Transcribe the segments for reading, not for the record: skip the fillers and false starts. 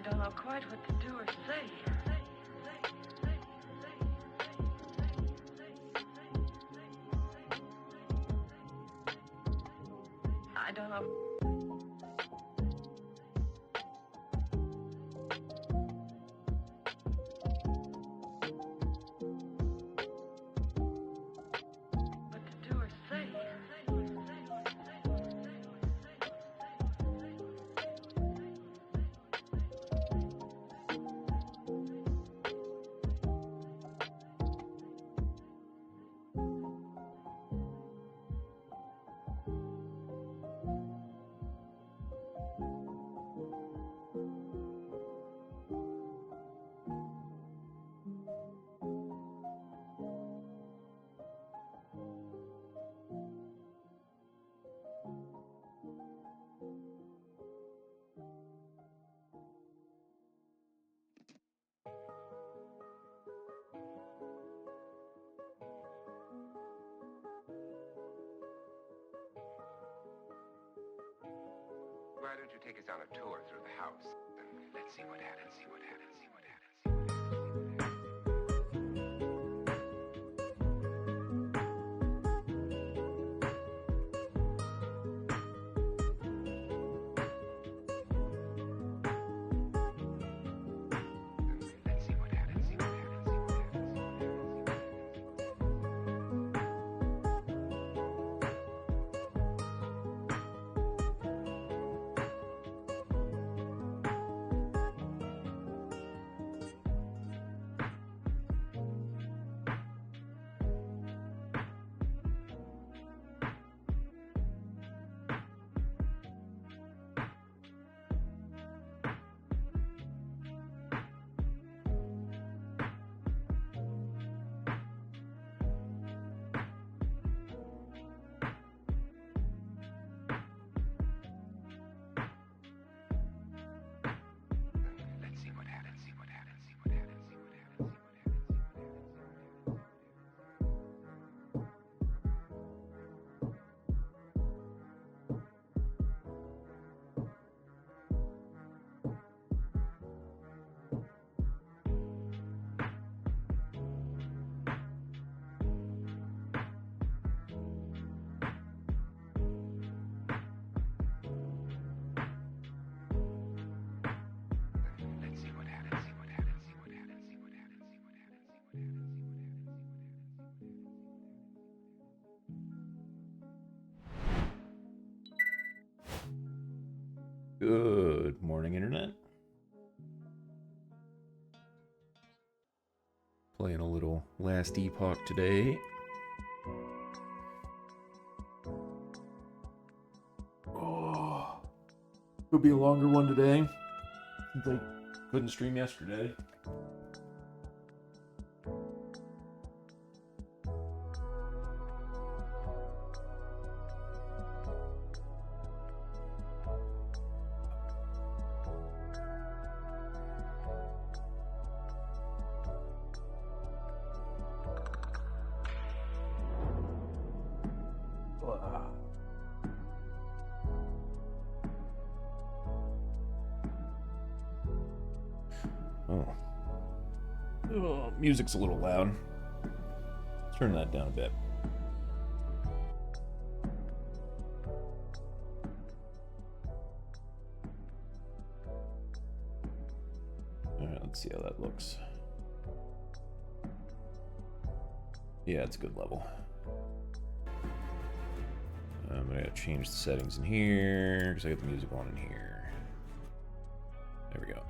don't know quite what to do or say. I don't know. What to do or say. Why don't you take us on a tour through the house? And let's see what happens, see what happens, see what happens. Let's see what happens, see what happens, see what Good morning, Internet. Playing a little last Epoch today. Oh, could be a longer one today, since I couldn't stream yesterday. Oh, music's a little loud. Turn that down a bit. Alright, let's see how that looks. Yeah, it's a good level. I'm gonna change the settings in here because I got the music on in here. There we go.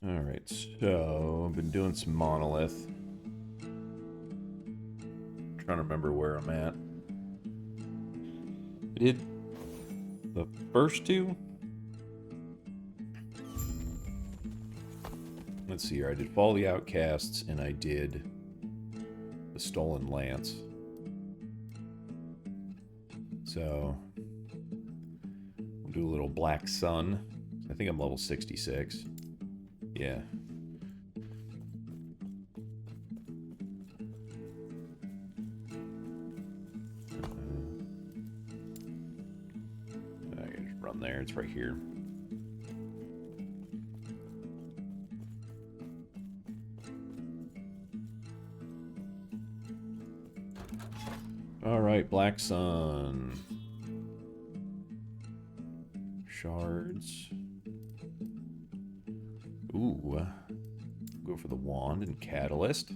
Alright, so I've been doing some monolith. Trying to remember where I'm at. I did the first two. Let's see here. I did Fall of the Outcasts, and I did the Stolen Lance. So, we'll do a little Black Sun. I think I'm level 66. Yeah. I can just run there. It's right here. Alright, Black Sun. Shards. Ooh. Go for the wand and catalyst.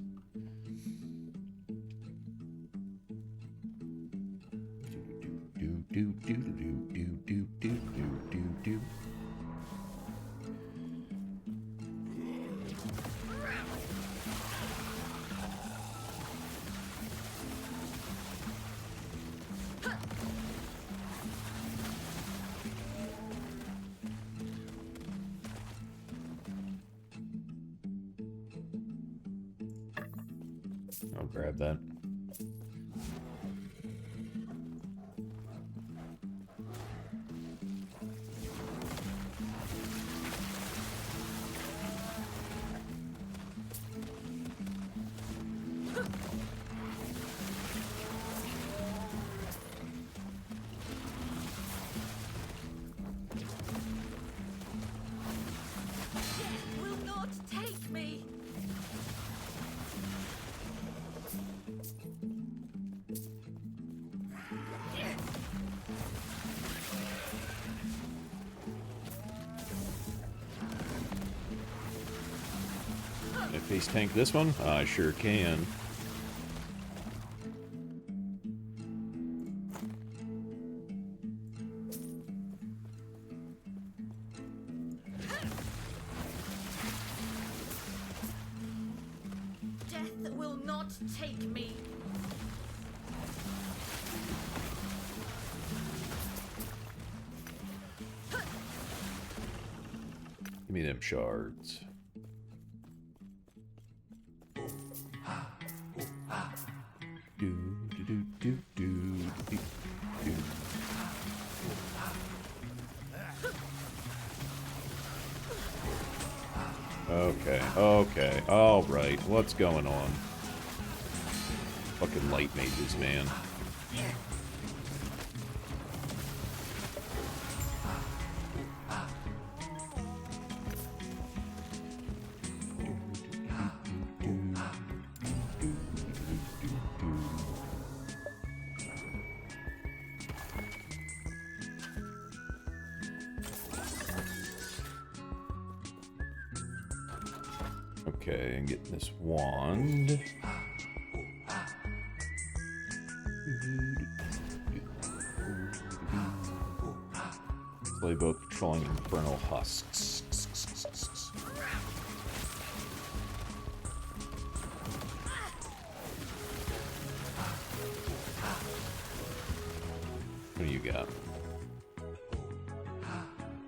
Do. I'll grab that. Will not take me. Can I face tank this one? I sure can. Death will not take me. Give me them shards. Do. Okay. Alright, what's going on? Fucking light mages, man. Okay, and get this wand. Playbook patrolling infernal husks. What do you got?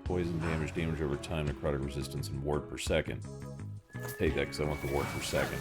Poison damage over time, necrotic resistance, and ward per second. Take that because I want the ward per second.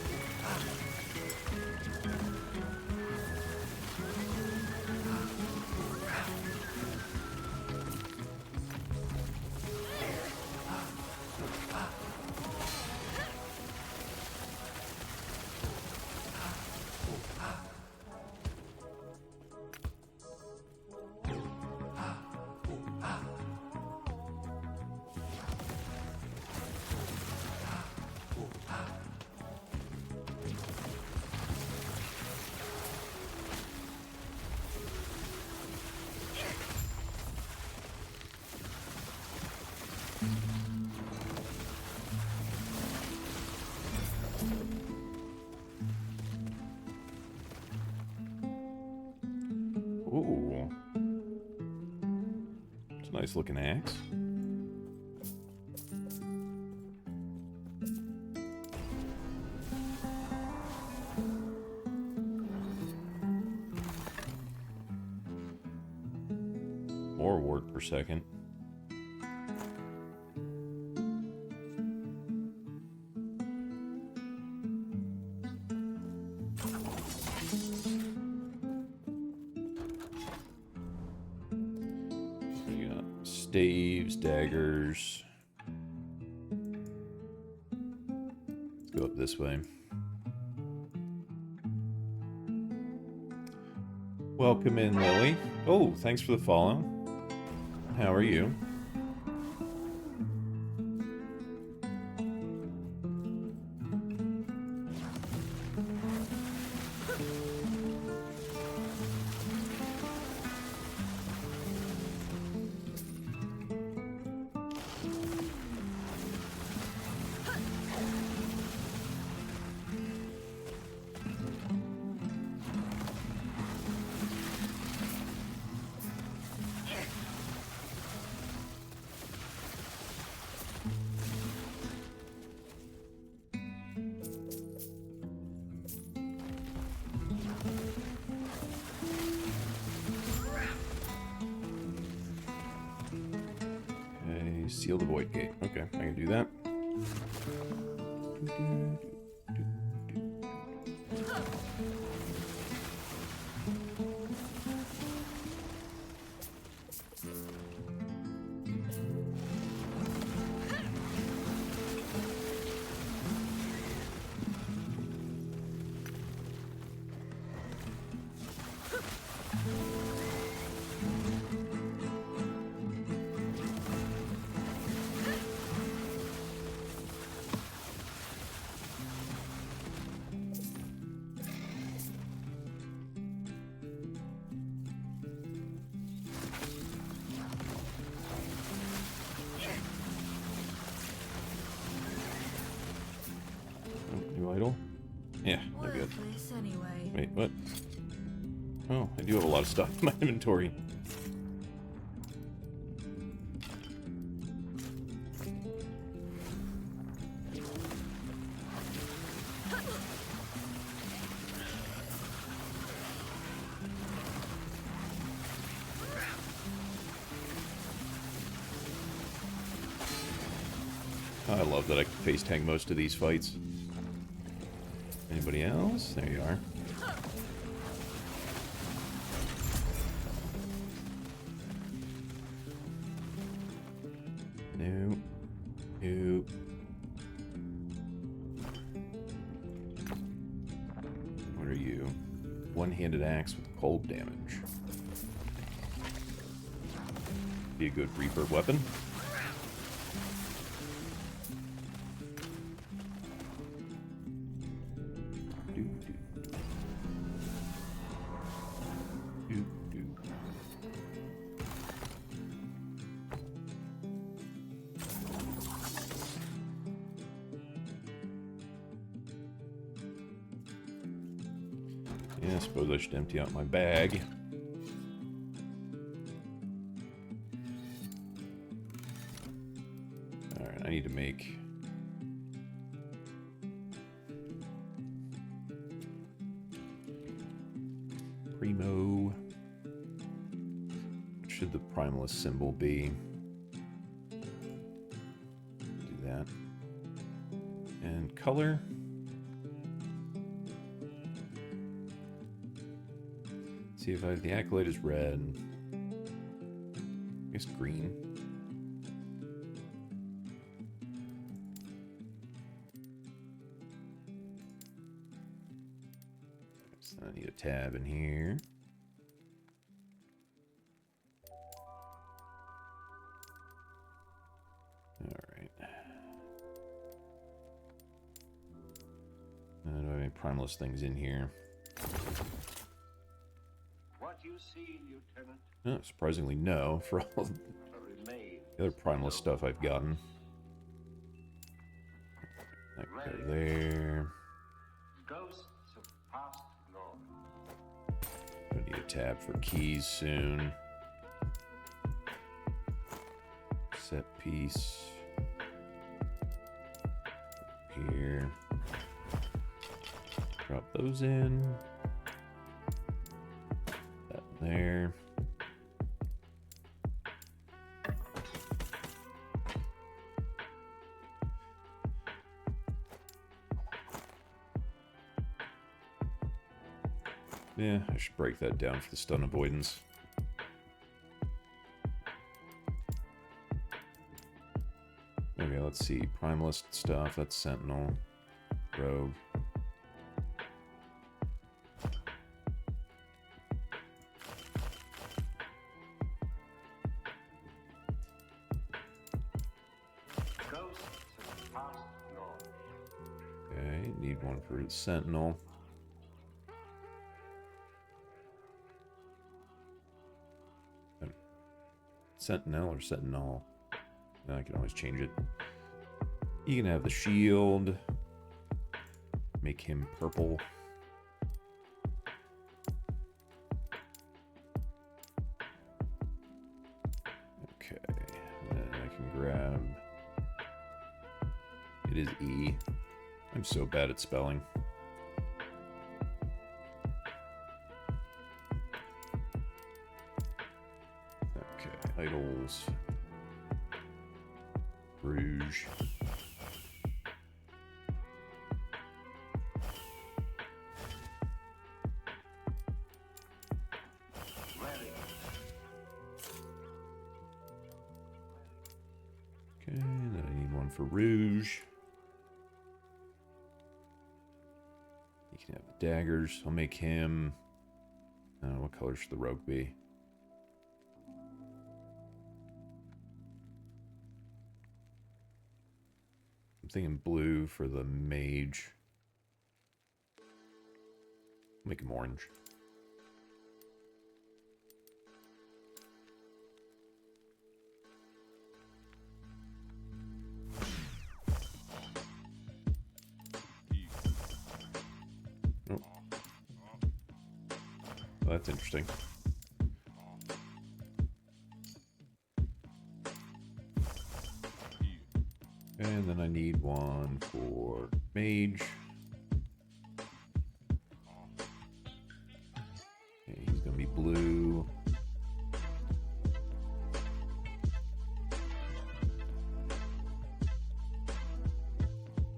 Ooh. It's a nice looking axe. More ward per second. staves, daggers. Let's go up this way. Welcome in, Lily. Oh, thanks for the follow. How are you? Seal the void gate. Okay, I can do that. Idle? Yeah, they're good. Anyway. Wait, what? Oh, I do have a lot of stuff in my inventory. I love that I can face tank most of these fights. Anybody else? There you are. No. No. What are you? One-handed axe with cold damage. Be a good Reaper weapon. Yeah, I suppose I should empty out my bag. Alright, I need to make... Primo. What should the Primalist symbol be? Do that. And color. See if the accolade is red. I guess green. So I need a tab in here. Alright. Do I have any primalist things in here? You see, Lieutenant? Oh, surprisingly, no, for all the other primalist stuff I've gotten. That go there. Ghosts of past glory. I need a tab for keys soon. Set piece. Here. Drop those in. There. Yeah, I should break that down for the stun avoidance. Okay, let's see. Primalist stuff. That's Sentinel. Rogue. Ghosts of past glory. Okay, need one for Sentinel. Sentinel or Sentinel? No, I can always change it. You can have the shield. Make him purple. Okay, then I can grab... It is E. I'm so bad at spelling. Okay, idols. Rouge. Ready. Okay, then I need one for Rouge. You can have the daggers. I'll make him... what color should the rogue be? I'm thinking blue for the mage. Make him orange. Oh. Well, that's interesting. And then I need one for mage. Okay, he's gonna be blue.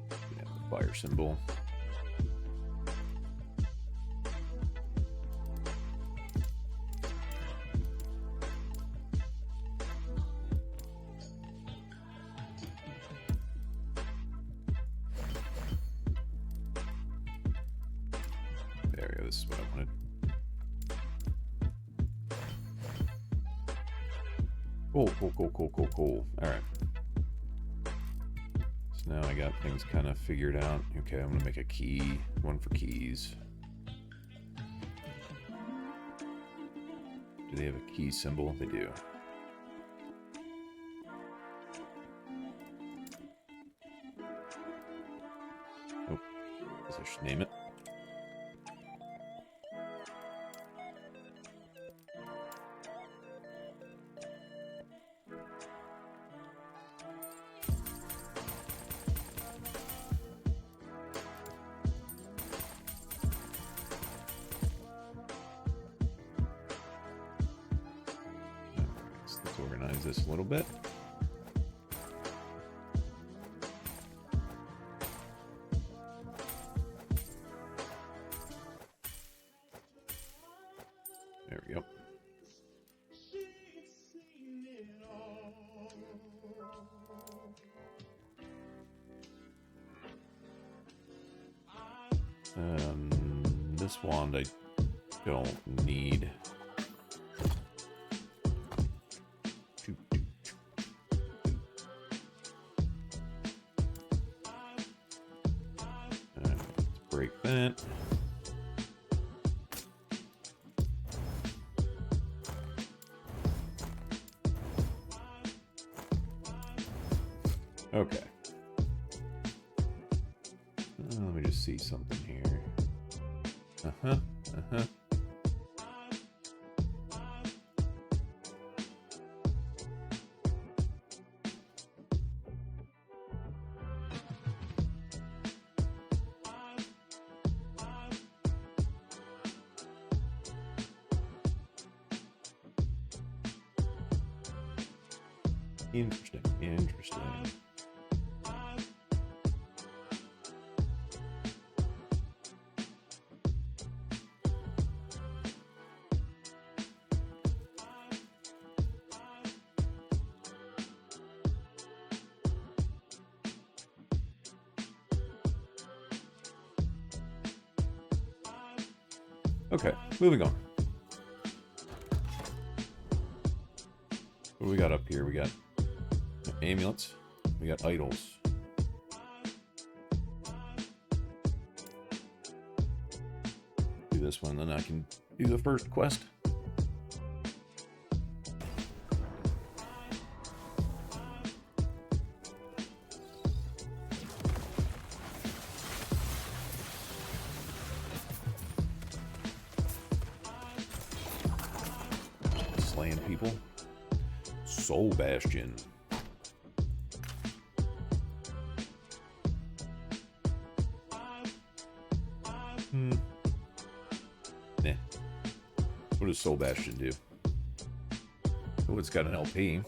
Yeah, the fire symbol. There we go, this is what I wanted. Cool. Alright. So now I got things kind of figured out. Okay, I'm gonna make a key. One for keys. Do they have a key symbol? They do. Oh, guess I should name it. Let's organize this a little bit. There we go. This wand I don't need. Let's break that. Okay. Let me just see something here. Interesting. Okay, moving on. What do we got up here? We got amulets. We got idols. Do this one, then I can do the first quest. Slaying people. Soul Bastion. Nah. What does Soul Bastion do? Oh, it's got an LP.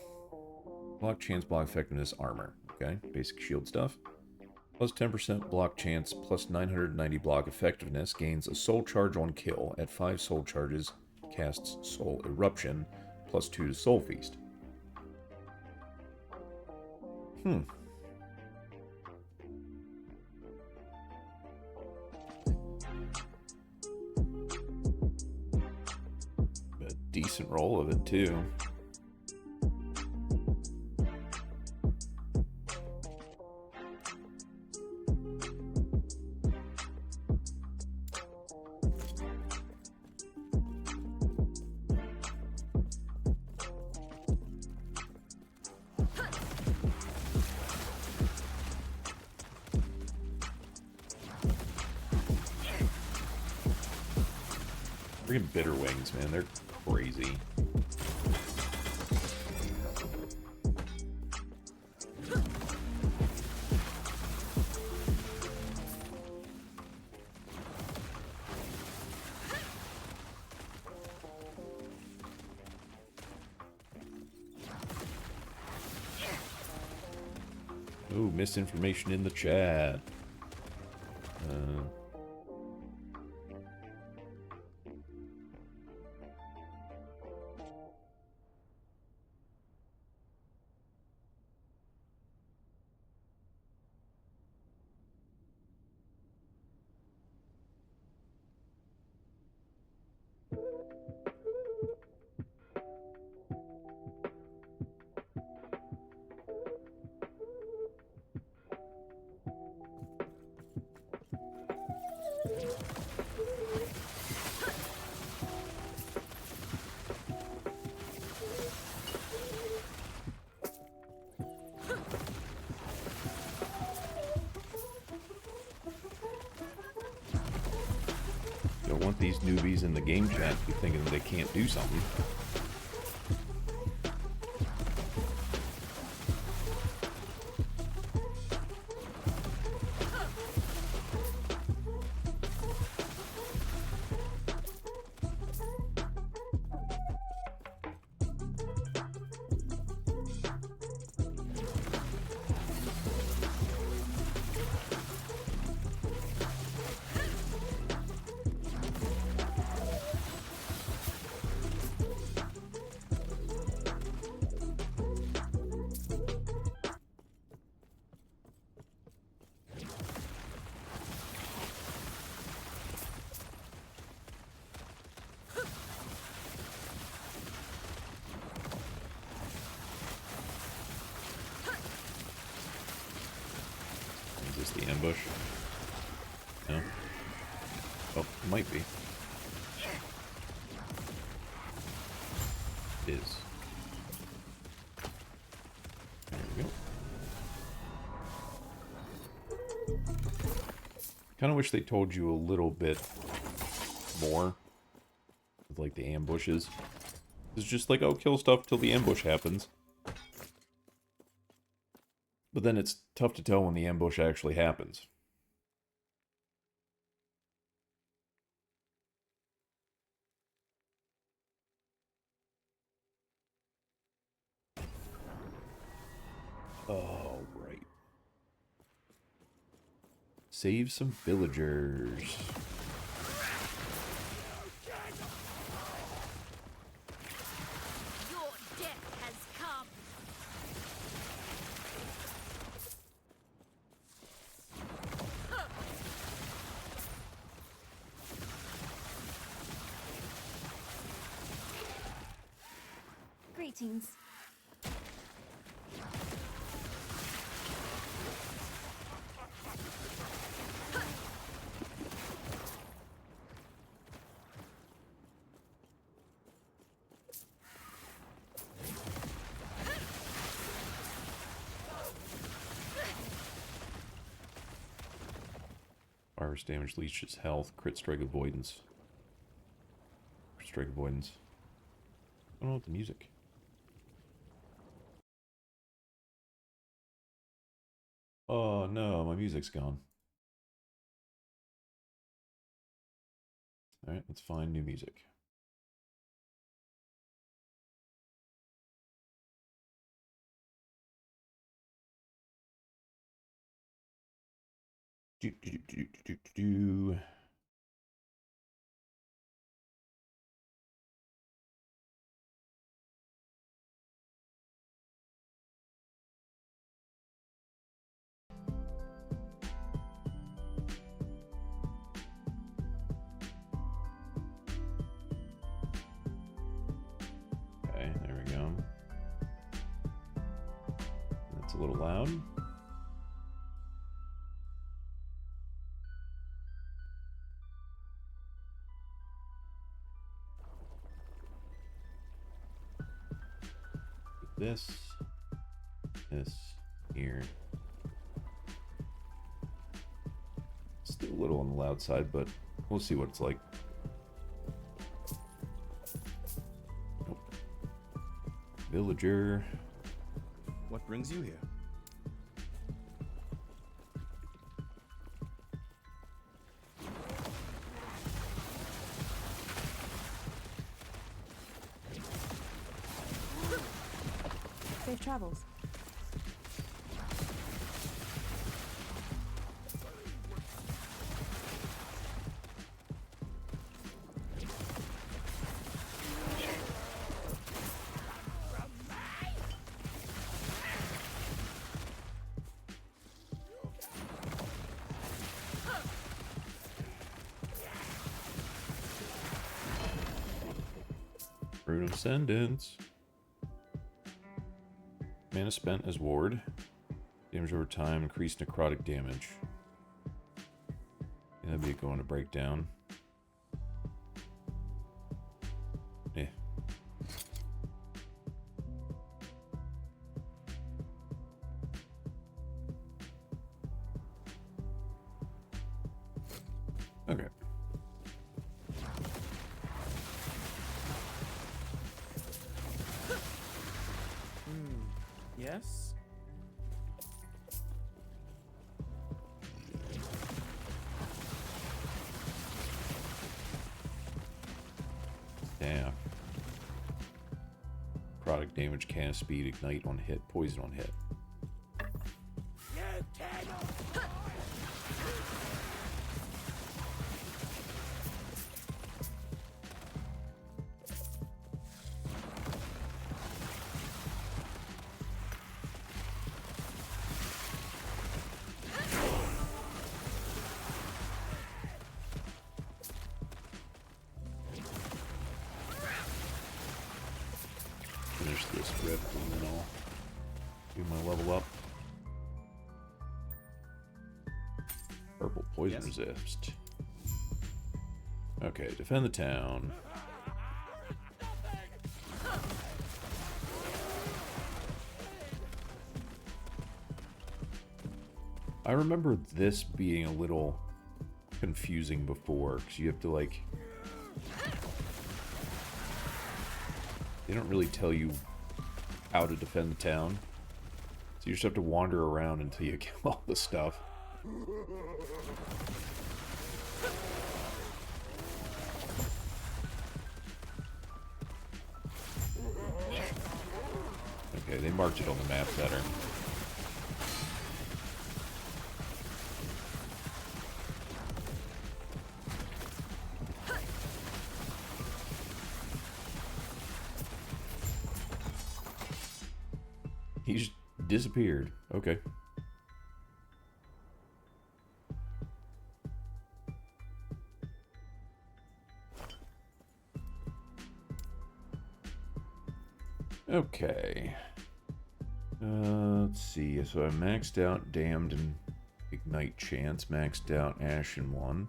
Block chance, block effectiveness, armor. Okay, basic shield stuff. Plus 10% block chance, plus 990 block effectiveness. Gains a soul charge on kill. At 5 soul charges, casts Soul Eruption. Plus 2 to Soul Feast. A decent roll of it, too. Freaking bitter wings, man. They're crazy. Ooh, misinformation in the chat. Don't want these newbies in the game chat to be thinking they can't do something. Is this the ambush? No? Oh, it might be. It is. There we go. Kind of wish they told you a little bit more with, like, the ambushes. It's just like, oh, kill stuff till the ambush happens. But then it's tough to tell when the ambush actually happens. Oh, right. Save some villagers. Your death has come. Greetings. Virus damage leeches health, crit strike avoidance. Crit strike avoidance. I don't know what the music. Oh no, my music's gone. Alright, let's find new music. Do, do, do, do, do, do, do. Okay, there we go. That's a little loud. This here. Still a little on the loud side, but we'll see what it's like. Nope. Villager. What brings you here? Safe travels. Rune of Ascendance. Mana spent as ward. Damage over time, increased necrotic damage. Yeah, that'd be going to breakdown. Yeah. Okay. Yes? Staff. Product damage, cast speed, ignite on hit, poison on hit. Finish this rift and then I'll do my level up. Purple poison Yes. resist. Okay, defend the town. I remember this being a little confusing before, because you have to, like... They don't really tell you how to defend the town. So you just have to wander around until you kill all the stuff. Okay, they marked it on the map better. He just disappeared. Okay. Okay. Let's see. So I maxed out Damned and Ignite Chance. Maxed out Ashen 1.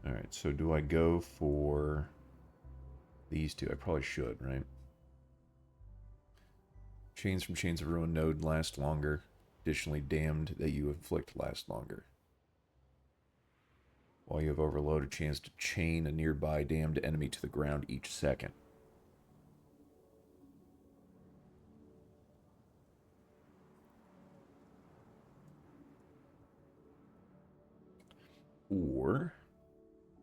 Alright, so do I go for these two? I probably should, right? Chains from Chains of Ruin node last longer. Additionally, Damned that you inflict last longer. While you have Overload, a chance to chain a nearby damned enemy to the ground each second. Or,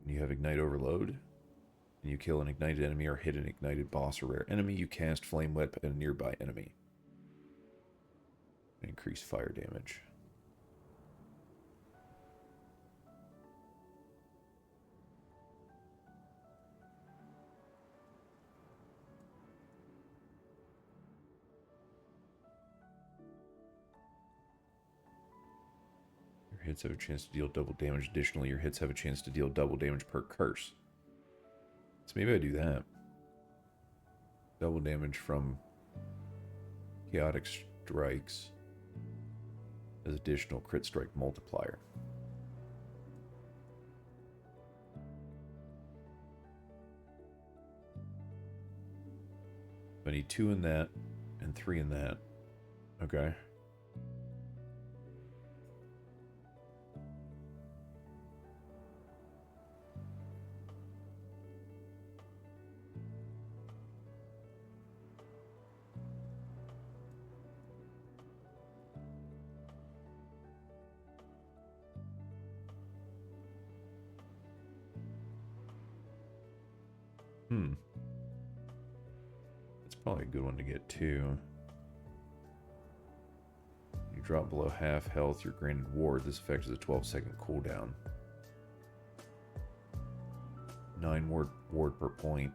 when you have Ignite Overload, and you kill an ignited enemy or hit an ignited boss or rare enemy, you cast Flame Whip at a nearby enemy. Increase fire damage. Your hits have a chance to deal double damage. Additionally, your hits have a chance to deal double damage per curse. So maybe I do that. Double damage from Chaotic Strikes as additional crit strike multiplier. I need 2 in that and 3 in that. Okay. That's probably a good one to get too. You drop below half health, you're granted ward. This effect is a 12-second cooldown. 9 ward per point.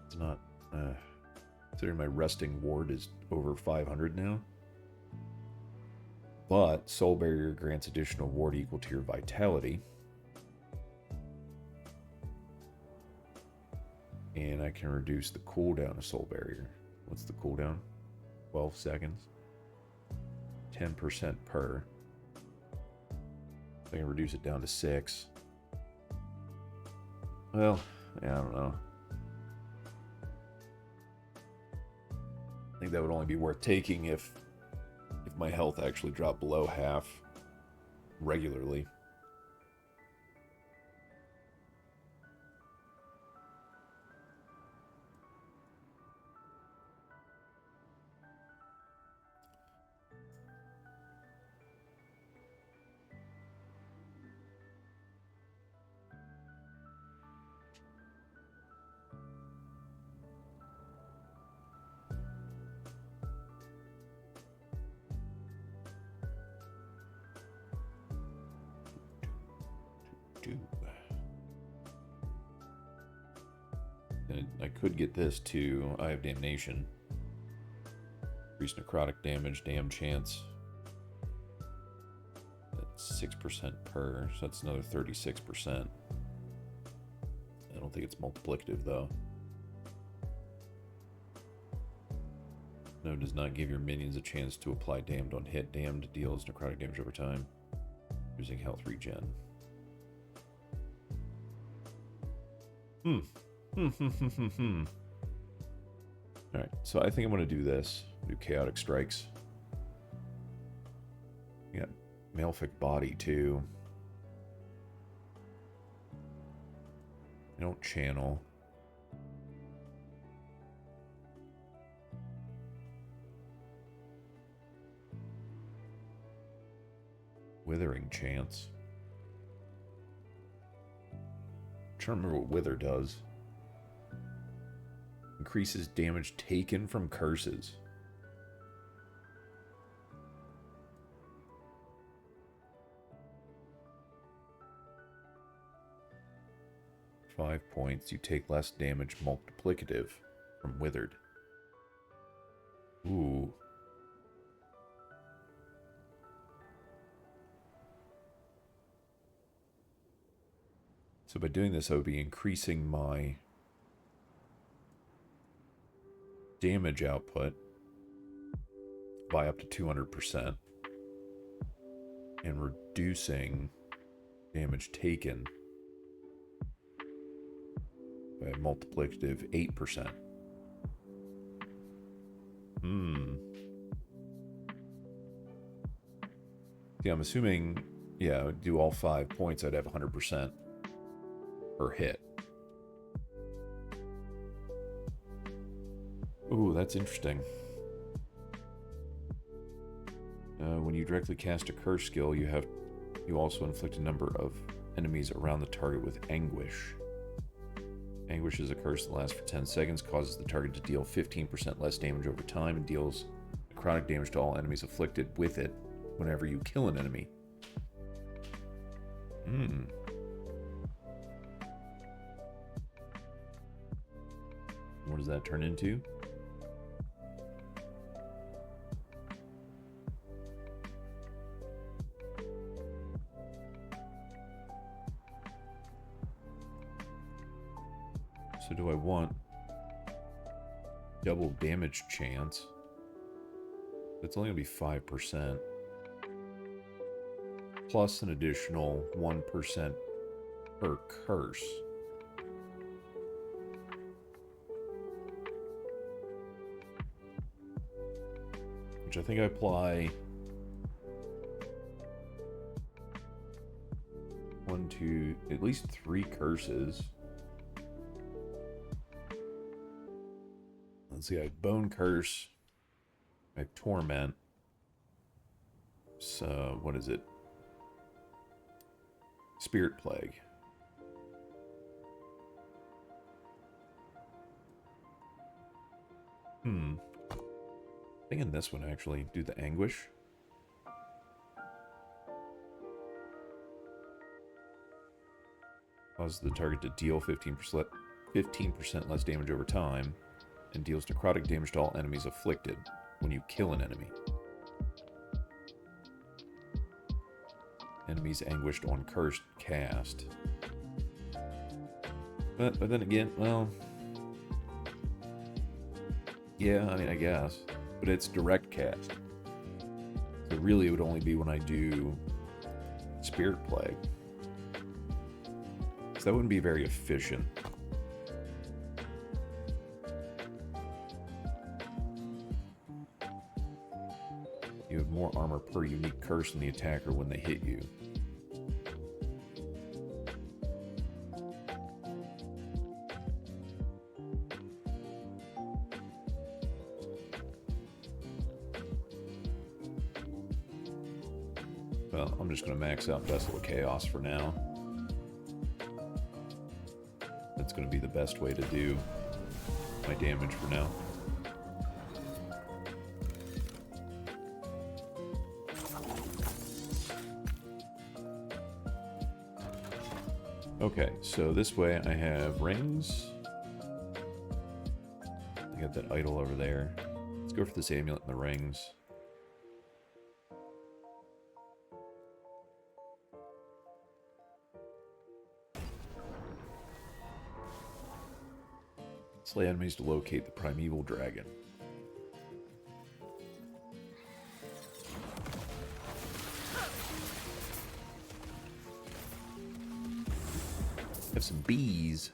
It's not... considering my resting ward is over 500 now. But Soul Barrier grants additional ward equal to your vitality. And I can reduce the cooldown of Soul Barrier. What's the cooldown? 12 seconds. 10% per. I can reduce it down to 6. Well, yeah, I don't know. I think that would only be worth taking if my health actually dropped below half regularly. And I could get this too. Eye of Damnation. Increase necrotic damage, damn chance. That's 6% per, so that's another 36%. I don't think it's multiplicative though. No, does not give your minions a chance to apply damned on hit. Damned deals necrotic damage over time, using health regen. Alright, so I think I'm going to do this. Do Chaotic Strikes. You got Malefic Body, too. I don't channel. Withering Chance. I'm trying to remember what Wither does. Increases damage taken from curses. Five points. You take less damage multiplicative from Withered. Ooh. So by doing this, I would be increasing my damage output by up to 200% and reducing damage taken by a multiplicative 8%. Yeah, I'm assuming, yeah, do all 5 points, I'd have 100% per hit. Ooh, that's interesting. When you directly cast a curse skill, you also inflict a number of enemies around the target with anguish. Anguish is a curse that lasts for 10 seconds, causes the target to deal 15% less damage over time, and deals necrotic damage to all enemies afflicted with it whenever you kill an enemy. What does that turn into? So do I want double damage chance? It's only going to be 5%. Plus an additional 1% per curse. Which I think I apply 1, 2, at least 3 curses. Let's see, I have Bone Curse, I have Torment. So, what is it? Spirit Plague. I think in this one, actually, do the Anguish. Causes the target to deal 15% less damage over time, and deals necrotic damage to all enemies afflicted when you kill an enemy. Enemies anguished on cursed cast. But then again, well, yeah, I mean, I guess. But it's direct cast. So really it would only be when I do Spirit Plague. So that wouldn't be very efficient. You have more armor per unique curse than the attacker when they hit you. Well, I'm just going to max out Vessel of Chaos for now. That's going to be the best way to do my damage for now. Okay, so this way I have rings. I got that idol over there. Let's go for this amulet and the rings. Slay enemies to locate the primeval dragon. Have some bees.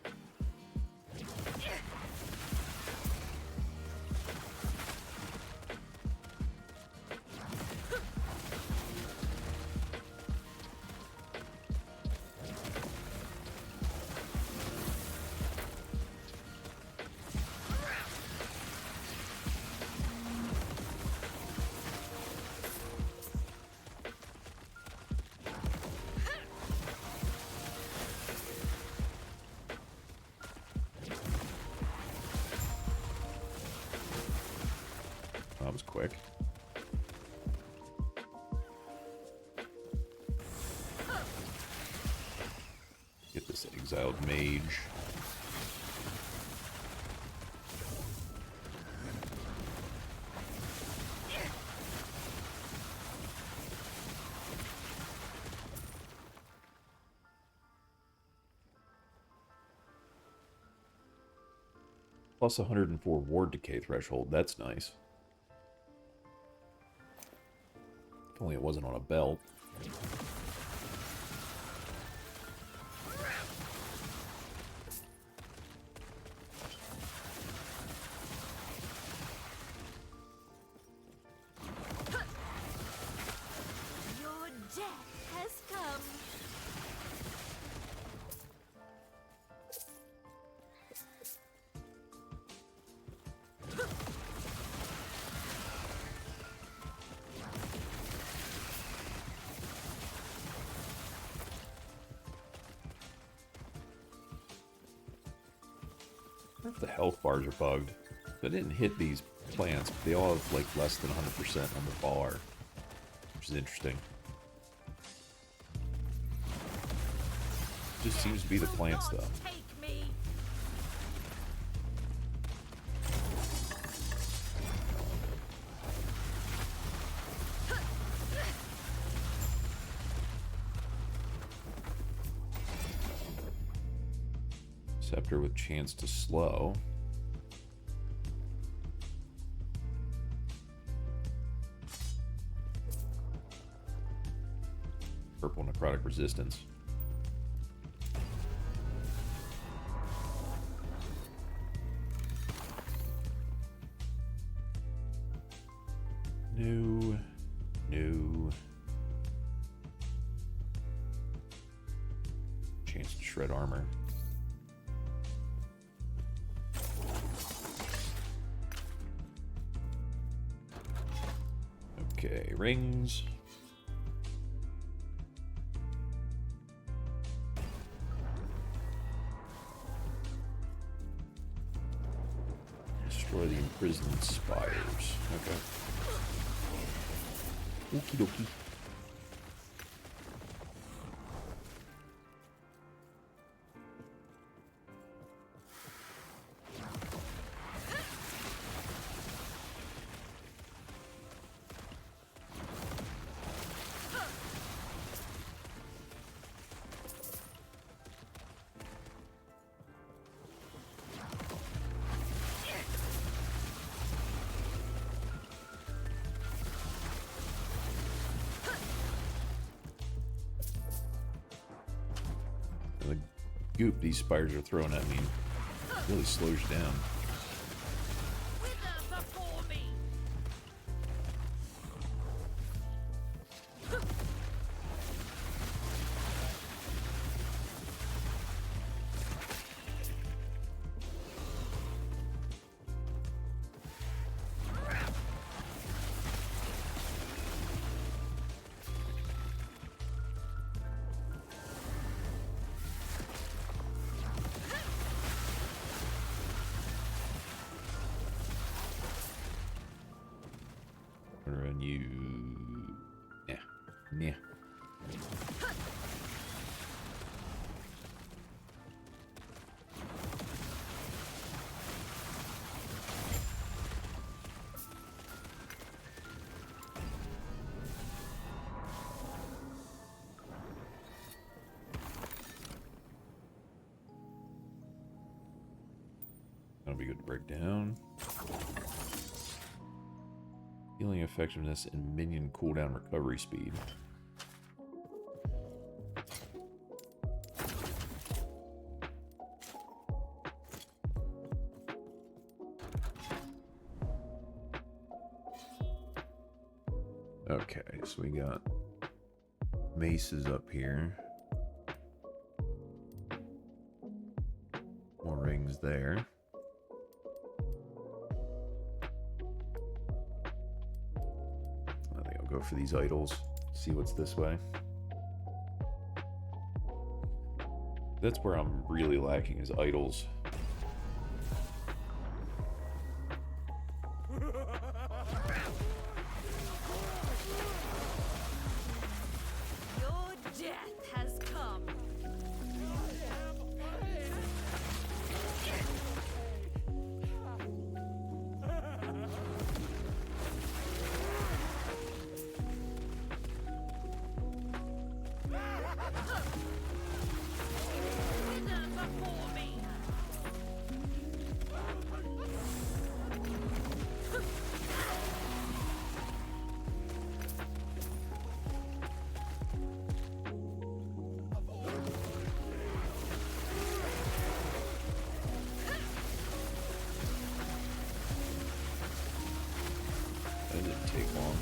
That was quick. Get this exiled mage. Plus 104 ward decay threshold. That's nice. If only it wasn't on a belt. Your death has come. I wonder if the health bars are bugged. I didn't hit these plants, but they all have like less than 100% on the bar, which is interesting. Just seems to be the plants, though. Take me. Scepter with chance to slow. Purple necrotic resistance. No. Chance to shred armor. Okay, rings. Destroy the imprisoned spires. Okay. Okie dokie. The goop these spiders are throwing at me really slows you down. Wither before me. And you... Yeah. That'll be good to break down. Healing effectiveness and minion cooldown recovery speed. Okay, so we got maces up here. More rings there. Go for these idols, see what's this way. That's where I'm really lacking, is idols. Your death has come. Wither before me. That didn't take long.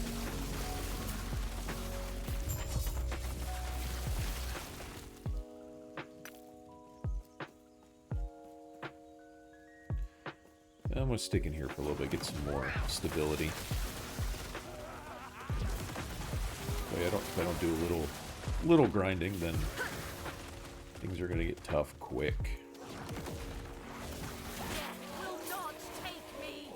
I'm gonna stick in here for a little bit, get some more stability. If I don't do a little grinding, then things are gonna get tough quick. Death will not take me.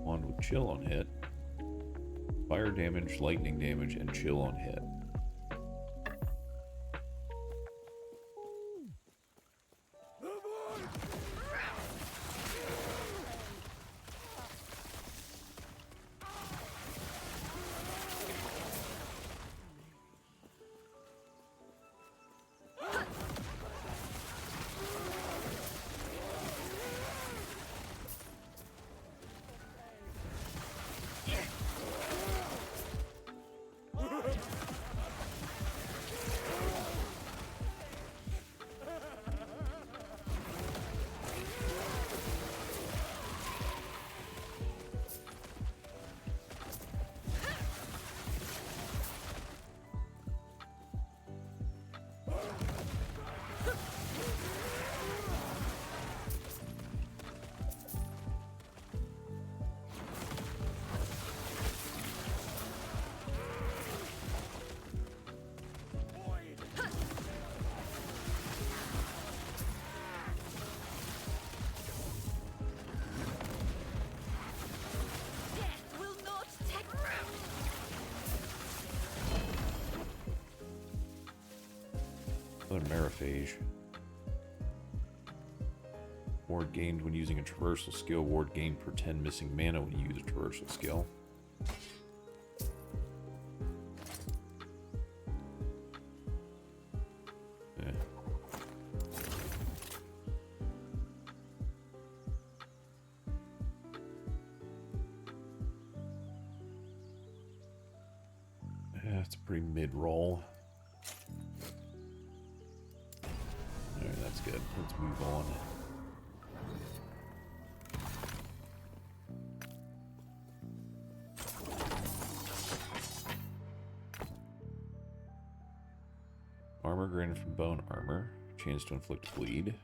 Wand with chill on hit. Fire damage, lightning damage, and chill on hit. Death will not take me. Another Maraphage. Ward gained when using a traversal skill. Ward gained per 10 missing mana when you use a traversal skill. Eh. Yeah, it's a pretty mid-roll. Alright, that's good. Let's move on. Armor granted from bone armor. Chance to inflict bleed.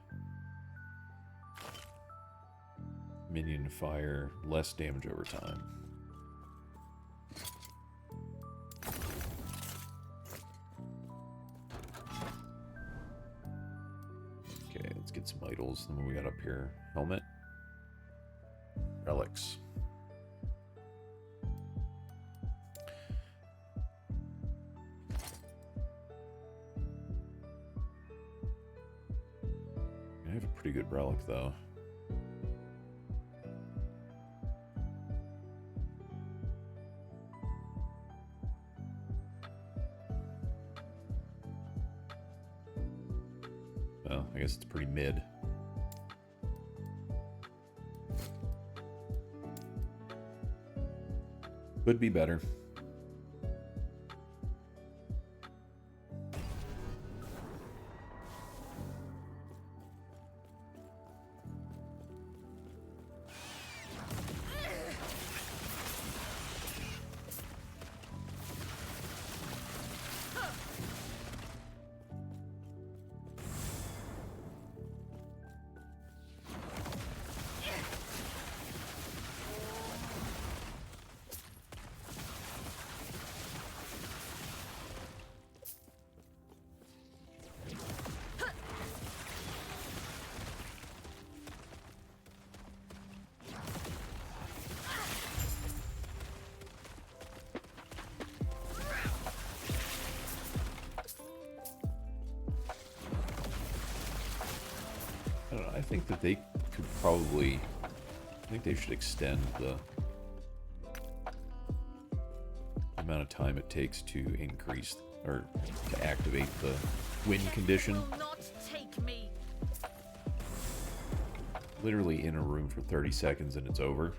Minion fire. Less damage over time. Okay, let's get some idols. Then what we got up here? Helmet. Relics. I have a pretty good relic, though. Well, I guess it's pretty mid. Could be better. don't know, I think that they could probably... I think they should extend the amount of time it takes to increase or to activate the win condition. Will not take me. Literally in a room for 30 seconds and it's over.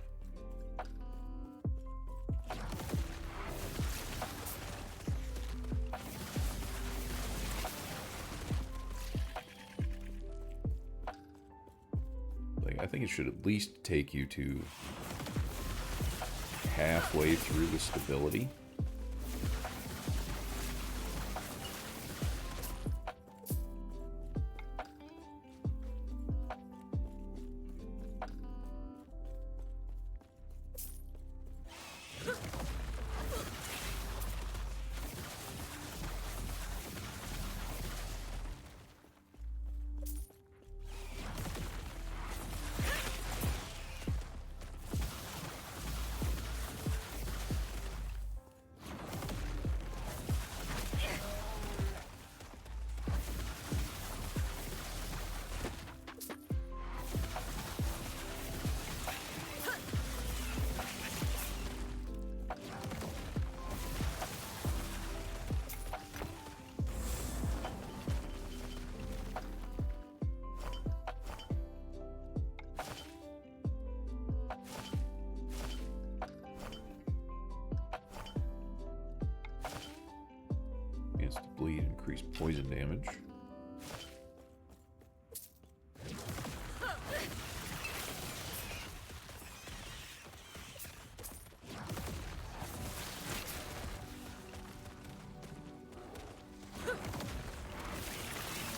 Like, I think it should at least take you to halfway through the stability. Chance to bleed, increase poison damage.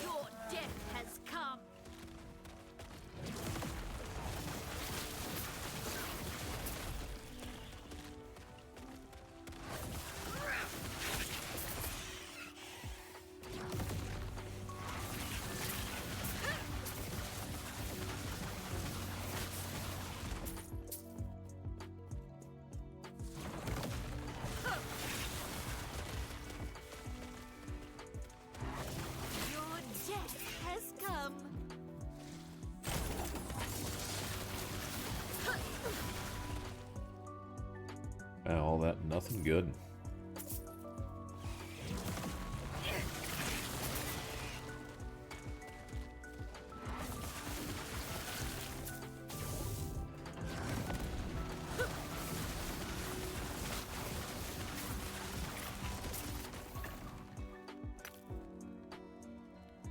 Your death has come. Your death has come. All that, nothing good.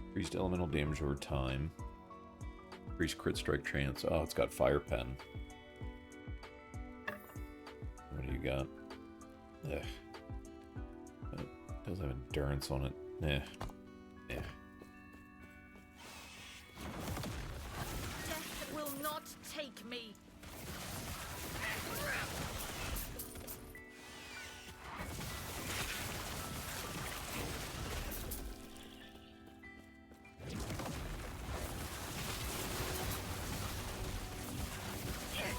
Increased elemental damage over time. Increased crit strike chance. Oh, it's got fire pen. What do you got? Ugh. It does have endurance on it. Eh. Eh. Death will not take me.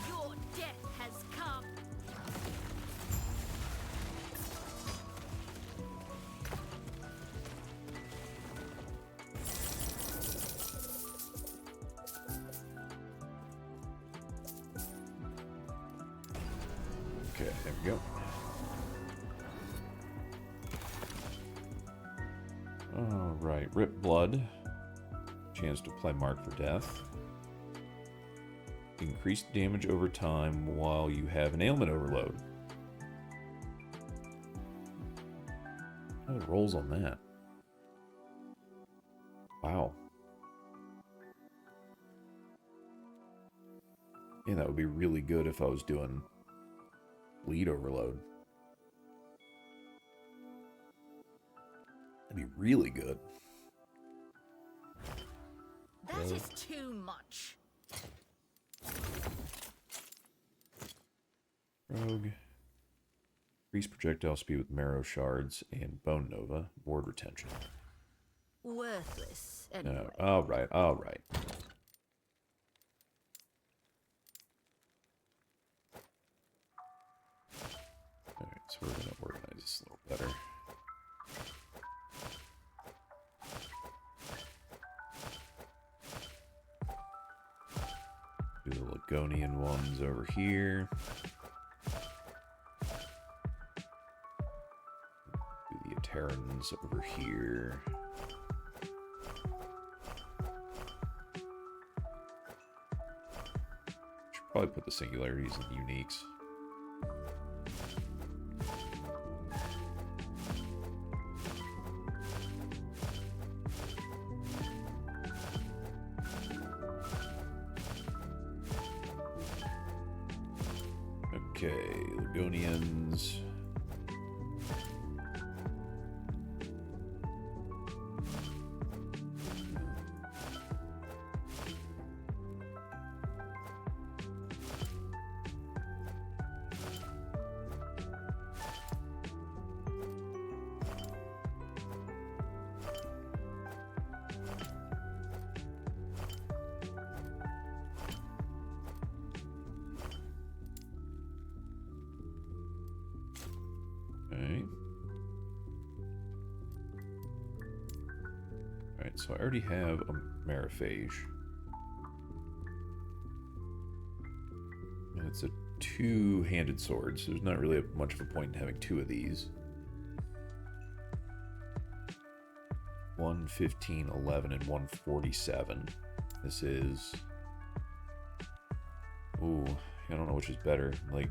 Your death has come. Okay, there we go. Alright, Rip Blood. Chance to apply Mark for Death. Increased damage over time while you have an ailment overload. How it rolls on that? Wow. Yeah, that would be really good if I was doing bleed overload. That'd be really good. That is too much. Rogue. Increase projectile speed with marrow shards and bone nova. Ward retention. Worthless, anyway. No. Alright, alright. Alright, so we're gonna organize this a little better. Do the Ligonian ones over here. Do the Aterans over here. Should probably put the singularities and uniques. Okay, Ligonians. Okay. Alright, so I already have a Maraphage. And it's a two-handed sword, so there's not really much of a point in having two of these. 115, 11, and 147. This is... Ooh, I don't know which is better. Like...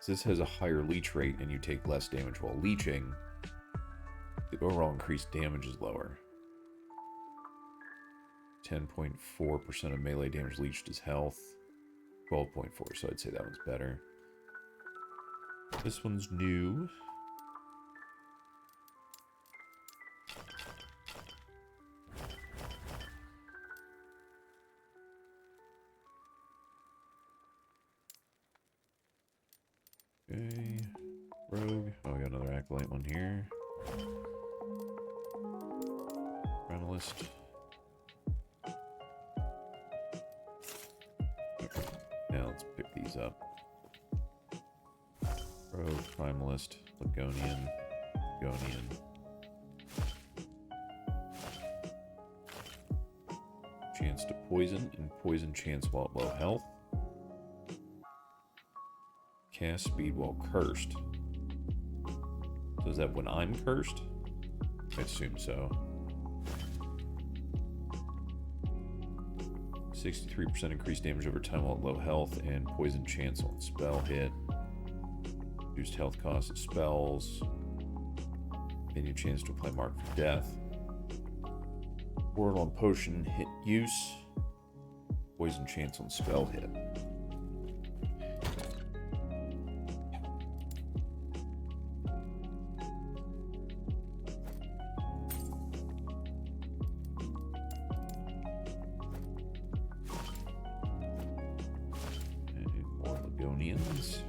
This has a higher leech rate and you take less damage while leeching. The overall increased damage is lower. 10.4% of melee damage leached is health. 12.4, so I'd say that one's better. This one's new. Okay, rogue. Oh, we got another acolyte one here. Primalist. Okay. Now let's pick these up. Rogue, Primalist, Ligonian, Ligonian. Chance to poison, and poison chance while at low health. Cast speed while cursed. So is that when I'm cursed? I assume so. 63% increased damage over time while at low health, and poison chance on spell hit. Reduced health cost of spells. Minion chance to apply mark for death. Ward on potion hit use. Poison chance on spell hit. More Ligonians.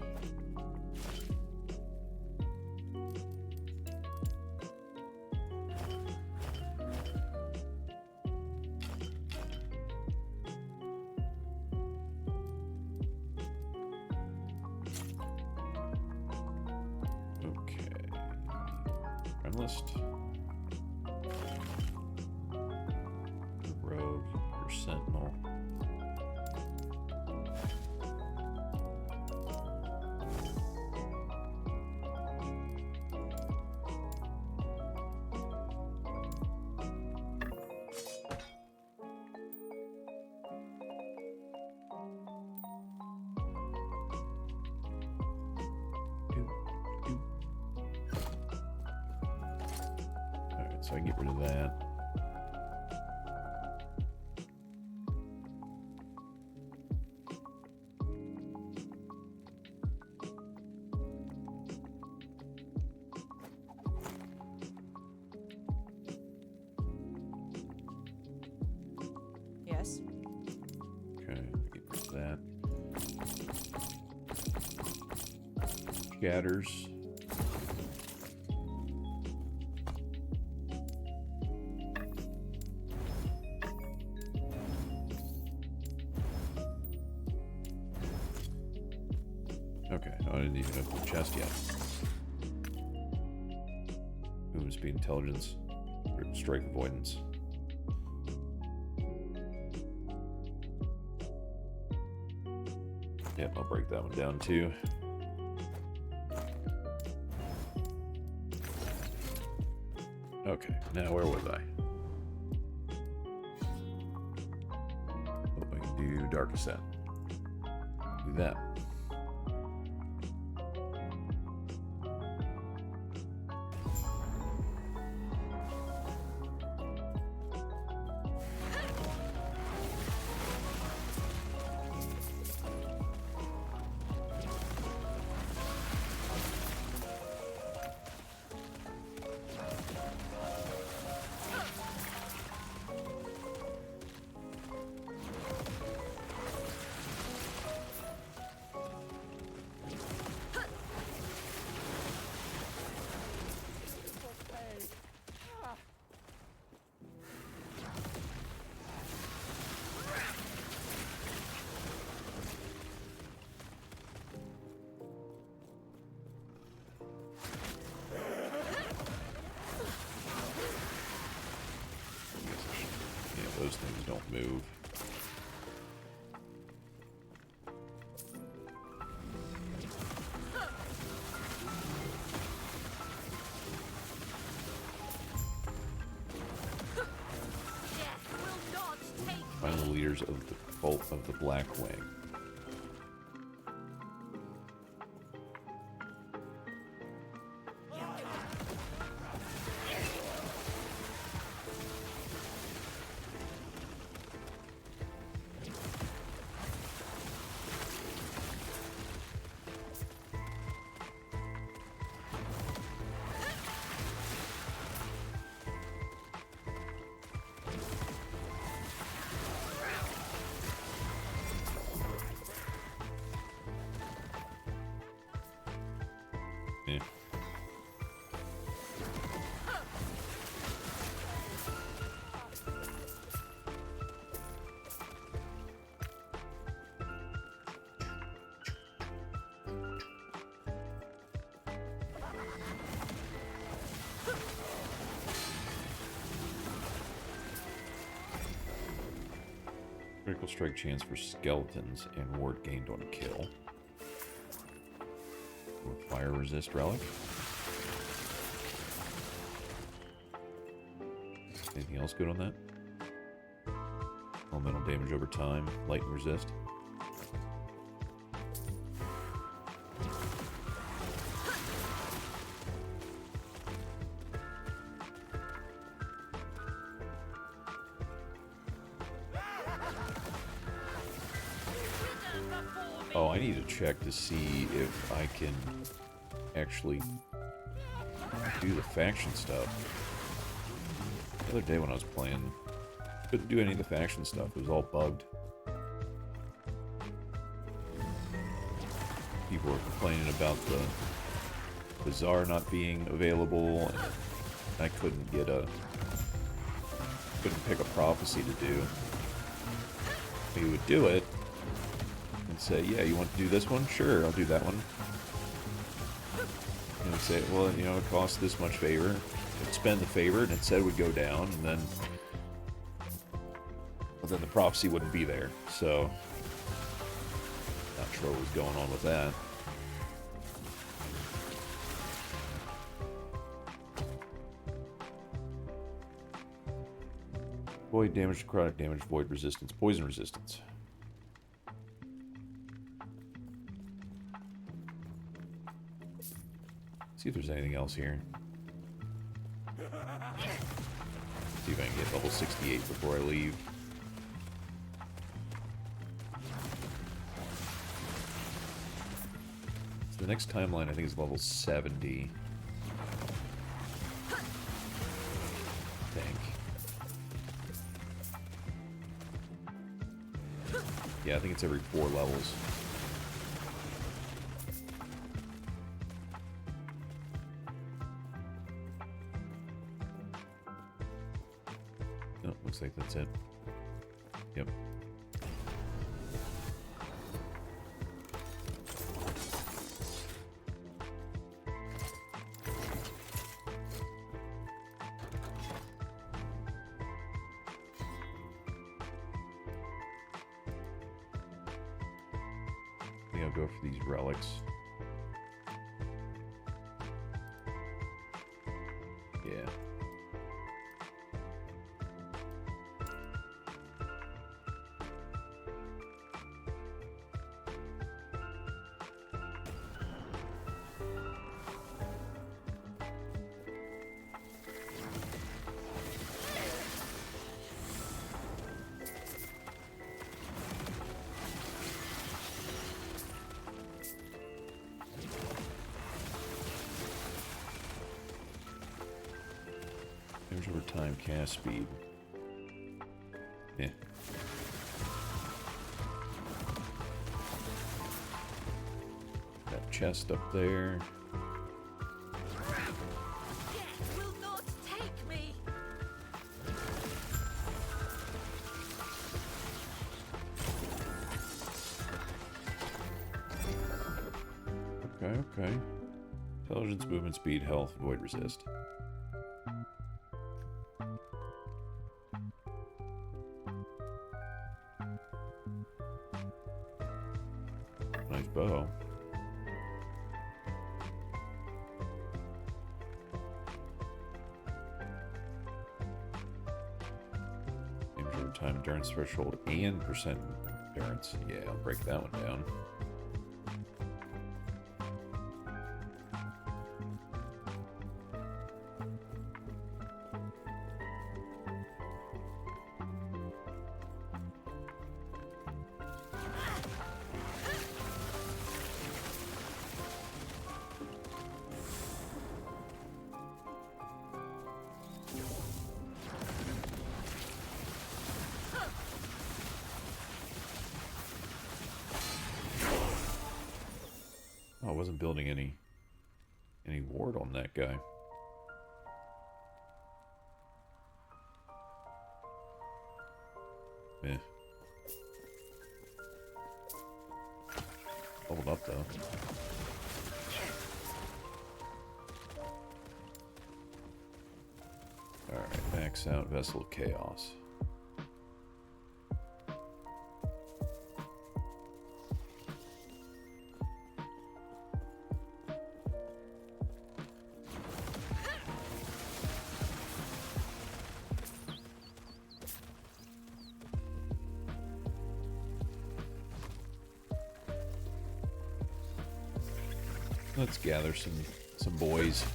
Okay. Primalist. Rogue, your sentinel. Alright, so I can get rid of that. Yes. Okay, get rid of that. Shatters. Okay, I didn't even open the chest yet. Movement speed, intelligence, strike avoidance. Yep, I'll break that one down too. Okay, now where was I? Hope I can do Dark Ascent. Do that. Those things don't move. Death will not take Find the leaders of the Bolt of the Black Wing. Yeah. Critical strike chance for skeletons and ward gained on kill. Fire resist relic. Anything else good on that? Elemental damage over time. Lightning resist. Oh, I need to check to see if I can actually do the faction stuff. The other day when I was playing, couldn't do any of the faction stuff. It was all bugged. People were complaining about the Bazaar not being available, and I couldn't pick a prophecy to do. He would do it and say, yeah, you want to do this one? Sure, I'll do that one. And would say, well, you know, it costs this much favor. I'd spend the favor, and it said it would go down, and then... But then the prophecy wouldn't be there, so... Not sure what was going on with that. Void damage, necrotic damage, void resistance, poison resistance. See if there's anything else here. See if I can get level 68 before I leave. So the next timeline I think is level 70. I think. Yeah, I think it's every 4 levels. Looks like that's it. Yep. I'll go for these relics. Yeah. There's over time cast speed. Yeah. That chest up there. Death will not take me. Okay, okay. Intelligence, movement, speed, health, void resist. Nice bow. Damage over time, endurance threshold, and percent endurance. Yeah, I'll break that one down. Oh, I wasn't building any ward on that guy. Eh. Hold up though. Alright, max out Vessel of Chaos. Let's gather some boys.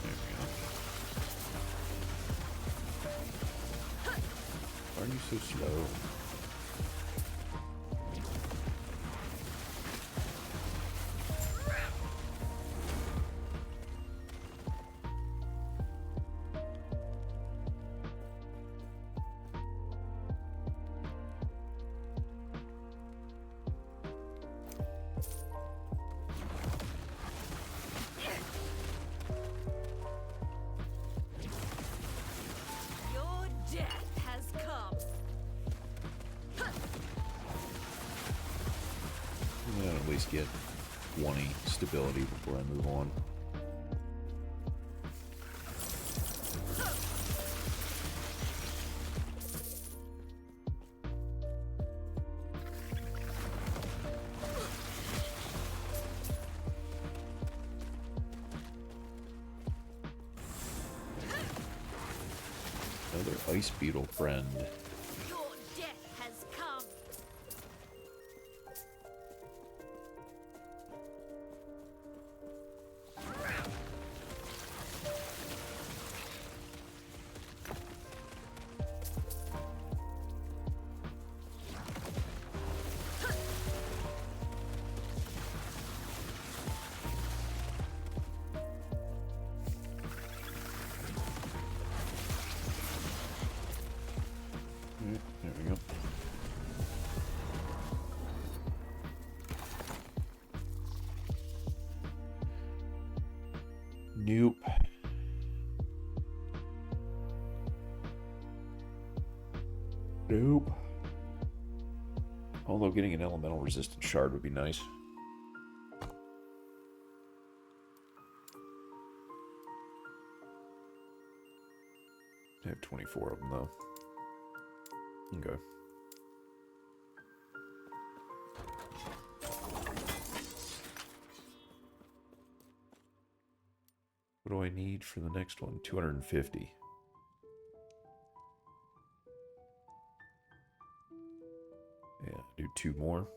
There we go. Why are you so slow? Your death has come. And then at least get 20 stability before I move on. Another ice beetle friend. Your death has come. There we go. Nope. Nope. Although getting an elemental resistant shard would be nice. I have 24 of them though. Okay. What do I need for the next one? 250. Yeah, do 2 more.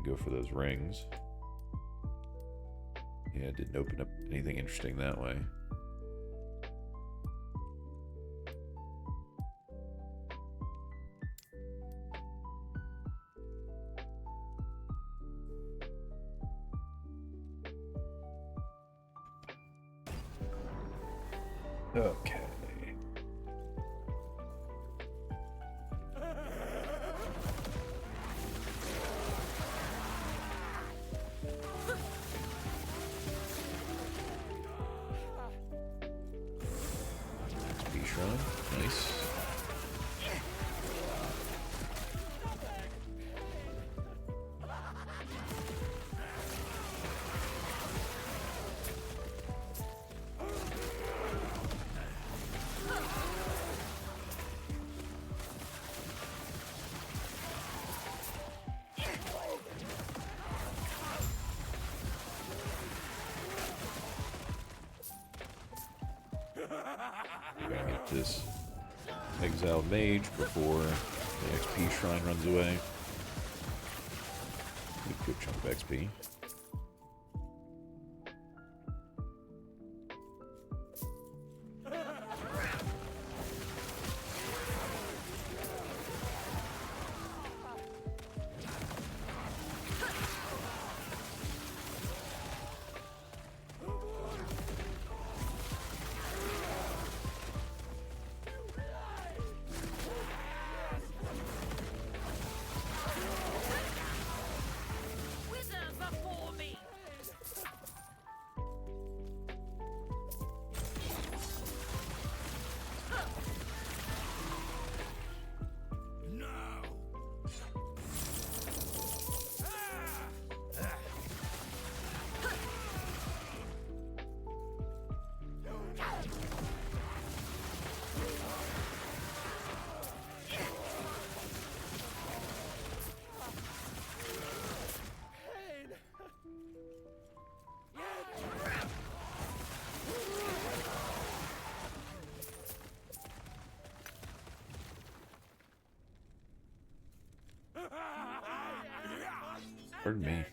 Go for those rings. Yeah, it didn't open up anything interesting that way. Okay. XP shrine. Nice. Gotta get this exiled mage before the XP shrine runs away. A good chunk of XP. Wither before me. Pardon me.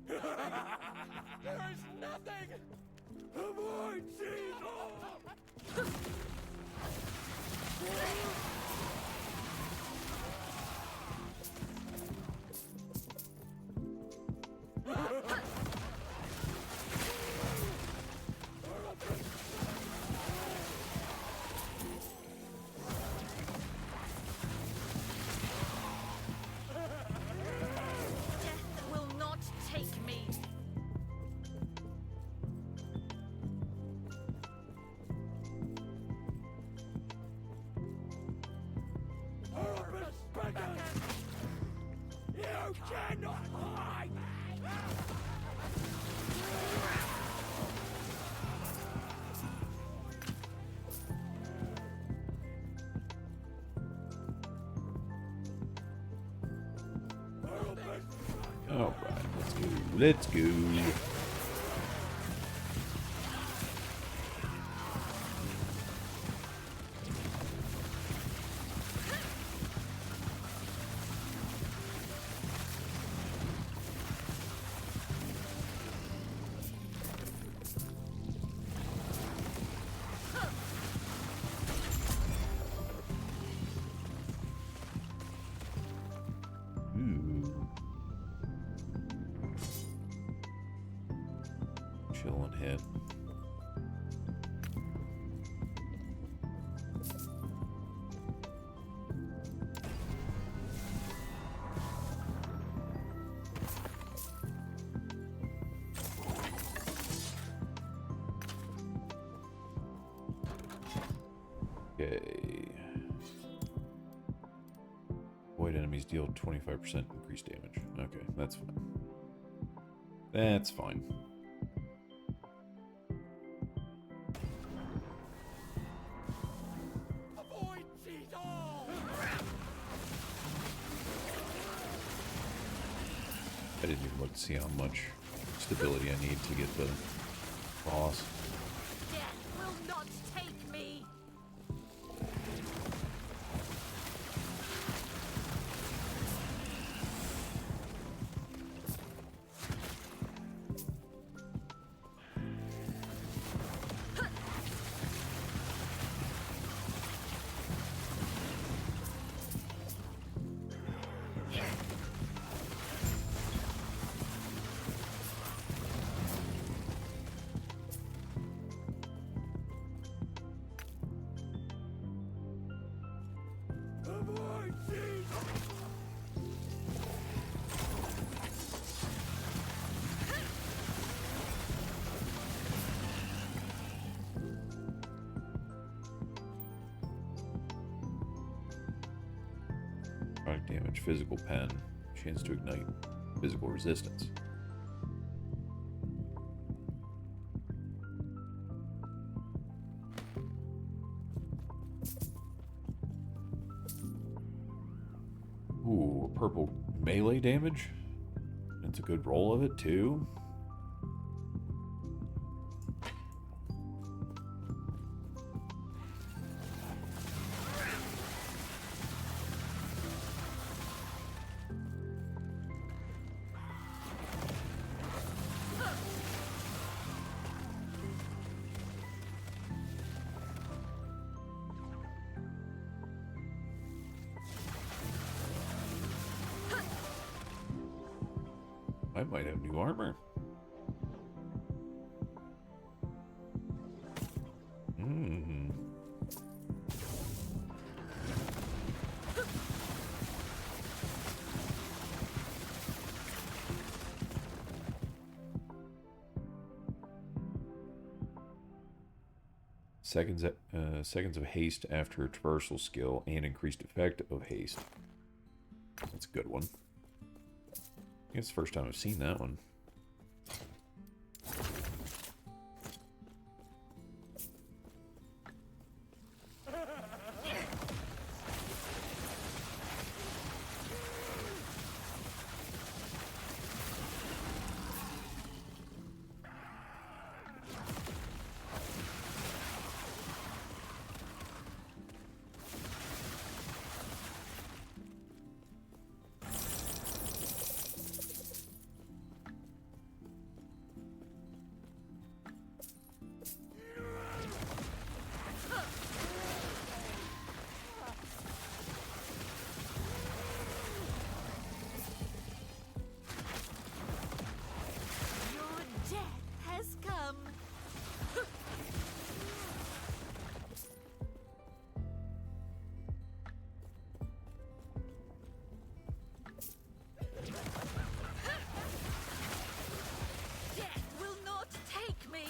There is nothing! Avoid Jesus! Death will not take me. Purpose beggars! You cannot hide! Alright, let's go. Let's go. Ooh. Chill and hit. Okay. Void enemies deal 25% increased damage. Okay, that's fine. That's fine. I didn't even look to see how much stability I need to get the boss. Death will not take me. Avoid Jesus! Product damage, physical pen, chance to ignite physical resistance. Ooh, purple melee damage. It's a good roll of it too. I might have new armor. Hmm. Seconds of haste after a traversal skill and increased effect of haste. That's a good one. I think it's the first time I've seen that one. Your death has come. Death will not take me.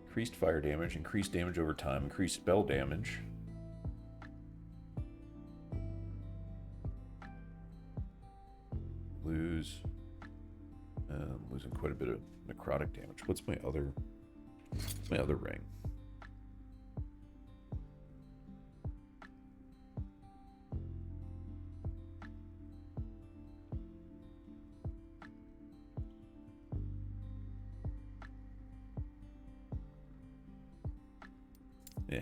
Increased fire damage, increased damage over time, increased spell damage. Losing quite a bit of necrotic damage. What's my other ring? Yeah.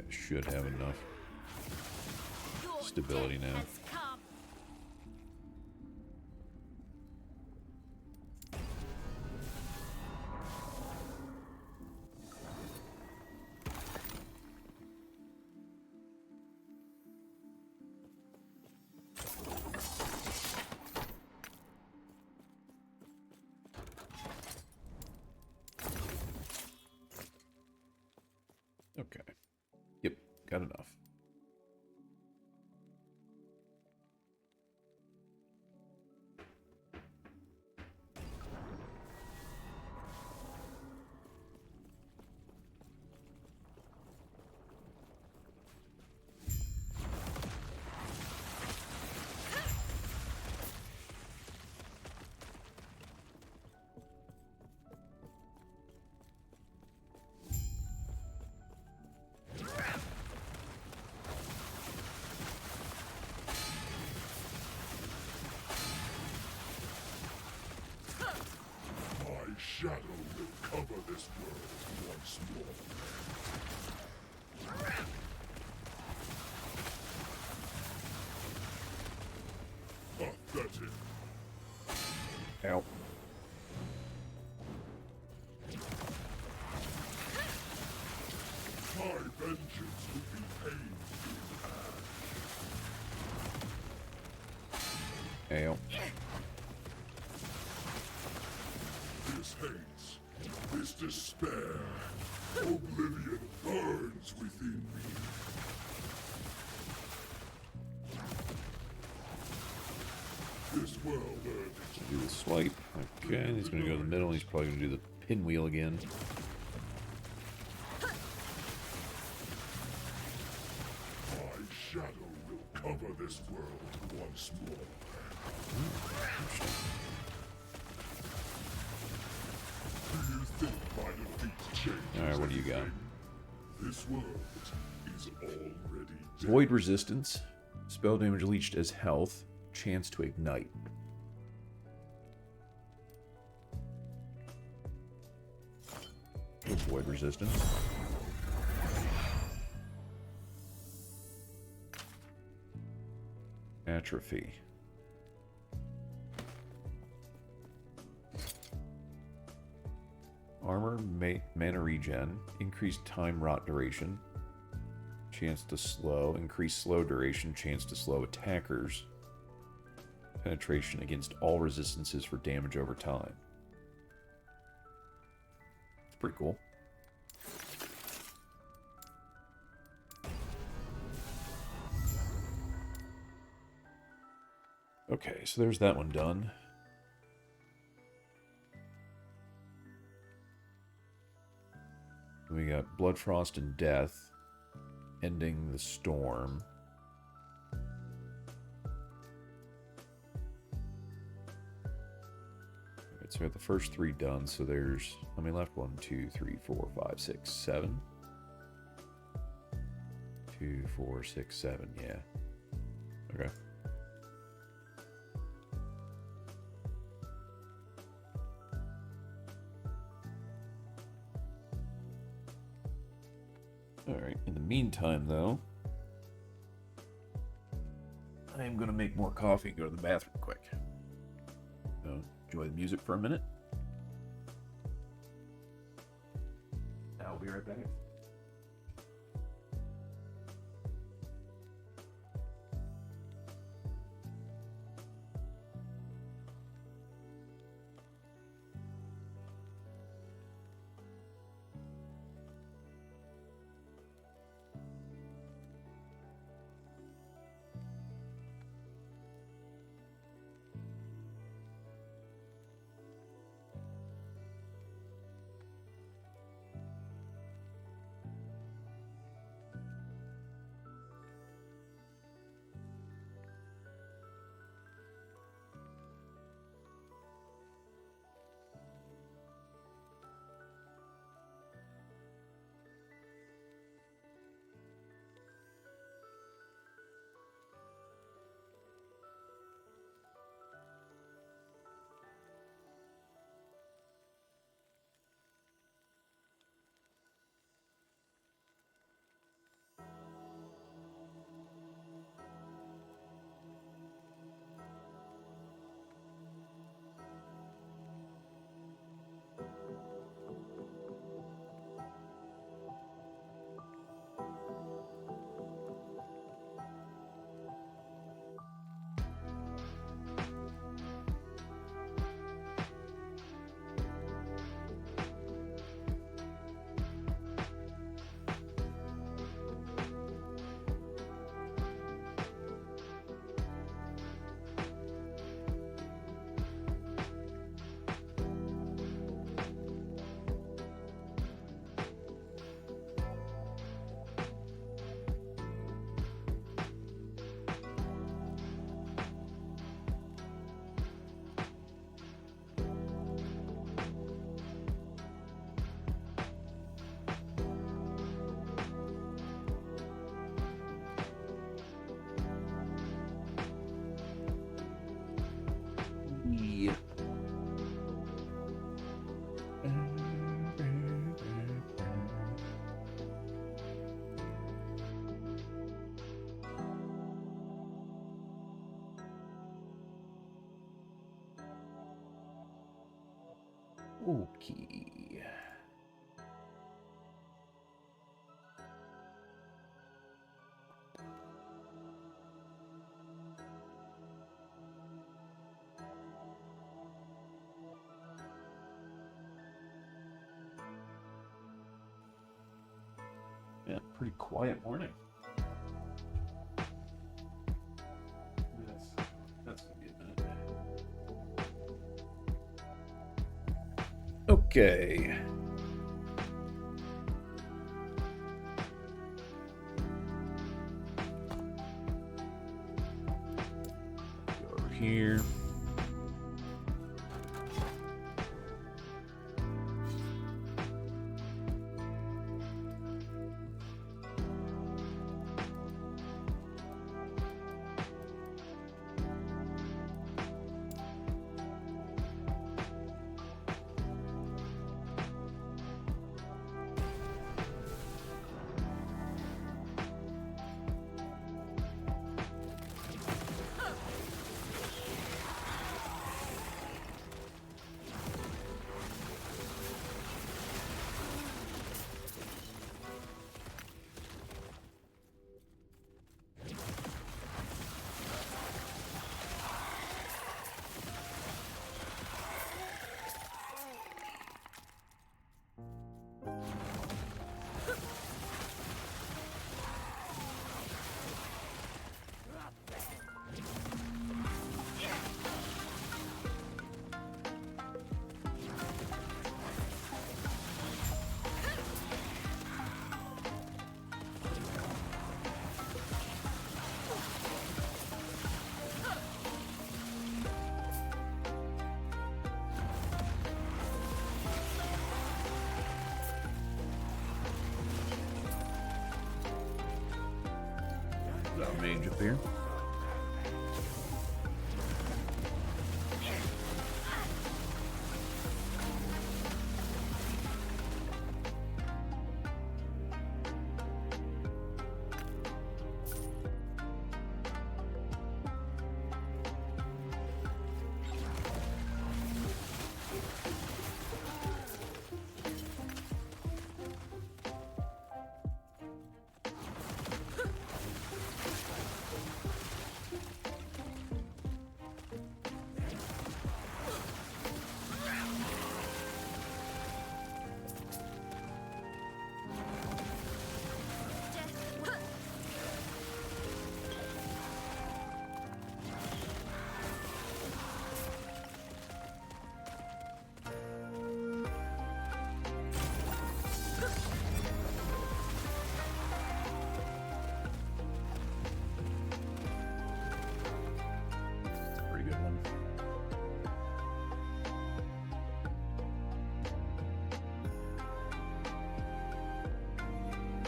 Should have enough Your stability now. Has come. Okay. Yep, got enough. My shadow will cover this world once more. Pathetic. Ow. My vengeance will be paid. Ow. This hate, this despair, oblivion burns within me. This world earned its Do the swipe. Okay, he's gonna go to the middle. He's probably gonna do the pinwheel again. My shadow will cover this world once more. Do you think my defeat changes Alright, what do you got? anything? This world is already dead. Void resistance. Spell damage leached as health. Chance to ignite. Void resistance. Atrophy. Armor, mana regen, increased time rot duration, chance to slow, increased slow duration, chance to slow attackers, penetration against all resistances for damage over time. It's pretty cool. Okay, so there's that one done. We got Blood, Frost, and Death, ending the storm. Alright, so we got the first three done, so there's, how many left? 1, 2, 3, 4, 5, 6, 7. 2, 4, 6, 7, yeah. Okay. Alright, in the meantime, though, I am going to make more coffee and go to the bathroom quick. So, enjoy the music for a minute. I'll be right back. Okay. Yeah, pretty quiet morning. That's gonna be a minute. Okay. Go over here. Mage up here.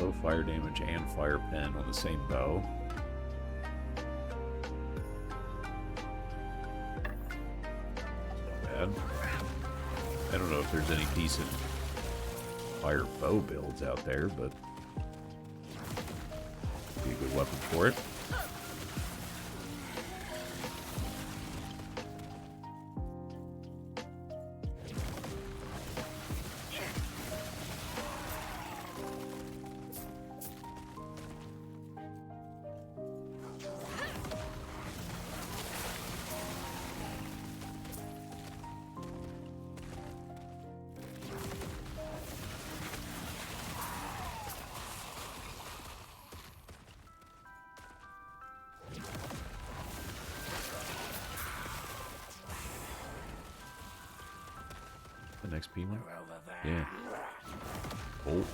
Low fire damage and fire pen on the same bow. Not bad. I don't know if there's any decent fire bow builds out there, but be a good weapon for it. XP one? Yeah. Oh.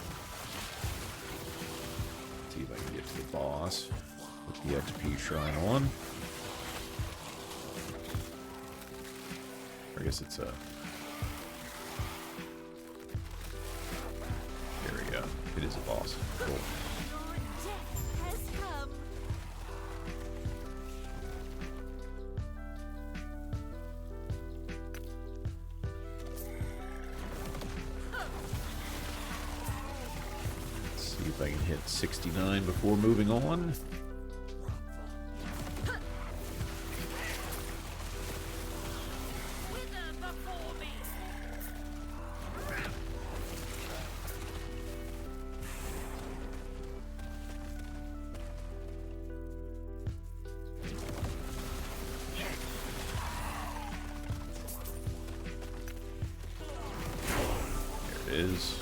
See if I can get to the boss with the XP shrine on. Or I guess it's a... There we go. It is a boss. Cool. If I can hit 69 before moving on. is.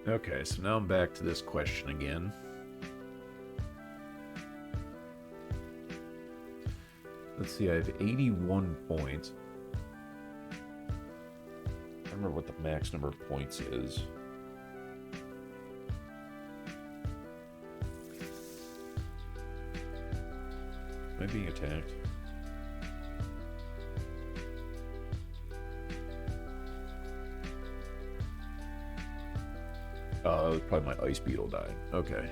Okay, so now I'm back to this question again. Let's see, I have 81 points. I don't remember what the max number of points is. Am I being attacked? Oh, probably my ice beetle died. Okay.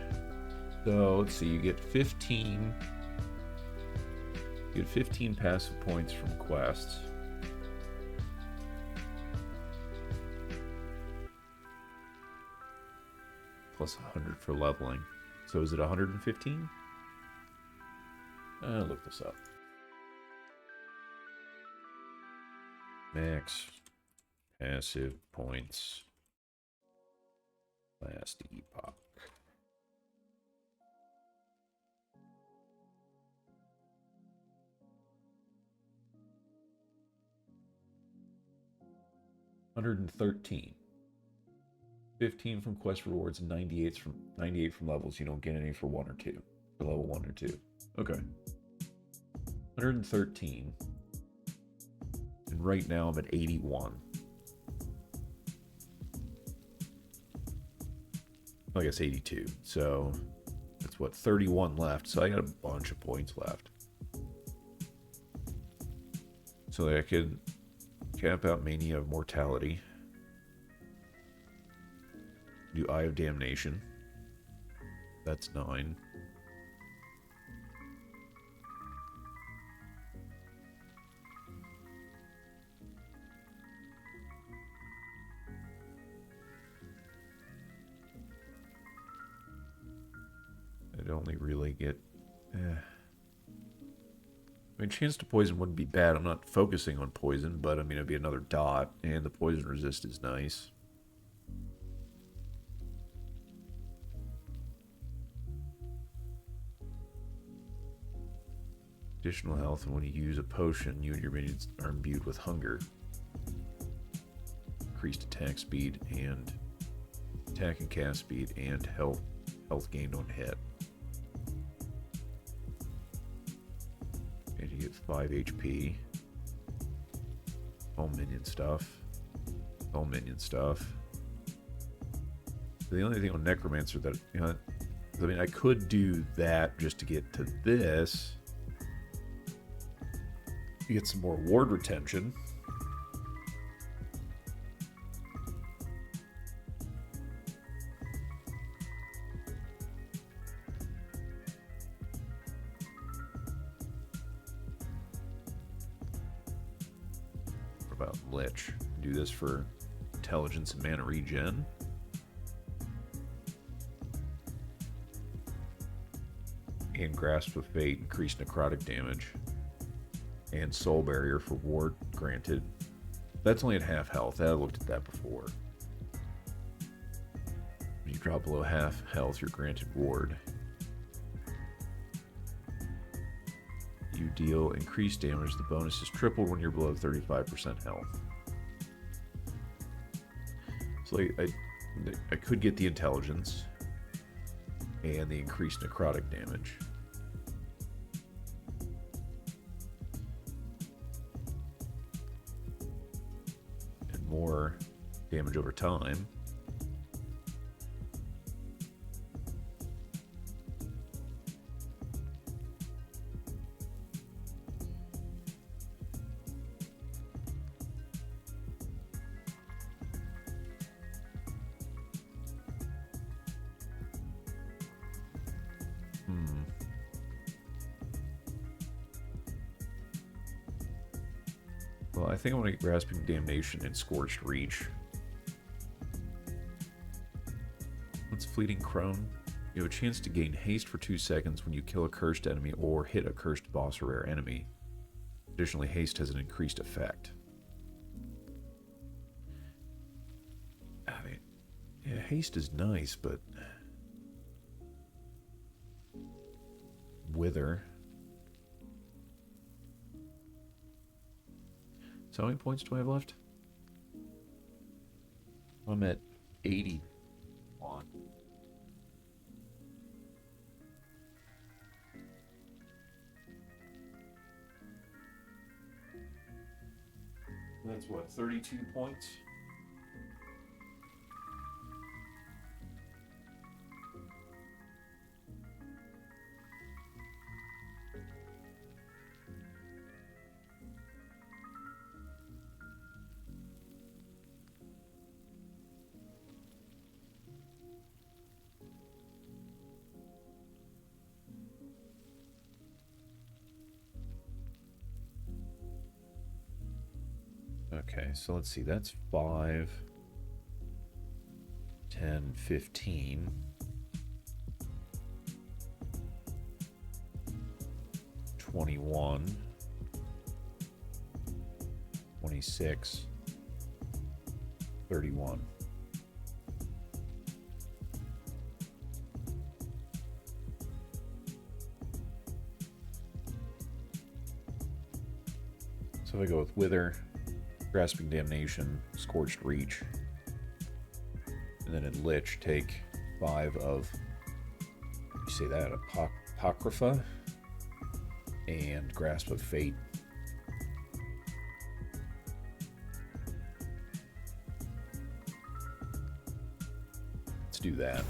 So, let's see, you get 15... You get 15 passive points from quests. Plus 100 for leveling. So is it 115? I'll look this up. Max passive points. Last epoch. $113. 15 from quest rewards and 98 from levels. You don't get any for 1 or 2. For level 1 or 2. Okay. 113. And right now I'm at 81. I guess 82. So that's what, 31 left. So I got a bunch of points left. So I could cap out Mania of Mortality. Do Eye of Damnation. That's 9. I'd only really get... I mean, chance to poison wouldn't be bad. I'm not focusing on poison, but I mean, it'd be another dot, and the poison resist is nice. Additional health, and when you use a potion, you and your minions are imbued with hunger. Increased attack speed and attack and cast speed, and health gained on hit. And you get 5 HP. All minion stuff. All minion stuff. The only thing on Necromancer that, you know, I mean, I could do that just to get to this. You get some more ward retention. What about Lich? Do this for intelligence and mana regen. And Grasp of Fate, increased necrotic damage. And Soul Barrier for ward granted. That's only at half health. I looked at that before. When you drop below half health, you're granted ward. You deal increased damage. The bonus is tripled when you're below 35% health. So I could get the intelligence and the increased necrotic damage. More damage over time. Well, I think I want to get Grasping Damnation and Scorched Reach. What's Fleeting Crone? You have a chance to gain haste for 2 seconds when you kill a cursed enemy or hit a cursed boss or rare enemy. Additionally, haste has an increased effect. I mean, yeah, haste is nice, but... Wither. So how many points do I have left? I'm at 81. That's what, 32 points? Okay, so let's see, that's 5, 10, 15. 21, 26, 31. So if I go with Wither, Grasping Damnation, Scorched Reach, and then in Lich take 5 of, you say that, Apocrypha and Grasp of Fate. Let's do that.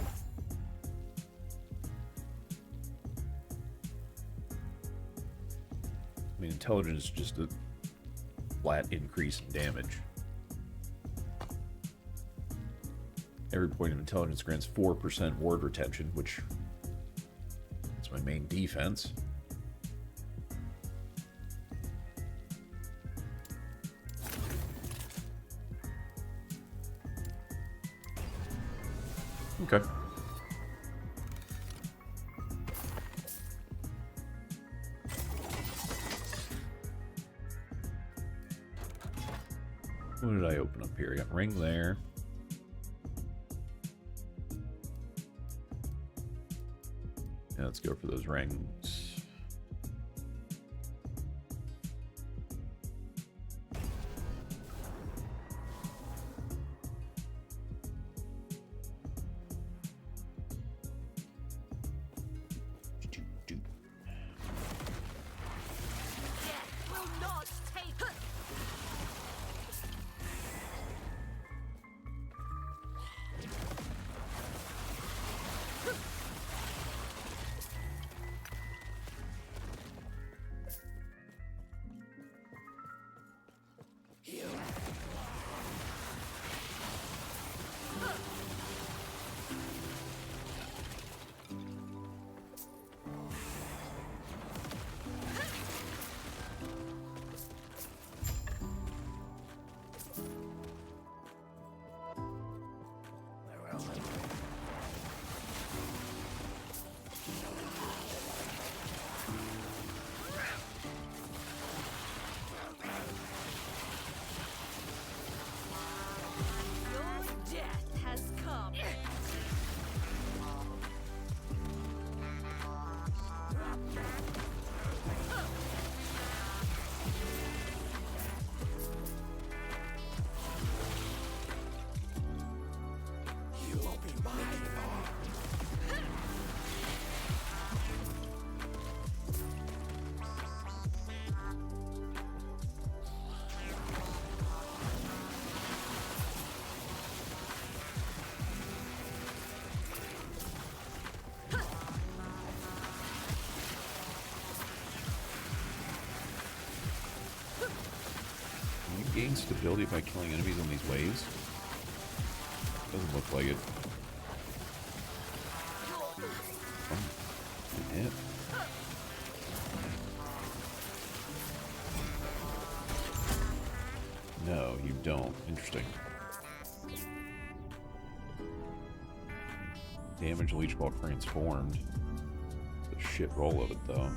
I mean, intelligence is just a flat increase in damage. Every point of intelligence grants 4% ward retention, which is my main defense. Okay. What did I open up here? I got ring there. Yeah, let's go for those rings. Death will not take us. Your death has come. Can you gain stability by killing enemies on these waves? Doesn't look like it. Oh, hit. No, you don't. Interesting. Damage leech while transformed. The shit roll of it, though.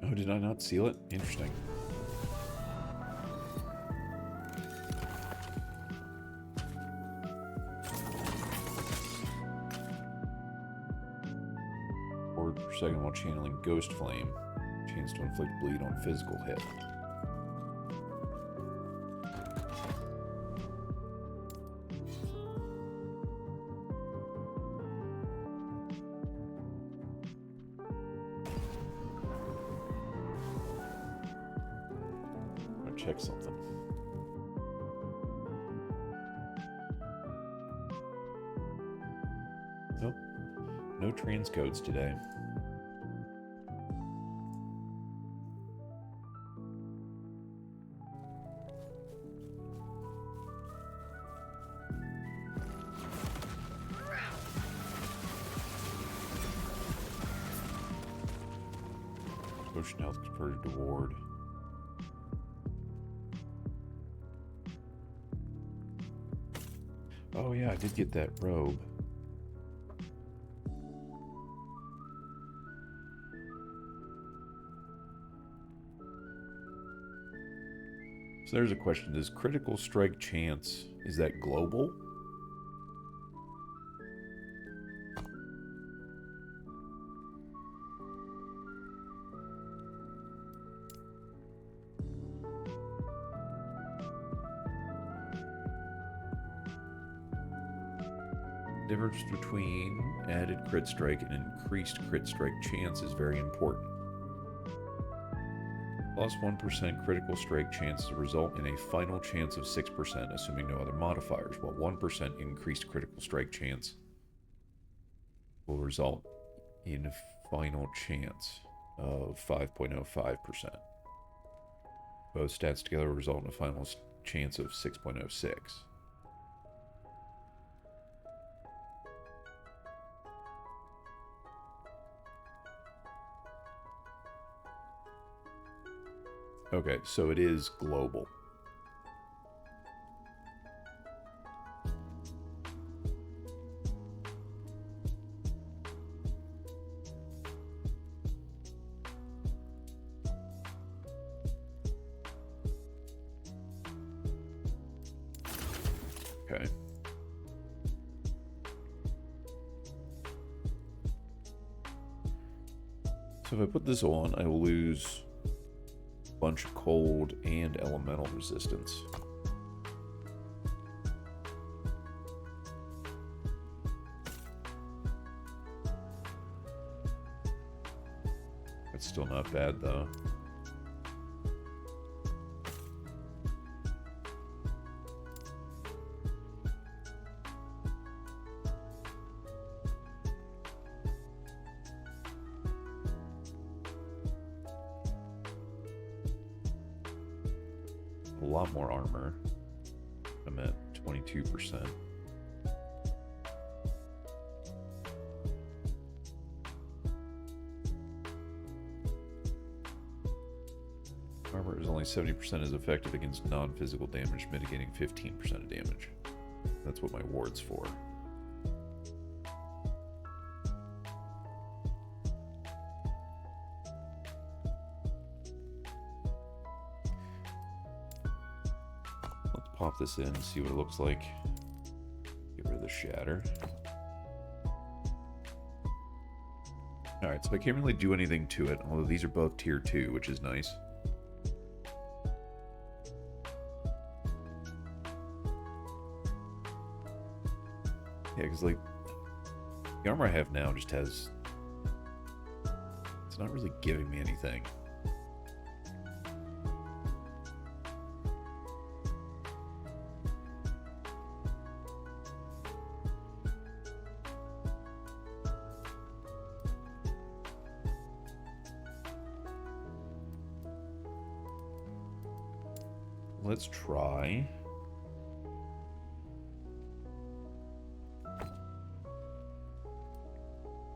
Oh, did I not seal it? Interesting. Forward per second while channeling Ghost Flame. Chance to inflict bleed on physical hit. Check something. Nope. No transcodes today. Potion health converted to ward. Oh yeah, I did get that robe. So there's a question. Does critical strike chance, is that global? Difference between added crit strike and increased crit strike chance is very important. Plus 1% critical strike chance to result in a final chance of 6%, assuming no other modifiers, while 1% increased critical strike chance will result in a final chance of 5.05%. Both stats together result in a final chance of 6.06. Okay, so it is global. Okay. So if I put this on, I will lose bunch of cold and elemental resistance. That's still not bad though. A lot more armor. I'm at 22%. Armor is only 70% as effective against non-physical damage, mitigating 15% of damage. That's what my ward's for. Pop this in and see what it looks like. Get rid of the shatter. Alright, so I can't really do anything to it, although these are both tier 2, which is nice. Yeah, because like, the armor I have now just has... It's not really giving me anything. Let's try.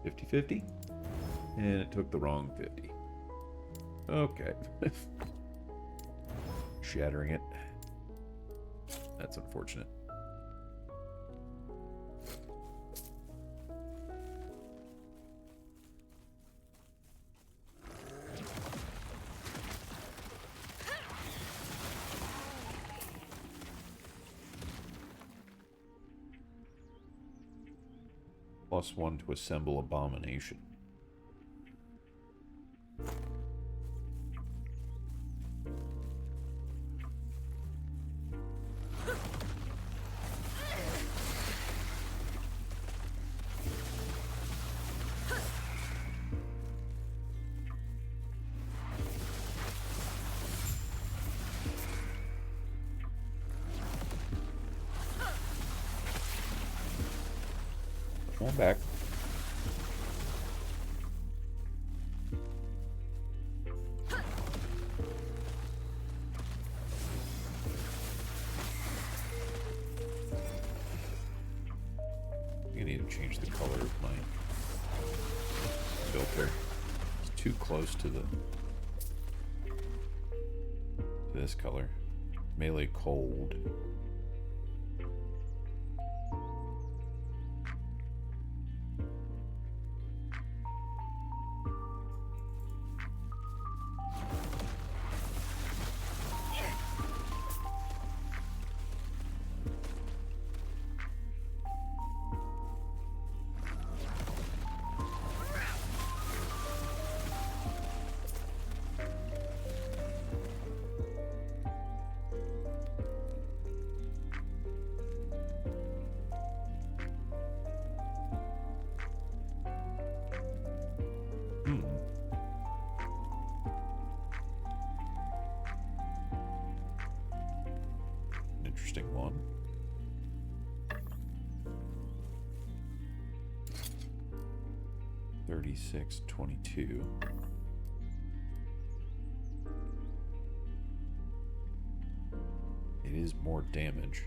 $50-50? And it took the wrong 50. Okay. Shattering it. That's unfortunate. +1 to assemble abomination. Come on back. I need to change the color of my filter. It's too close to this color. Melee cold. Interesting one. $36.22. It is more damage.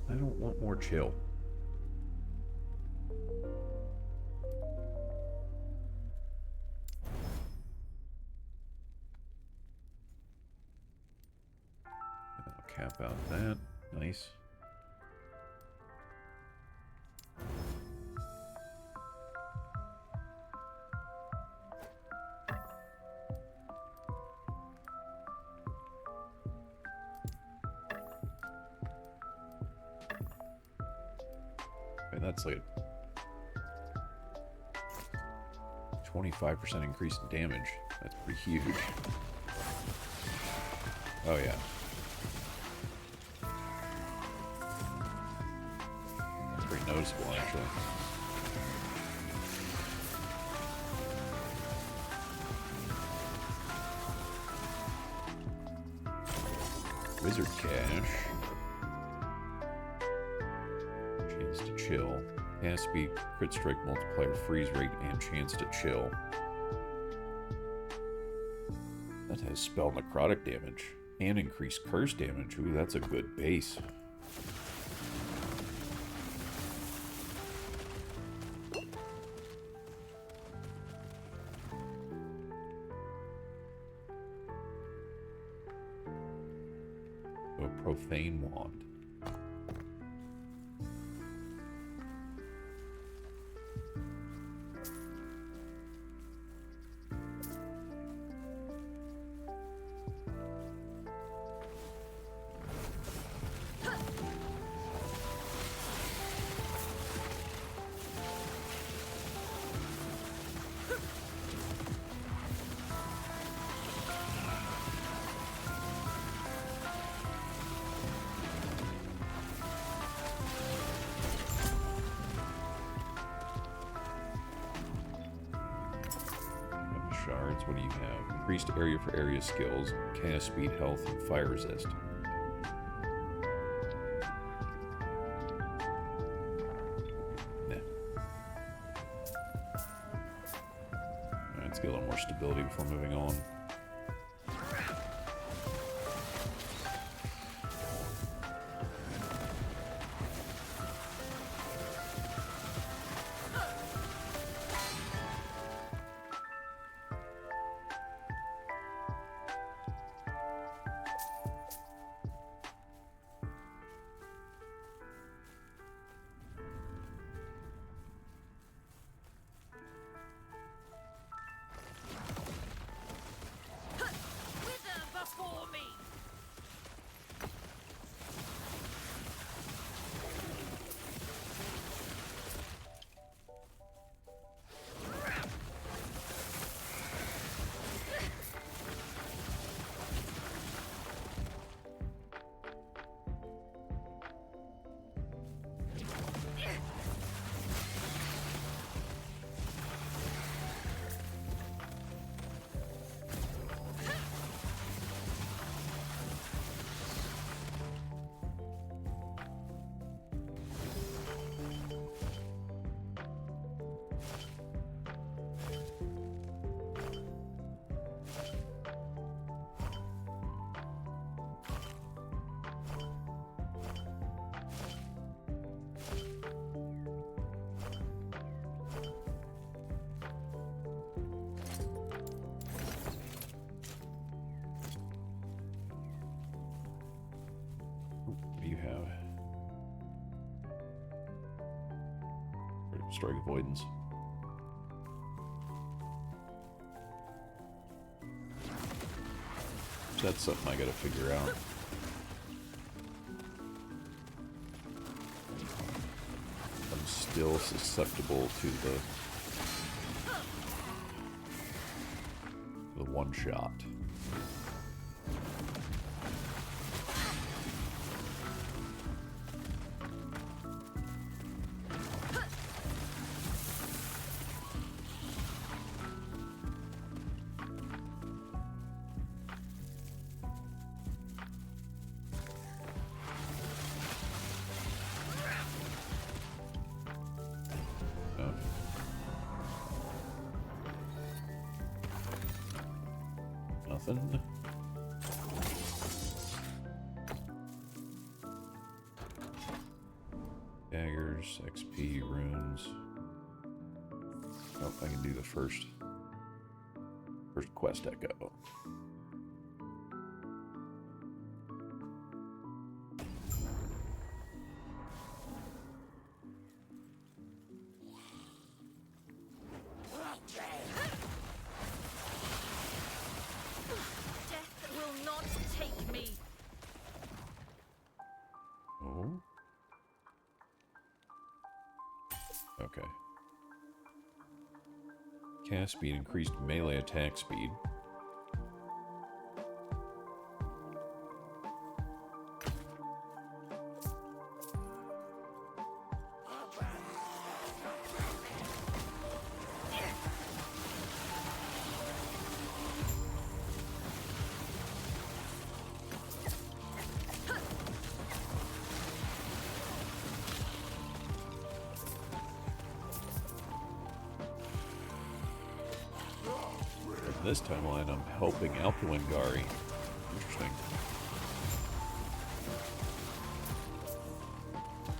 I don't want more chill. I'll cap out that. Nice. And that's like a 25% increase in damage. That's pretty huge. Oh yeah. That's pretty noticeable actually. Wizard Cash. Chance to chill. Cast speed, crit strike multiplier, freeze rate, and chance to chill. That has spell necrotic damage. And increased curse damage. Ooh, that's a good base. A profane wand. Shards, what do you have? Increased area for area skills, cast speed, health, and fire resist. Nah. Alright, let's get a little more stability before moving on. strike avoidance. That's something I gotta figure out. I'm still susceptible to the one shot. Nothing. Daggers, XP, runes. Oh, I can do the first quest echo. Death will not take me. Oh. Okay. Cast speed increased melee attack speed. This timeline, I'm helping Alpengari. Interesting.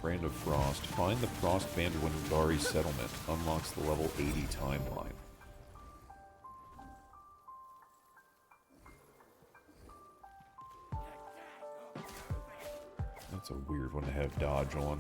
Brand of Frost. Find the Frost Band of Wingari settlement. Unlocks the level 80 timeline. That's a weird one to have dodge on.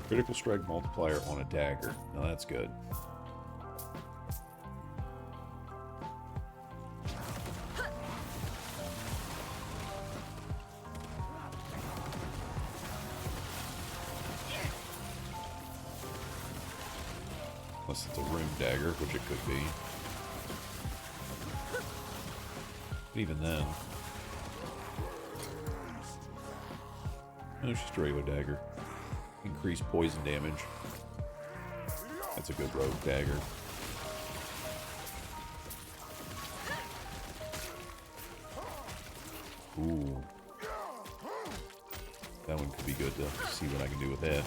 Critical strike multiplier on a dagger. Now that's good. Unless it's a rune dagger, which it could be. But even then. No, it's just a regular dagger. Increased poison damage. That's a good rogue dagger. Ooh. That one could be good to see what I can do with that.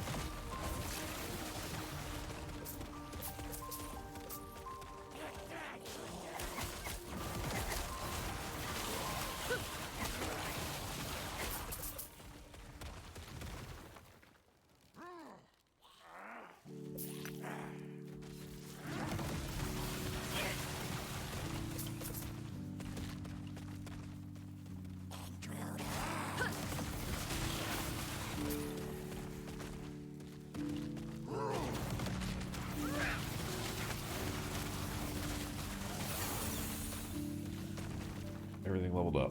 Everything leveled up.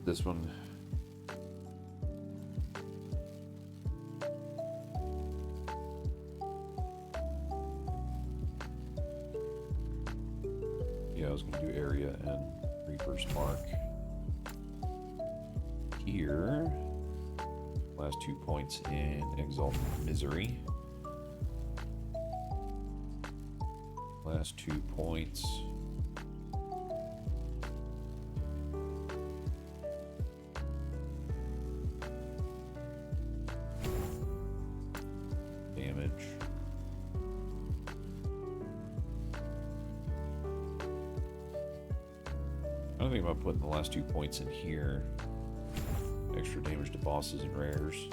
This one. Yeah, I was going to do area and Reaper's Mark. Here. Last 2 points in Exalted Misery. Last 2 points. damage. I don't think about putting the last 2 points in here. Extra damage to bosses and rares.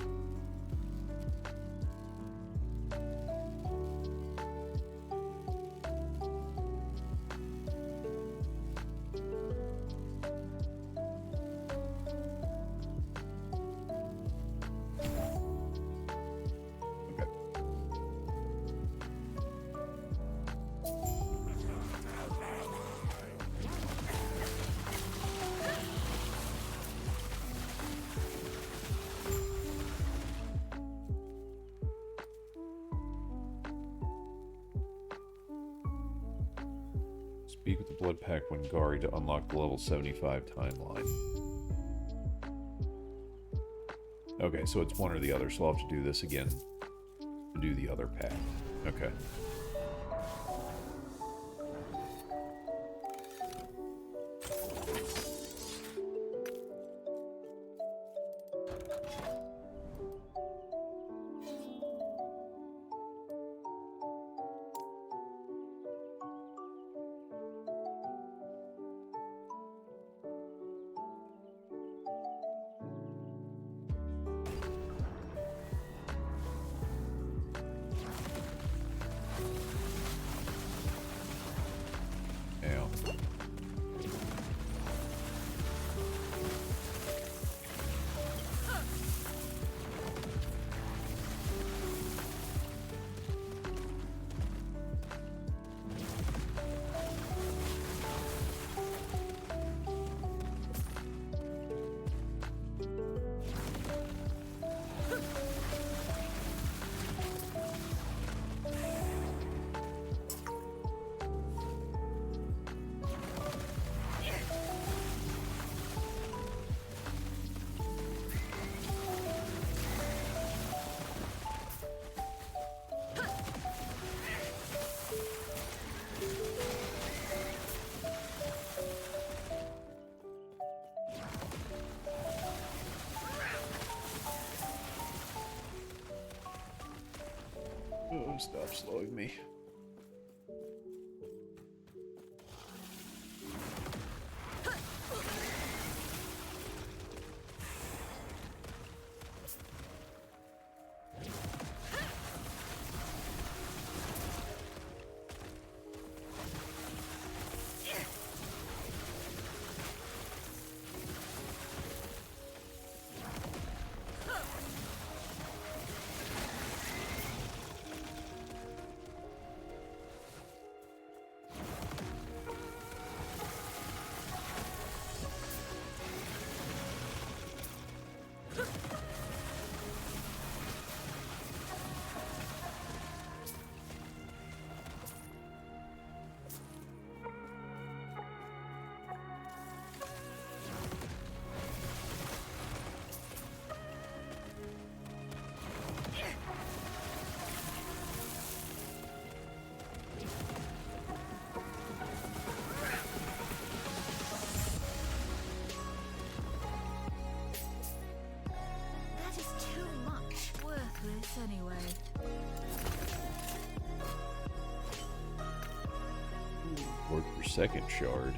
Speak with the Blood Pack Wingari to unlock the level 75 timeline. Okay, so it's one or the other, so I'll have to do this again to do the other pack. Okay. Oh, stop slowing me. That is too much. Worthless anyway. Word per second shard.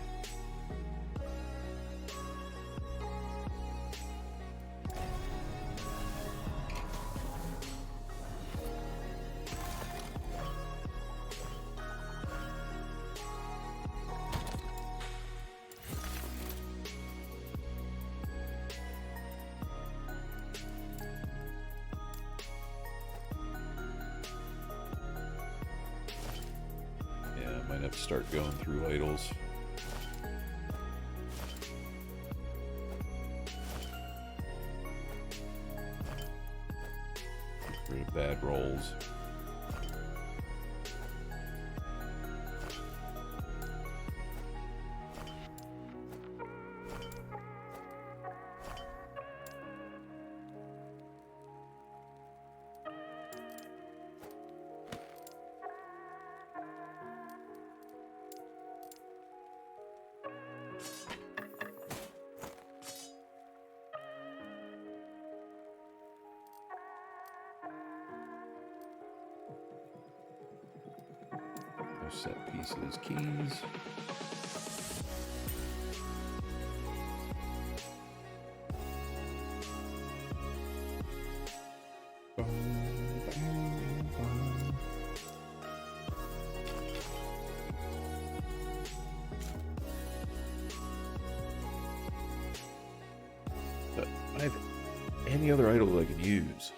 Might have to start going through idols. Get rid of bad rolls. set pieces, keys. But I have any other idol that I could use.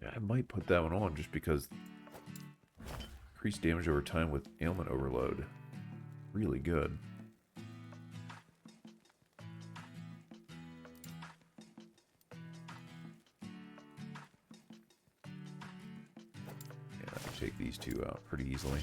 Yeah, I might put that one on just because increased damage over time with ailment overload. Really good. Yeah, I can take these two out pretty easily.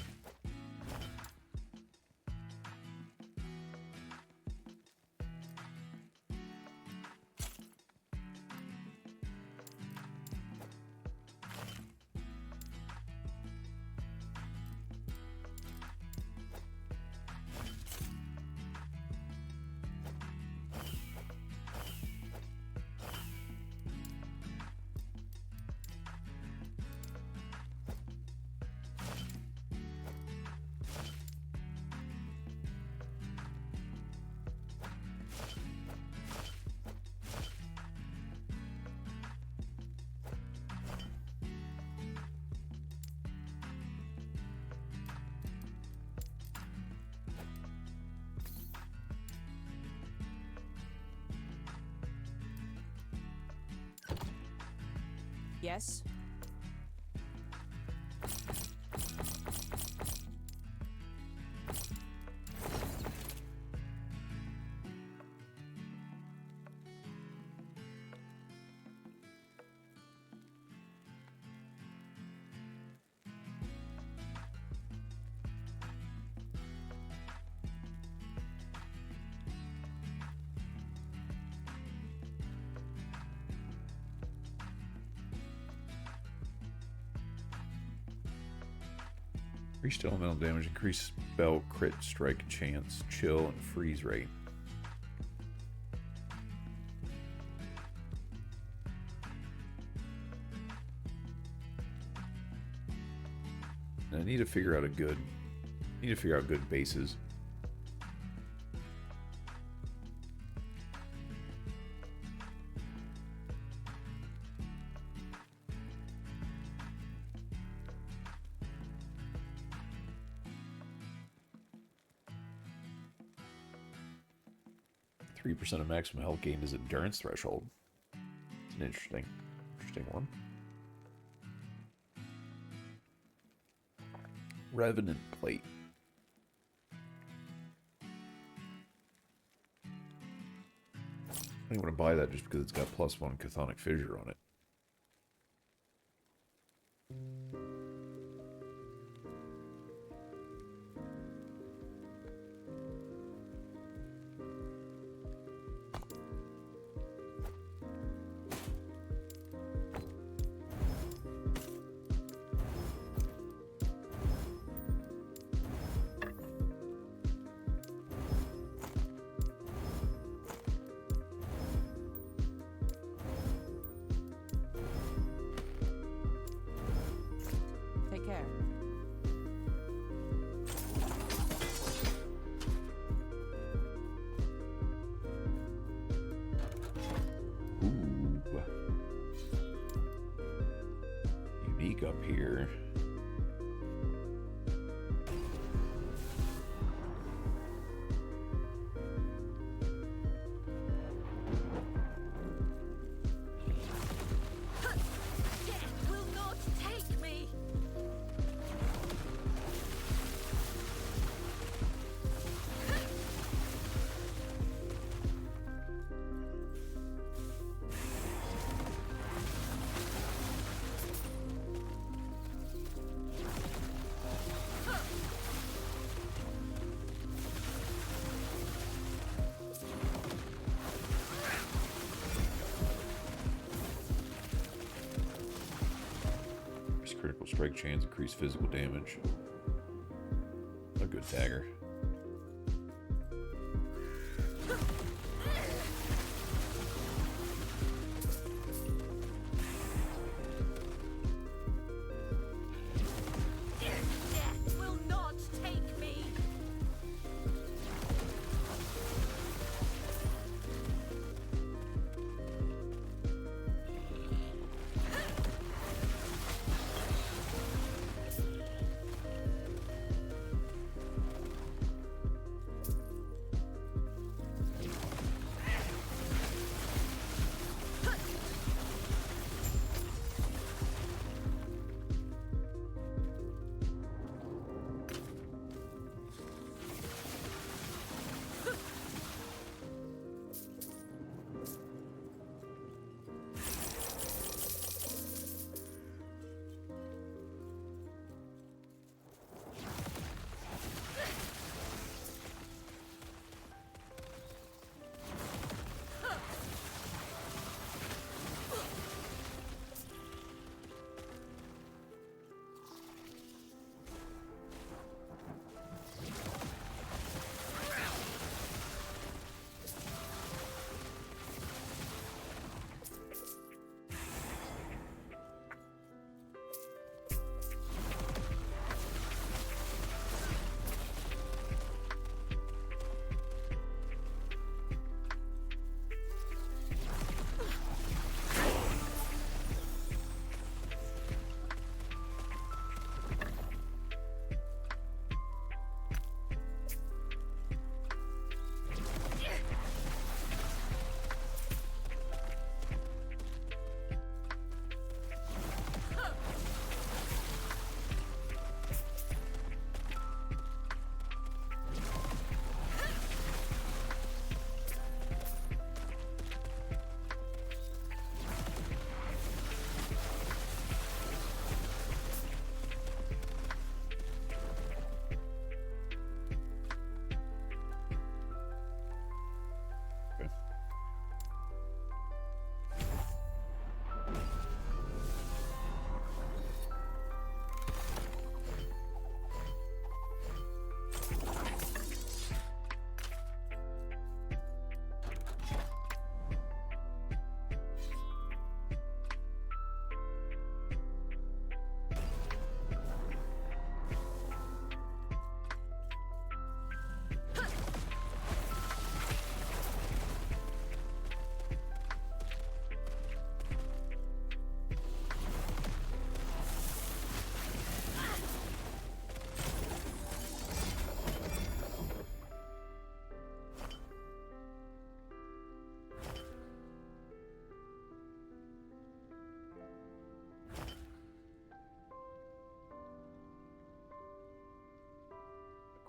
Yes? Increased elemental damage, increased spell crit strike chance, chill, and freeze rate. And I need to figure out good bases. Percent of maximum health gained is endurance threshold. It's an interesting one. Revenant plate. I don't want to buy that just because it's got +1 chthonic fissure on it. Up here. Death will not take me. strike chance, increase physical damage. A good dagger. Death will not take me.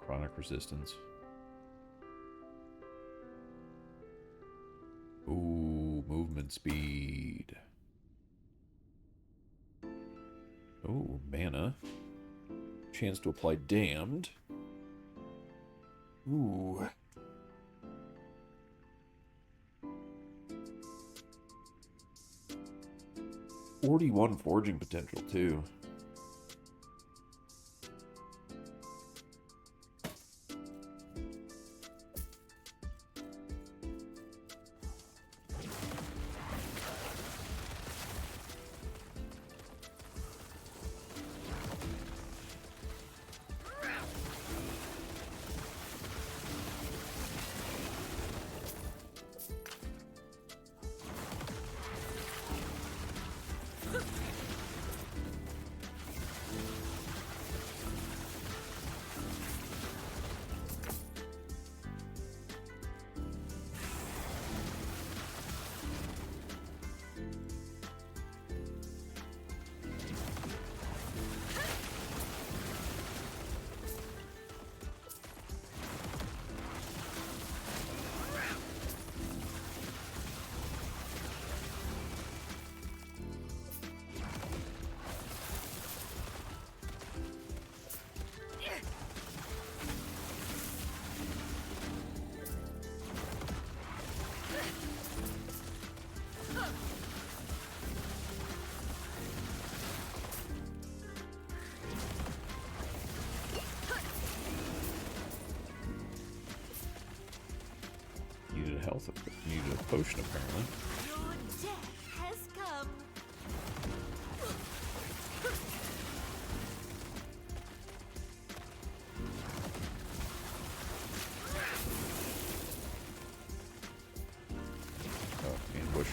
Chronic resistance. Ooh, movement speed. Ooh, mana. Chance to apply damned. Ooh. $41 forging potential too. needed health. Needed a potion apparently. Your death has come. Oh, ambush.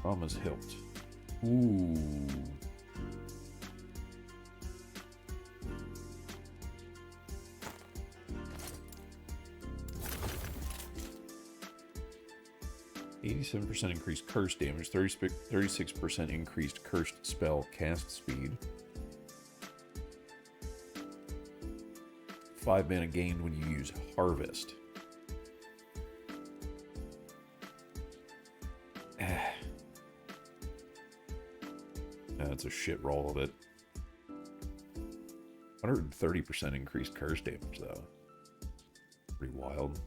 Rama's hilt. Ooh. %, increased curse damage, 36% increased cursed spell cast speed, 5 mana gained when you use Harvest. That's a shit roll of it. 130% increased curse damage, though. Pretty wild.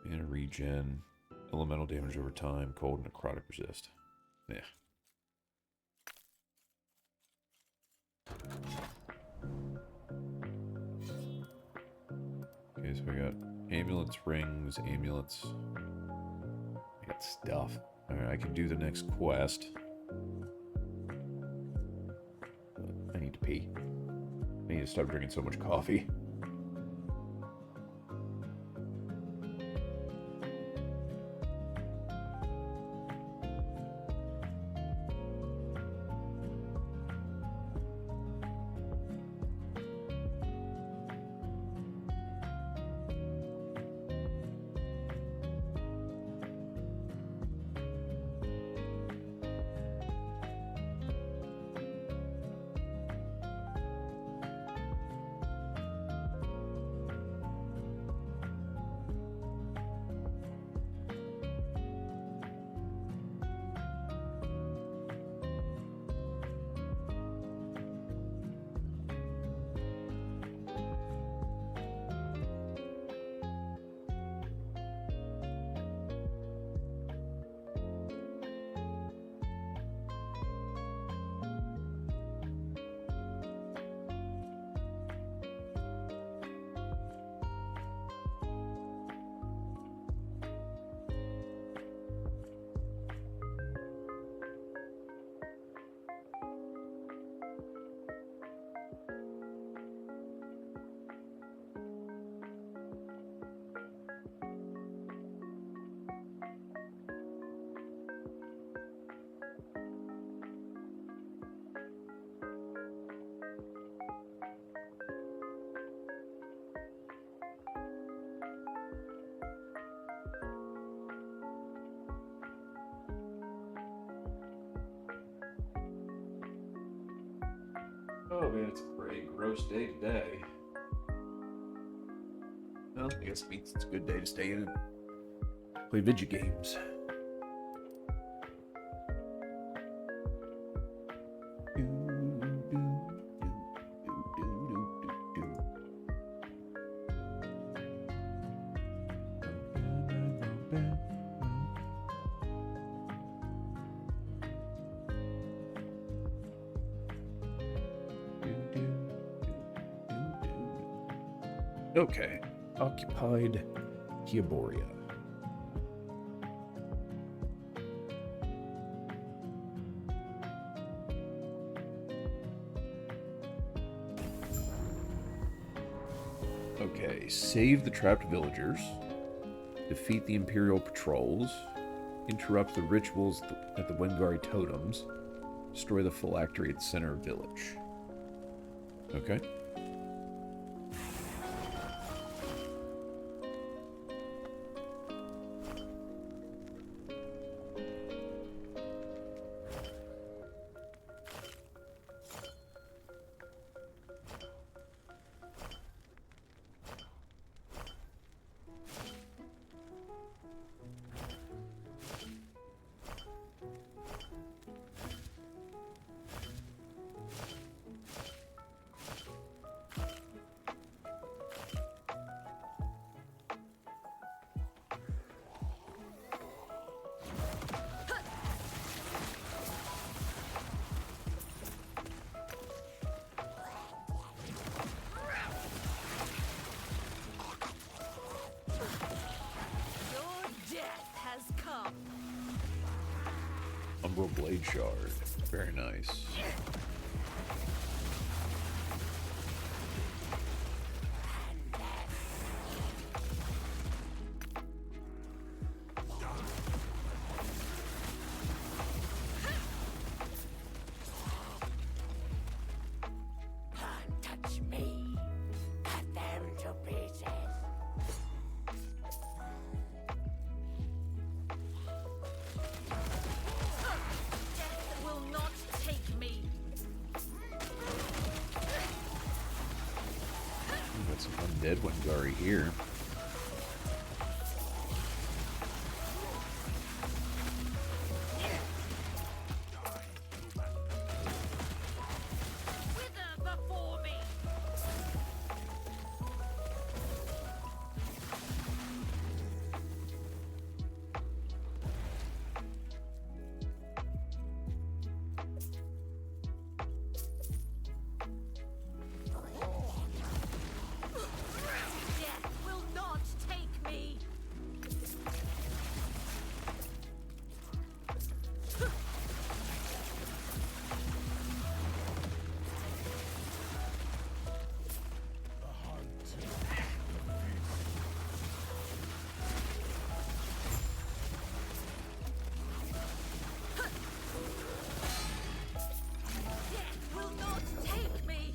Mana regen, elemental damage over time, cold, necrotic resist. Yeah. Okay, so we got amulets, rings, amulets. We got stuff. Alright, I can do the next quest. But I need to pee. I need to stop drinking so much coffee. Oh man, it's a pretty gross day today. Well, I guess it means it's a good day to stay in and play video games. Okay, occupied Kiaboria. Okay, save the trapped villagers, defeat the Imperial patrols, interrupt the rituals at the Wengari totems, destroy the phylactery at the center of village. Okay. Umbral Blade Shard. Very nice. Touch me. Cut them to pieces. Death will not take me. We've got some undead Wengari here. Wither before me. Death will not take me. Death will not take me.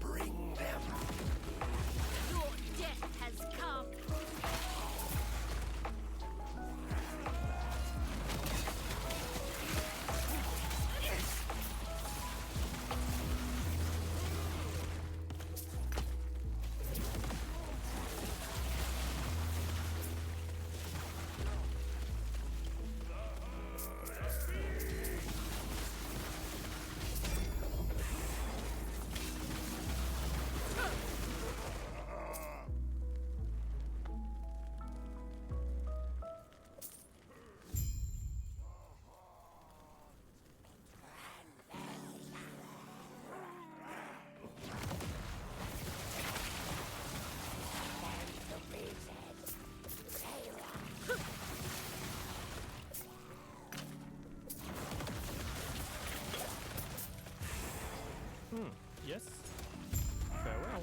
Bring them. Your death has come. Yes. Farewell.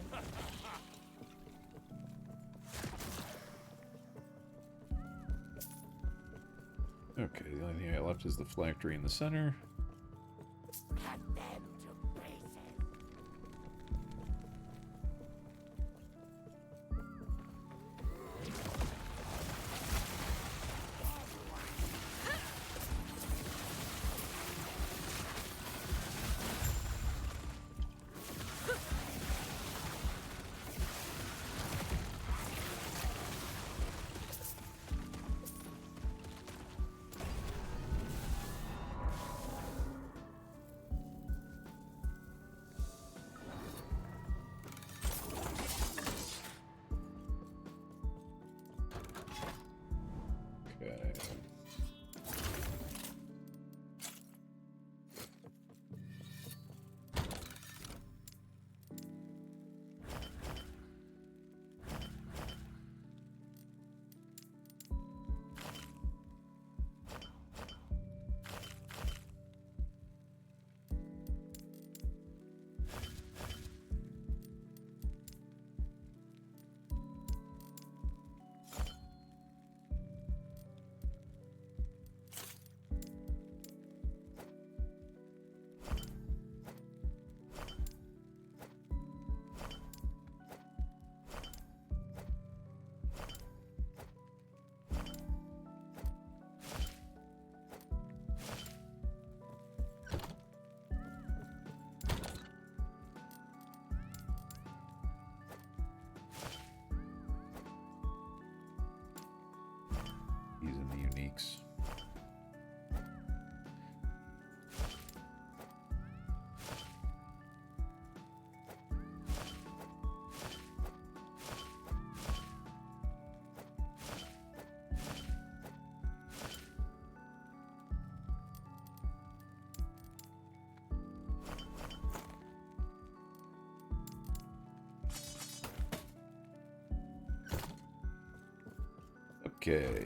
Okay, the only thing I got left is the phylactery in the center. Cut them to pieces. Okay. Using the uniques. Okay.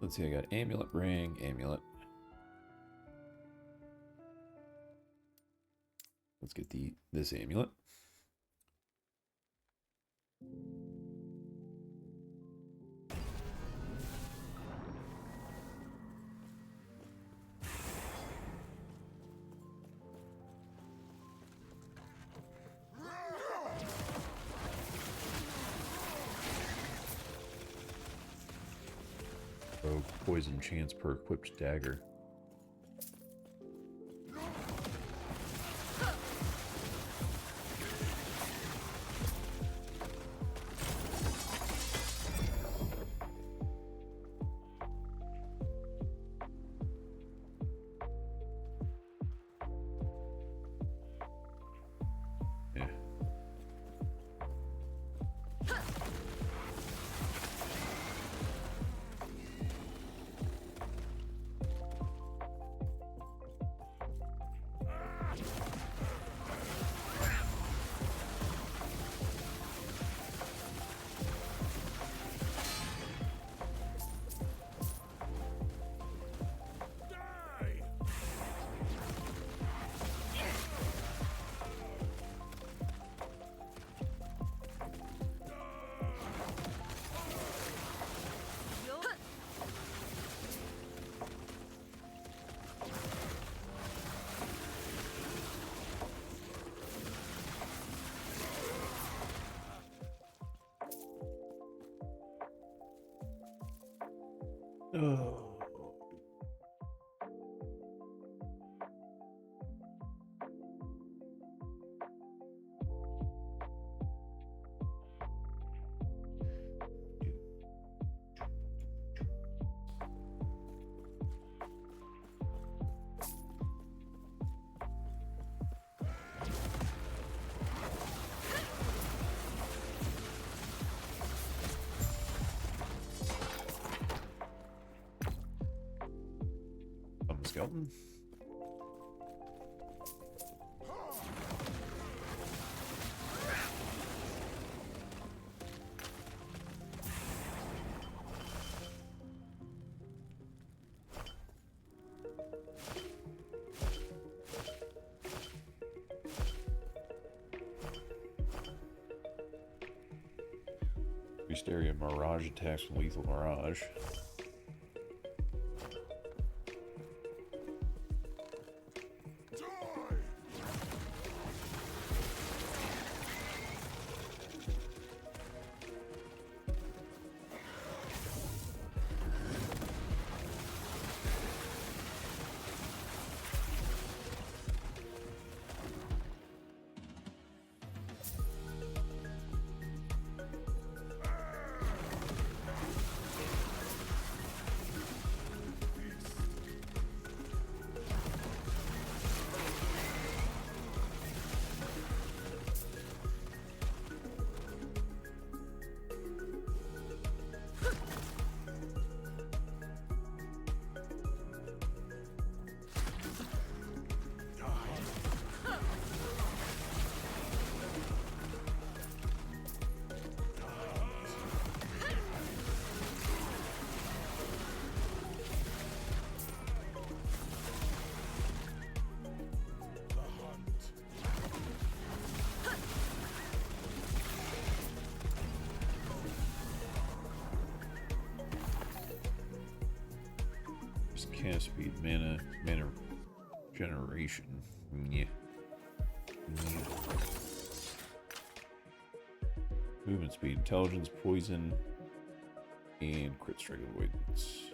Let's see, I got amulet ring, amulet. Let's get this amulet. Oh, poison chance per equipped dagger. Yeah. Oh. Skeleton. Increased area mirage attacks from lethal mirage. Cast speed, mana generation. Yeah. Movement speed, intelligence, poison, and crit strike avoidance.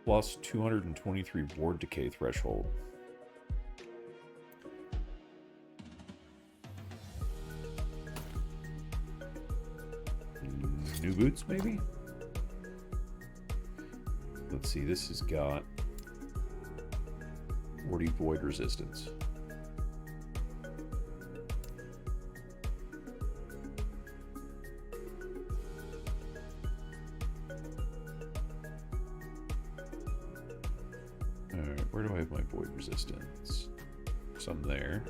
Plus 223 ward decay threshold. New boots, maybe? Let's see, this has got 40 void resistance. Alright, where do I have my void resistance? Some there.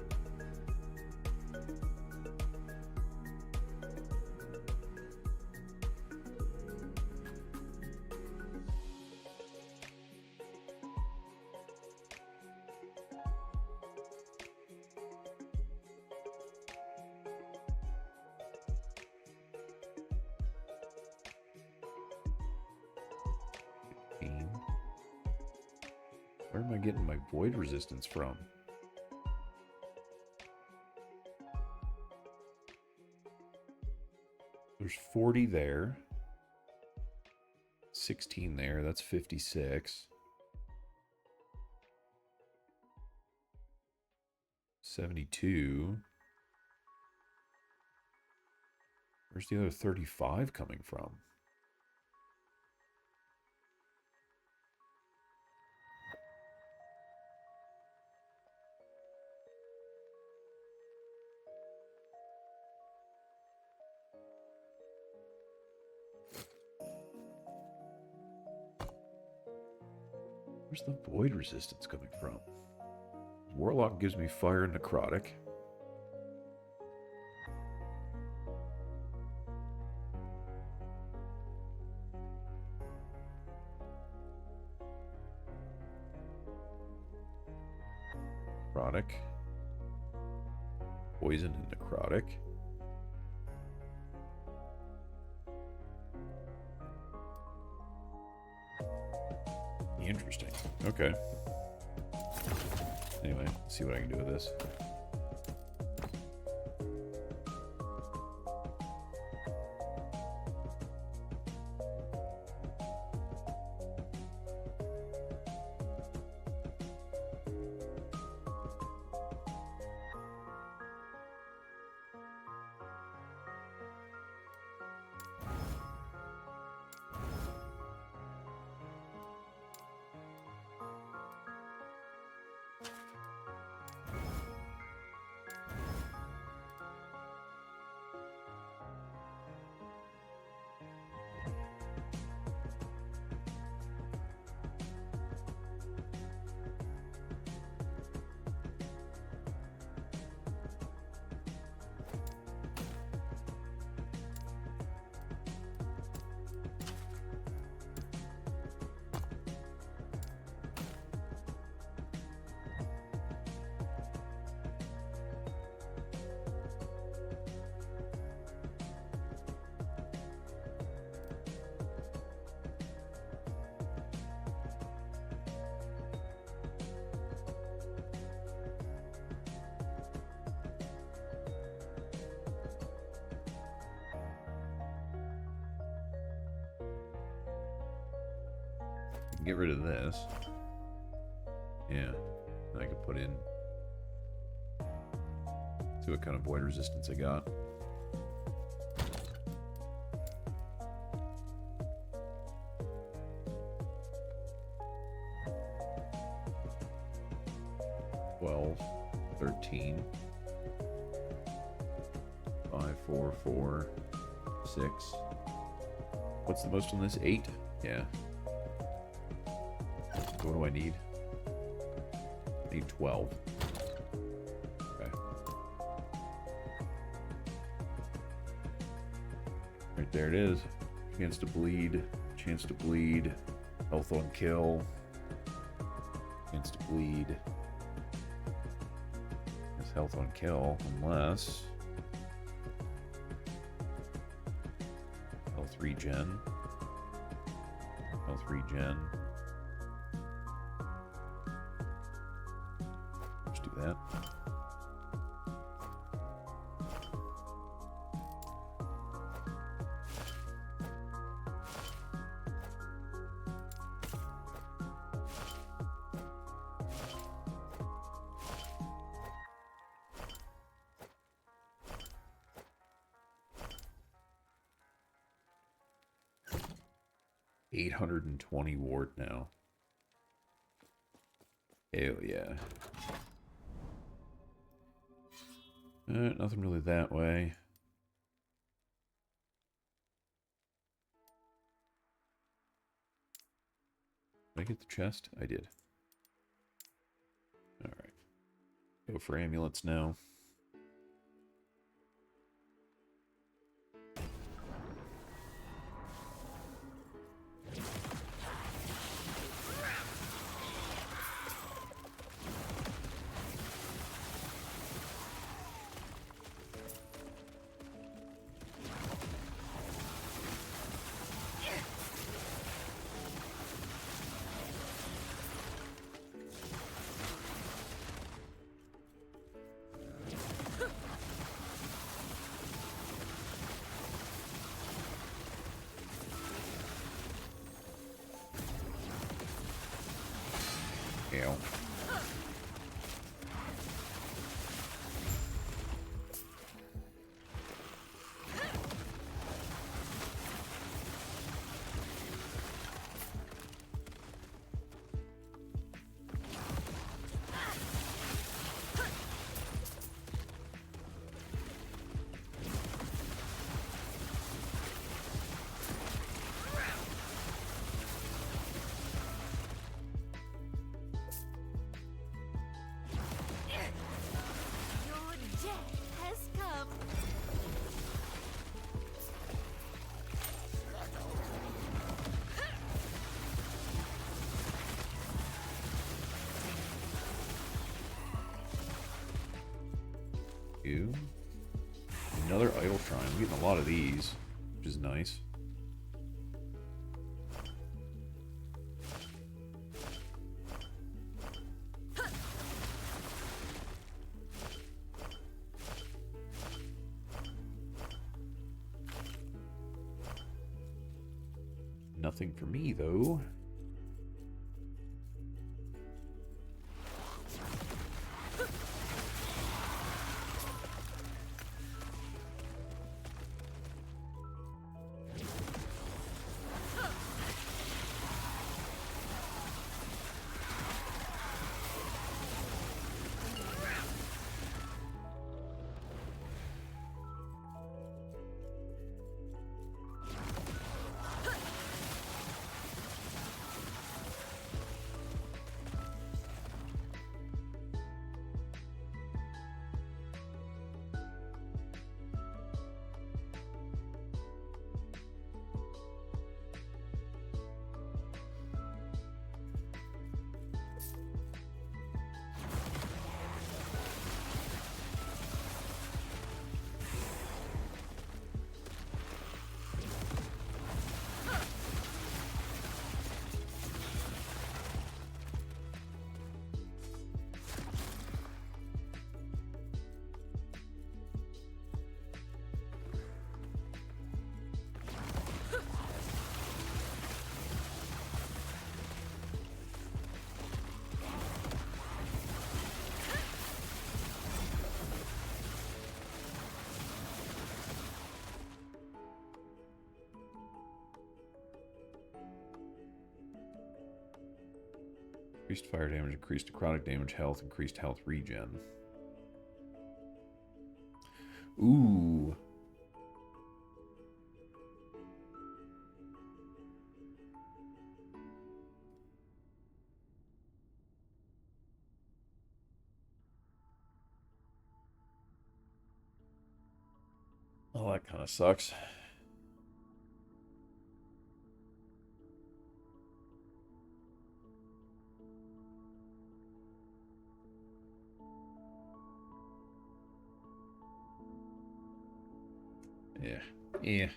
Where am I getting my void resistance from? There's 40 there. 16 there. That's 56. 72. Where's the other 35 coming from? Where's the void resistance coming from? Warlock gives me fire and necrotic. Necrotic. Poison and necrotic. Interesting. Okay. Anyway, let's see what I can do with this. Get rid of this. Yeah. I could put in. See what kind of void resistance I got. $12, $13, 5, 4, 4, 6. What's the most on this? 8? Yeah. What do I need? I need 12. Okay. Right there it is. Chance to bleed. Chance to bleed. Health on kill. Chance to bleed. It's health on kill, unless health regen. Health regen. that. $820 ward now. Hell yeah. Nothing really that way. Did I get the chest? I did. Alright. Go for amulets now. Ew. Your death has come. You. Another idol shrine. I'm getting a lot of these, which is nice. Nothing for me, though. Increased fire damage, increased necrotic damage, health, increased health regen. Ooh. Oh, that kind of sucks. Yeah. Yeah.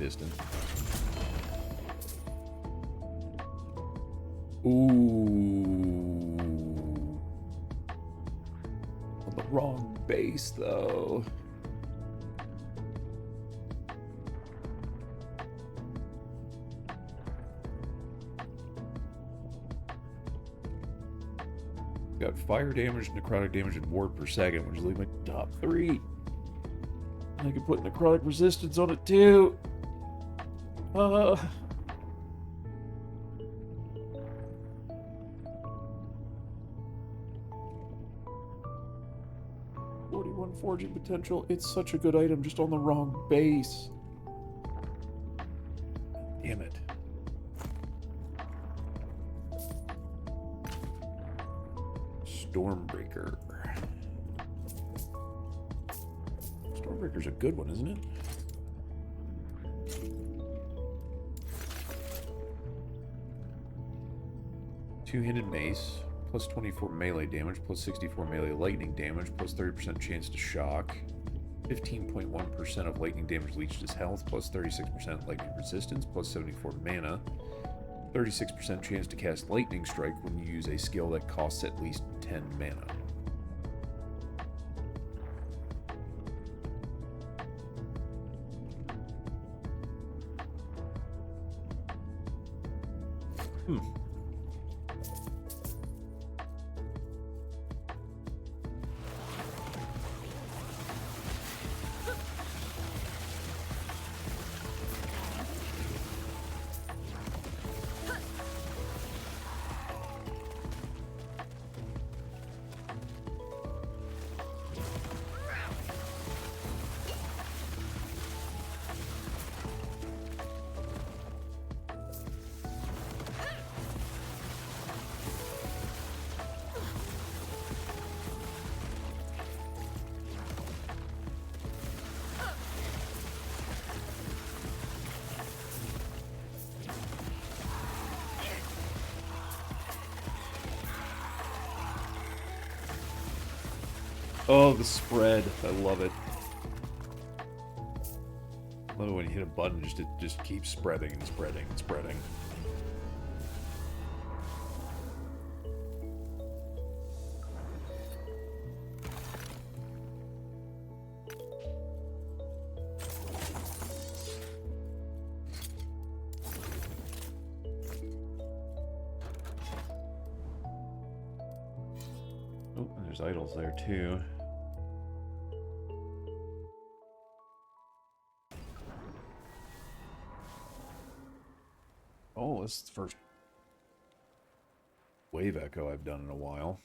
piston. Ooh. On the wrong base, though. Got fire damage, necrotic damage, and ward per second, which is like my top 3. I can put necrotic resistance on it too. 41 forging potential. It's such a good item, just on the wrong base. Damn it. Stormbreaker. Stormbreaker's a good one, isn't it? Two-handed mace, plus 24 melee damage, plus 64 melee lightning damage, plus 30% chance to shock, 15.1% of lightning damage leached as health, plus 36% lightning resistance, plus 74 mana, 36% chance to cast lightning strike when you use a skill that costs at least 10 mana. Oh, the spread. I love it. I love it when you hit a button, it just keeps spreading and spreading and spreading. Oh, and there's idols there too. Oh, this is the first wave echo I've done in a while.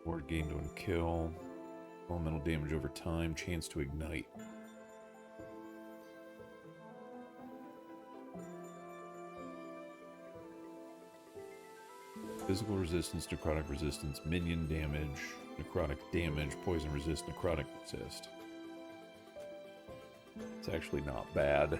Ward gained on kill. Elemental damage over time. Chance to ignite. Physical resistance, necrotic resistance, minion damage, necrotic damage, poison resist, necrotic resist. It's actually not bad.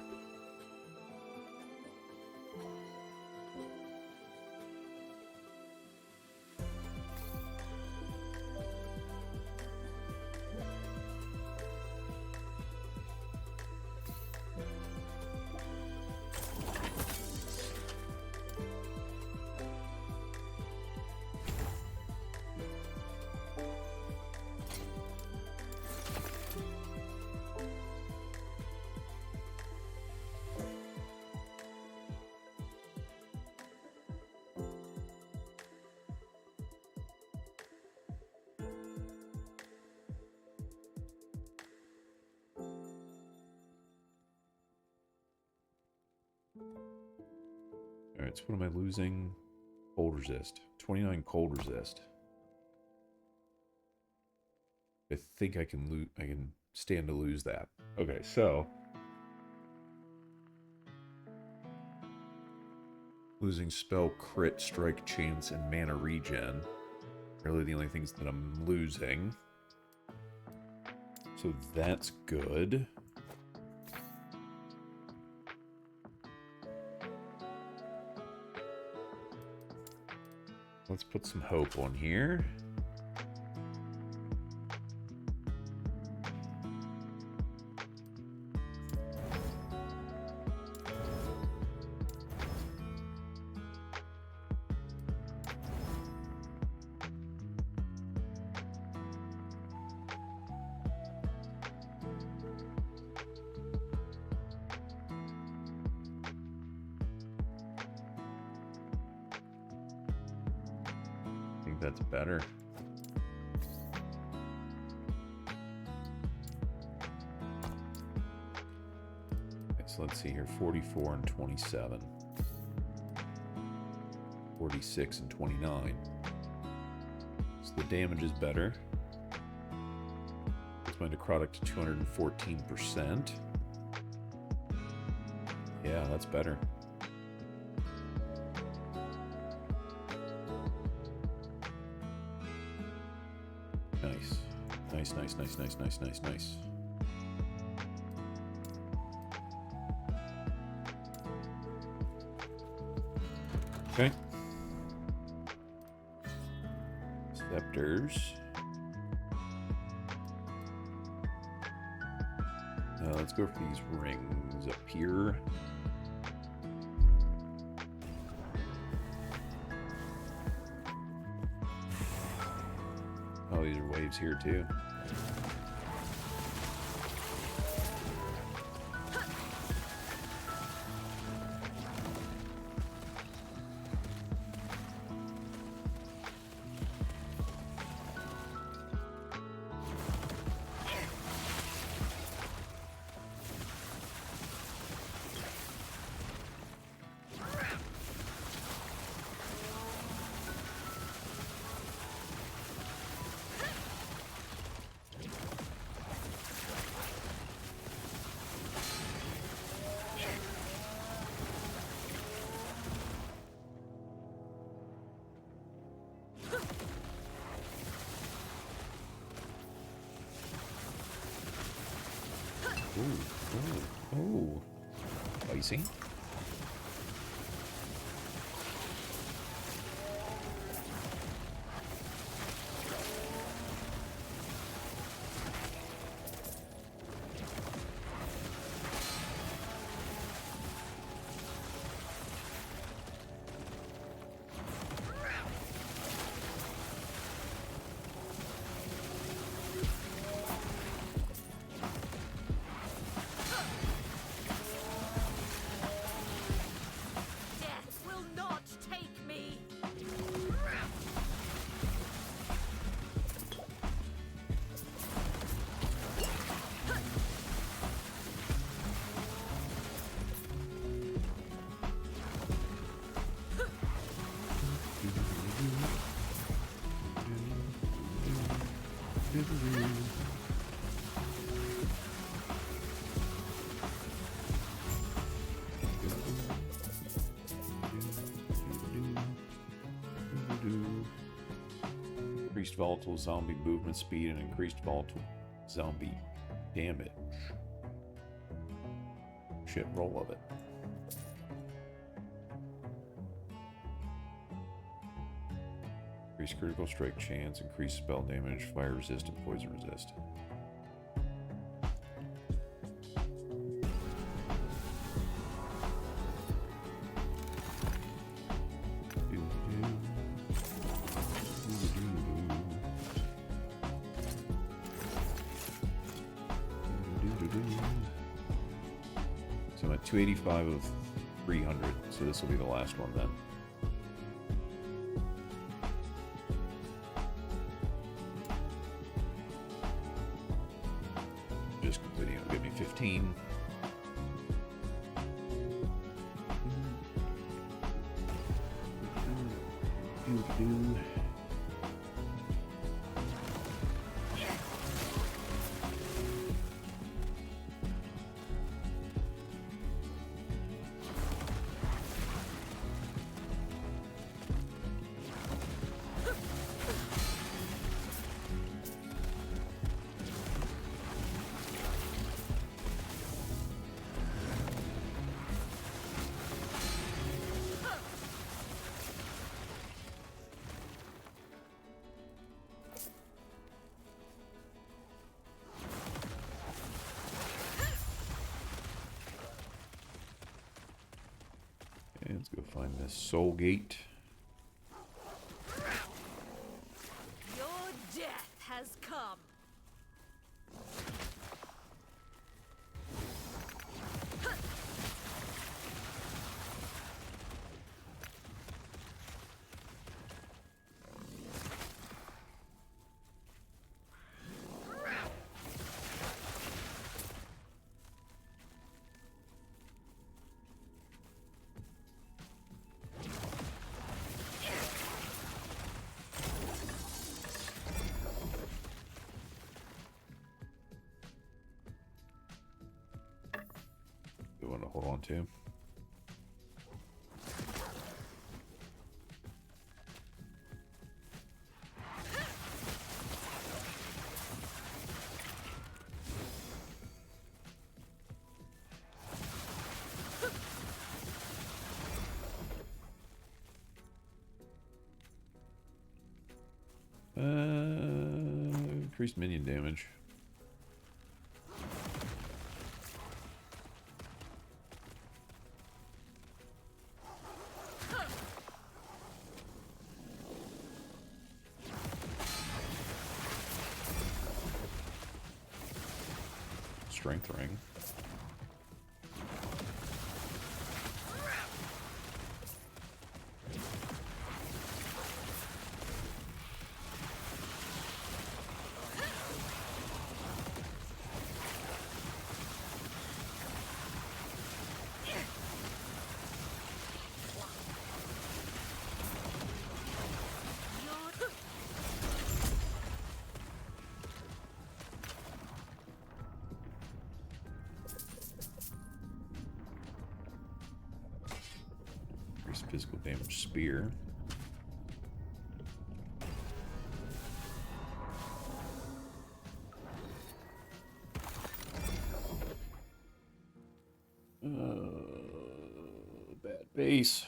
Alright, so what am I losing? Cold resist. 29 cold resist. I think I can stand to lose that. Okay, so losing spell, crit, strike, chance, and mana regen. Really the only things that I'm losing. So that's good. Let's put some hope on here. That's better. Okay, so let's see here. 44 and 27. 46 and 29. So the damage is better. It's my necrotic to 214%. Yeah, that's better. Nice. Okay. Scepters. Let's go for these rings up here. Oh, these are waves here too. Ooh. Spicy. Increased volatile zombie movement speed and increased volatile zombie damage. Shit, roll of it. Increased critical strike chance, increased spell damage, fire resist, and poison resist. So I'm at 285 of 300, so this will be the last one then. Just completing, it'll give me 15. Okay, let's go find this soul gate. Your death has come. Good one to hold on to. Increased minion damage. Strength ring. Increased physical damage spear. Bad base.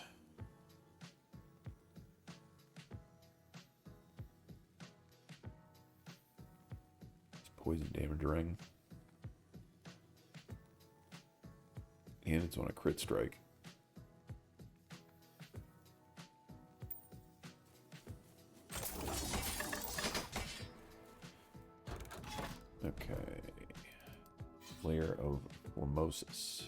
It's poison damage ring. And it's on a crit strike. Okay. Layer of Formosus.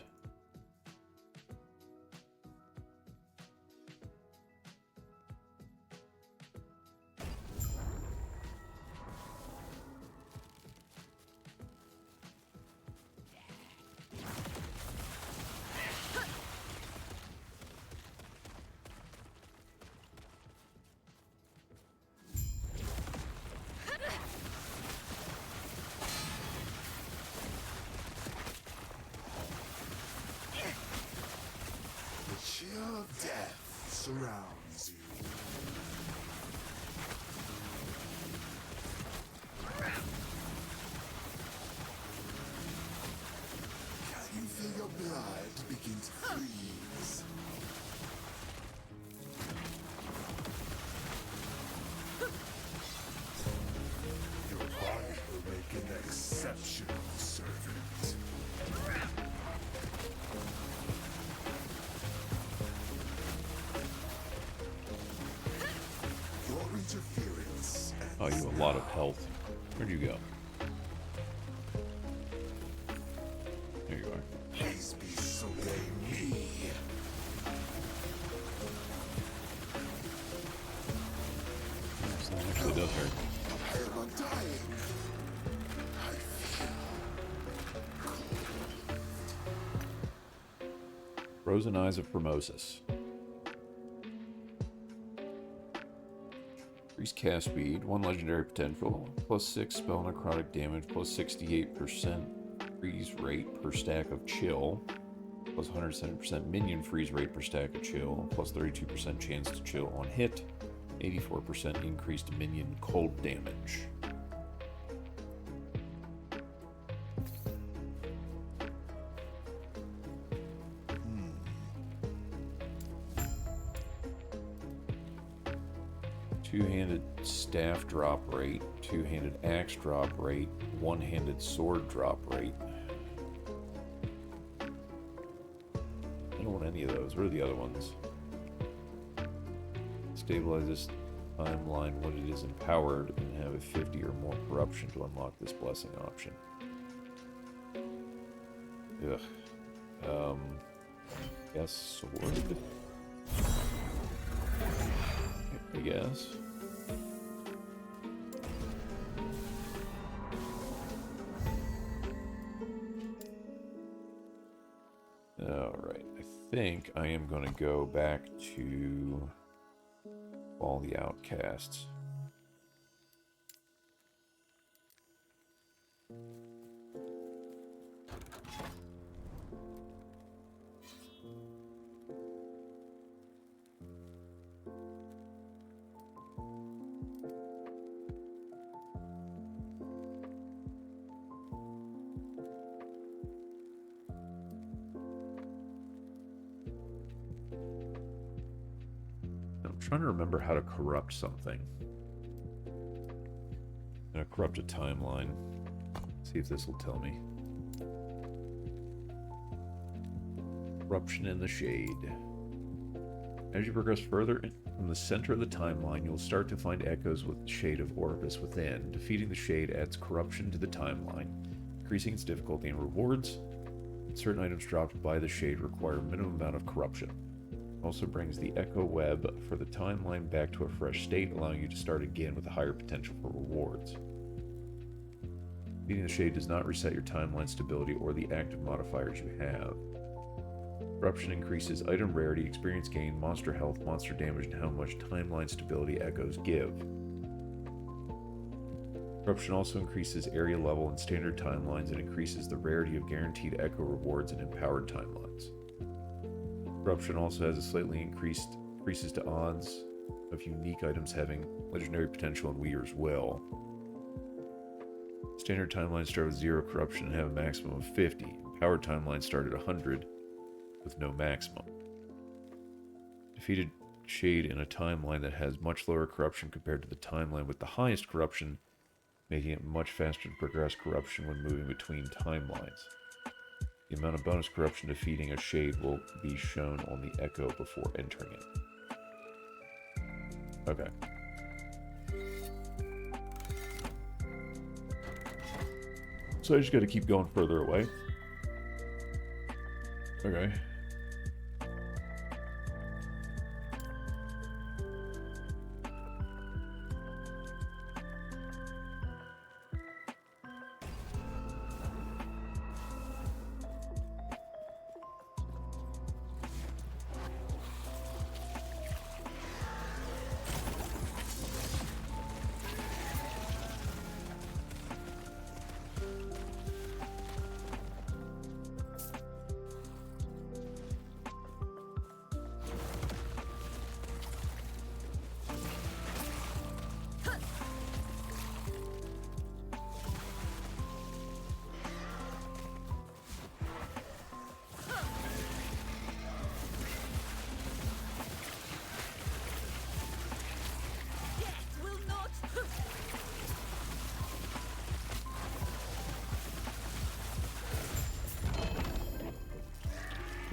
surrounds you. Can you feel your blood begin to freeze? Your body will make an exceptional servant. Your interference Oh, you have a lot of health. Where'd you go? There you are. These beasts obey me. That actually does hurt. I am undying. I feel Frozen Eyes of Formosus. Increased cast speed, 1 legendary potential, plus 6 spell necrotic damage, plus 68% freeze rate per stack of chill, plus 170% minion freeze rate per stack of chill, plus 32% chance to chill on hit, 84% increased minion cold damage. Two-handed staff drop rate, two-handed axe drop rate, one-handed sword drop rate. I don't want any of those. What are the other ones? Stabilize this timeline when it is empowered and have a 50 or more corruption to unlock this blessing option. Ugh. Yes, sword. I guess. Alright, I think I am going to go back to all the outcasts. I'm trying to remember how to corrupt something. I'm going to corrupt a timeline. See if this will tell me. Corruption in the Shade. As you progress further from the center of the timeline, you'll start to find echoes with the Shade of Orbis within. Defeating the Shade adds corruption to the timeline, increasing its difficulty and rewards. Certain items dropped by the Shade require a minimum amount of corruption. Also brings the Echo Web for the timeline back to a fresh state, allowing you to start again with a higher potential for rewards. Beating the Shade does not reset your timeline stability or the active modifiers you have. Corruption increases item rarity, experience gain, monster health, monster damage, and how much timeline stability echoes give. Corruption also increases area level and standard timelines and increases the rarity of guaranteed echo rewards and empowered timelines. Corruption also has a slightly increases to odds of unique items having legendary potential and Weir's Will. Standard timelines start with 0 corruption and have a maximum of 50. Empowered timelines start at 100 with no maximum. Defeated Shade in a timeline that has much lower corruption compared to the timeline with the highest corruption, making it much faster to progress corruption when moving between timelines. The amount of bonus corruption defeating a Shade will be shown on the echo before entering it. Okay. So I just got to keep going further away. Okay.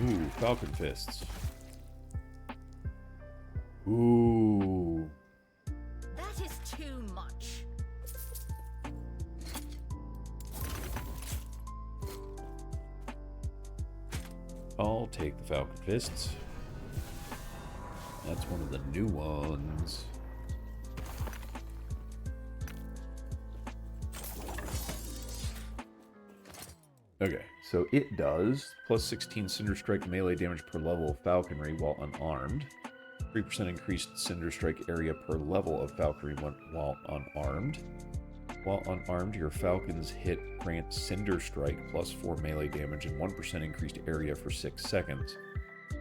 Ooh, Falcon Fists. Ooh. That is too much. I'll take the Falcon Fists. That's one of the new ones. Okay, so it does plus 16 Cinder Strike melee damage per level of Falconry while unarmed. 3% increased Cinder Strike area per level of Falconry while unarmed. While unarmed, your Falcon's hit grants Cinder Strike plus 4 melee damage and 1% increased area for 6 seconds.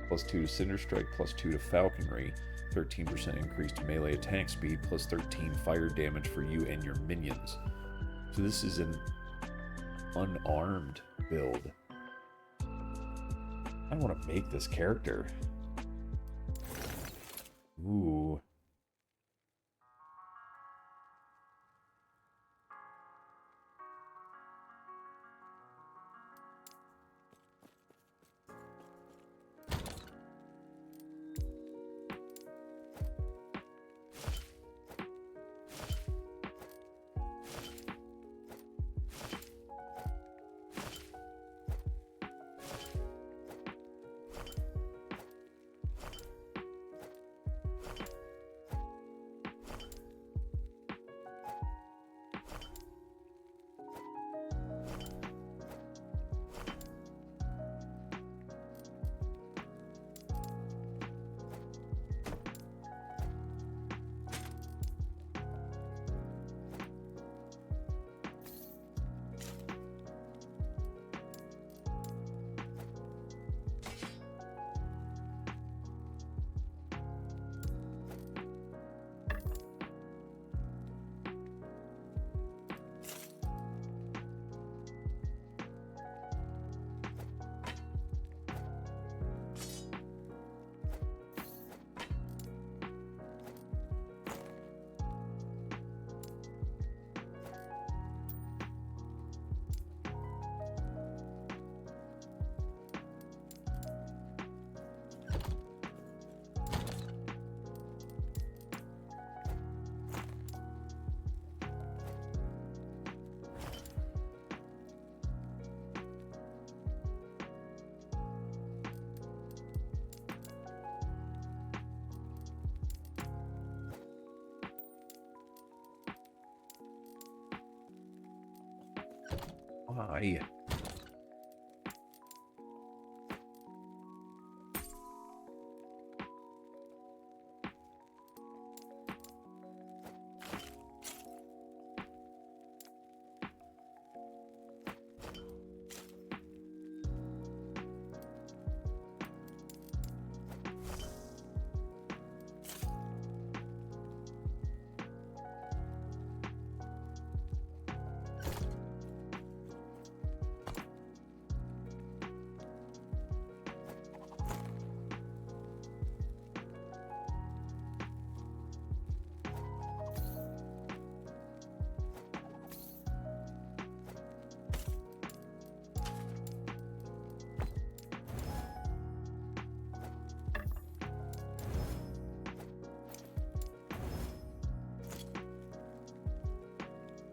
Plus 2 to Cinder Strike, plus 2 to Falconry. 13% increased melee attack speed, plus 13 fire damage for you and your minions. So this is an unarmed build. I want to make this character. Ooh. Why?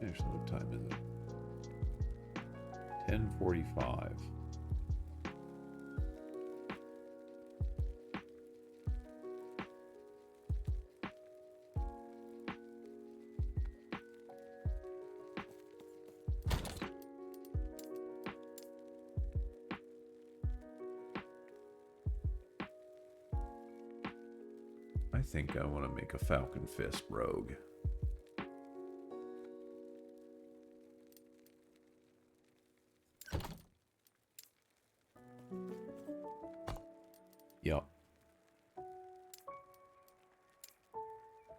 Actually, what time is it? 10:45. I think I want to make a Falcon Fist rogue.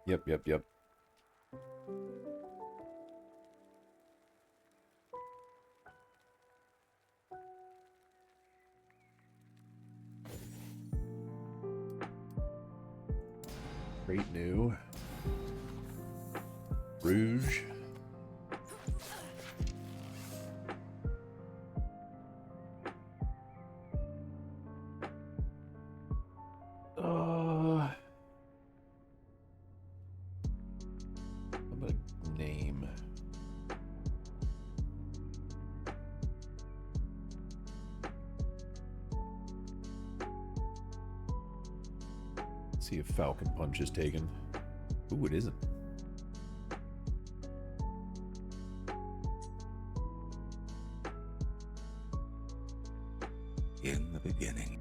Yep. Yep. Great new. Rouge. See if Falcon Punch is taken. Ooh, it isn't. In the beginning.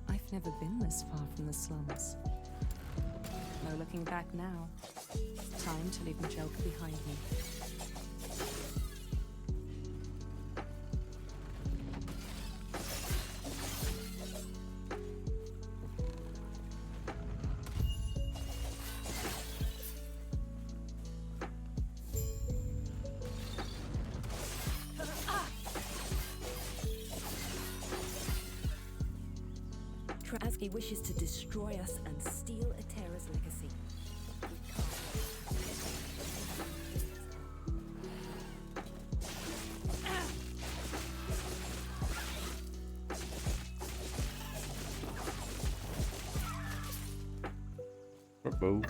I've never been this far from the slums. No looking back now. Time to leave Majelka behind me. Krasky wishes to destroy us and steal Atera's legacy. Bow.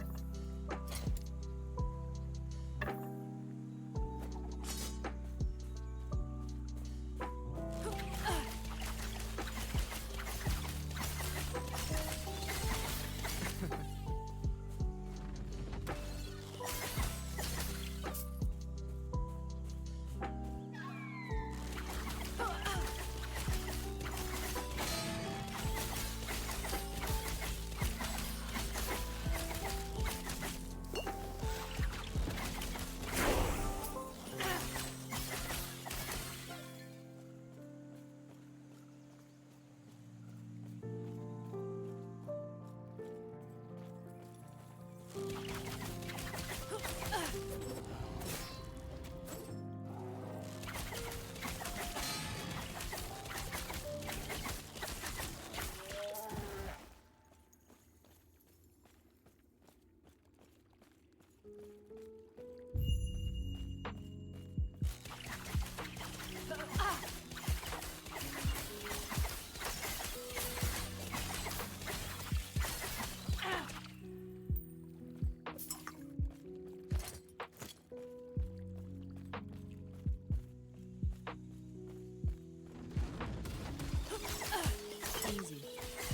Easy.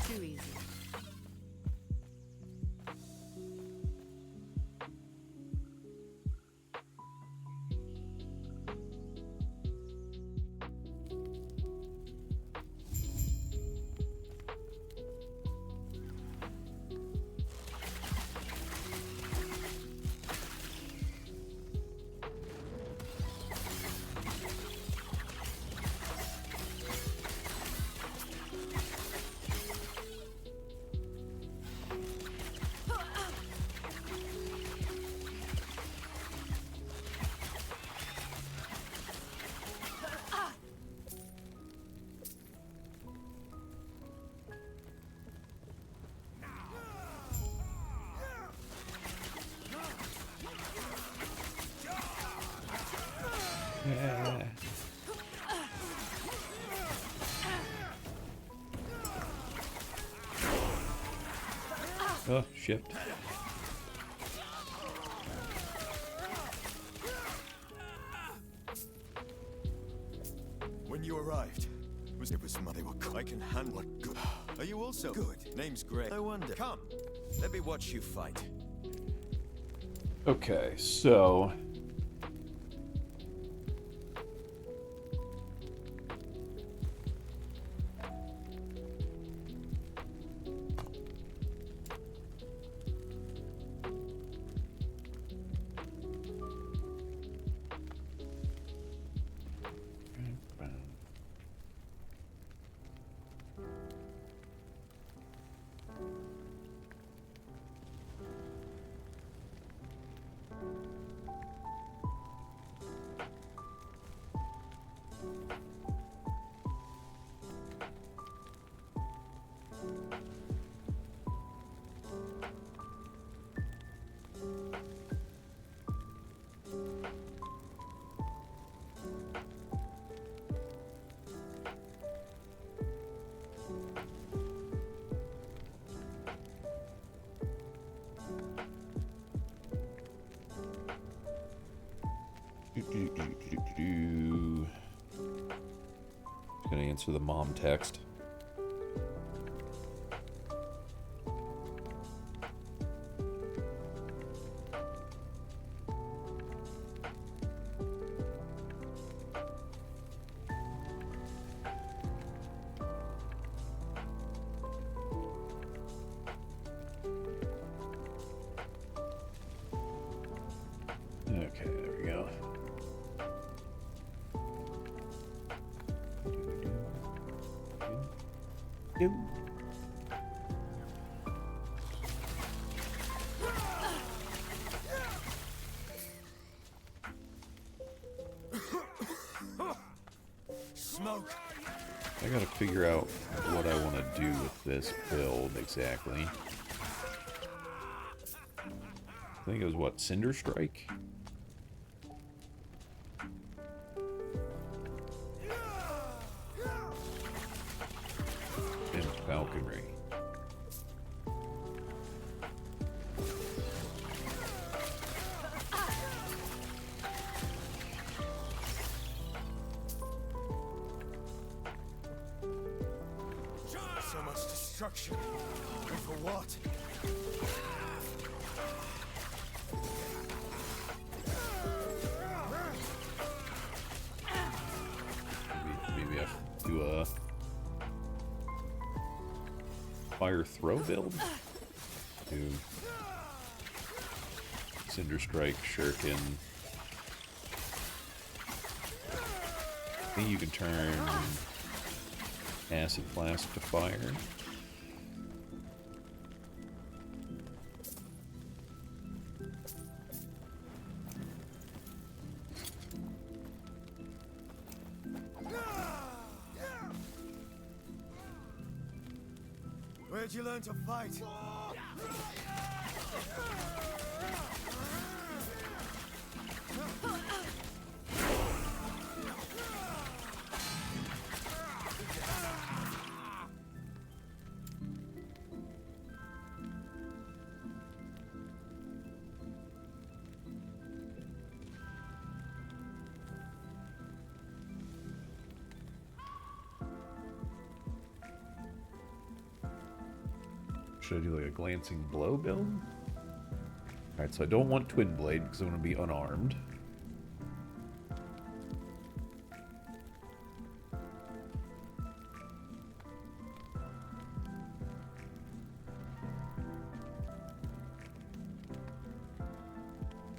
Too easy. Oh, shit. When you arrived, it was they were I can handle it. Good. Are you also good? Name's Gray. I wonder. Come, let me watch you fight. Okay, so Gonna answer the mom text. Okay, there we go. Smoke. I gotta figure out what I want to do with this build exactly. I think it was what, Cinder Strike? And Falconry. So much destruction. And for what? Maybe I have to do a fire throw build. Do Cinder Strike, Shuriken. I think you can turn Acid Blast to fire. Where'd you learn to fight? Should I do like a glancing blow build? Alright, so I don't want Twin Blade because I want to be unarmed.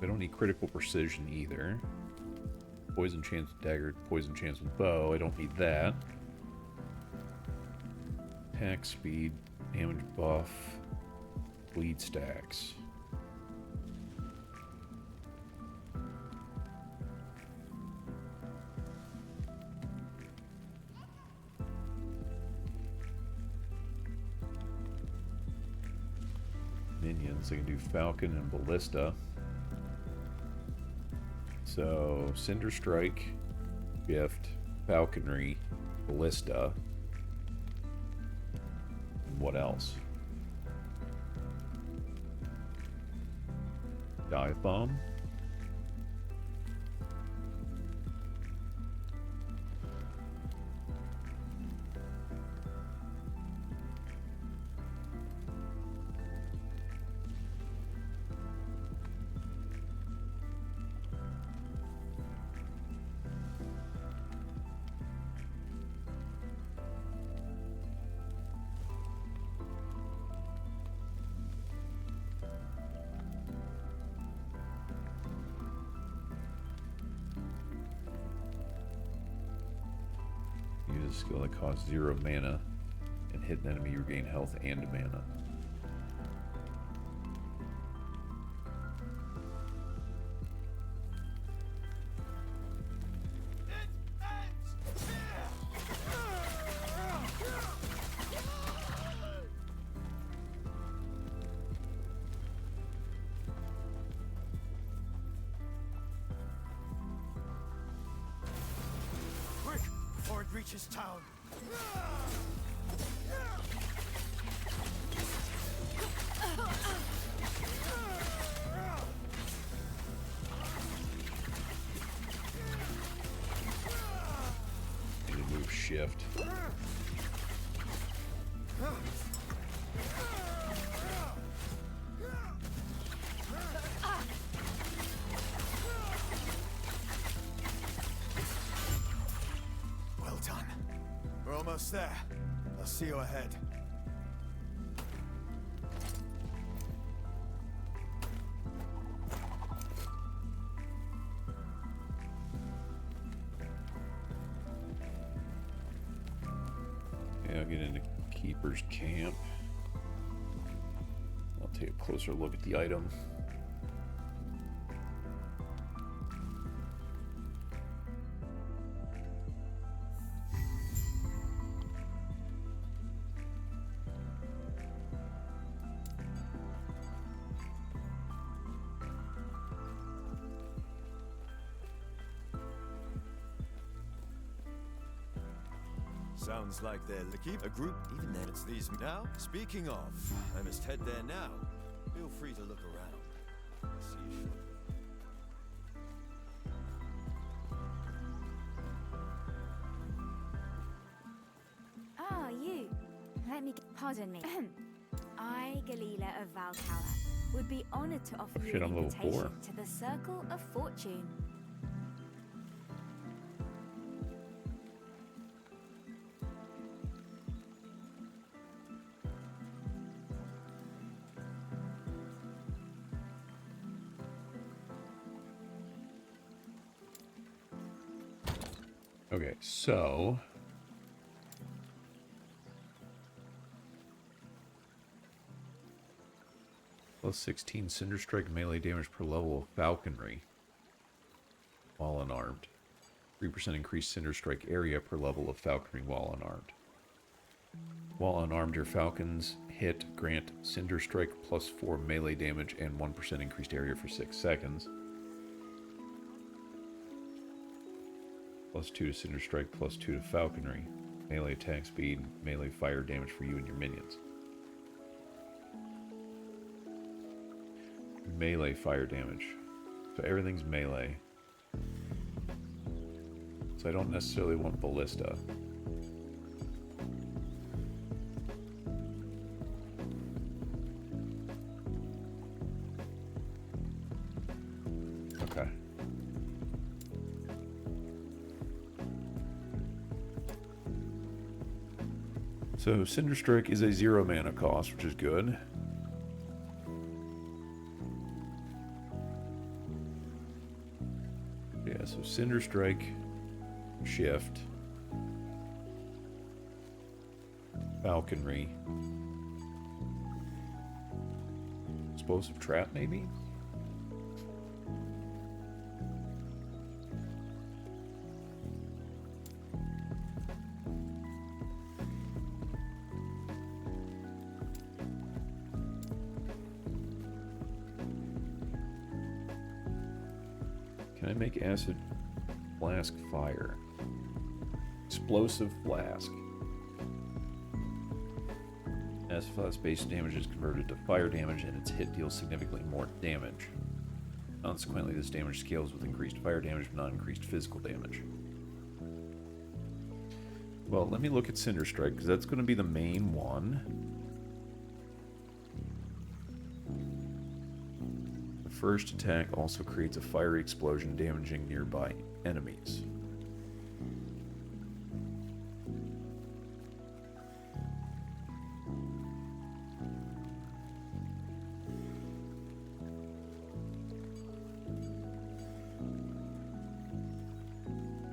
I don't need critical precision either. Poison chance with dagger, poison chance with bow. I don't need that. Attack speed, damage buff, bleed stacks. Minions, I can do Falcon and Ballista. So, Cinder Strike, Gift, Falconry, Ballista. And what else? Dive Bomb. Use a skill that costs 0 mana and hit an enemy, you regain health and mana. Quick, before it reaches town. Need to move move shift. Well done. We're almost there. I'll see you ahead. Yeah, I'll get into Keeper's Camp. I'll take a closer look at the item. Sounds like they're keep a group, even then it's these now. Speaking of, I must head there now. Feel free to look around. See you shortly. Ah, you. Let me pardon me. I, Galila of Valcala, would be honored to offer you Shit, an I'm level invitation 4. to the Circle of Fortune. Okay, so plus 16 Cinder Strike melee damage per level of Falconry while unarmed. 3% increased Cinder Strike area per level of Falconry while unarmed. While unarmed, your Falcons hit grant Cinder Strike plus 4 melee damage and 1% increased area for 6 seconds. Plus 2 to Cinder Strike, plus 2 to Falconry. Melee attack speed, melee fire damage for you and your minions. Melee fire damage. So everything's melee. So I don't necessarily want Ballista. Okay. So Cinder Strike is a 0 mana cost, which is good. Yeah, so Cinder Strike, Shift, Falconry, Explosive Trap maybe? Can I make Acid Flask fire? Explosive Flask. Acid Flask base damage is converted to fire damage and its hit deals significantly more damage. Consequently, this damage scales with increased fire damage but not increased physical damage. Well, let me look at Cinder Strike because that's going to be the main one. First attack also creates a fiery explosion damaging nearby enemies.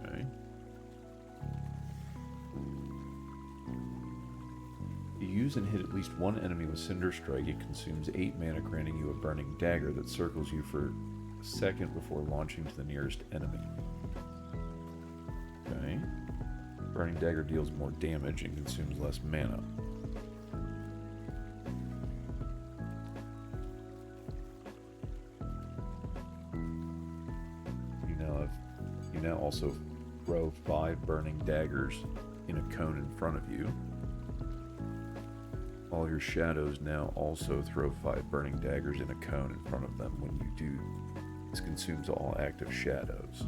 Okay. You use and hit at least one enemy with Cinder Strike, it consumes 8 mana, granting you a burning dagger that circles you for a second before launching to the nearest enemy. Okay. Burning dagger deals more damage and consumes less mana. You now also throw 5 burning daggers in a cone in front of you. All your shadows now also throw 5 burning daggers in a cone in front of them. When you do, this consumes all active shadows.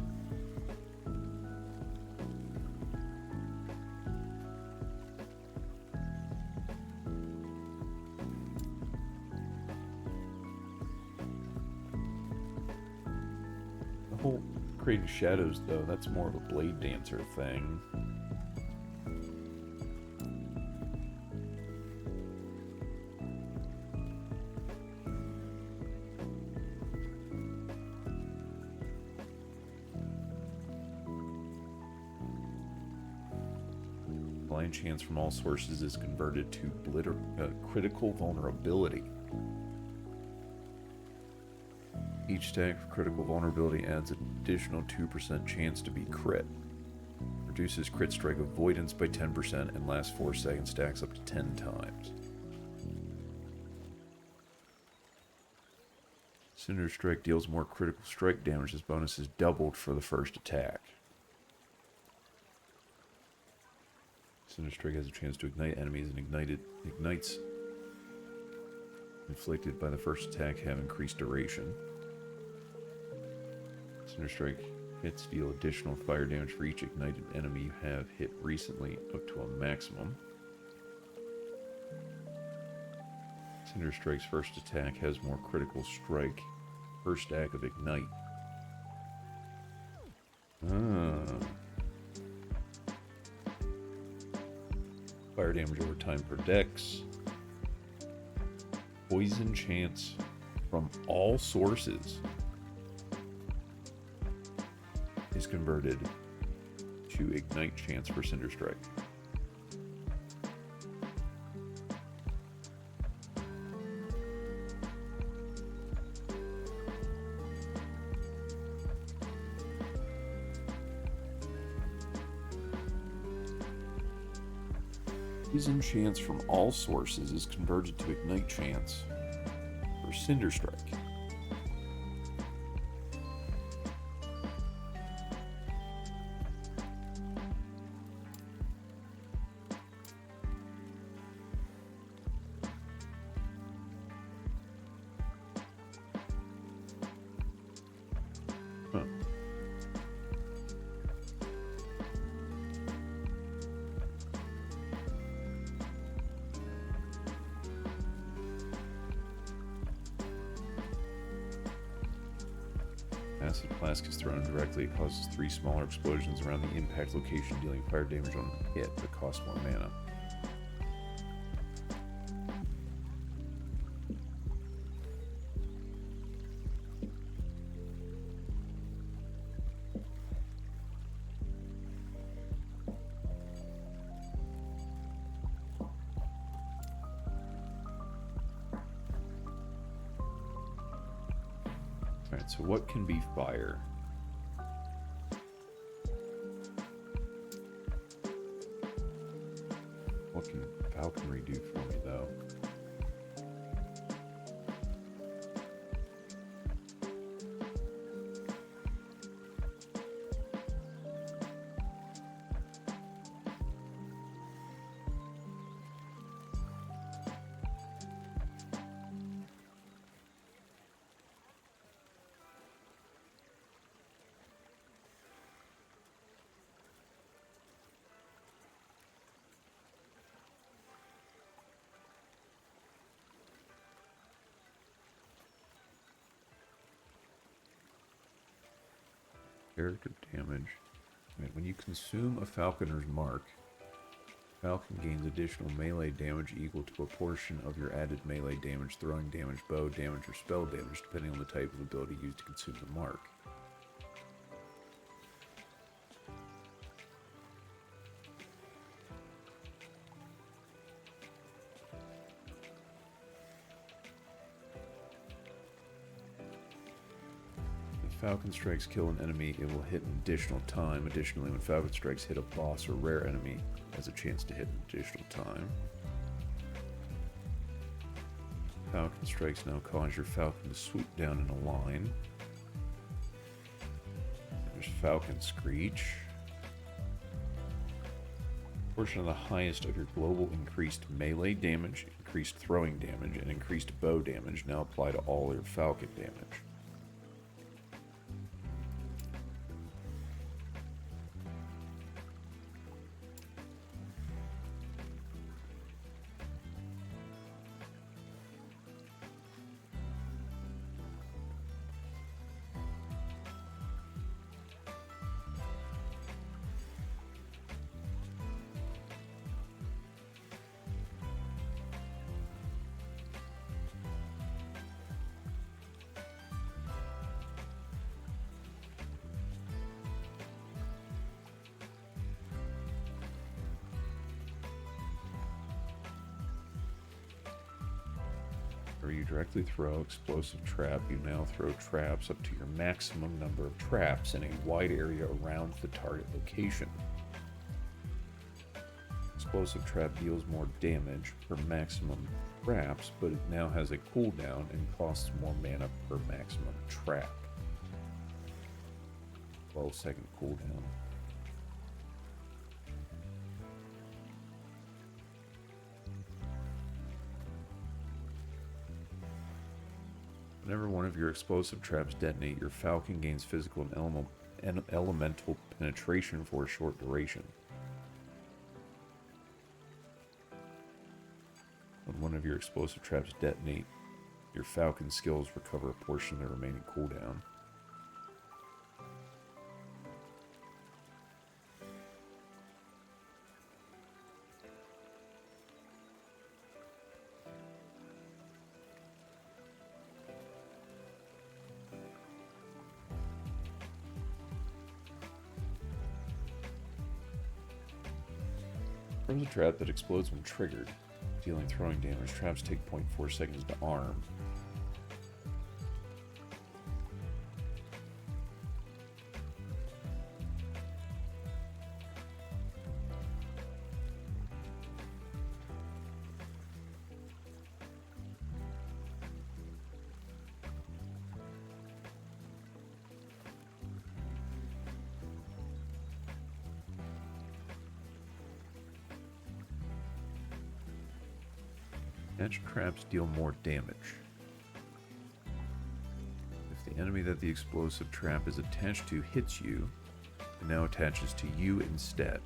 creating shadows, though. That's more of a blade dancer thing. Blind chance from all sources is converted to critical vulnerability. Each stack of critical vulnerability adds an additional 2% chance to be crit. Reduces crit strike avoidance by 10% and lasts 4 seconds, stacks up to 10 times. Cinder Strike deals more critical strike damage. This bonus is doubled for the first attack. Cinder Strike has a chance to ignite enemies, and ignites inflicted by the first attack have increased duration. Cinder Strike hits deal additional fire damage for each ignited enemy you have hit recently, up to a maximum. Cinder Strike's first attack has more critical strike per stack of ignite. Fire damage over time per dex. Poison chance from all sources is converted to ignite chance for Cinder Strike. Poison chance from all sources is converted to ignite chance for Cinder Strike. Acid flask is thrown directly. It causes 3 smaller explosions around the impact location, dealing fire damage on hit, but costs more mana. Alright, so what can be fire? What can falconry do for me, though? Character damage. Right, when you consume a falconer's mark, falcon gains additional melee damage equal to a portion of your added melee damage, throwing damage, bow damage, or spell damage, depending on the type of ability used to consume the mark. Falcon strikes kill an enemy, it will hit an additional time. Additionally, when Falcon strikes hit a boss or rare enemy, it has a chance to hit an additional time. Falcon strikes now cause your Falcon to swoop down in a line. There's Falcon Screech. Portion of the highest of your global increased melee damage, increased throwing damage, and increased bow damage now apply to all your Falcon damage. Where you directly throw explosive trap, you now throw traps up to your maximum number of traps in a wide area around the target location. Explosive trap deals more damage per maximum traps, but it now has a cooldown and costs more mana per maximum trap. 12-second cooldown. Whenever one of your explosive traps detonate, your falcon gains physical and elemental penetration for a short duration. When one of your explosive traps detonate, your falcon skills recover a portion of the remaining cooldown. Throws a trap that explodes when triggered, dealing throwing damage. Traps take 0.4 seconds to arm. Attached traps deal more damage. If the enemy that the explosive trap is attached to hits you, it now attaches to you instead.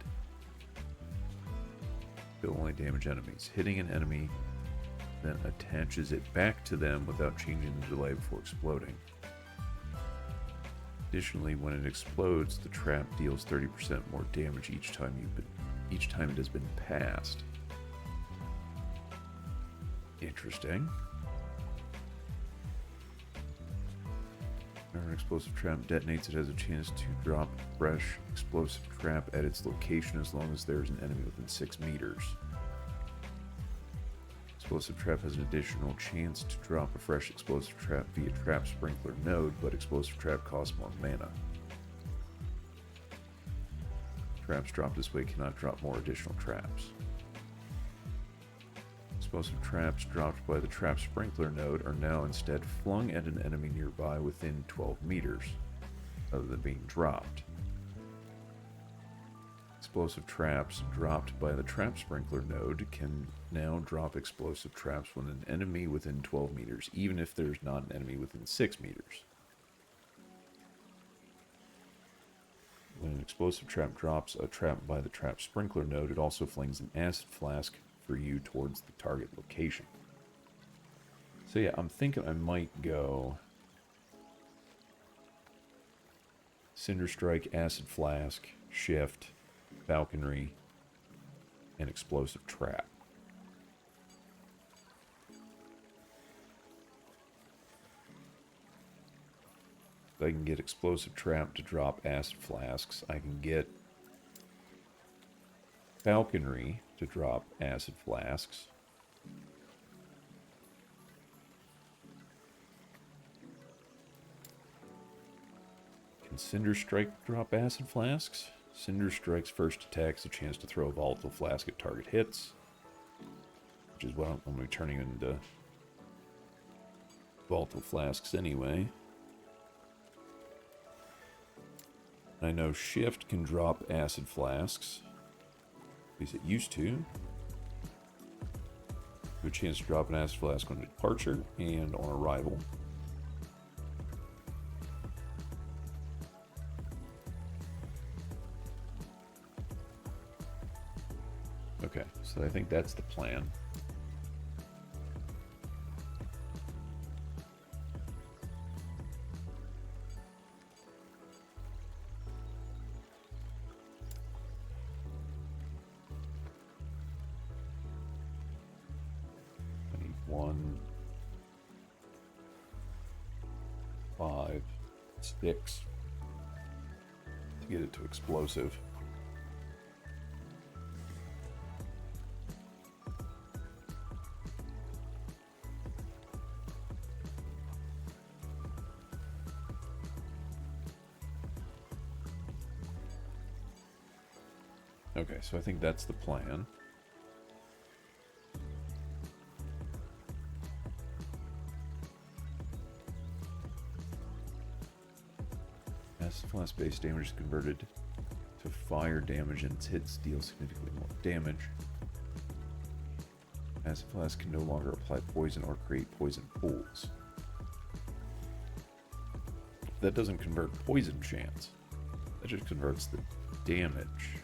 It will only damage enemies. Hitting an enemy then attaches it back to them without changing the delay before exploding. Additionally, when it explodes, the trap deals 30% more damage each time it has been passed. Interesting. Whenever an explosive trap detonates, it has a chance to drop a fresh explosive trap at its location as long as there is an enemy within 6 meters. Explosive trap has an additional chance to drop a fresh explosive trap via trap sprinkler node, but explosive trap costs more mana. Traps dropped this way cannot drop more additional traps. Explosive traps dropped by the trap sprinkler node are now instead flung at an enemy nearby within 12 meters, other than being dropped. Explosive traps dropped by the trap sprinkler node can now drop explosive traps when an enemy within 12 meters, even if there's not an enemy within 6 meters. When an explosive trap drops a trap by the trap sprinkler node, it also flings an acid flask for you towards the target location. So yeah, I'm thinking I might go Cinder Strike, Acid Flask, Shift, Falconry, and Explosive Trap. I can get Explosive Trap to drop Acid Flasks. I can get Falconry to drop Acid Flasks. Can Cinder Strike drop Acid Flasks? Cinder Strike's first attack is a chance to throw a volatile flask at target hits, which is what I'm going to be turning into volatile flasks anyway. I know Shift can drop Acid Flasks. At least it used to. Have a chance to drop an Acid Flask on departure and on arrival. Okay, so I think that's the plan. I need 1, 5, 6 to get it to explosive. Okay, so I think that's the plan. Acid Flask base damage is converted to fire damage and its hits deal significantly more damage. Acid Flask can no longer apply poison or create poison pools. That doesn't convert poison chance. That just converts the damage.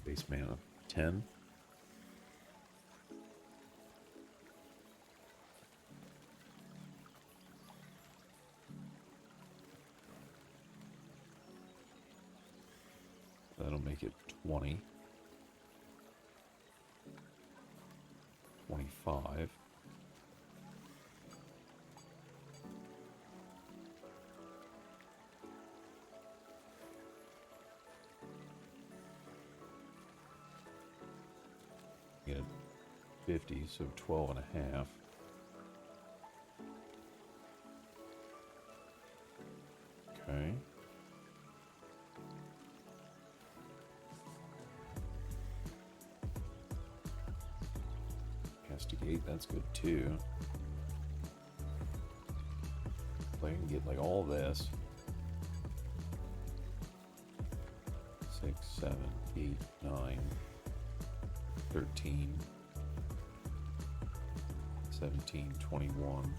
Base mana 10. That'll make it 20. 25. Get 50, so 12 and a half. Okay. Castigate, that's good too. I can get like all this. 6, 7, 8, 9, 13, 17, 21.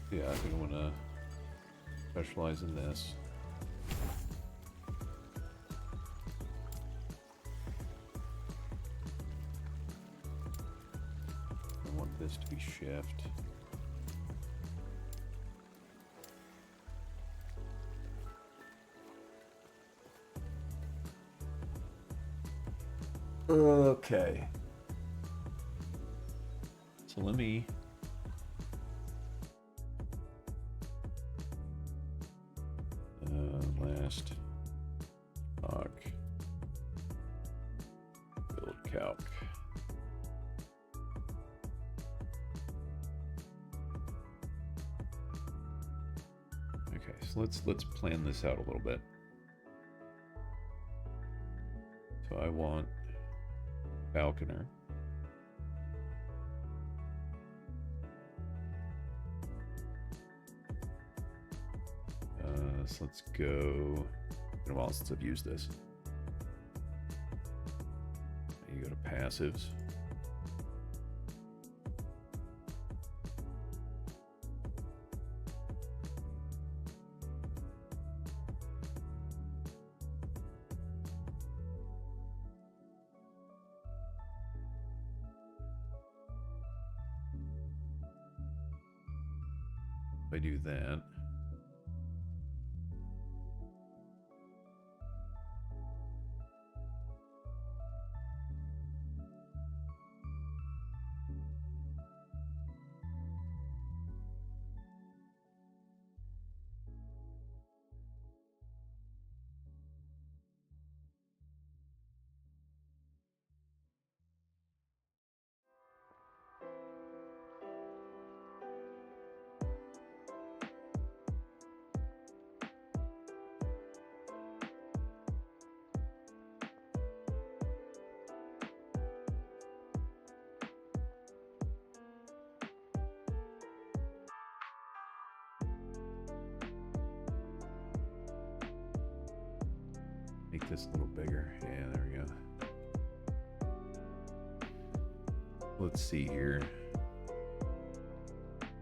Yeah, I think I'm gonna specialize in this. I want this to be shift. Okay. So let me last arc build calc. Okay, so let's plan this out a little bit. So I want Falconer. So let's go. It's been a while since I've used this. You go to passives. If I do that. this a little bigger. Yeah, there we go. Let's see here.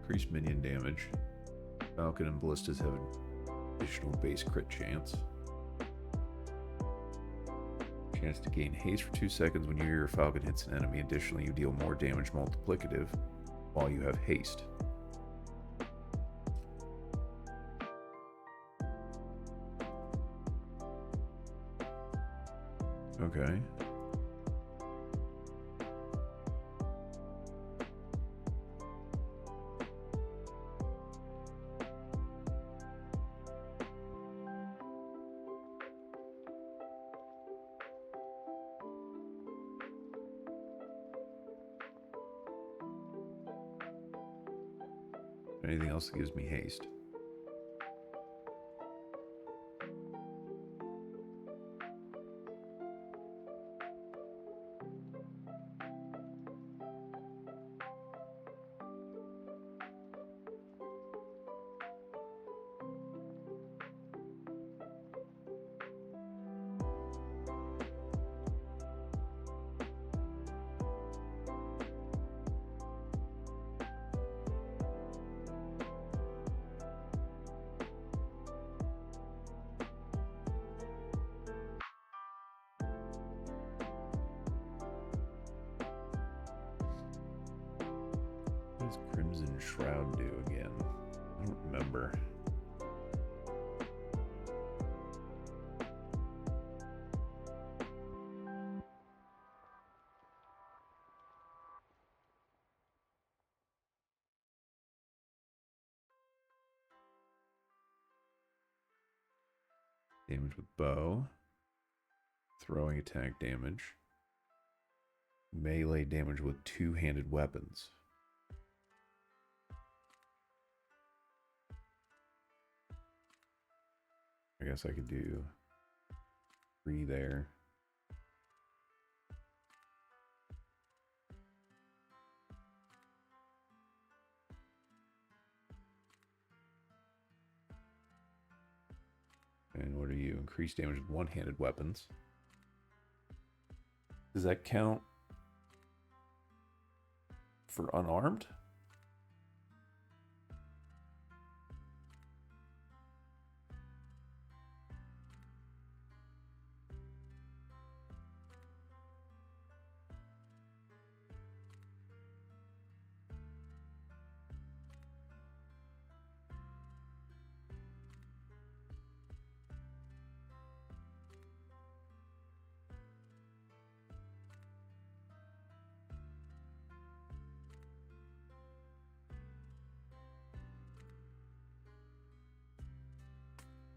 Increased minion damage. Falcon and ballistas have additional base crit chance. Chance to gain haste for 2 seconds when you or your falcon hits an enemy. Additionally, you deal more damage multiplicative while you have haste. Okay. Anything else that gives me haste? What does Crimson Shroud do again? I don't remember. Damage with bow. Throwing attack damage. Melee damage with two-handed weapons. I guess I could do 3 there. And what are you? Increased damage with one-handed weapons. Does that count for unarmed?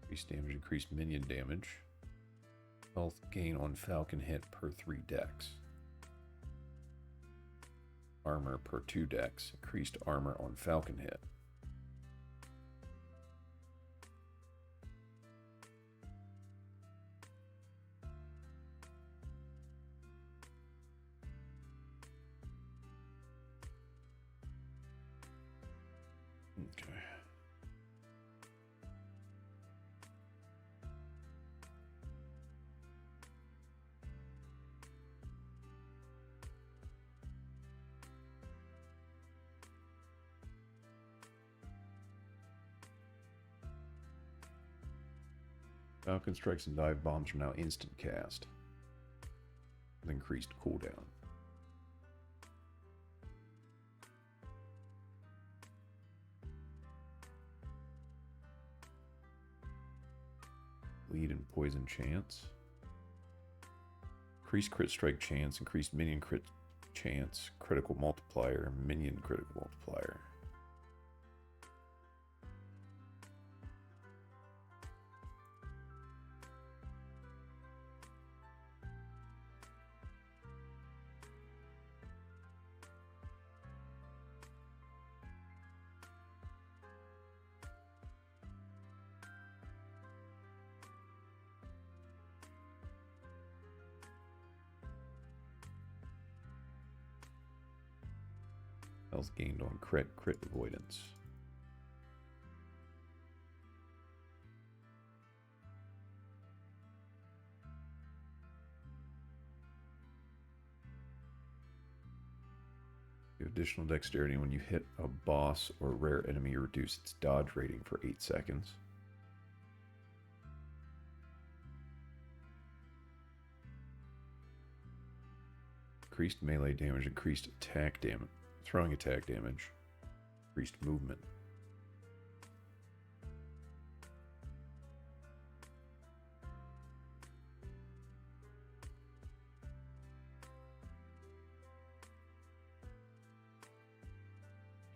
Increased damage, increased minion damage. Health gain on Falcon hit per 3 decks. Armor per 2 decks. Increased armor on Falcon hit. Okay. Falcon strikes and dive bombs are now instant cast with increased cooldown. Bleed and poison chance. Increased crit strike chance, increased minion crit chance, critical multiplier, minion critical multiplier. Health gained on crit avoidance. additional dexterity when you hit a boss or rare enemy, you reduce its dodge rating for 8 seconds. Increased melee damage, increased attack damage, throwing attack damage, increased movement.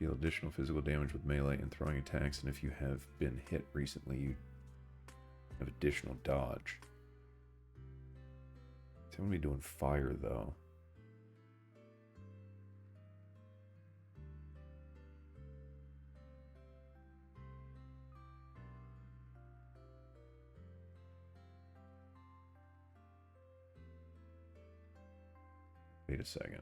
Deal additional physical damage with melee and throwing attacks, and if you have been hit recently, you have additional dodge. I'm going to be doing fire, though. Wait a second.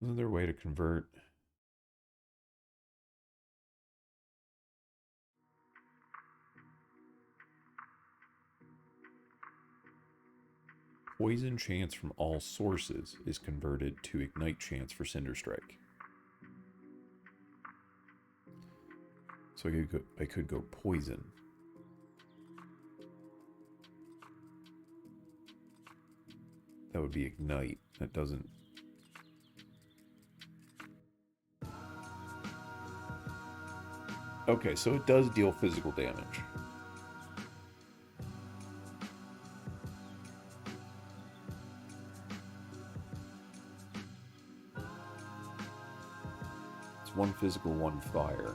Isn't there a way to convert? Poison chance from all sources is converted to ignite chance for Cinder Strike. So I could go poison. That would be ignite. That doesn't. Okay, so it does deal physical damage. It's 1 physical, 1 fire.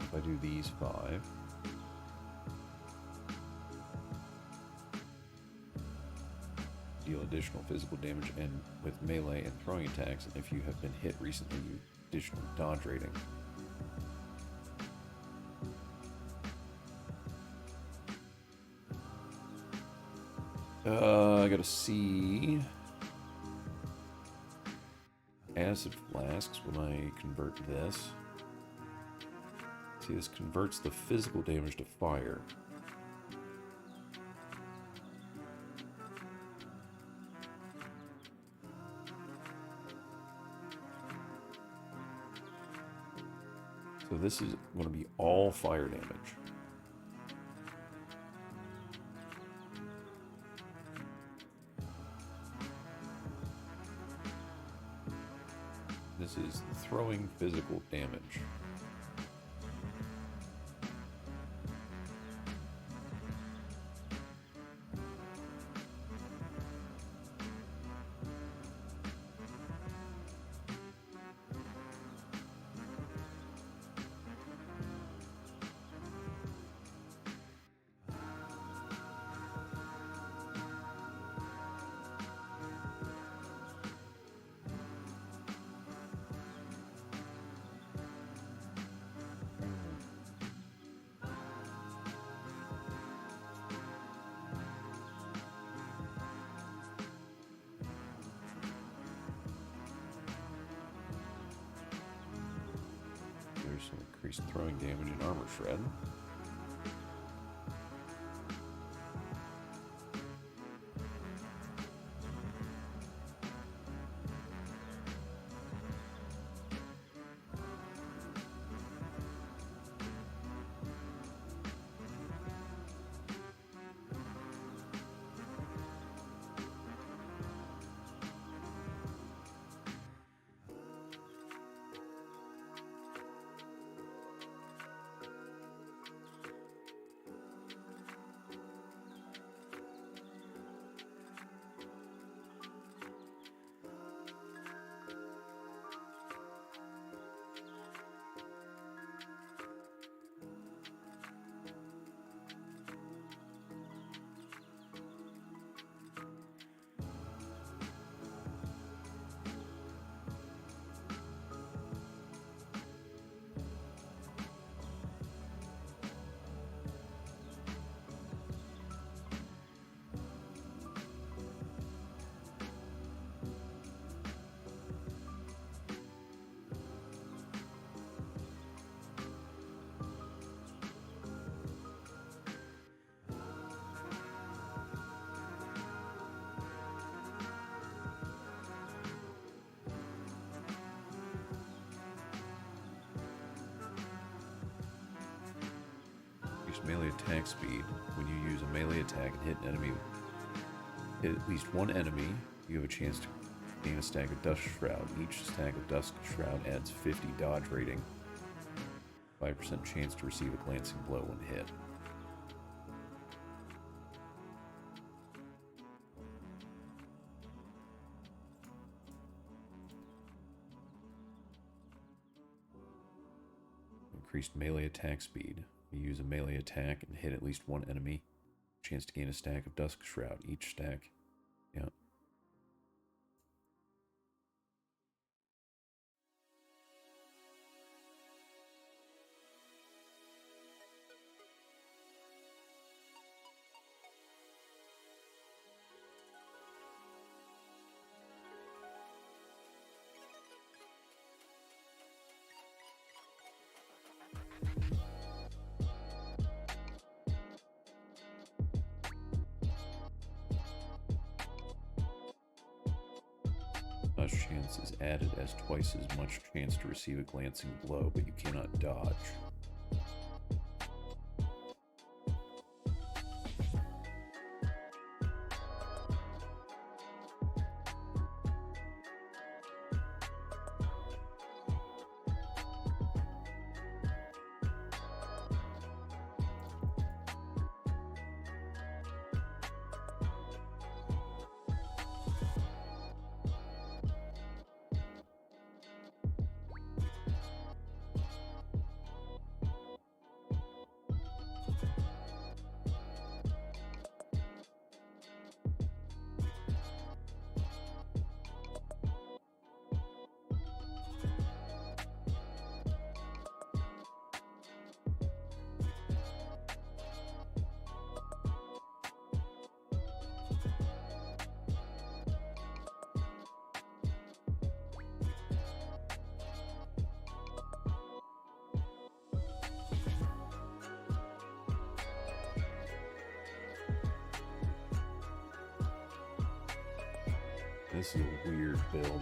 If I do these 5. Deal additional physical damage and with melee and throwing attacks, and if you have been hit recently, you additional dodge rating. I gotta see. Acid flasks when I convert this. See, this converts the physical damage to fire. So this is going to be all fire damage. This is throwing physical damage. Some increased throwing damage and armor shred. Increased melee attack speed. When you use a melee attack and hit an enemy, hit at least one enemy, you have a chance to gain a stack of Dust Shroud. Each stack of Dust Shroud adds 50 dodge rating. 5% chance to receive a glancing blow when hit. Increased melee attack speed. You use a melee attack and hit at least one enemy. Chance to gain a stack of Dusk Shroud. Each stack. Yeah. Dodge chance is added as twice as much chance to receive a glancing blow, but you cannot dodge. This is a weird build.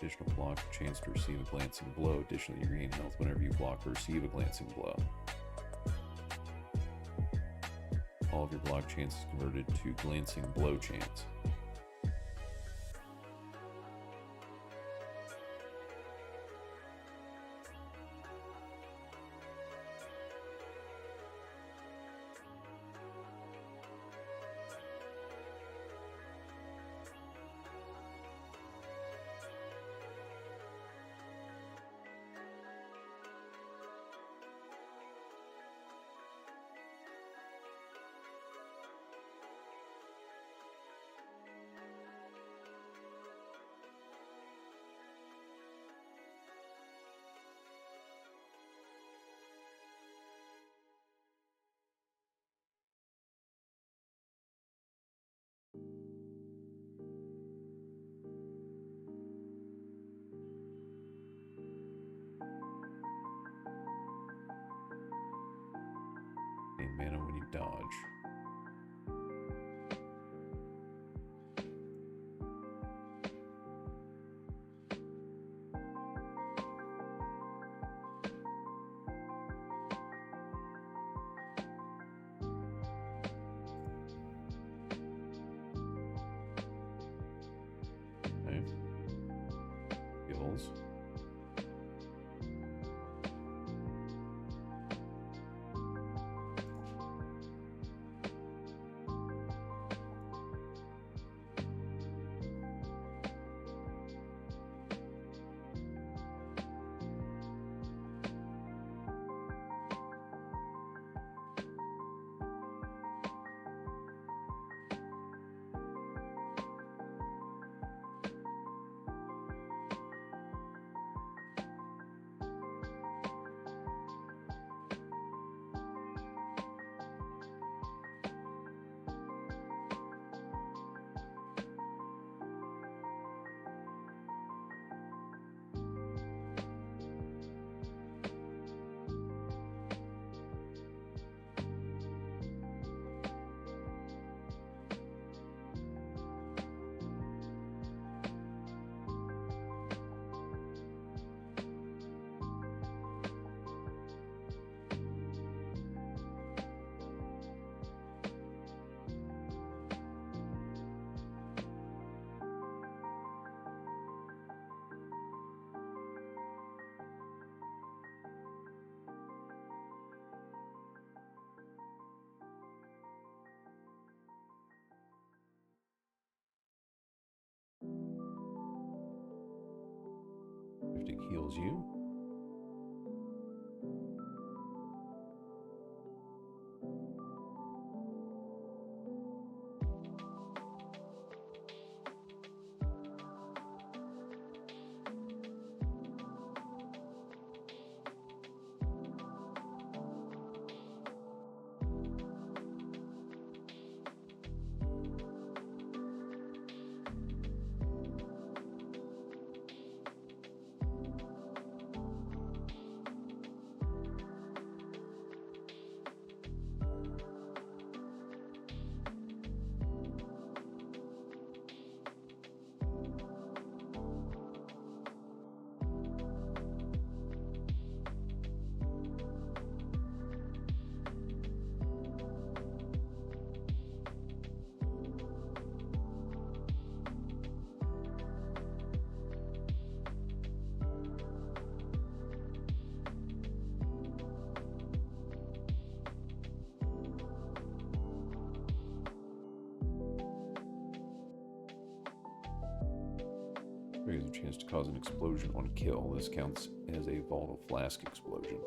Additional block, chance to receive a glancing blow. Additionally, you gain health whenever you block or receive a glancing blow. All of your block chance is converted to glancing blow chance. Gain mana when you dodge. Okay. Skills. heals you. There's a chance to cause an explosion on kill. This counts as a volatile flask explosion.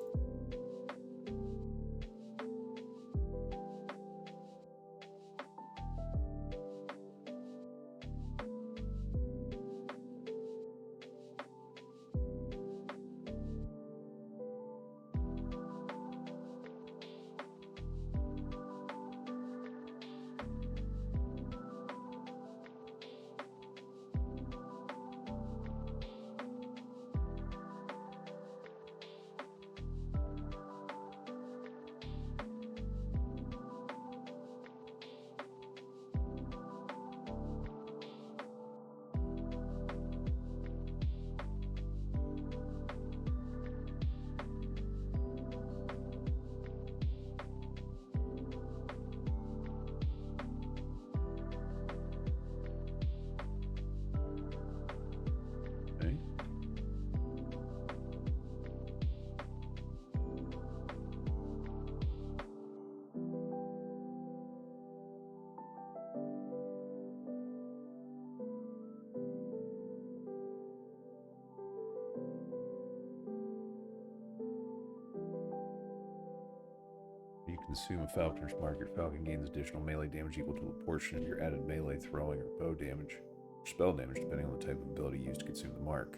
You consume a Falconer's Mark. Your Falcon gains additional melee damage equal to a portion of your added melee, throwing, or bow damage, or spell damage, depending on the type of ability used to consume the mark.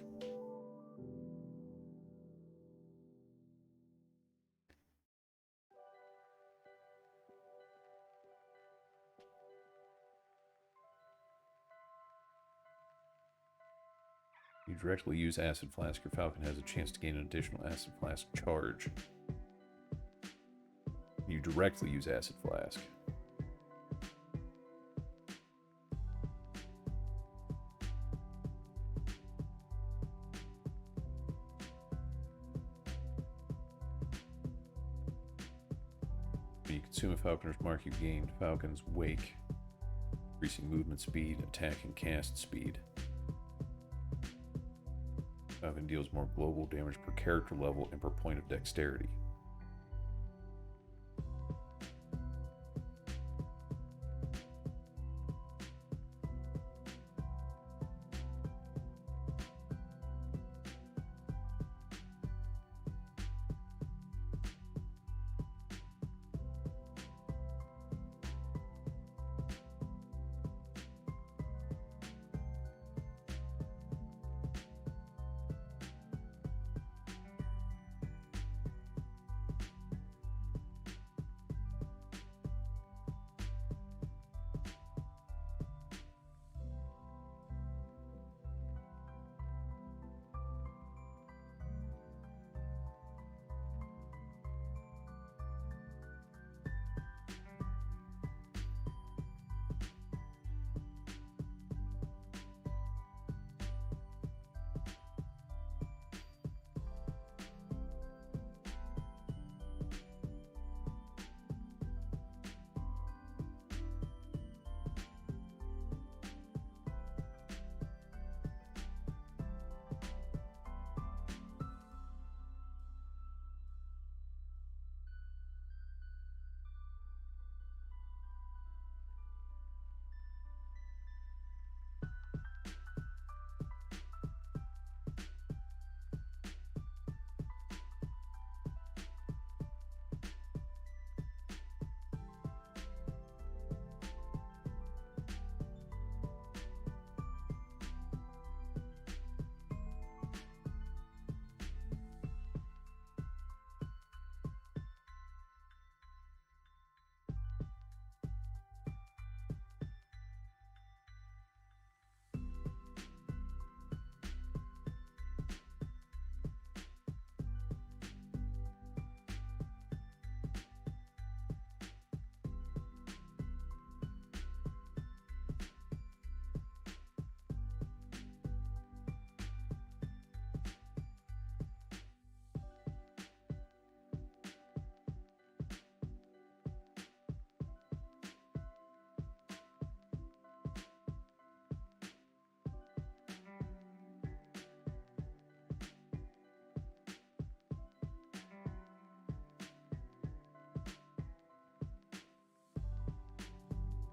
You directly use Acid Flask. Your Falcon has a chance to gain an additional Acid Flask charge. You directly use Acid Flask. When you consume a Falconer's Mark, you gain Falcon's Wake, increasing movement speed, attack, and cast speed. Falcon deals more global damage per character level and per point of dexterity.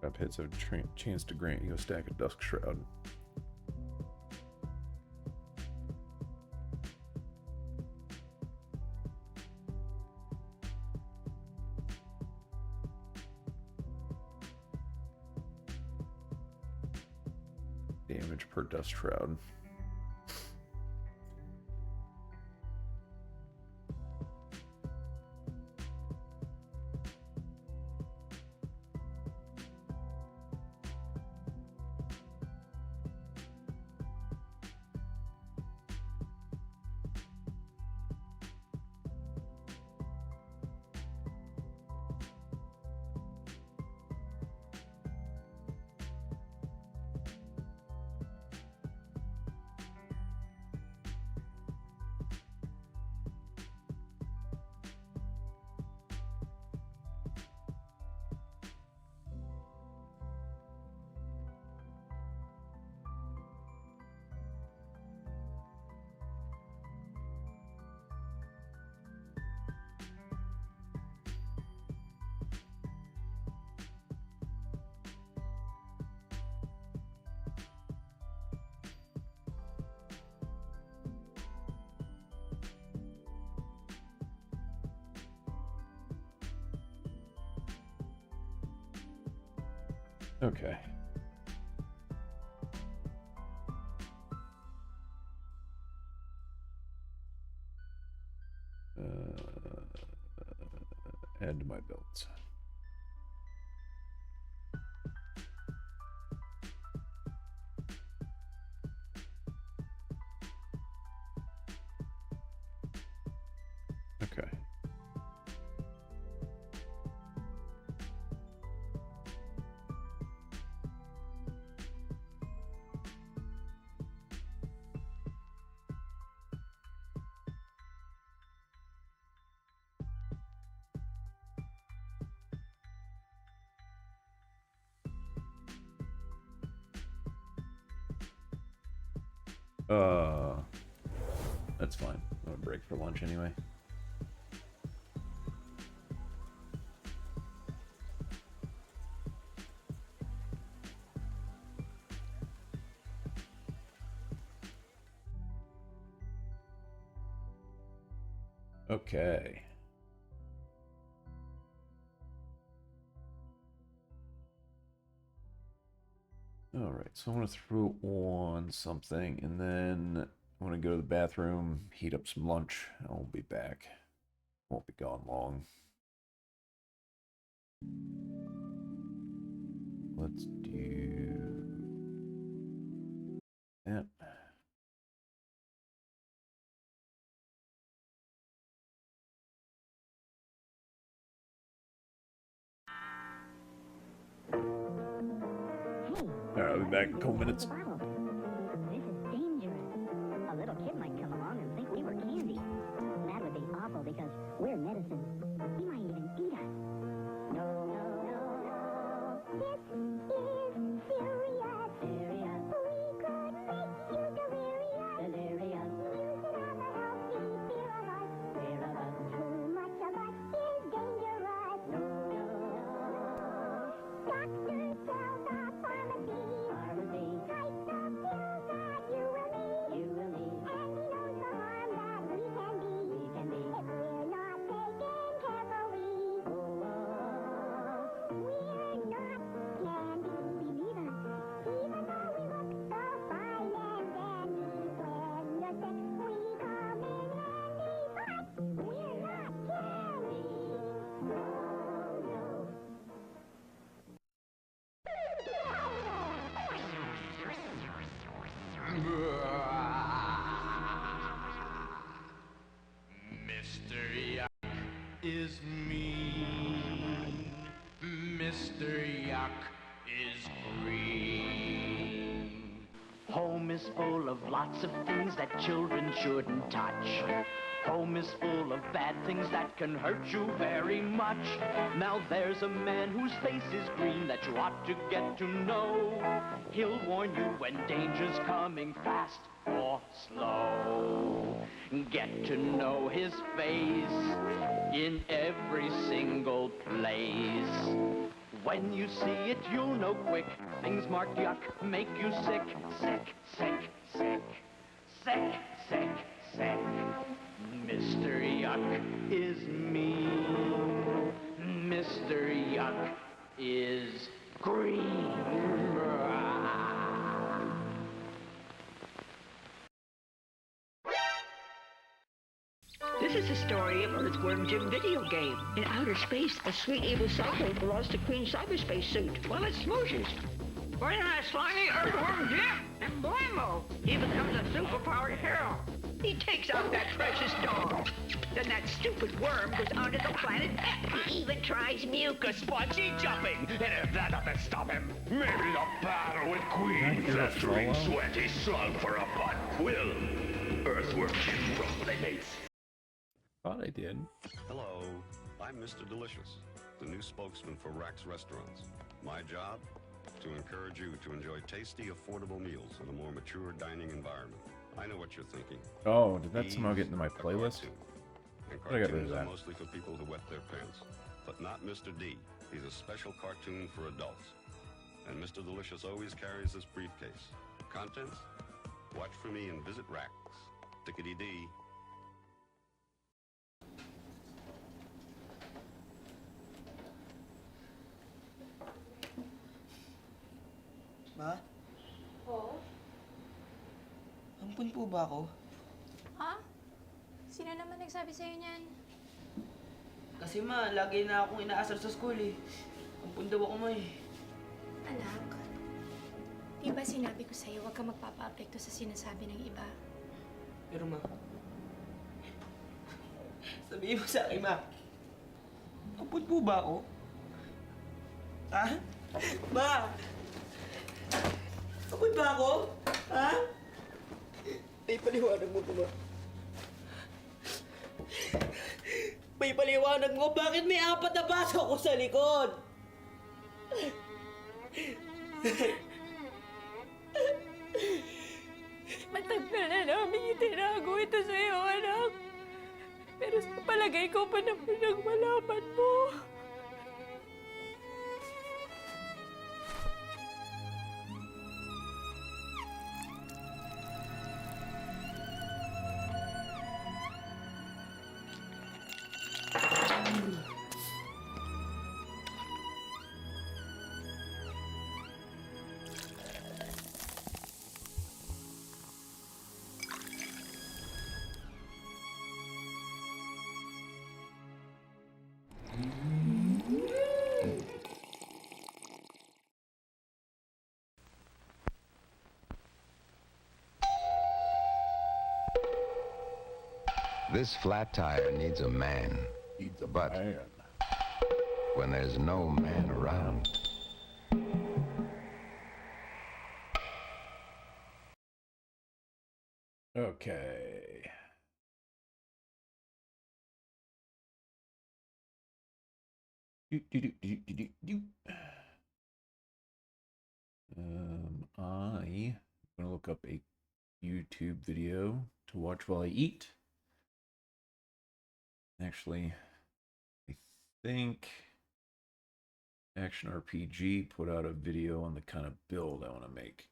Trap hits have a chance to grant you a stack of Dusk Shroud. Damage per Dust Shroud. Okay. Add to my builds. Okay. That's fine. I'm gonna break for lunch anyway. Okay. All right, so I want to throw on something, and then I want to go to the bathroom, heat up some lunch. I'll be back. Won't be gone long. Let's do that. All right, I'll be back in a couple minutes. This is dangerous. A little kid might come along and think we were candy. That would be awful because we're medicine. He might even eat us. No, no, no, no. This is serious. Serious. We could make you delirious. Delirious. Using all the healthy fear of us. Fear of us. Too much of us is dangerous. No, no, no. Doctors tell the pharmacy. Pharmacy. Type the pills that you will need. You will need. And he knows the harm that we can be. We can be. If we're not taken carefully. Oh, we're not candy, believe us. Even though we look so fine and dandy. When you're sick, we come in handy. But we're not candy. No, no. Mr. Yuck is mean. Mr. Yuck is green. Home is full of lots of things that children shouldn't touch. Home is full of bad things that can hurt you very much. Now there's a man whose face is green that you ought to get to know. He'll warn you when danger's coming fast or slow. Get to know his face in every single place. When you see it, you'll know quick. Things marked yuck make you sick. Sick, sick, sick. Sick, sick, sick. Mr. Yuck is mean. Mr. Yuck is green. This is the story of Earthworm Jim video game. In outer space, a sweet evil cyclone lost a Queen cyberspace suit while it smooshes. When that slimy Earthworm Jim, and blammo, he becomes a superpowered hero. He takes out that precious dog. Then that stupid worm goes onto the planet Epoch. He even tries mucus spongy jumping. And if that doesn't stop him, maybe the battle with Queen festering sweaty slug for a butt will. Earthworm Jim Rumblemates. Thought I did. Hello, I'm Mr. Delicious, the new spokesman for Rack's Restaurants. My job? To encourage you to enjoy tasty, affordable meals in a more mature dining environment. I know what you're thinking. Oh, did that somehow get into my playlist? And I got rid of cartoons are that. mostly for people who wet their pants. But not Mr. D. He's a special cartoon for adults. And Mr. Delicious always carries this briefcase. Contents? Watch for me and visit Rack's. Tickety-dee. Ma? Oo? Ampun po ba ako? Ha? Sino naman nagsabi sa'yo niyan? Kasi ma, lagi na akong inaasar sa school eh. Ampun daw ako ma eh. Anak, di ba sinabi ko sa'yo huwag kang magpapa-apekto sa sinasabi ng iba? Pero ma, sabihin mo sa akin ma, ampun po ba ako? Ha? Ma! Ampun ba ako? Ha? May paliwanag mo po ba? May paliwanag mo, bakit may 4 na baso ko sa likod? Matagal na namin itinago ito sa'yo, anak. Pero sa palagay ko pa naman ang malaman mo. This flat tire needs a man. But when there's no man around, okay. I'm gonna look up a YouTube video to watch while I eat. Actually, I think Action RPG put out a video on the kind of build I want to make.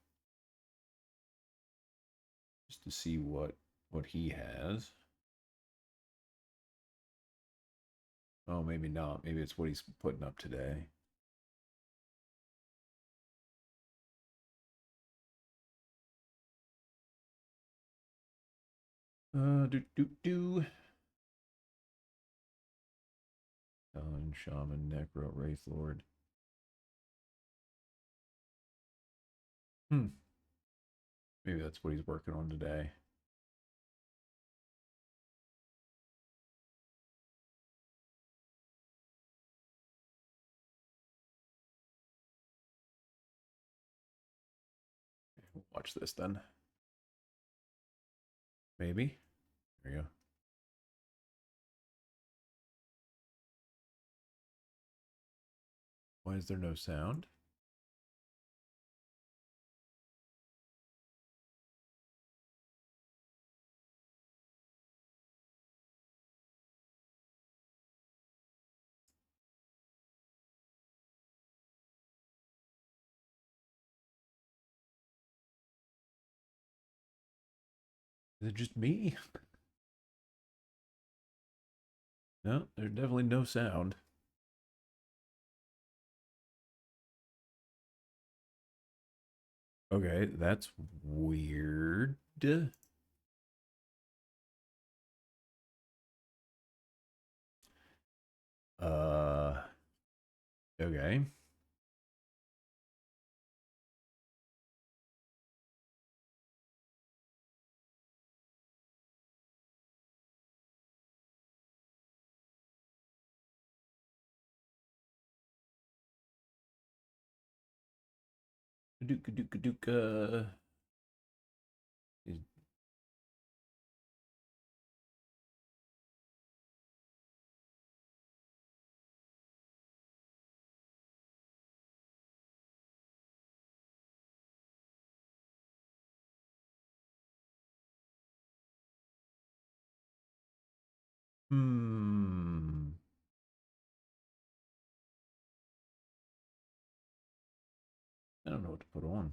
Just to see what he has. Oh, maybe not. Maybe it's what he's putting up today. Paladin, Shaman, Necro, Wraith Lord. Maybe that's what he's working on today. We'll watch this then. Maybe. There you go. Why is there no sound? Is it just me? No, there's definitely no sound. Okay, that's weird. Okay. Kadooka. Hmm. I don't know what to put on.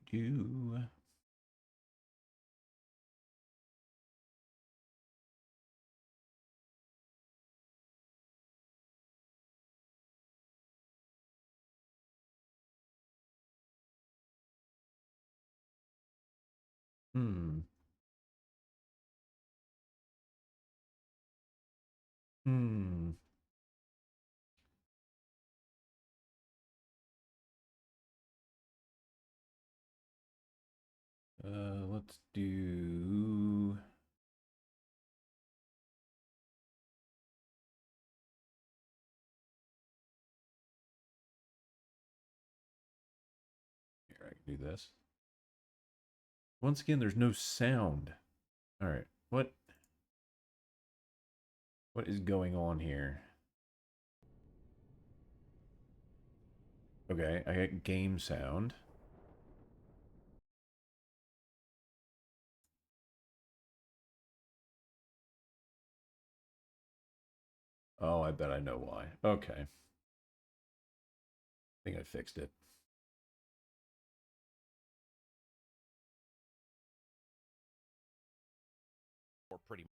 Do. Hmm. Hmm. Let's do. Here, I can do this. Once again, there's no sound. All right, what is going on here? Okay, I got game sound. Oh, I bet I know why. Okay. I think I fixed it. Or pretty.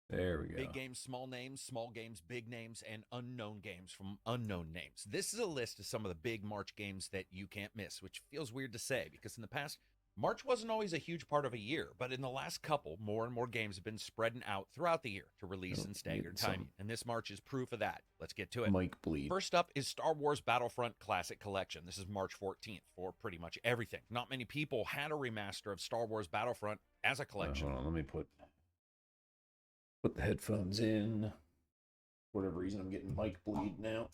There we go. Big games, small games, big names, and unknown games from unknown names. This is a list of some of the big March games that you can't miss, which feels weird to say because in the past, March wasn't always a huge part of a year, but in the last couple, more and more games have been spreading out throughout the year to release in staggered timing, and this March is proof of that. Let's get to it. Mike Bleed. First up is Star Wars Battlefront Classic Collection. This is March 14th for pretty much everything. Not many people had a remaster of Star Wars Battlefront as a collection. Hold on, let me put the headphones in. For whatever reason, I'm getting Mike Bleed now.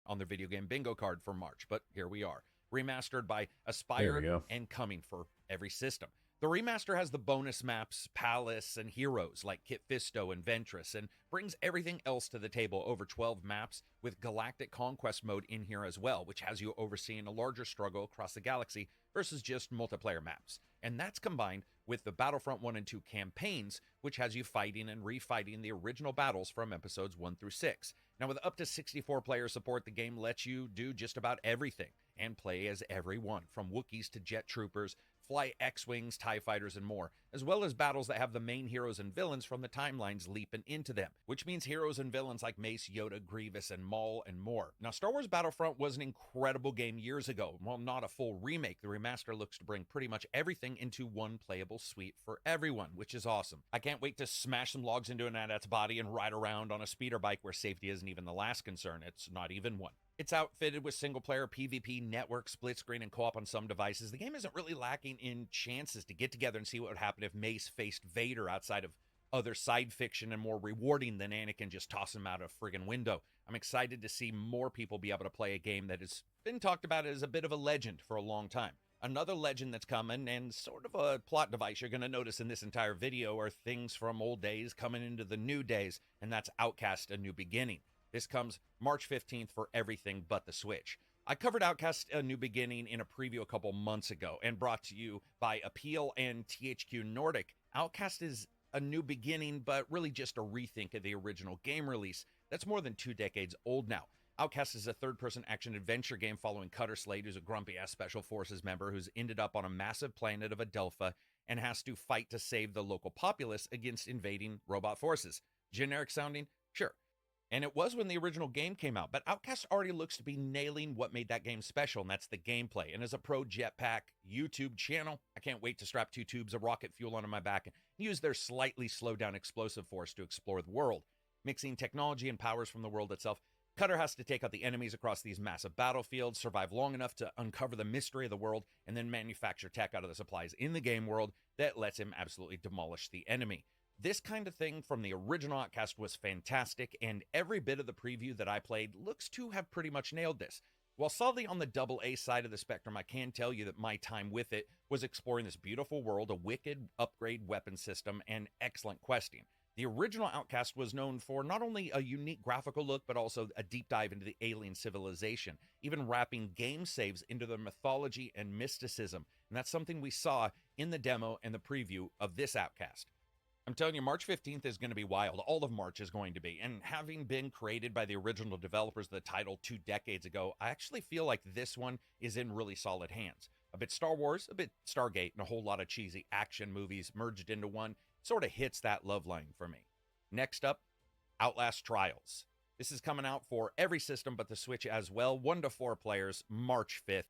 On their video game bingo card for March, but here we are. Remastered by Aspire and coming for every system. The remaster has the bonus maps, Palace, and heroes like Kit Fisto and Ventress, and brings everything else to the table, over 12 maps, with Galactic Conquest mode in here as well, which has you overseeing a larger struggle across the galaxy versus just multiplayer maps. And that's combined with the Battlefront 1 and 2 campaigns, which has you fighting and refighting the original battles from episodes 1 through 6. Now, with up to 64 player support, the game lets you do just about everything and play as everyone, from Wookiees to Jet Troopers, fly X-Wings, TIE Fighters, and more, as well as battles that have the main heroes and villains from the timelines leaping into them, which means heroes and villains like Mace, Yoda, Grievous, and Maul, and more. Now, Star Wars Battlefront was an incredible game years ago. While not a full remake, the remaster looks to bring pretty much everything into one playable suite for everyone, which is awesome. I can't wait to smash some logs into an AT-AT's body and ride around on a speeder bike where safety isn't even the last concern. It's not even one. It's outfitted with single-player PvP, network, split screen, and co-op on some devices. The game isn't really lacking in chances to get together and see what would happen if Mace faced Vader outside of other side fiction and more rewarding than Anakin just tossing him out a friggin' window. I'm excited to see more people be able to play a game that has been talked about as a bit of a legend for a long time. Another legend that's coming, and sort of a plot device you're going to notice in this entire video, are things from old days coming into the new days, and that's Outcast: A New Beginning. This comes March 15th for everything but the Switch. I covered Outcast: A New Beginning in a preview a couple months ago, and brought to you by Appeal and THQ Nordic. Outcast is a new beginning, but really just a rethink of the original game release that's more than 2 decades old now. Outcast is a third-person action-adventure game following Cutter Slade, who's a grumpy-ass Special Forces member who's ended up on a massive planet of Adelpha and has to fight to save the local populace against invading robot forces. Generic sounding? Sure. And it was when the original game came out, but Outcast already looks to be nailing what made that game special, and that's the gameplay. And as a pro jetpack YouTube channel, I can't wait to strap 2 tubes of rocket fuel onto my back and use their slightly slowed-down explosive force to explore the world. Mixing technology and powers from the world itself, Cutter has to take out the enemies across these massive battlefields, survive long enough to uncover the mystery of the world, and then manufacture tech out of the supplies in the game world that lets him absolutely demolish the enemy. This kind of thing from the original Outcast was fantastic, and every bit of the preview that I played looks to have pretty much nailed this. While solidly on the AA side of the spectrum, I can tell you that my time with it was exploring this beautiful world, a wicked upgrade weapon system, and excellent questing. The original Outcast was known for not only a unique graphical look, but also a deep dive into the alien civilization, even wrapping game saves into the mythology and mysticism. And that's something we saw in the demo and the preview of this Outcast. I'm telling you, March 15th is going to be wild. All of March is going to be. And having been created by the original developers of the title 2 decades ago, I actually feel like this one is in really solid hands. A bit Star Wars, a bit Stargate, and a whole lot of cheesy action movies merged into one. Sort of hits that love line for me. Next up, Outlast Trials. This is coming out for every system but the Switch as well. 1 to 4 players, March 5th.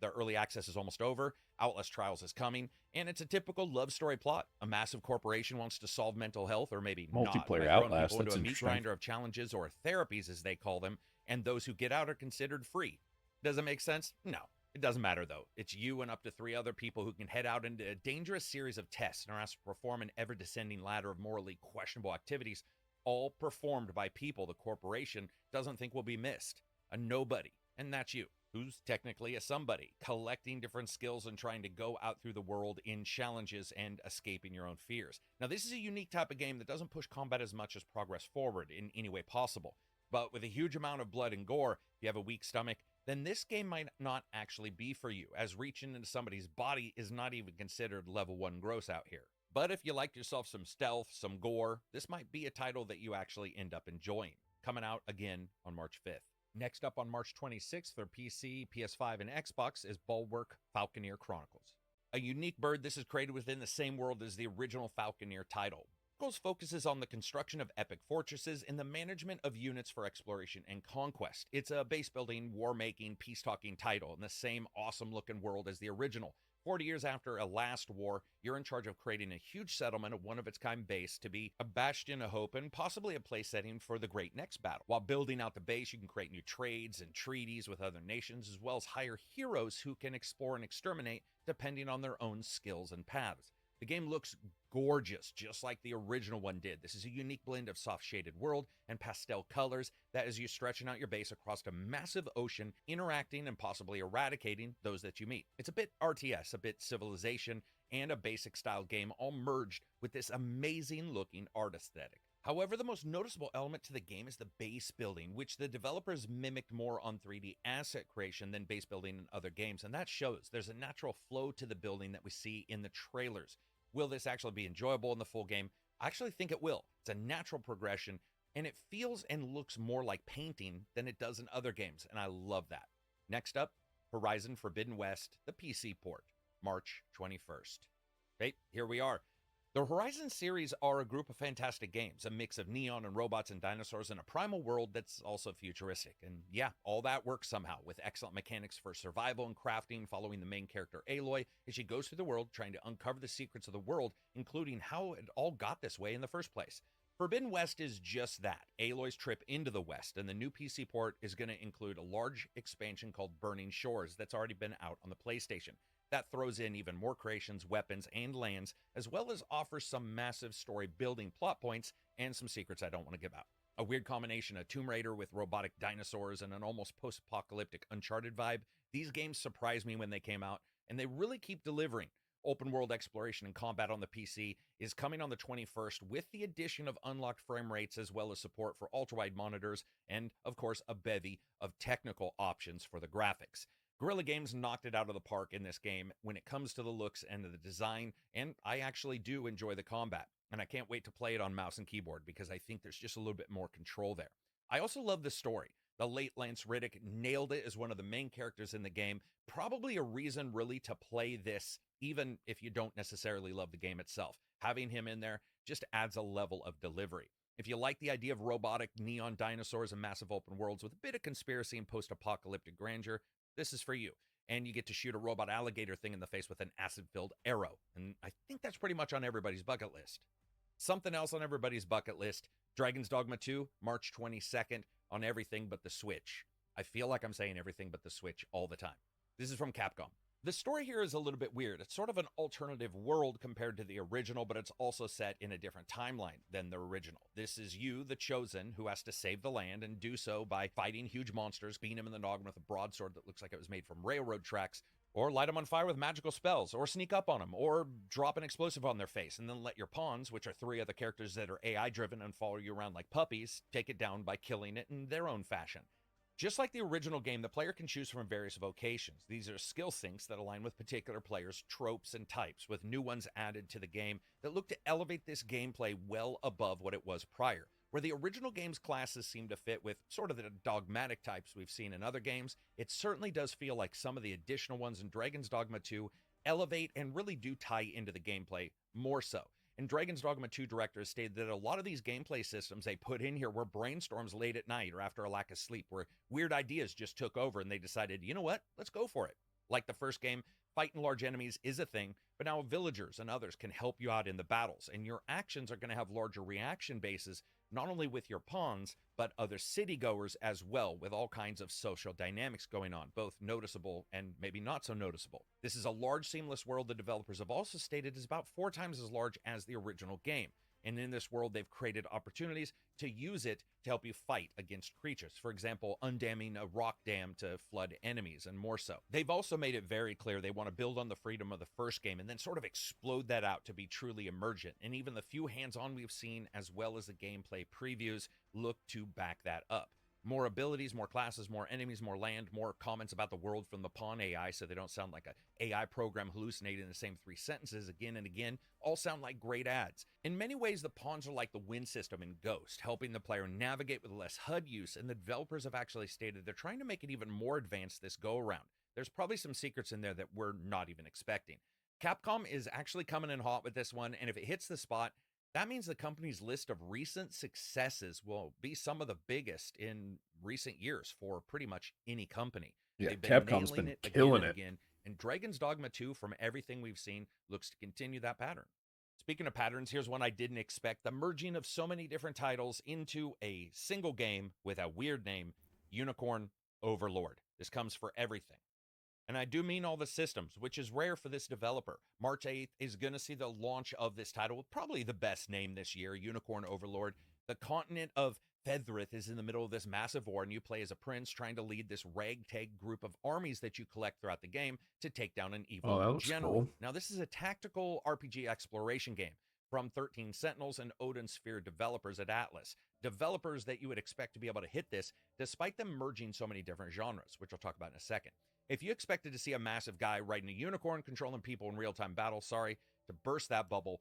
The early access is almost over. Outlast Trials is coming, and it's a typical love story plot. A massive corporation wants to solve mental health, or maybe Multiplayer not, Outlast, people into that's a meat interesting. grinder of challenges, or therapies as they call them, and those who get out are considered free. Does it make sense? No. It doesn't matter, though. It's you and up to 3 other people who can head out into a dangerous series of tests and are asked to perform an ever-descending ladder of morally questionable activities, all performed by people the corporation doesn't think will be missed. A nobody. And that's you, who's technically a somebody, collecting different skills and trying to go out through the world in challenges and escaping your own fears. Now, this is a unique type of game that doesn't push combat as much as progress forward in any way possible. But with a huge amount of blood and gore, if you have a weak stomach, then this game might not actually be for you, as reaching into somebody's body is not even considered level 1 gross out here. But if you like yourself some stealth, some gore, this might be a title that you actually end up enjoying. Coming out again on March 5th. Next up on March 26th for PC, PS5, and Xbox is Bulwark Falconeer Chronicles. A unique bird, this is created within the same world as the original Falconeer title. Chronicles focuses on the construction of epic fortresses and the management of units for exploration and conquest. It's a base-building, war-making, peace-talking title in the same awesome-looking world as the original. 40 years after a last war, you're in charge of creating a huge settlement, a one-of-its-kind base to be a bastion of hope and possibly a place setting for the great next battle. While building out the base, you can create new trades and treaties with other nations, as well as hire heroes who can explore and exterminate depending on their own skills and paths. The game looks gorgeous, just like the original one did. This is a unique blend of soft shaded world and pastel colors that is you stretching out your base across a massive ocean, interacting and possibly eradicating those that you meet. It's a bit RTS, a bit Civilization, and a basic style game all merged with this amazing looking art aesthetic. However, the most noticeable element to the game is the base building, which the developers mimicked more on 3D asset creation than base building in other games, and that shows. There's a natural flow to the building that we see in the trailers. Will this actually be enjoyable in the full game? I actually think it will. It's a natural progression, and it feels and looks more like painting than it does in other games, and I love that. Next up, Horizon Forbidden West, the PC port, March 21st. Okay, here we are. The Horizon series are a group of fantastic games, a mix of neon and robots and dinosaurs in a primal world that's also futuristic. And yeah, all that works somehow, with excellent mechanics for survival and crafting, following the main character Aloy as she goes through the world trying to uncover the secrets of the world, including how it all got this way in the first place. Forbidden West is just that, Aloy's trip into the West, and the new PC port is going to include a large expansion called Burning Shores that's already been out on the PlayStation. That throws in even more creations, weapons, and lands, as well as offers some massive story building plot points and some secrets I don't want to give out. A weird combination of Tomb Raider with robotic dinosaurs and an almost post-apocalyptic Uncharted vibe. These games surprised me when they came out, and they really keep delivering. Open world exploration and combat on the PC is coming on the 21st with the addition of unlocked frame rates as well as support for ultra-wide monitors and, of course, a bevy of technical options for the graphics. Guerrilla Games knocked it out of the park in this game when it comes to the looks and the design, and I actually do enjoy the combat, and I can't wait to play it on mouse and keyboard because I think there's just a little bit more control there. I also love the story. The late Lance Reddick nailed it as one of the main characters in the game. Probably a reason really to play this, even if you don't necessarily love the game itself. Having him in there just adds a level of delivery. If you like the idea of robotic neon dinosaurs and massive open worlds with a bit of conspiracy and post-apocalyptic grandeur, this is for you. And you get to shoot a robot alligator thing in the face with an acid-filled arrow. And I think that's pretty much on everybody's bucket list. Something else on everybody's bucket list, Dragon's Dogma 2, March 22nd, on everything but the Switch. I feel like I'm saying everything but the Switch all the time. This is from Capcom. The story here is a little bit weird. It's sort of an alternative world compared to the original, but it's also set in a different timeline than the original. This is you, the Chosen, who has to save the land and do so by fighting huge monsters, beating them in the noggin with a broadsword that looks like it was made from railroad tracks, or light them on fire with magical spells, or sneak up on them, or drop an explosive on their face, and then let your pawns, which are 3 other characters that are AI-driven and follow you around like puppies, take it down by killing it in their own fashion. Just like the original game, the player can choose from various vocations. These are skill sinks that align with particular players' tropes and types, with new ones added to the game that look to elevate this gameplay well above what it was prior. Where the original game's classes seem to fit with sort of the dogmatic types we've seen in other games, it certainly does feel like some of the additional ones in Dragon's Dogma 2 elevate and really do tie into the gameplay more so. And Dragon's Dogma 2 directors stated that a lot of these gameplay systems they put in here were brainstorms late at night or after a lack of sleep, where weird ideas just took over and they decided, you know what, let's go for it. Like the first game, fighting large enemies is a thing, but now villagers and others can help you out in the battles, and your actions are going to have larger reaction bases, not only with your pawns, but other city goers as well, with all kinds of social dynamics going on, both noticeable and maybe not so noticeable. This is a large, seamless world the developers have also stated is about 4 times as large as the original game. And in this world, they've created opportunities to use it to help you fight against creatures. For example, undamming a rock dam to flood enemies, and more so. They've also made it very clear they want to build on the freedom of the first game and then sort of explode that out to be truly emergent. And even the few hands-on we've seen, as well as the gameplay previews, look to back that up. More abilities, more classes, more enemies, more land, more comments about the world from the pawn AI so they don't sound like a AI program hallucinating the same 3 sentences again and again, all sound like great ads. In many ways, the pawns are like the win system in Ghost, helping the player navigate with less HUD use, and the developers have actually stated they're trying to make it even more advanced this go-around. There's probably some secrets in there that we're not even expecting. Capcom is actually coming in hot with this one, and if it hits the spot, that means the company's list of recent successes will be some of the biggest in recent years for pretty much any company. Yeah, They've Capcom's been nailing it killing again it. and again, and Dragon's Dogma 2, from everything we've seen, looks to continue that pattern. Speaking of patterns, here's one I didn't expect: the merging of so many different titles into a single game with a weird name, Unicorn Overlord. This comes for everything. And I do mean all the systems, which is rare for this developer. March 8th is going to see the launch of this title with probably the best name this year, Unicorn Overlord. The continent of Fedrith is in the middle of this massive war, and you play as a prince trying to lead this ragtag group of armies that you collect throughout the game to take down an evil general. Cool. Now, this is a tactical RPG exploration game from 13 Sentinels and Odin Sphere developers at Atlas. Developers that you would expect to be able to hit this, despite them merging so many different genres, which I'll talk about in a second. If you expected to see a massive guy riding a unicorn controlling people in real-time battle, sorry to burst that bubble.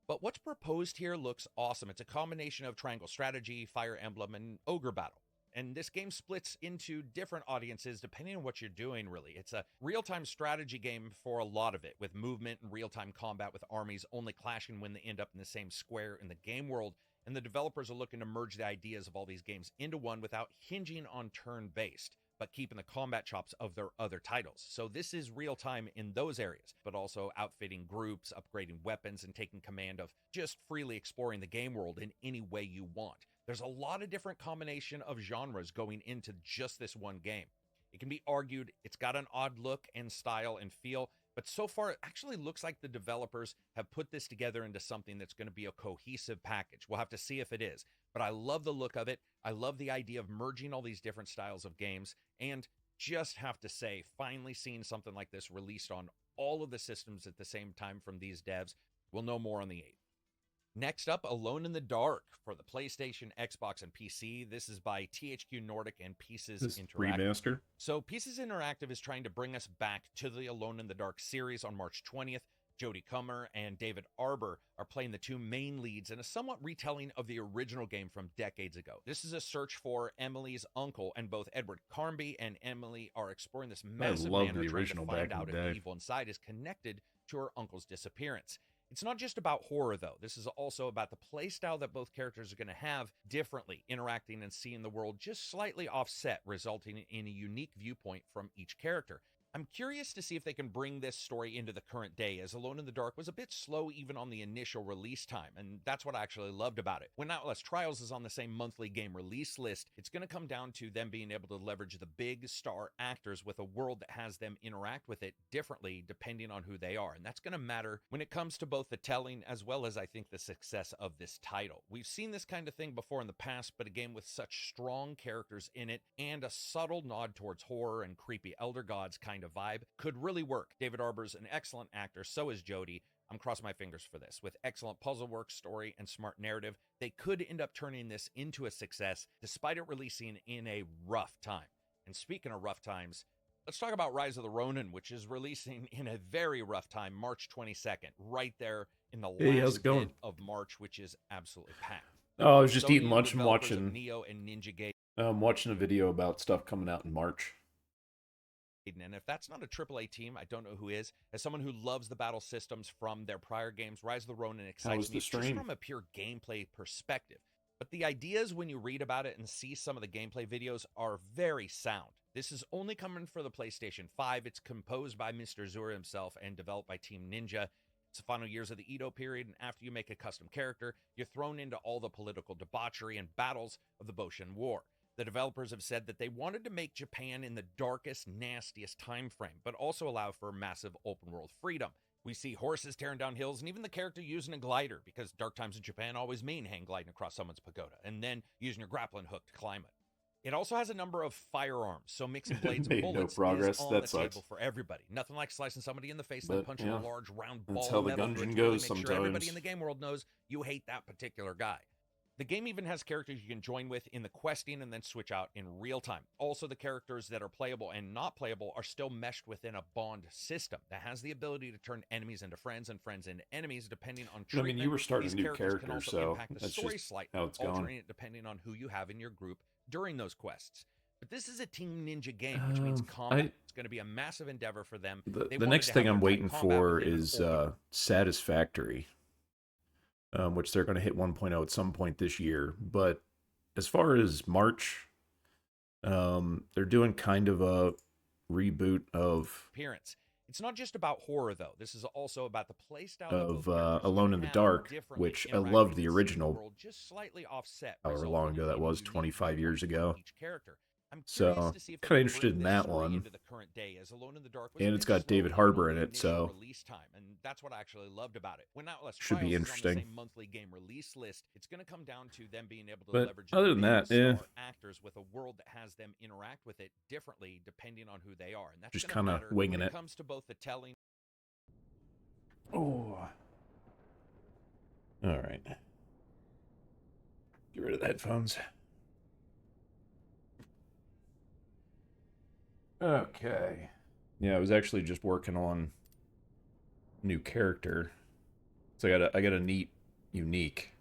But what's proposed here looks awesome. It's a combination of triangle strategy, Fire Emblem, and ogre battle. And this game splits into different audiences depending on what you're doing, really. It's a real-time strategy game for a lot of it, with movement and real-time combat with armies only clashing when they end up in the same square in the game world. And the developers are looking to merge the ideas of all these games into one without hinging on turn-based, but keeping the combat chops of their other titles. So this is real time in those areas, but also outfitting groups, upgrading weapons, and taking command of just freely exploring the game world in any way you want. There's a lot of different combination of genres going into just this one game. It can be argued it's got an odd look and style and feel, but so far it actually looks like the developers have put this together into something that's going to be a cohesive package. We'll have to see if it is, but I love the look of it. I love the idea of merging all these different styles of games, and just have to say, finally seeing something like this released on all of the systems at the same time from these devs. We'll know more on the 8th. Next up, Alone in the Dark for the PlayStation, Xbox, and PC. This is by THQ Nordic and Pieces Interactive. Remaster. So Pieces Interactive is trying to bring us back to the Alone in the Dark series on March 20th. Jodie Comer and David Arbor are playing the two main leads in a somewhat retelling of the original game from decades ago. This is a search for Emily's uncle, and both Edward Carnby and Emily are exploring this massive manor trying to find out if the evil inside is connected to her uncle's disappearance. It's not just about horror, though. This is also about the playstyle that both characters are going to have differently, interacting and seeing the world just slightly offset, resulting in a unique viewpoint from each character. I'm curious to see if they can bring this story into the current day, as Alone in the Dark was a bit slow even on the initial release time, and that's what I actually loved about it. When Outlast Trials is on the same monthly game release list, it's going to come down to them being able to leverage the big star actors with a world that has them interact with it differently depending on who they are, and that's going to matter when it comes to both the telling as well as, I think, the success of this title. We've seen this kind of thing before in the past, but a game with such strong characters in it and a subtle nod towards horror and creepy elder gods kind of vibe could really work. David Arbor's an excellent actor, so is Jodie. I'm crossing my fingers for this. With excellent puzzle work, story, and smart narrative, they could end up turning this into a success despite it releasing in a rough time. And speaking of rough times, let's talk about Rise of the Ronin, which is releasing in a very rough time, March 22nd, right there in the last bit of March, which is absolutely packed. Oh, I was just Sony eating lunch and developers watching of Neo and Ninja Gaiden. watching a video about stuff coming out in March. And if that's not a AAA team, I don't know who is. As someone who loves the battle systems from their prior games, Rise of the Ronin excites me just from a pure gameplay perspective. But the ideas when you read about it and see some of the gameplay videos are very sound. This is only coming for the PlayStation 5. It's composed by Mr. Zura himself and developed by Team Ninja. It's the final years of the Edo period, and after you make a custom character, you're thrown into all the political debauchery and battles of the Boshin War. The developers have said that they wanted to make Japan in the darkest, nastiest time frame, but also allow for massive open-world freedom. We see horses tearing down hills, and even the character using a glider, because dark times in Japan always mean hang gliding across someone's pagoda, and then using your grappling hook to climb it. It also has a number of firearms, so mixing blades and bullets is on the table for everybody. Nothing like slicing somebody in the face and punching a large round ball. That's how the dungeon goes sometimes. Sure everybody in the game world knows you hate that particular guy. The game even has characters you can join with in the questing and then switch out in real time. Also, the characters that are playable and not playable are still meshed within a bond system that has the ability to turn enemies into friends and friends into enemies depending on treatment. I mean, you were starting These a new characters character, can also so impact the that's story just slightly, how it's altering going. it depending on who you have in your group during those quests. But this is a Team Ninja game, which means combat. It's going to be a massive endeavor for them. The next thing I'm waiting for is Satisfactory, which they're going to hit 1.0 at some point this year. But as far as March, they're doing kind of a reboot of appearance. It's not just about horror, though. This is also about the playstyle of Alone in the Dark, which I loved the original. Just slightly offset. However long ago that was, 25 years ago. Each character. So, kind of interested in that one. And it's got David Harbour in it, so and that's what I actually loved about it. When Outlast should be interesting. On the same monthly game release list, it's going to come down to them being able to leverage other than that, actors with a world that has them interact with it differently depending on who they are, and that's just kind of winging it. When it comes to both the telling. Oh, all right. Get rid of the headphones. Okay. Yeah, I was actually just working on a new character. So I got a neat unique.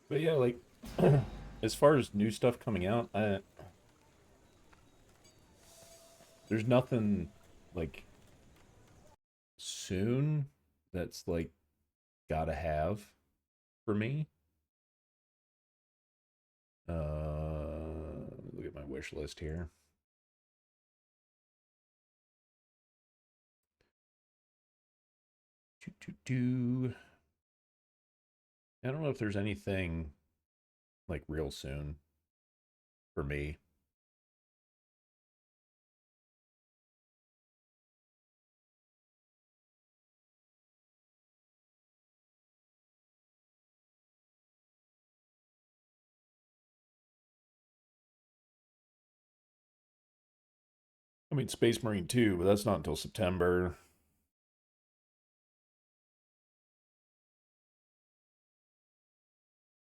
But yeah, like as far as new stuff coming out, there's nothing like soon that's like gotta have for me. Look at my wish list here. I don't know if there's anything like real soon for me. I mean, Space Marine 2, but that's not until September.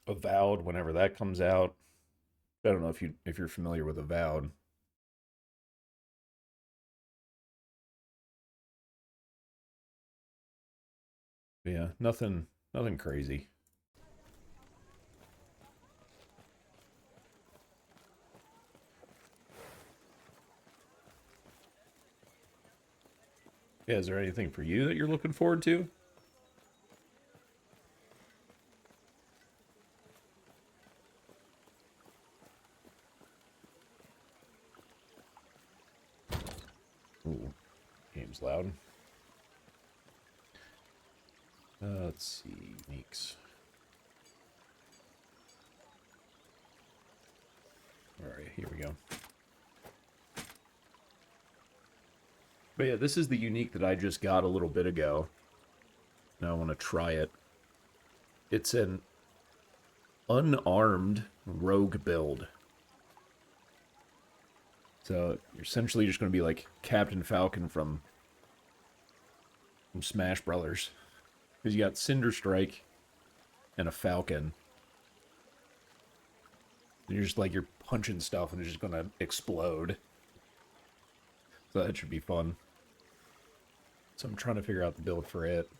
Avowed, whenever that comes out. I don't know if you're familiar with Avowed. But yeah, nothing crazy. Yeah, is there anything for you that you're looking forward to? Ooh, game's loud. Let's see, uniques. Alright, here we go. But yeah, this is the unique that I just got a little bit ago. Now I want to try it. It's an unarmed rogue build. So you're essentially just going to be like Captain Falcon from Smash Brothers. Because you got Cinder Strike and a Falcon. And you're just like, you're punching stuff and it's just going to explode. So that should be fun. So I'm trying to figure out the build for it.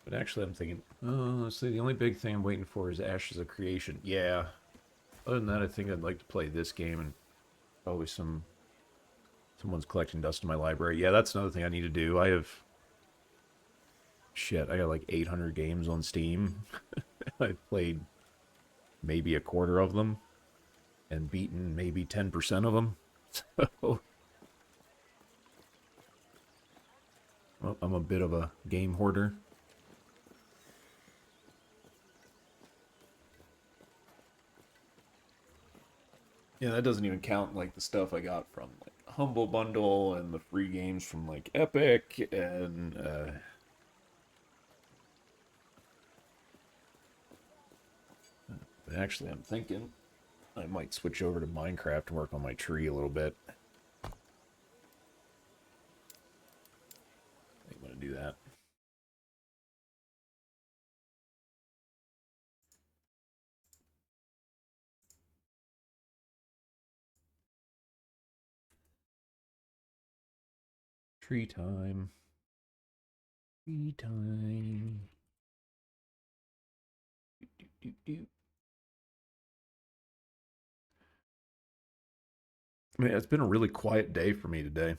But actually I'm thinking, oh, let's see, the only big thing I'm waiting for is Ashes of Creation. Yeah. Other than that, I think I'd like to play this game and probably someone's collecting dust in my library. Yeah, that's another thing I need to do. I have... Shit, I got like 800 games on Steam. I've played maybe a quarter of them and beaten maybe 10% of them. So... Well, I'm a bit of a game hoarder. Yeah, that doesn't even count like the stuff I got from like Humble Bundle and the free games from like Epic and but actually I'm thinking I might switch over to Minecraft and work on my tree a little bit. I want to do that. Tree time. Tree time. I mean, it's been a really quiet day for me today.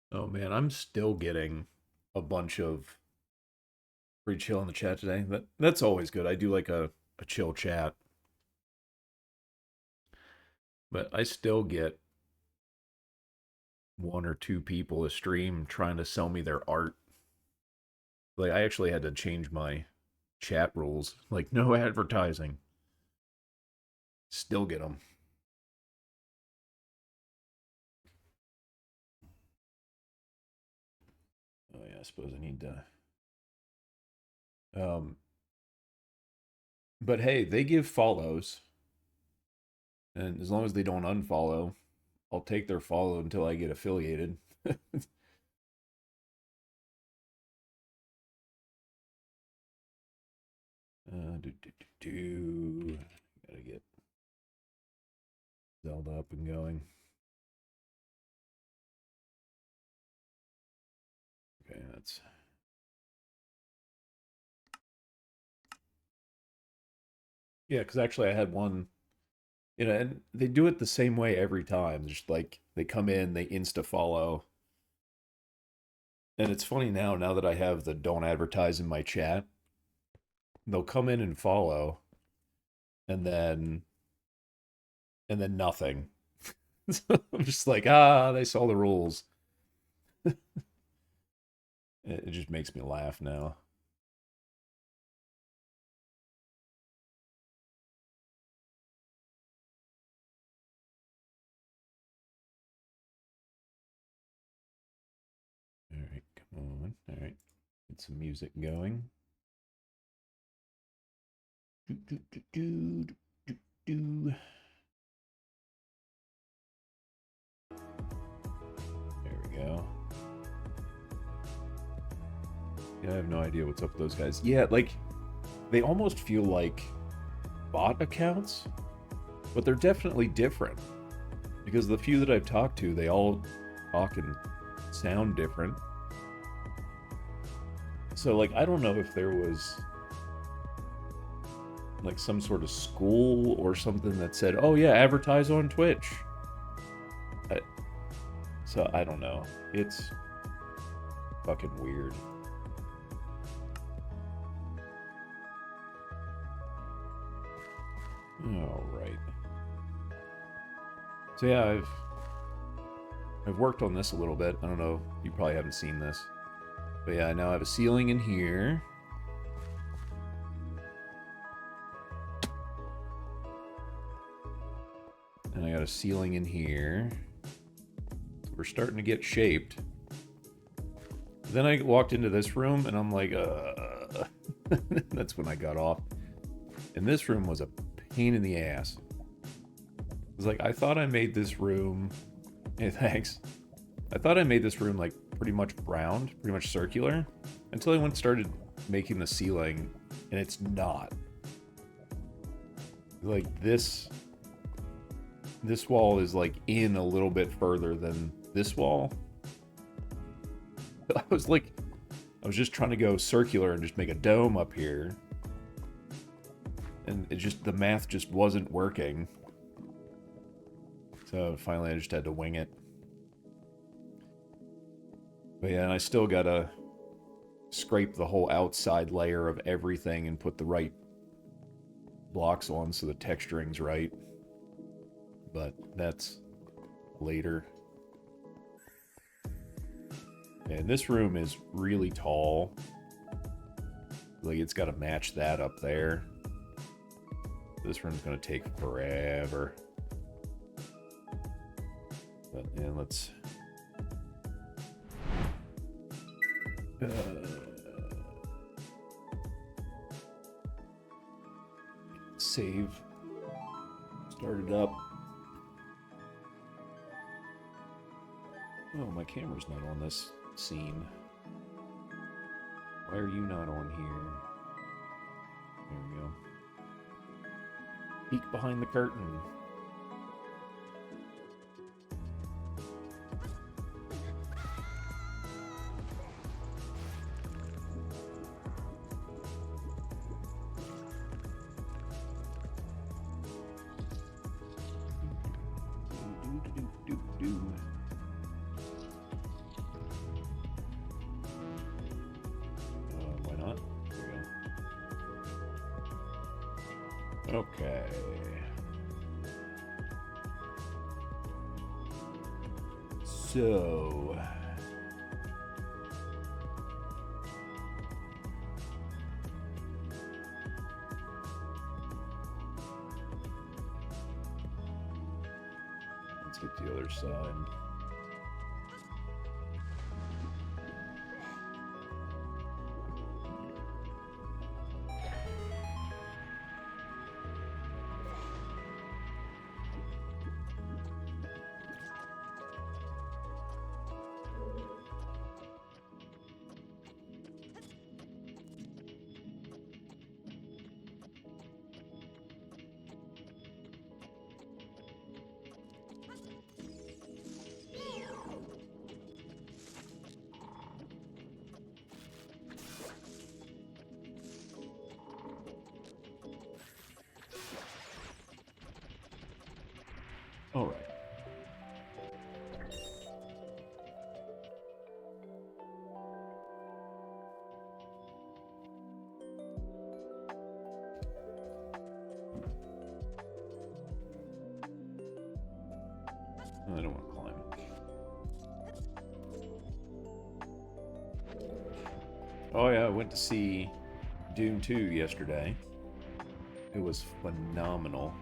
Oh man, I'm still getting a bunch of free chill in the chat today. That's always good. I do like a chill chat. But I still get one or two people a stream trying to sell me their art. Like, I actually had to change my chat rules. Like, no advertising. Still get them. Oh yeah, I suppose I need to... But hey, they give follows. And as long as they don't unfollow, I'll take their follow until I get affiliated. Gotta get Zelda up and going. Okay, that's... Yeah, because actually I had one, you know, and they do it the same way every time. Just like, they come in, they insta-follow. And it's funny now that I have the don't advertise in my chat, they'll come in and follow, and then nothing. So I'm just like, they saw the rules. It just makes me laugh now. All right, come on. All right, get some music going. Do, do, do, do, do, do. There we go. Yeah, I have no idea what's up with those guys. Yeah, like, they almost feel like bot accounts, but they're definitely different. Because the few that I've talked to, they all talk and sound different. So, like, I don't know if there was, like, some sort of school or something that said, oh yeah, advertise on Twitch. So, I don't know. It's fucking weird. Alright. So yeah, I've worked on this a little bit. I don't know, you probably haven't seen this. But yeah, I now have a ceiling in here. And I got a ceiling in here. So we're starting to get shaped. Then I walked into this room and I'm like, that's when I got off. And this room was a pain in the ass. It was like, I thought I made this room... Hey, thanks. I thought I made this room, like, pretty much round, pretty much circular, until I went and started making the ceiling, and it's not. Like, this wall is, like, in a little bit further than this wall. I was just trying to go circular and just make a dome up here. And it just, the math just wasn't working. So finally I just had to wing it. But yeah, and I still gotta scrape the whole outside layer of everything and put the right blocks on so the texturing's right. But that's later. And this room is really tall. Like, it's gotta match that up there. This room's gonna take forever. But yeah, let's save. Start it up. Oh, my camera's not on this scene. Why are you not on here? There we go. Peek behind the curtain. Why not? There we go. Okay. So... let's get the other side. All right. I don't want to climb. Oh yeah, I went to see Dune 2 yesterday. It was phenomenal.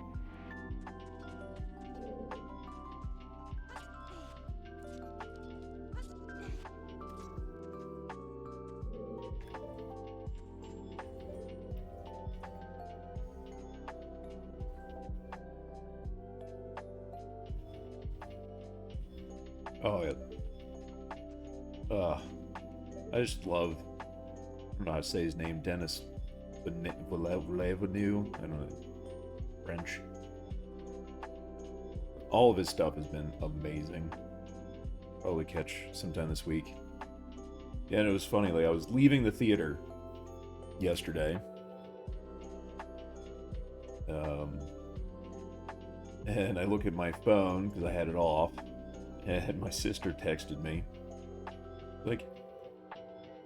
Oh, yeah. I just love, I don't know how to say his name, Dennis Villeneuve. I don't know, French. All of his stuff has been amazing. Probably catch sometime this week. Yeah, and it was funny, like I was leaving the theater yesterday. And I look at my phone because I had it off, and my sister texted me like,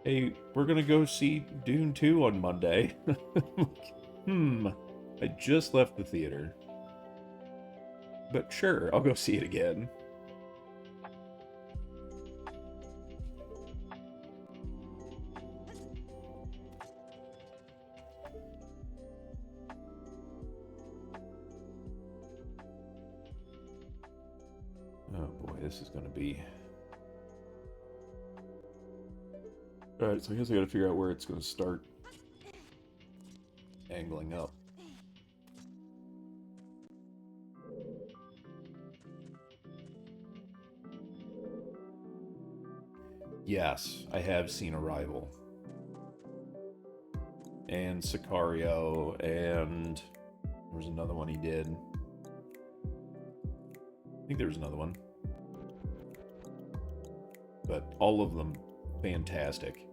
"Hey, we're gonna go see Dune 2 on Monday." I just left the theater, but sure, I'll go see it again. Oh boy, this is gonna be... Alright, so I guess I gotta figure out where it's gonna start angling up. Yes, I have seen Arrival. And Sicario, and there was another one he did. I think there was another one. But all of them fantastic.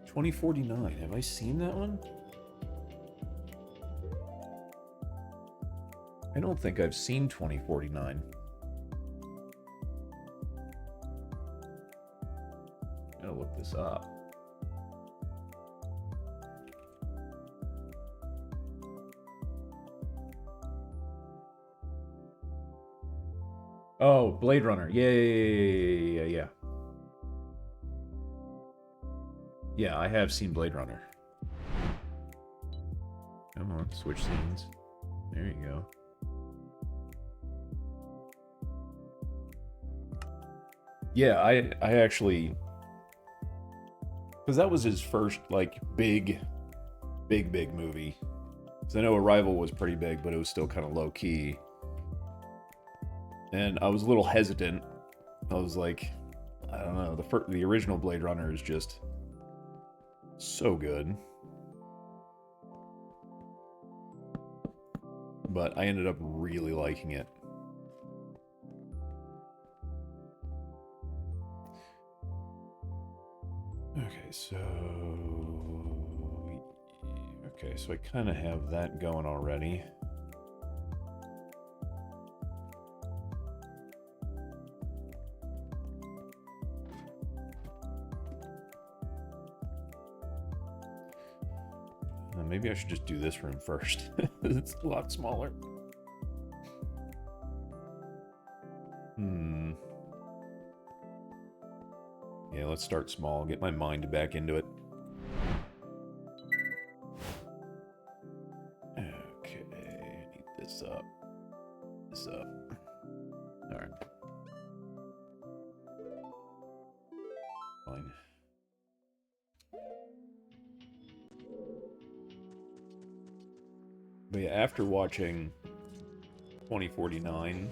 2049, have I seen that one? I don't think I've seen 2049. I'm gonna look this up. Oh, Blade Runner. Yeah. Yeah, I have seen Blade Runner. Come on, switch scenes. There you go. Yeah, I actually... Because that was his first, like, big movie. Because I know Arrival was pretty big, but it was still kind of low-key. And I was a little hesitant. I was like, I don't know, the original Blade Runner is just so good. But I ended up really liking it. Okay, so I kind of have that going already. Maybe I should just do this room first. It's a lot smaller. Yeah, let's start small. Get my mind back into it. Okay, need this up. This up. Alright. Fine. But yeah, after watching 2049,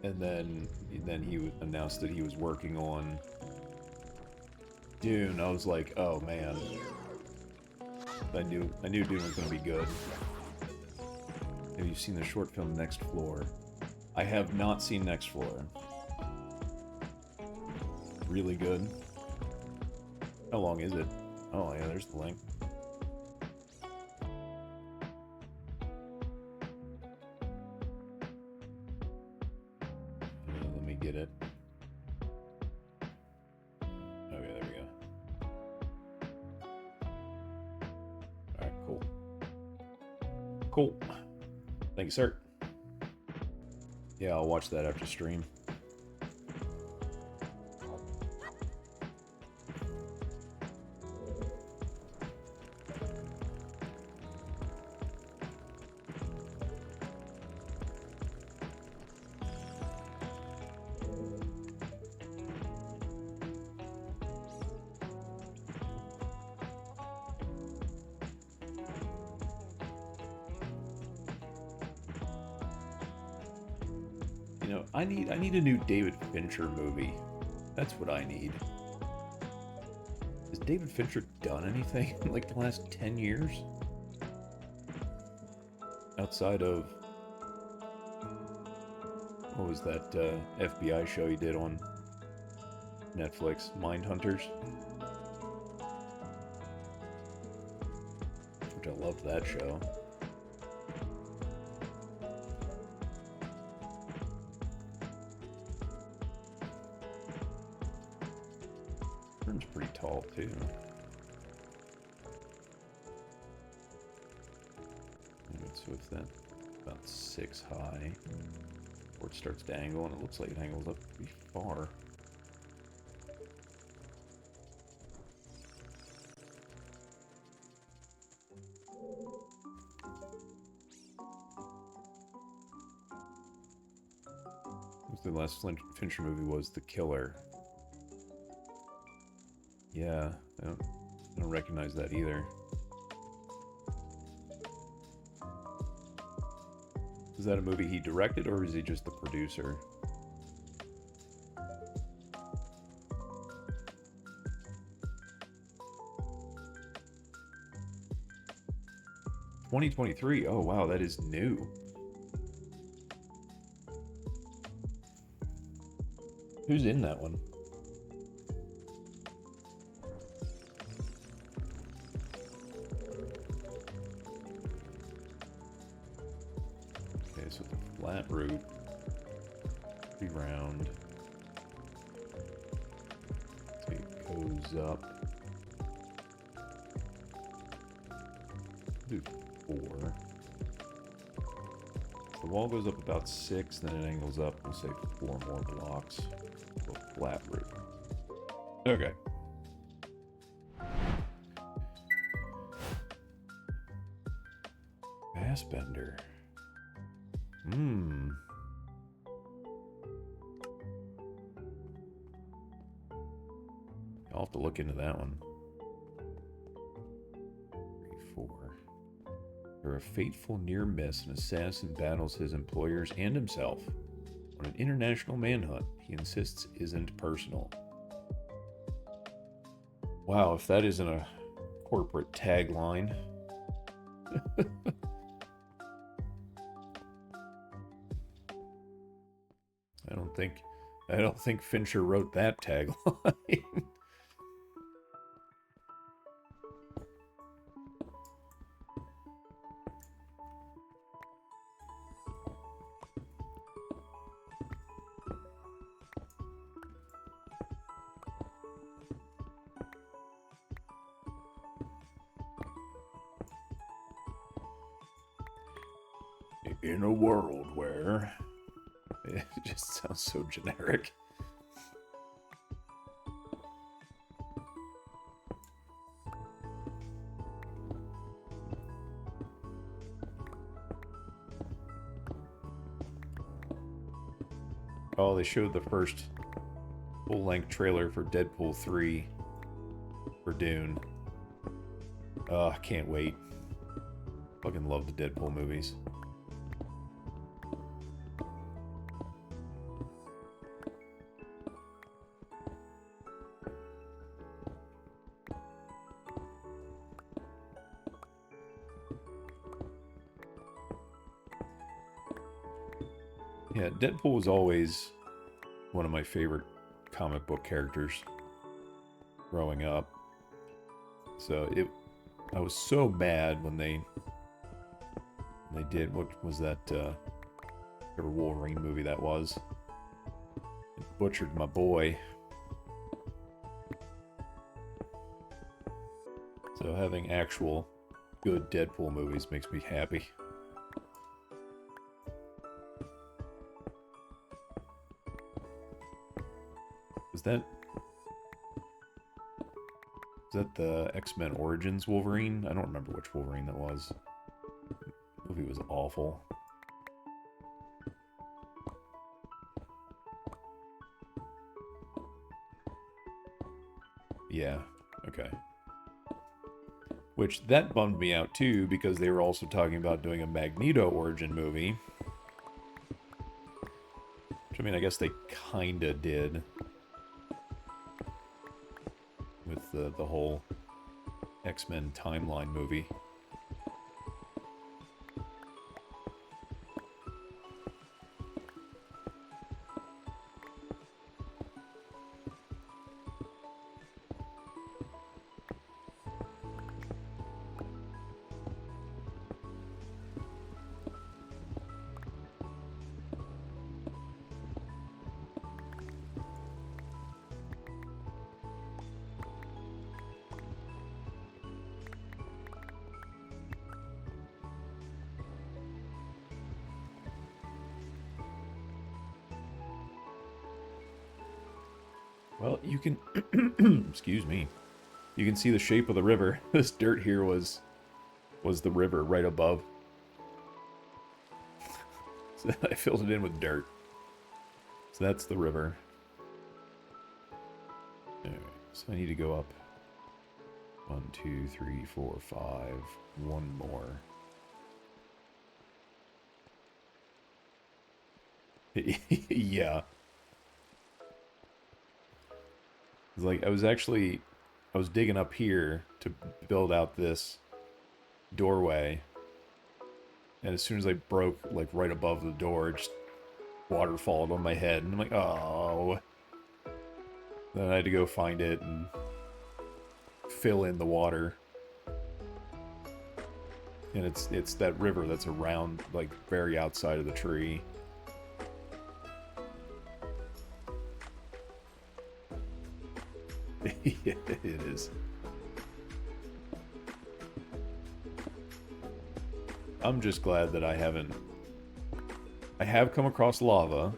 and then he announced that he was working on Dune, I was like, oh man. I knew Dune was going to be good. Have you seen the short film Next Floor? I have not seen Next Floor. Really good. How long is it? Oh yeah, there's the link. Let me get it. Okay, there we go. Alright, cool. Cool. Thank you, sir. Yeah, I'll watch that after stream. You know, I need a new David Fincher movie. That's what I need. Has David Fincher done anything in like the last 10 years? Outside of, what was that FBI show he did on Netflix, Mindhunters? Which I loved that show. Turn's pretty tall too. So if that's about 6 high, or it starts to angle, and it looks like it angles up pretty far. The last Fincher movie was The Killer. Yeah, I don't recognize that either. Is that a movie he directed, or is he just the producer? (2023). Oh wow, that is new. Who's in that one? Okay, so the flat root, pretty round. So it goes up. Do 4. The wall goes up about 6, then it angles up, we'll say 4 more blocks. Flat root. Okay. Fassbender. I'll have to look into that one. 3, 4. After a fateful near miss, an assassin battles his employers and himself on an international manhunt he insists isn't personal. Wow, if that isn't a corporate tagline. I don't think Fincher wrote that tagline. In a world where... It just sounds so generic. Oh, they showed the first full-length trailer for Deadpool 3 for Dune. Oh, I can't wait. Fucking love the Deadpool movies. Yeah, Deadpool was always one of my favorite comic book characters growing up. So I was so mad when they did, what was that, whatever Wolverine movie that was. It butchered my boy. So having actual good Deadpool movies makes me happy. Is that the X-Men Origins Wolverine? I don't remember which Wolverine that was. The movie was awful. Yeah, okay. Which, that bummed me out too, because they were also talking about doing a Magneto origin movie. Which, I mean, I guess they kinda did. With the whole X-Men timeline movie. Well, you can... excuse me. You can see the shape of the river. This dirt here was the river right above. So I filled it in with dirt. So that's the river. Alright, so I need to go up 1, 2, 3, 4, 5. One more. Yeah. It's like, I was digging up here to build out this doorway. And as soon as I broke, like, right above the door, just waterfalled on my head. And I'm like, oh. Then I had to go find it and fill in the water. And it's that river that's around, like, very outside of the tree. Yeah, it is. I'm just glad that I have come across lava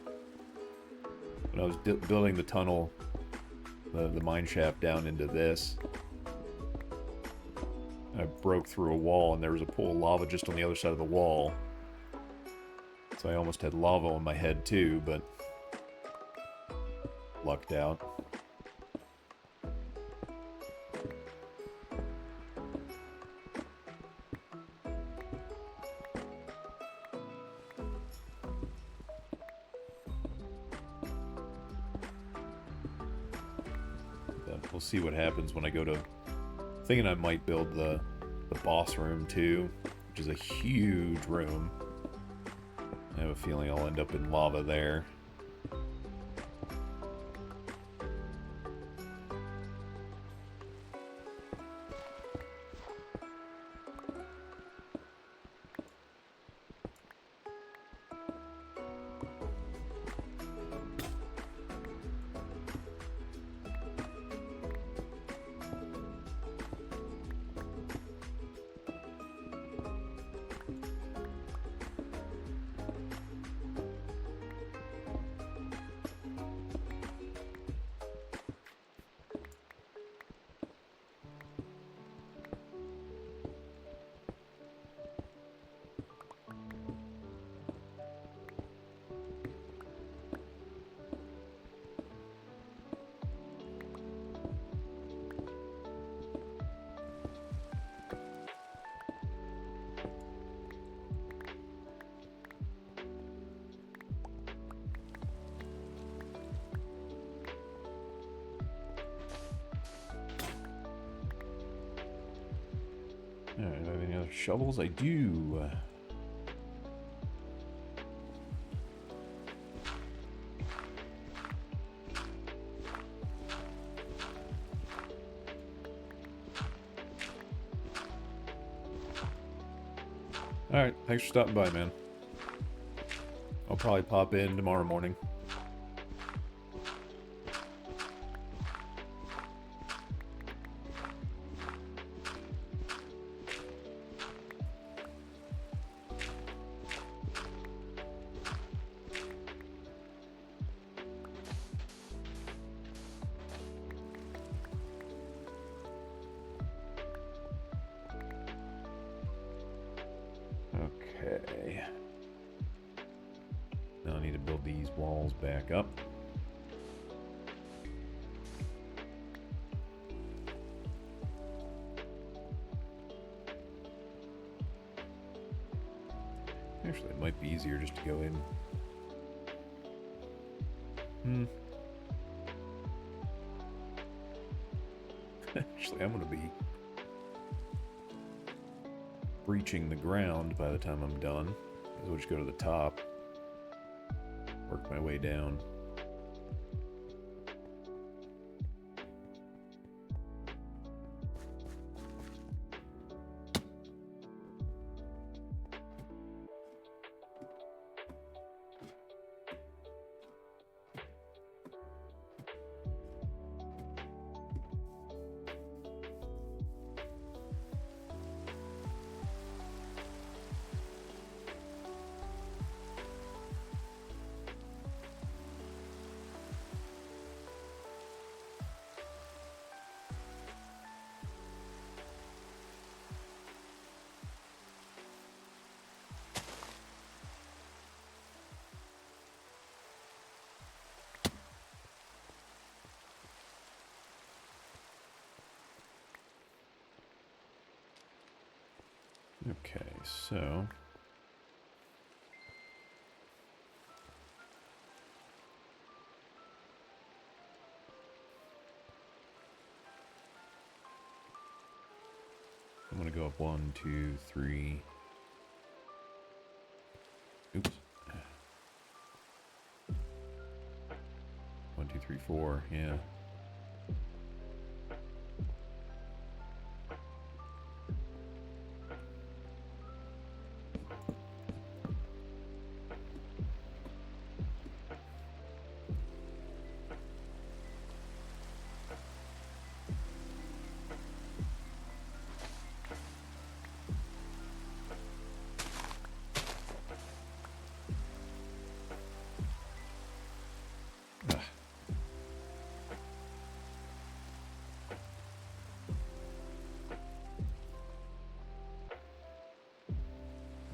when I was building the tunnel, the mine shaft down into this. I broke through a wall and there was a pool of lava just on the other side of the wall. So I almost had lava on my head too, but lucked out. We'll see what happens when I go to... Thinking I might build the boss room too, which is a huge room. I have a feeling I'll end up in lava there. Alright, do I have any other shovels? I do. Alright, thanks for stopping by, man. I'll probably pop in tomorrow morning. Okay. Now I need to build these walls back up. Actually, it might be easier just to go in Actually, I'm going to be breaching the ground by the time I'm done. So we'll just go to the top, work my way down. Okay, so I'm going to go up 1, 2, 3. Oops. 1, 2, 3, 4. Yeah.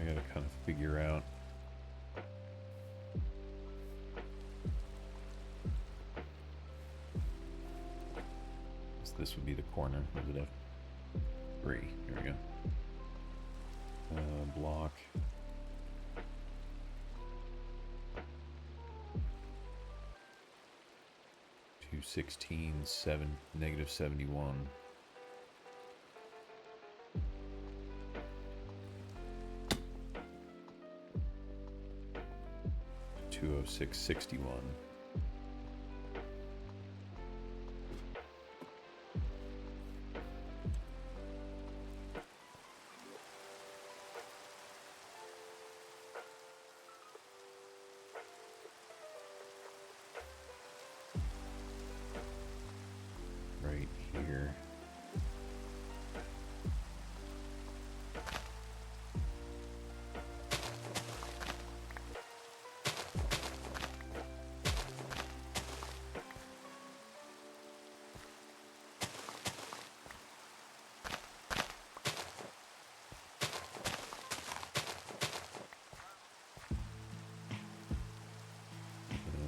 I gotta kind of figure out. So this would be the corner. Was it F3? Here we go. Block. -16, 7, -71. 206.61. Right here.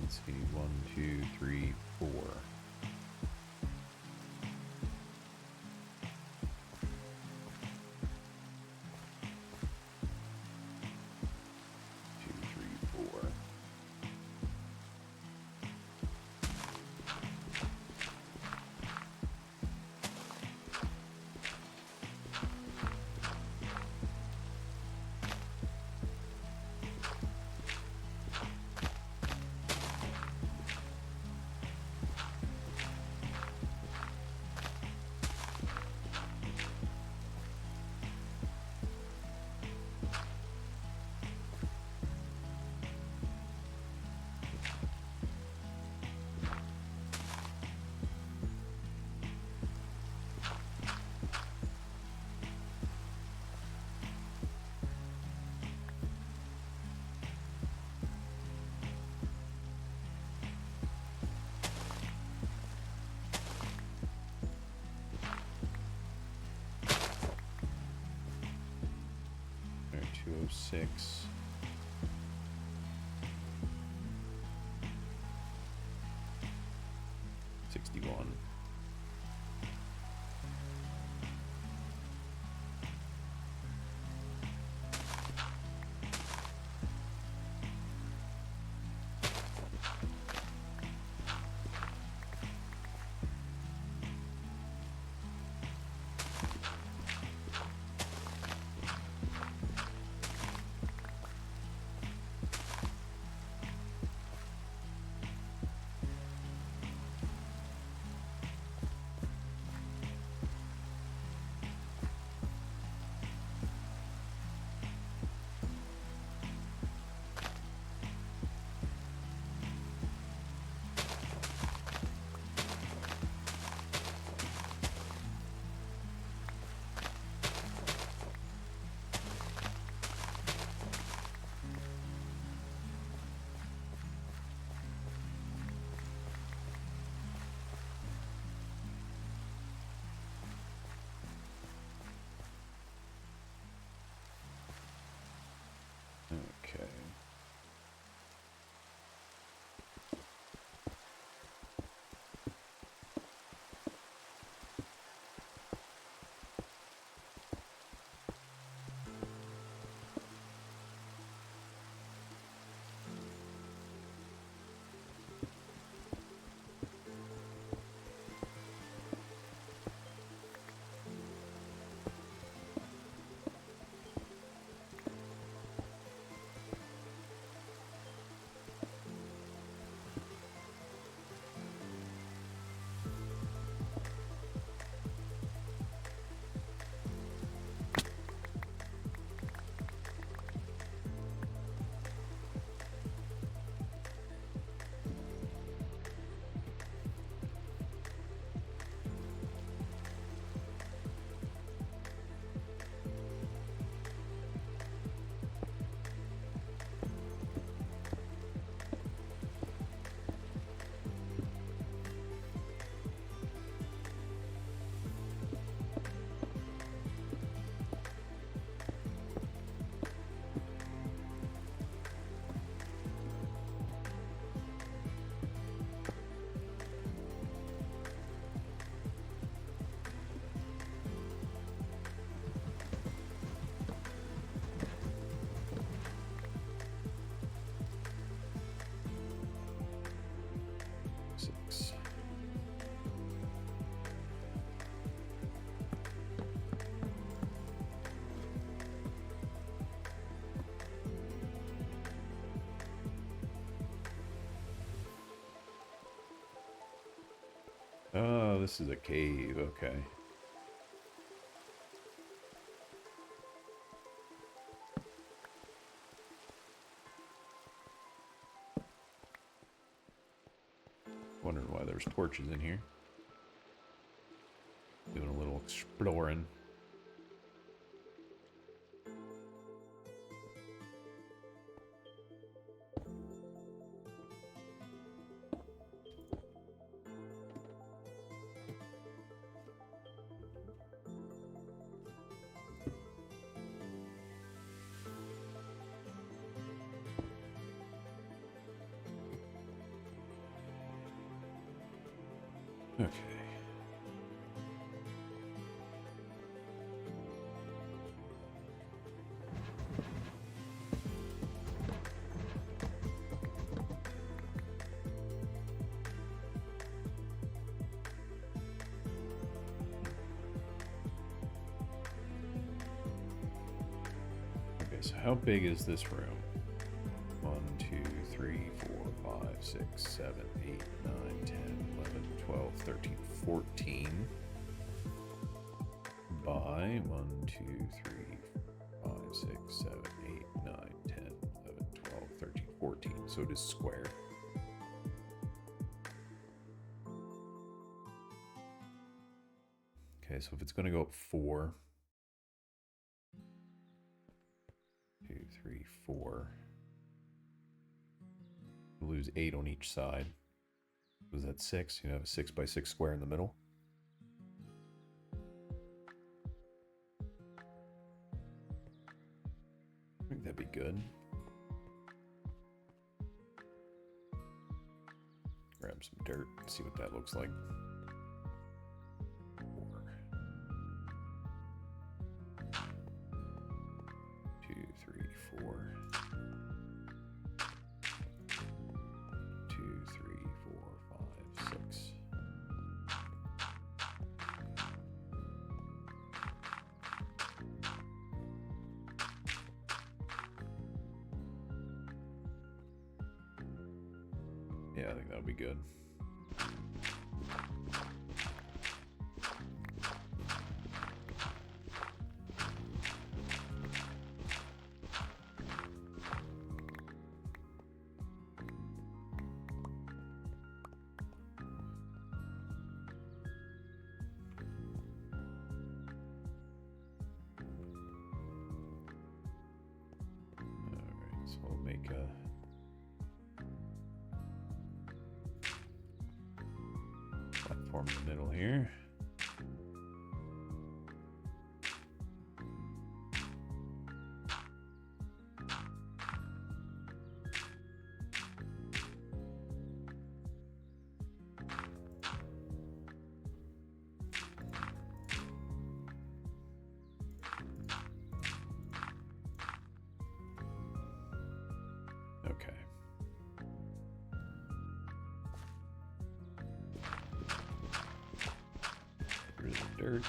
Let's see, 1, 2, 3, 4. All right, 206. $61. Oh, this is a cave. Okay. Wondering why there's torches in here. Doing a little exploring. Okay. Okay, so how big is this room? 1, 2, 3, 4, 5, 6, 7, 8, 9, 10, 11, 12, 13, 14 by 1, 2, 3, 5, 6, 7, 8, 9, 10, 11, 12, 13, 14. So it is square. Okay, so if it's going to go up 4, 2, 3, 4. Lose 8 on each side. Was that 6? You have a 6 by 6 square in the middle. I think that'd be good. Grab some dirt and see what that looks like. 4. 2, 3, 4. 2, 3, 4, 5, 6. Yeah, I think that'll be good. So we'll make a platform in the middle here. Okay. Get rid of the dirt.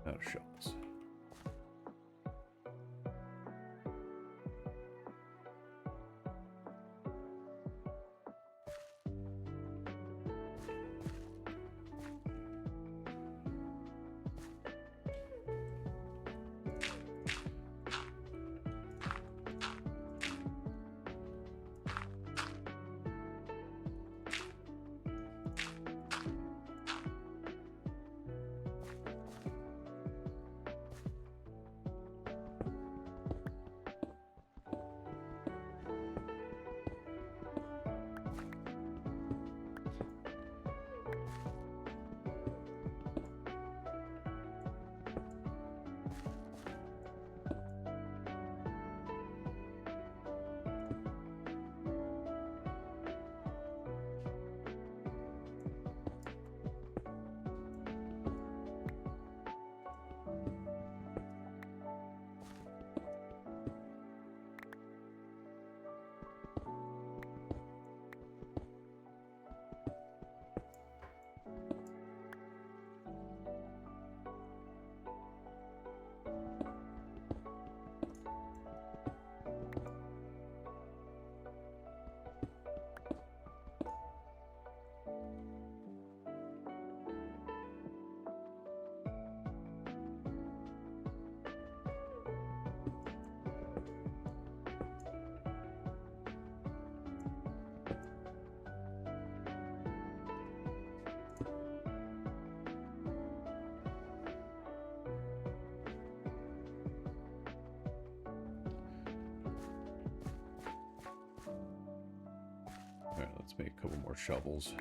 Out of shovels. Alright, let's make a couple more shovels.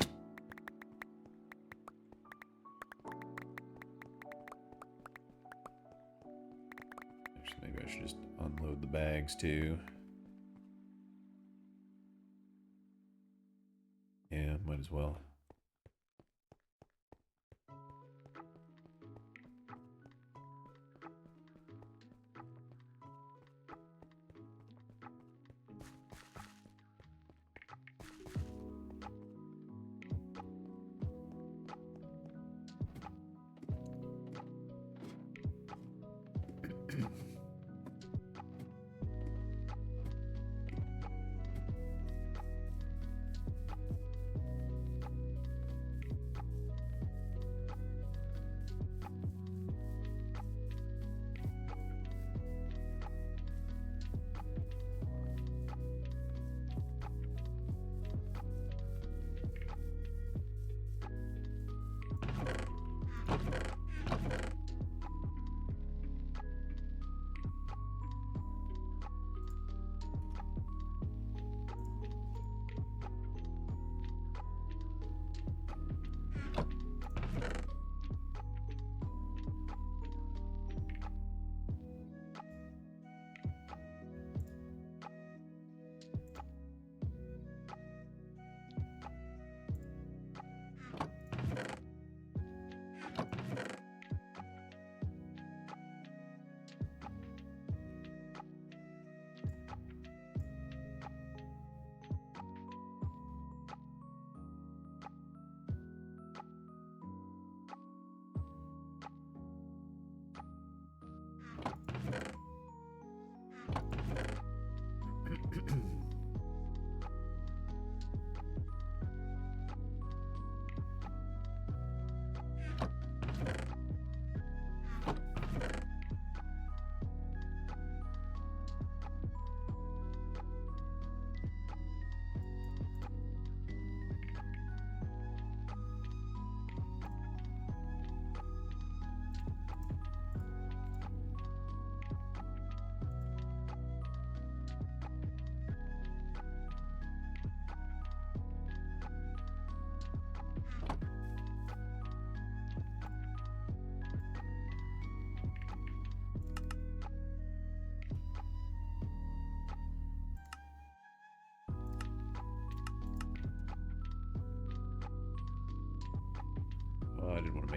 Actually, maybe I should just unload the bags too. Yeah, might as well.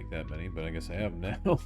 make that many, but I guess I have now.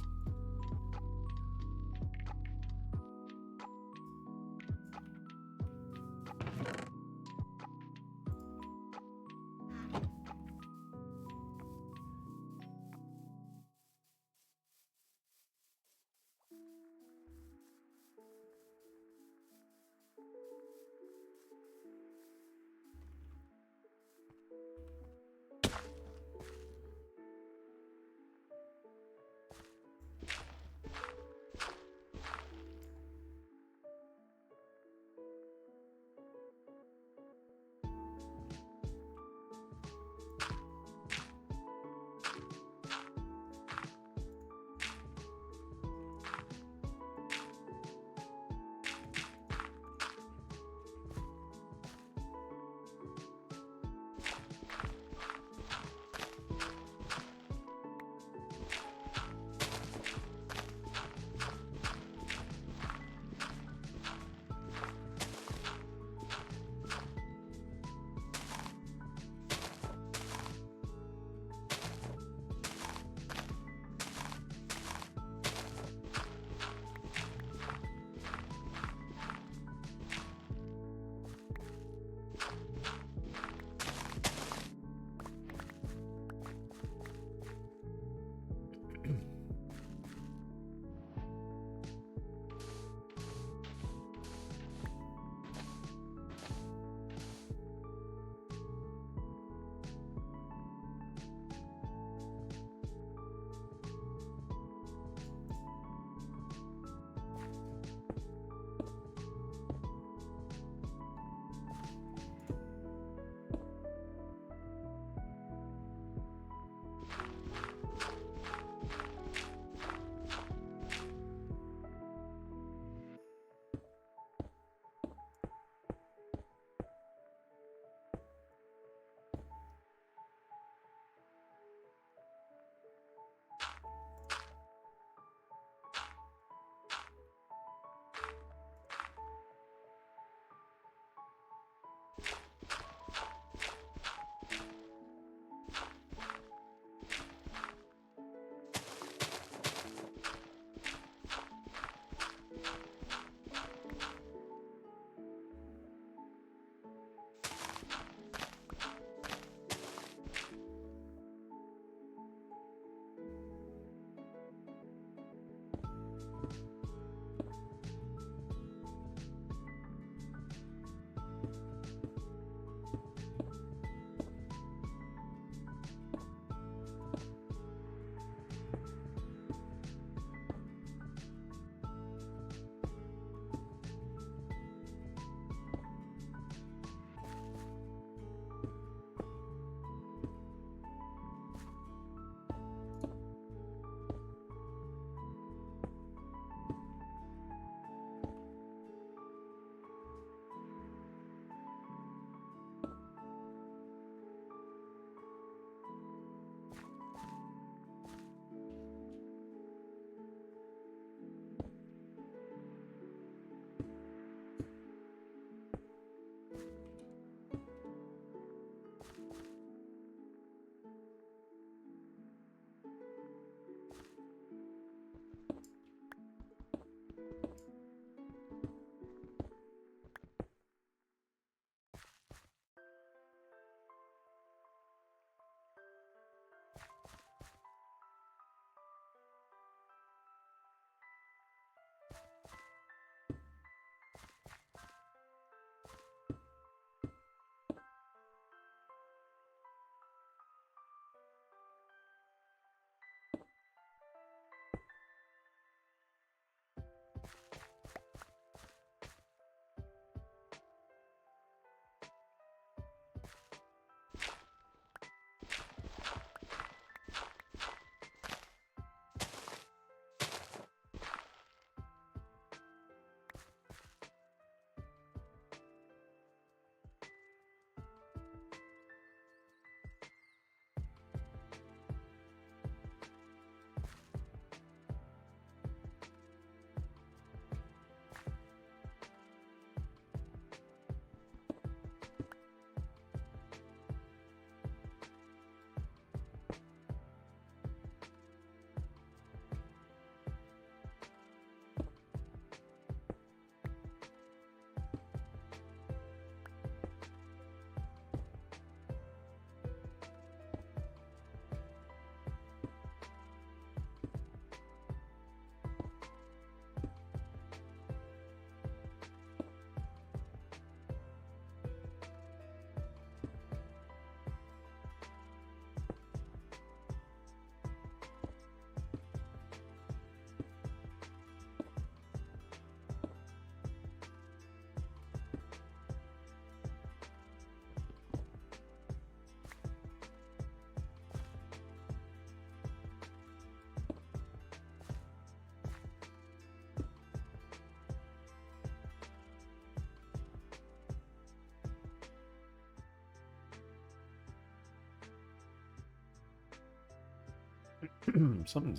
Something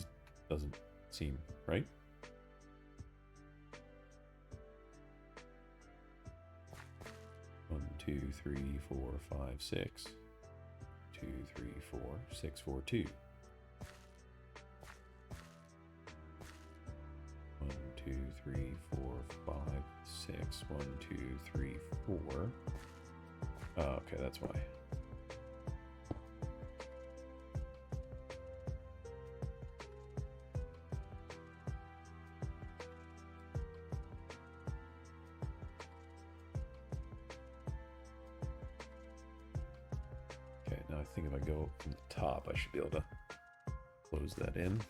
doesn't seem right. One, 2, 3, 4, 5, 6. 2, 3, 4, 6, 4, 2. 1, 2, 3, 4, 5, 6. 1, 2, 3, 4. Oh, okay, that's why. Okay, now I think if I go from the top, I should be able to close that in.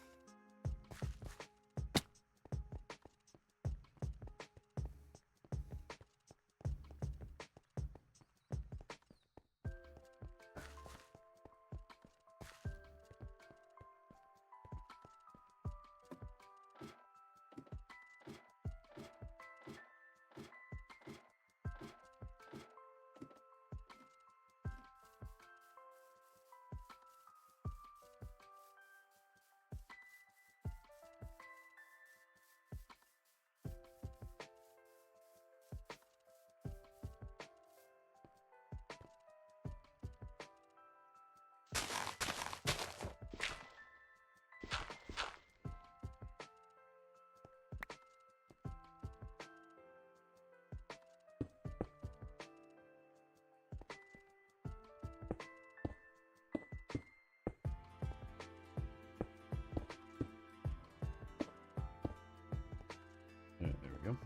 There we go.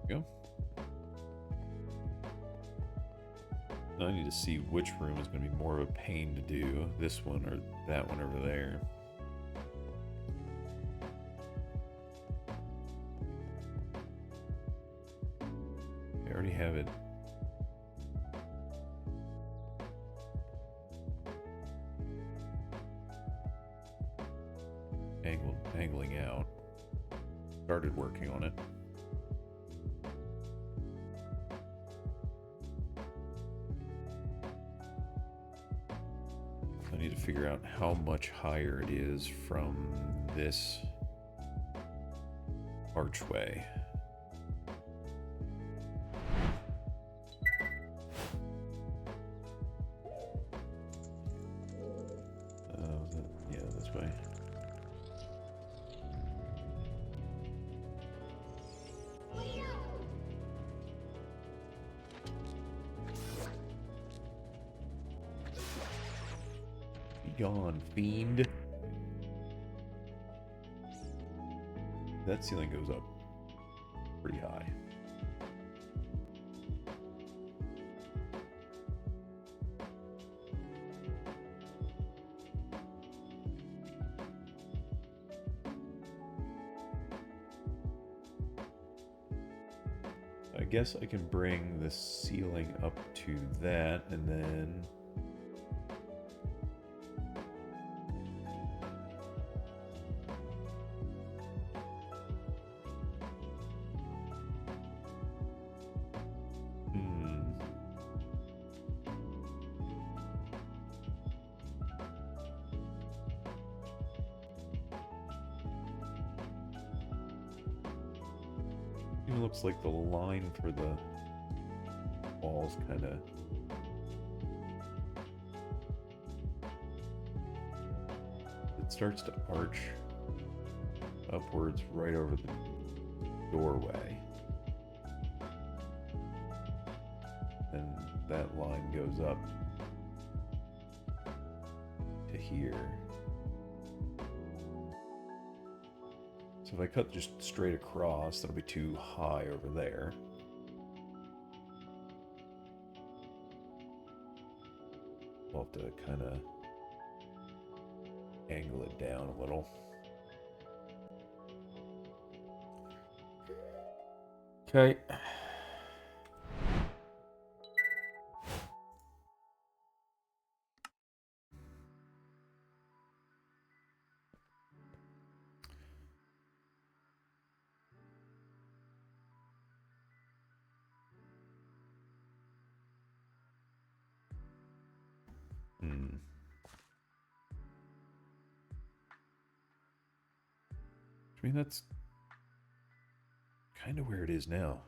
Go. Now I need to see which room is going to be more of a pain to do, this one or that one over there. I already have it. Angling out. Started working on it. I need to figure out how much higher it is from this archway. Yeah, this way. Gone, fiend. That ceiling goes up pretty high. I guess I can bring the ceiling up to that and then of looks like the line for the walls kind of... It starts to arch upwards right over the doorway. And that line goes up to here. So if I cut just straight across, that'll be too high over there. I'll have to kind of angle it down a little. Okay. I mean, that's kind of where it is now.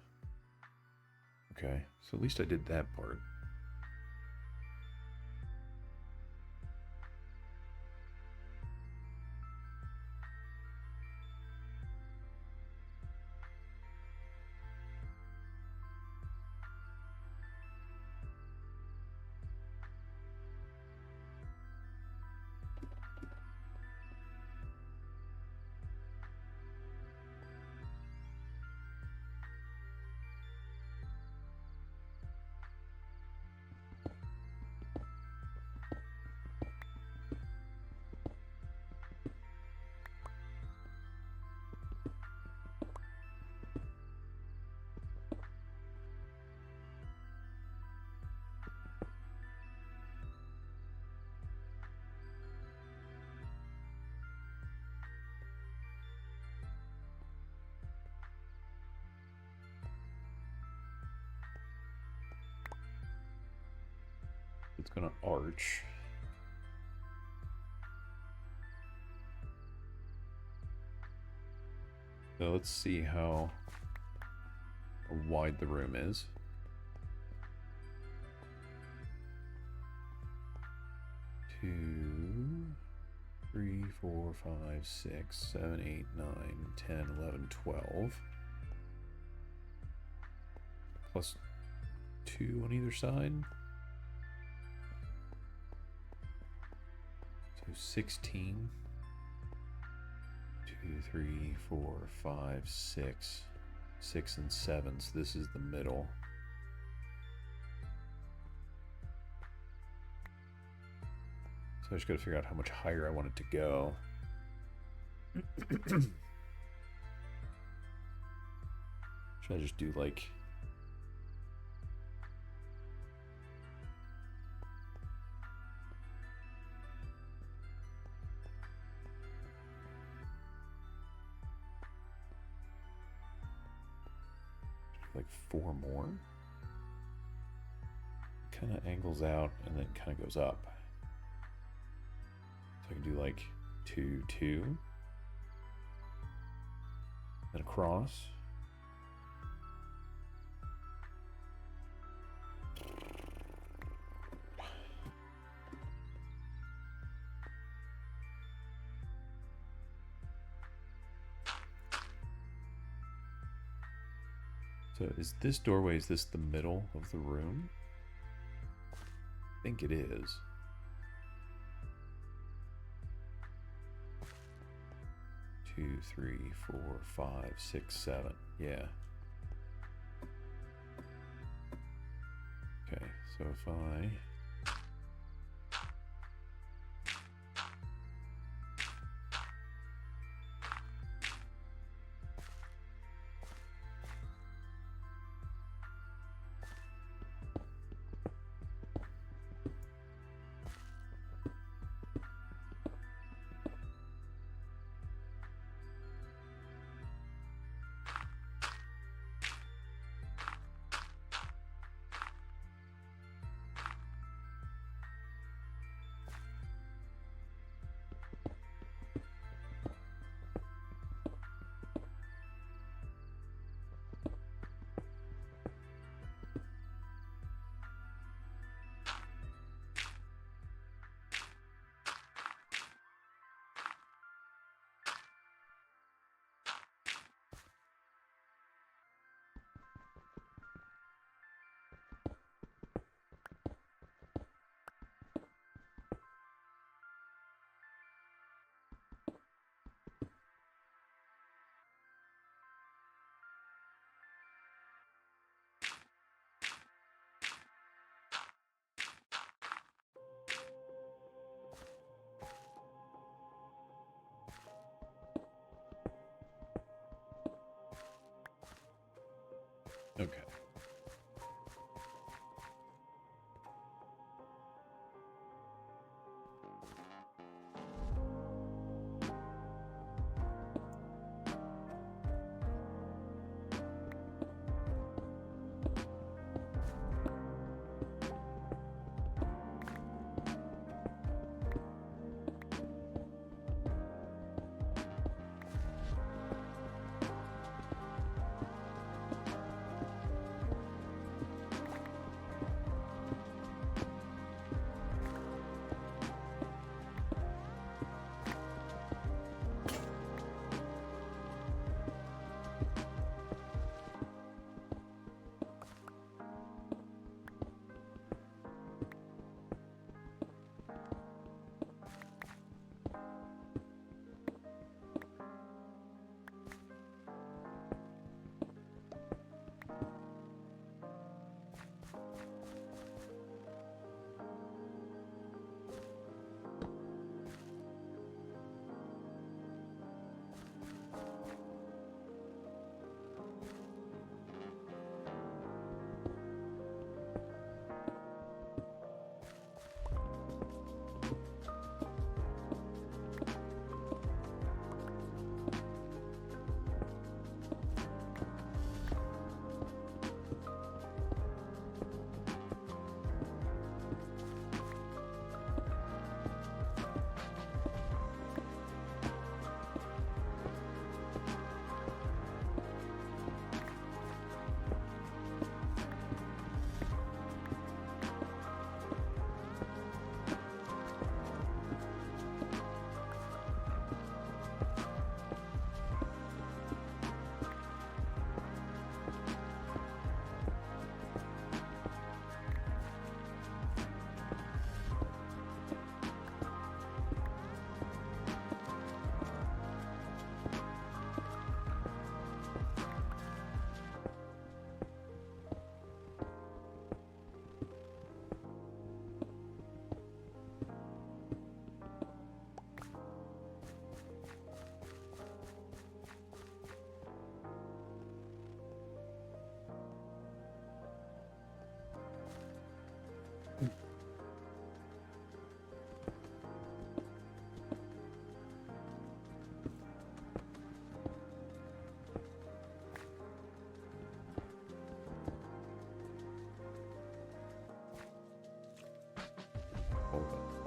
Okay, so at least I did that part. It's gonna arch. So let's see how wide the room is. 2, 3, 4, 5, 6, 7, 8, 9, 10, 11, 12. Plus 2 on either side. So 16. 2, 3, 4, 5, 6. 6 and 7. So this is the middle. So I just got to figure out how much higher I want it to go. Should I just do like... like 4 more? Kind of angles out and then kind of goes up. So I can do like 2, 2. Then across. So is this doorway, is this the middle of the room? I think it is. Two, 3, 4, 5, 6, 7. Yeah. Okay, so if I... Okay.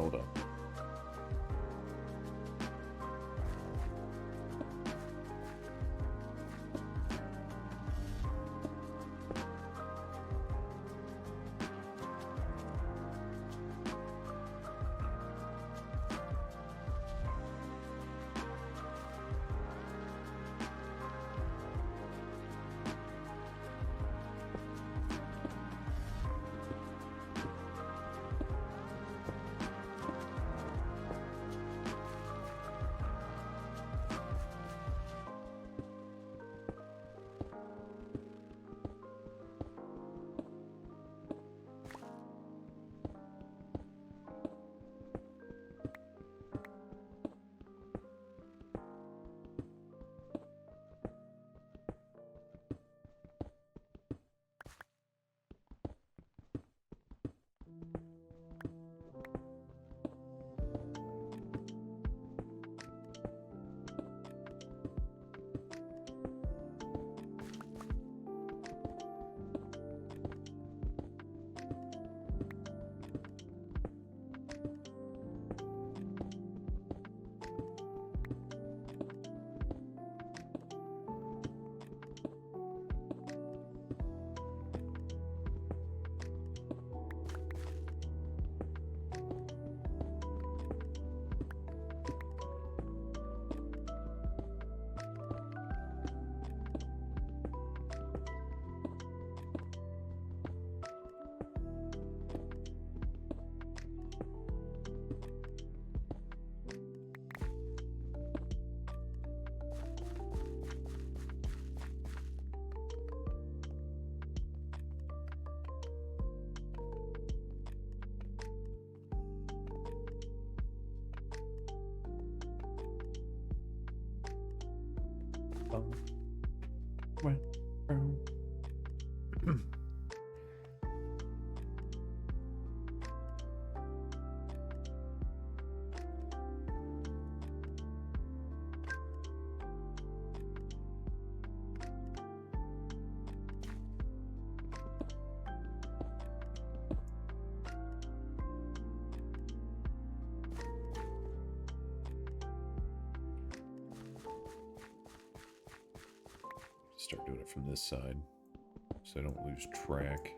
Hold up. Start doing it from this side so I don't lose track.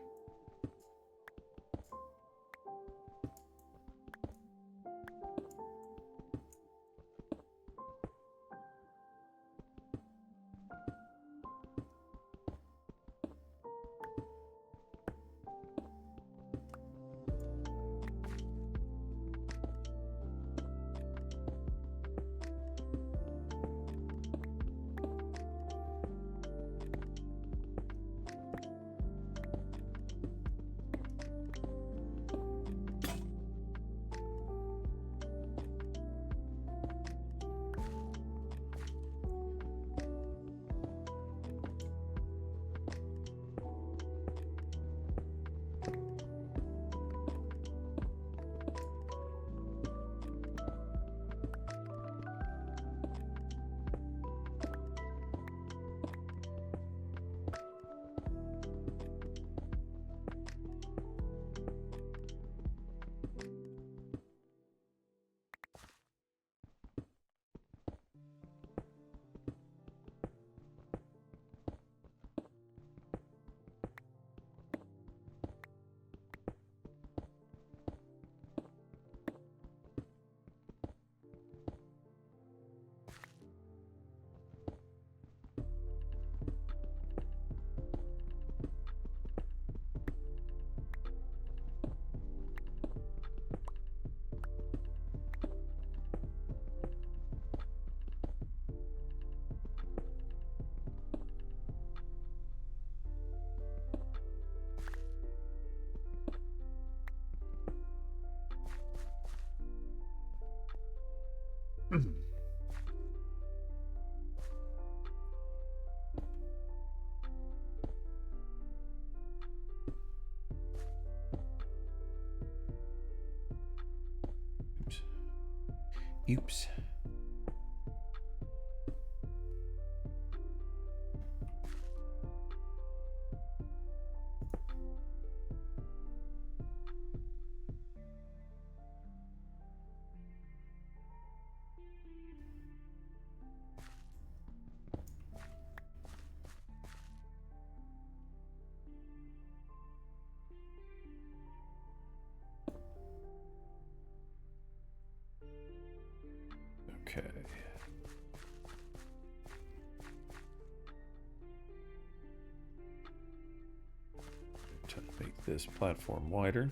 Oops. Okay. To make this platform wider.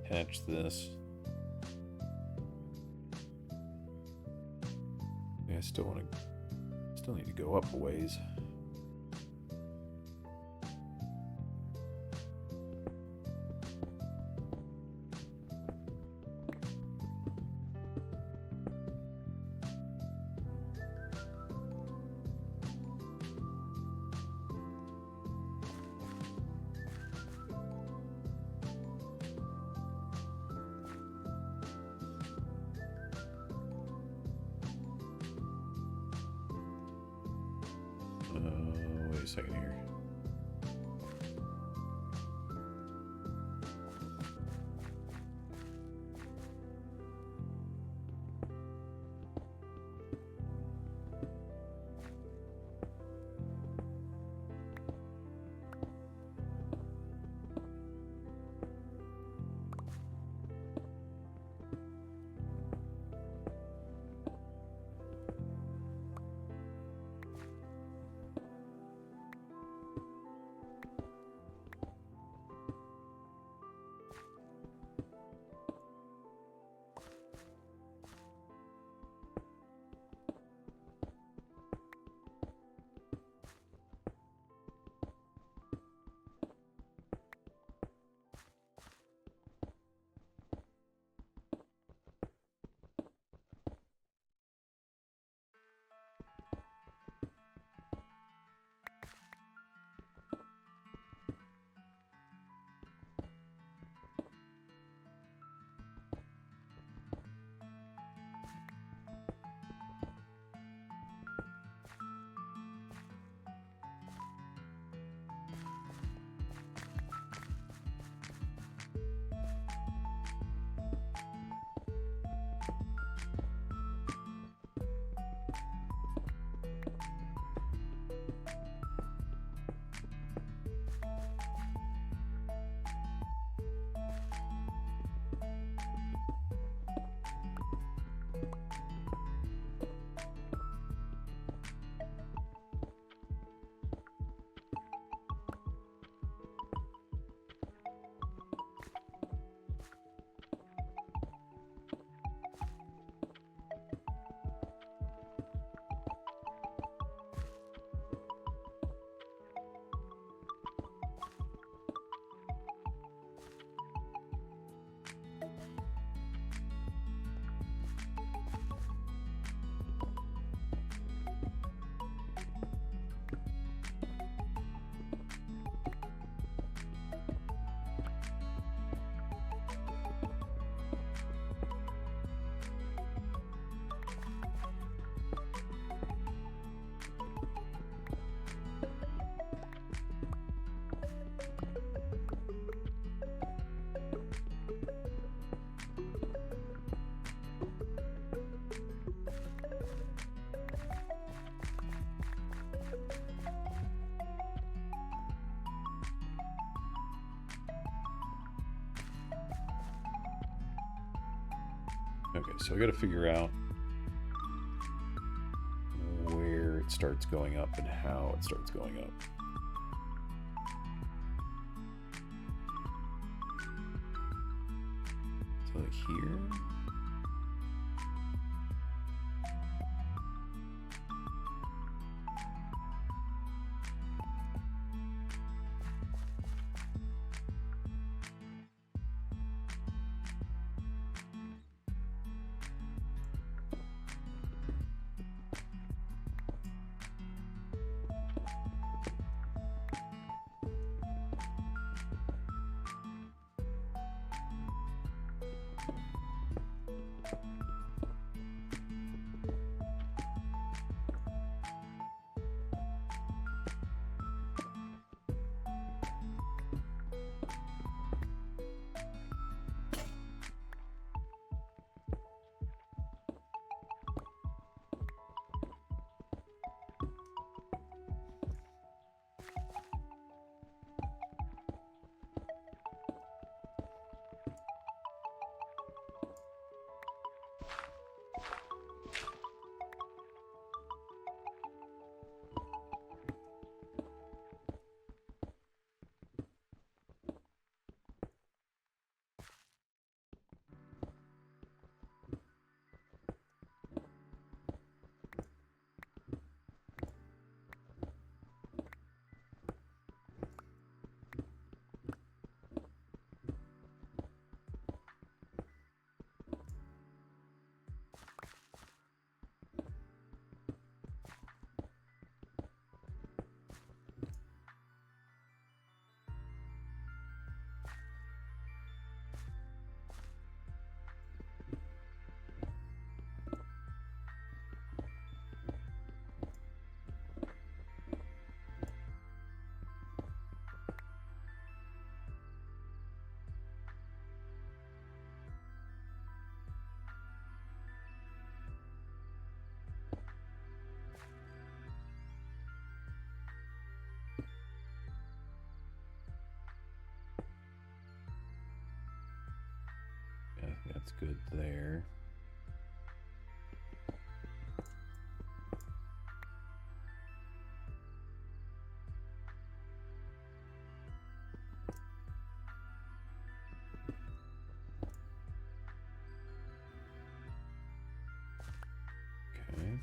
Attach this. Yeah, I still need to go up a ways. Wait a second here. Okay, so I got to figure out where it starts going up and how it starts going up. So like here. That's good there. Okay.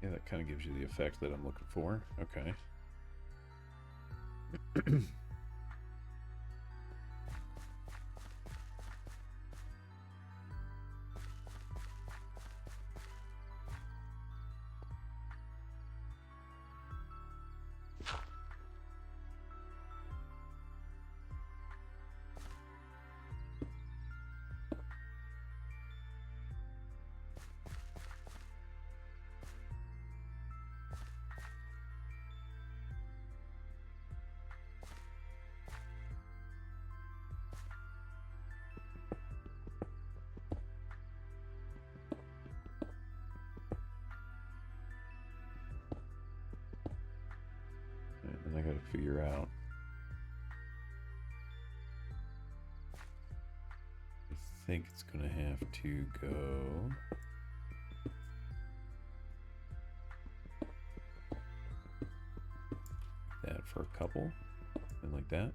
Yeah, that kind of gives you the effect that I'm looking for. Okay. And I gotta figure out. I think it's gonna have to go. That for a couple, and like that.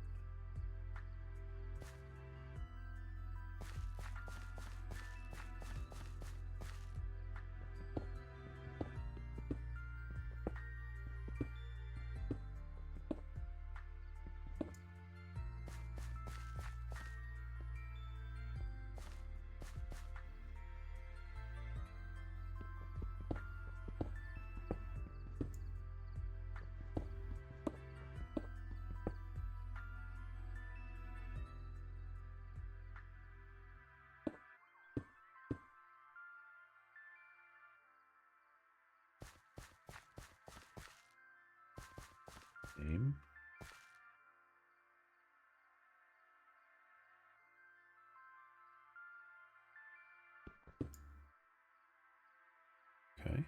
Name. Okay.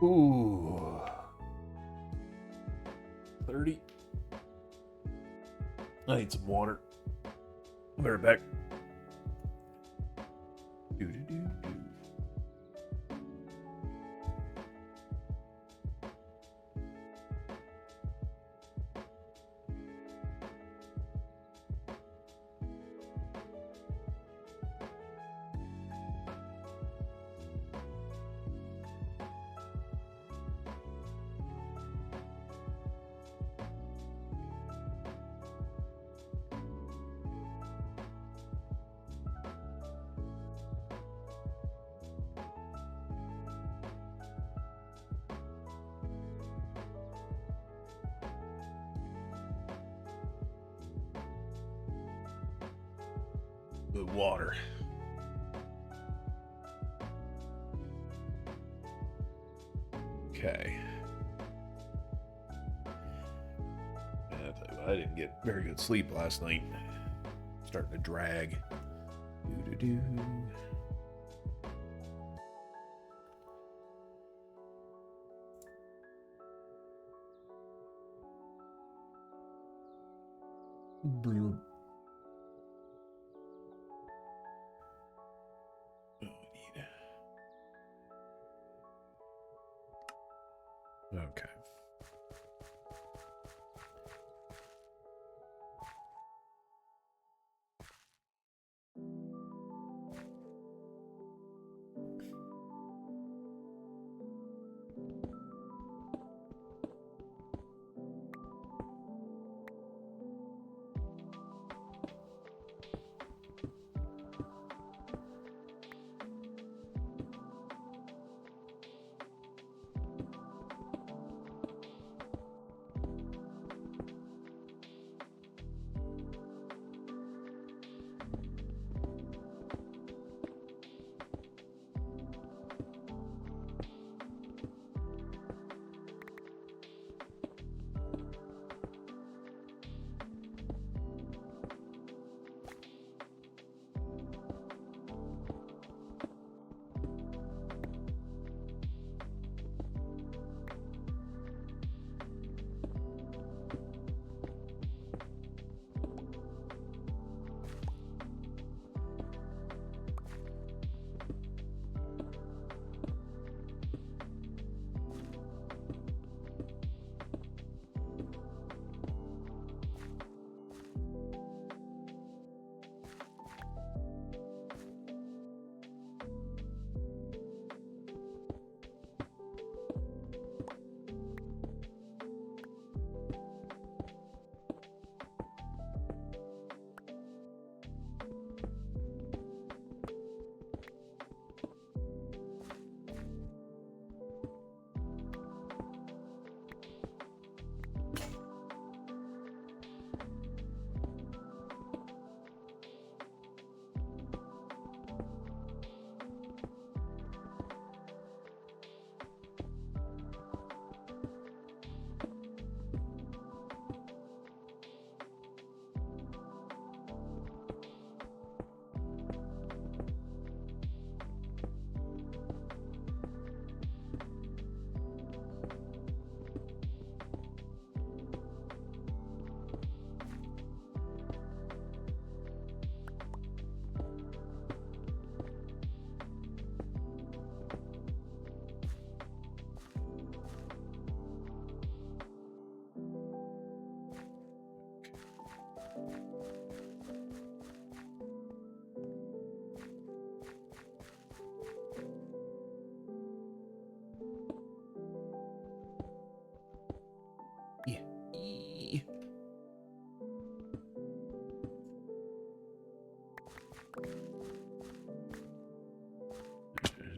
Ooh. 30. I need some water. I'll be right back. Do-do-do-do. The water. Okay. Man, I tell you what, I didn't get very good sleep last night. Starting to drag. Do-do-do. Blue. Okay.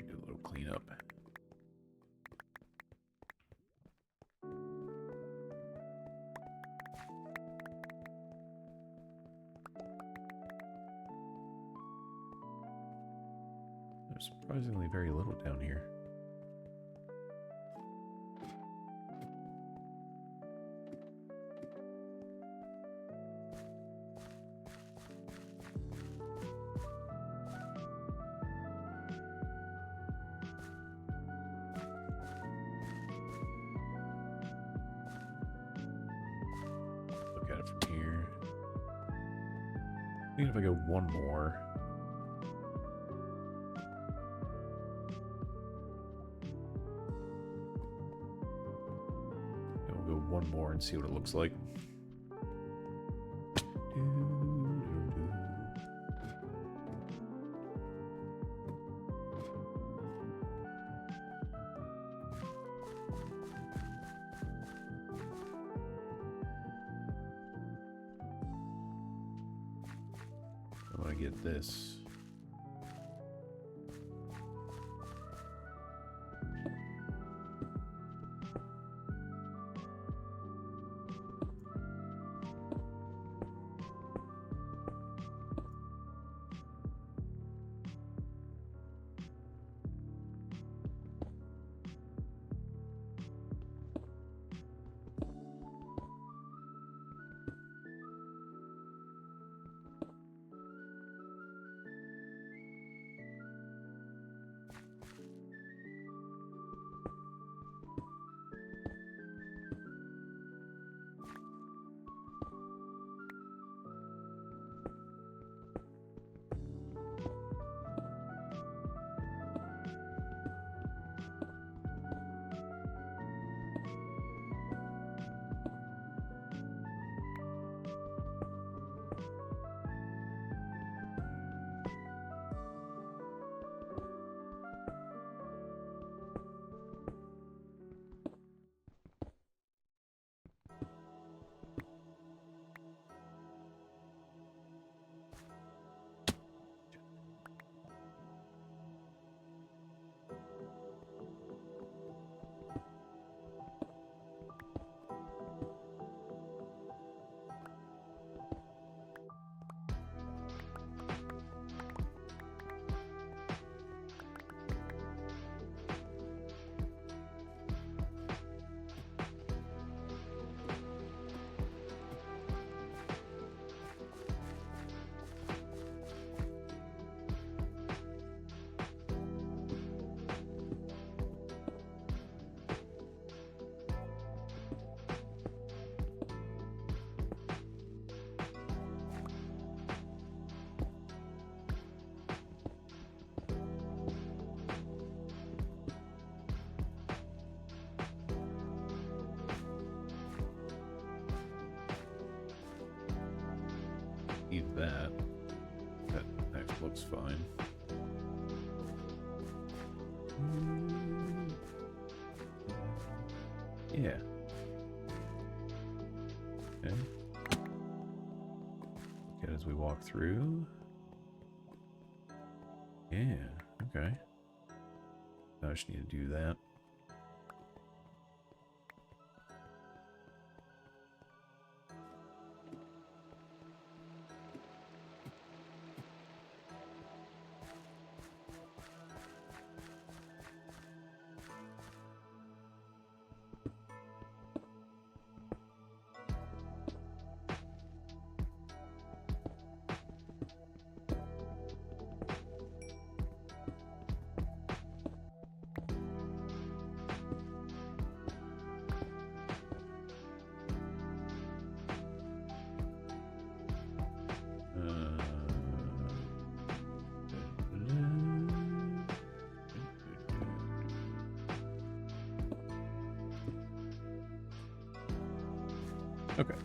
Do a little cleanup. There's surprisingly very little down here. it from here. Even if I go one more. We'll go one more and see what it looks like. I want to get this. Leave that. That next looks fine. Yeah. Okay. Look at as we walk through. Yeah, okay. I just need to do that. Okay.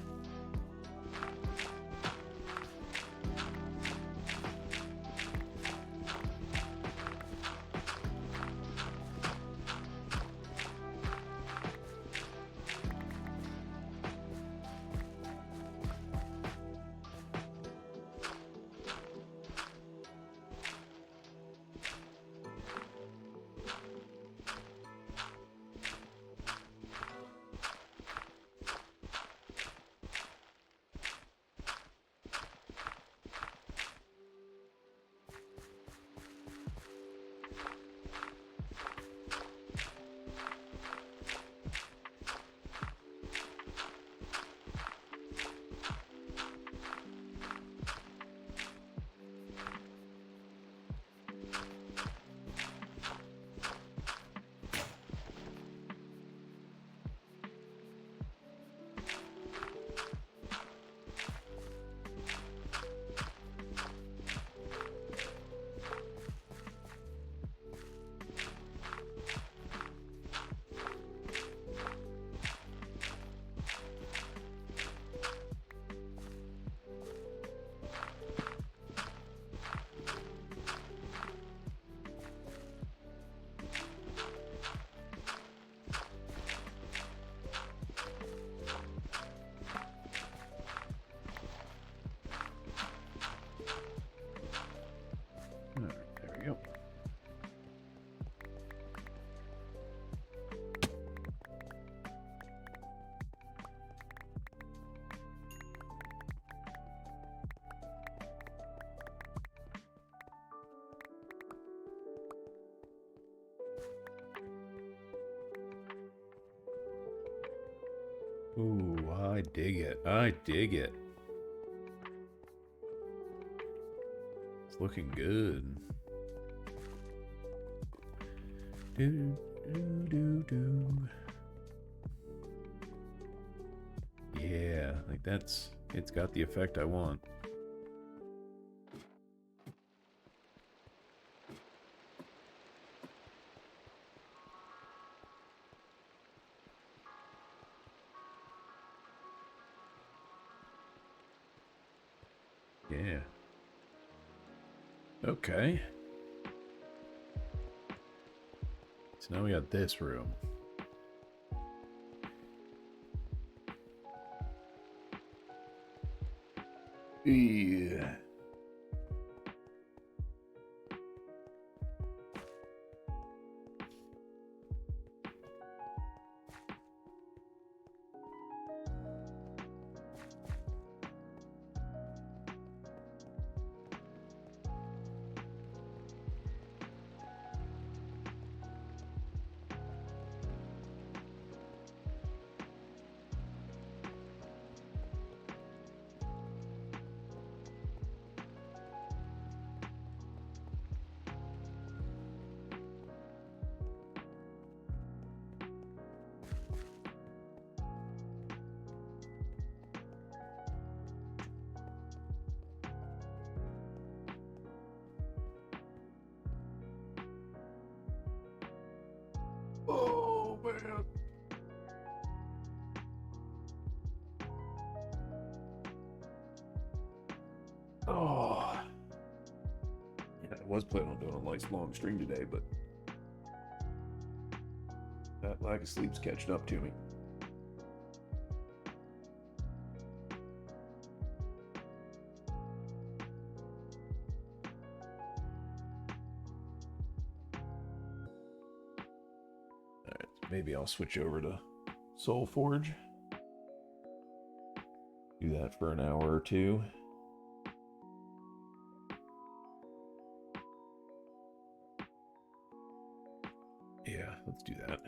Ooh, I dig it. I dig it. It's looking good. Do, do, do, do. Yeah, like it's got the effect I want. Yeah. Okay. So now we got this room. Yeah. Oh, man. Oh. Yeah, I was planning on doing a nice long stream today, but that lack of sleep's catching up to me. Alright, maybe I'll switch over to SolForge. Do that for an hour or two. Yeah, let's do that.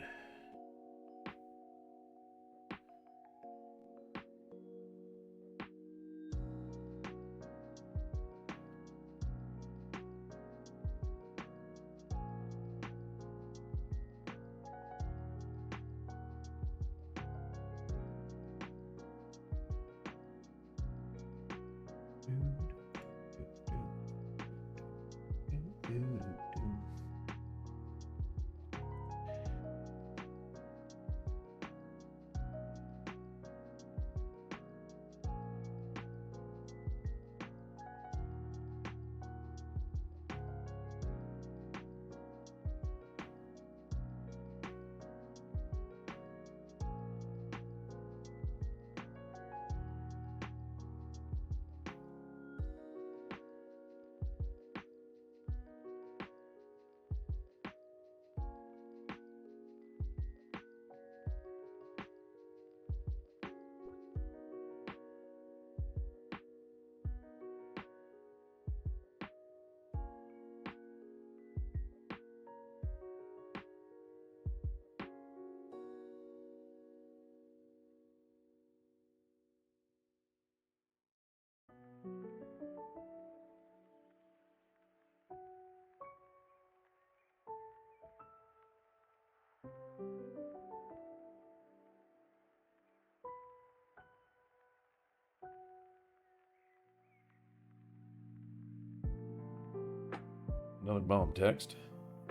Another bomb text.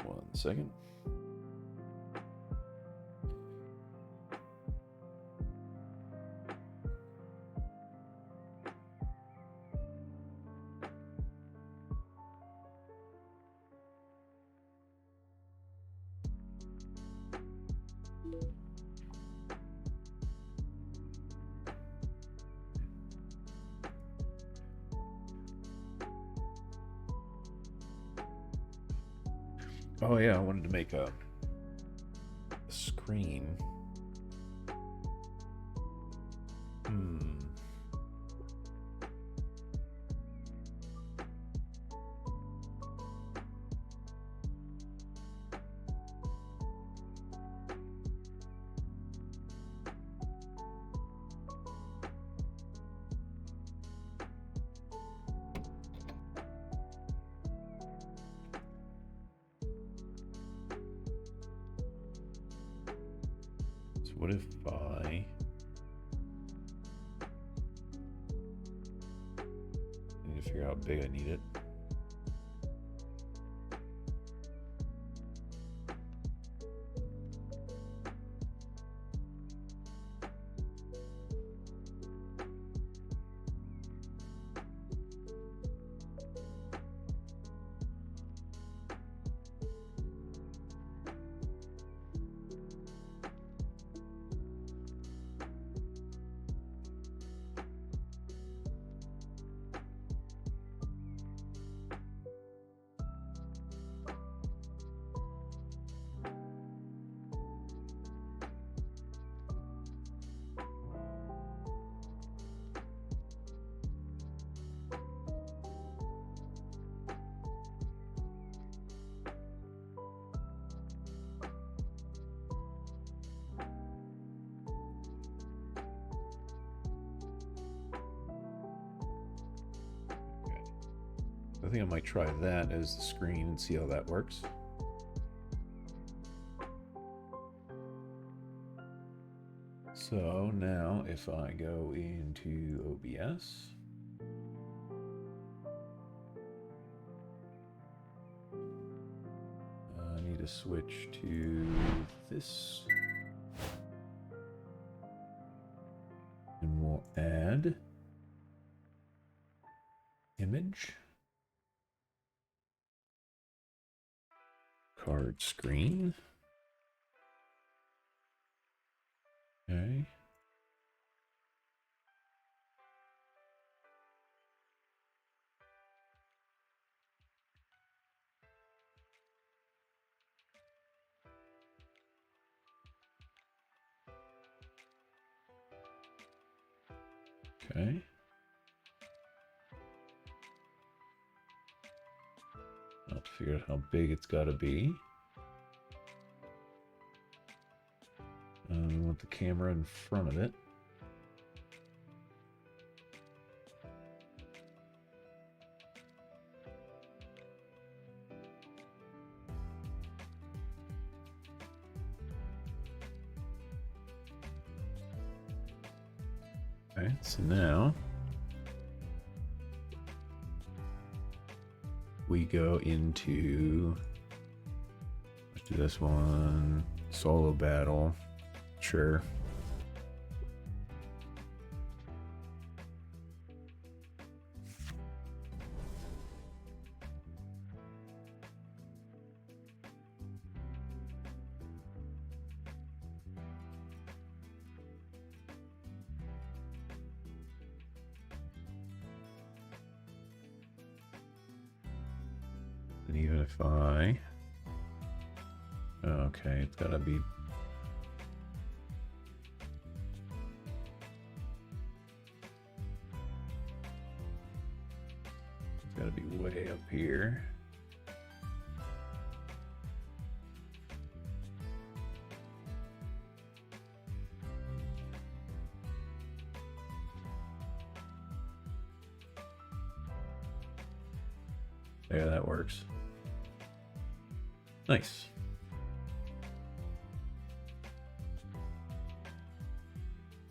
1 second. Oh yeah, I wanted to make a screen. What if I need to figure out how big I need it? I think I might try that as the screen and see how that works. So now if I go into OBS, I need to switch to this. And we'll add image. Card screen. Okay. Okay. I'll have to figure out how big it's got to be. We want the camera in front of it. Okay, so now we go into, let's do this one, solo battle. Sure. And even if I, okay, it's gotta be way up here. There, that works. Nice.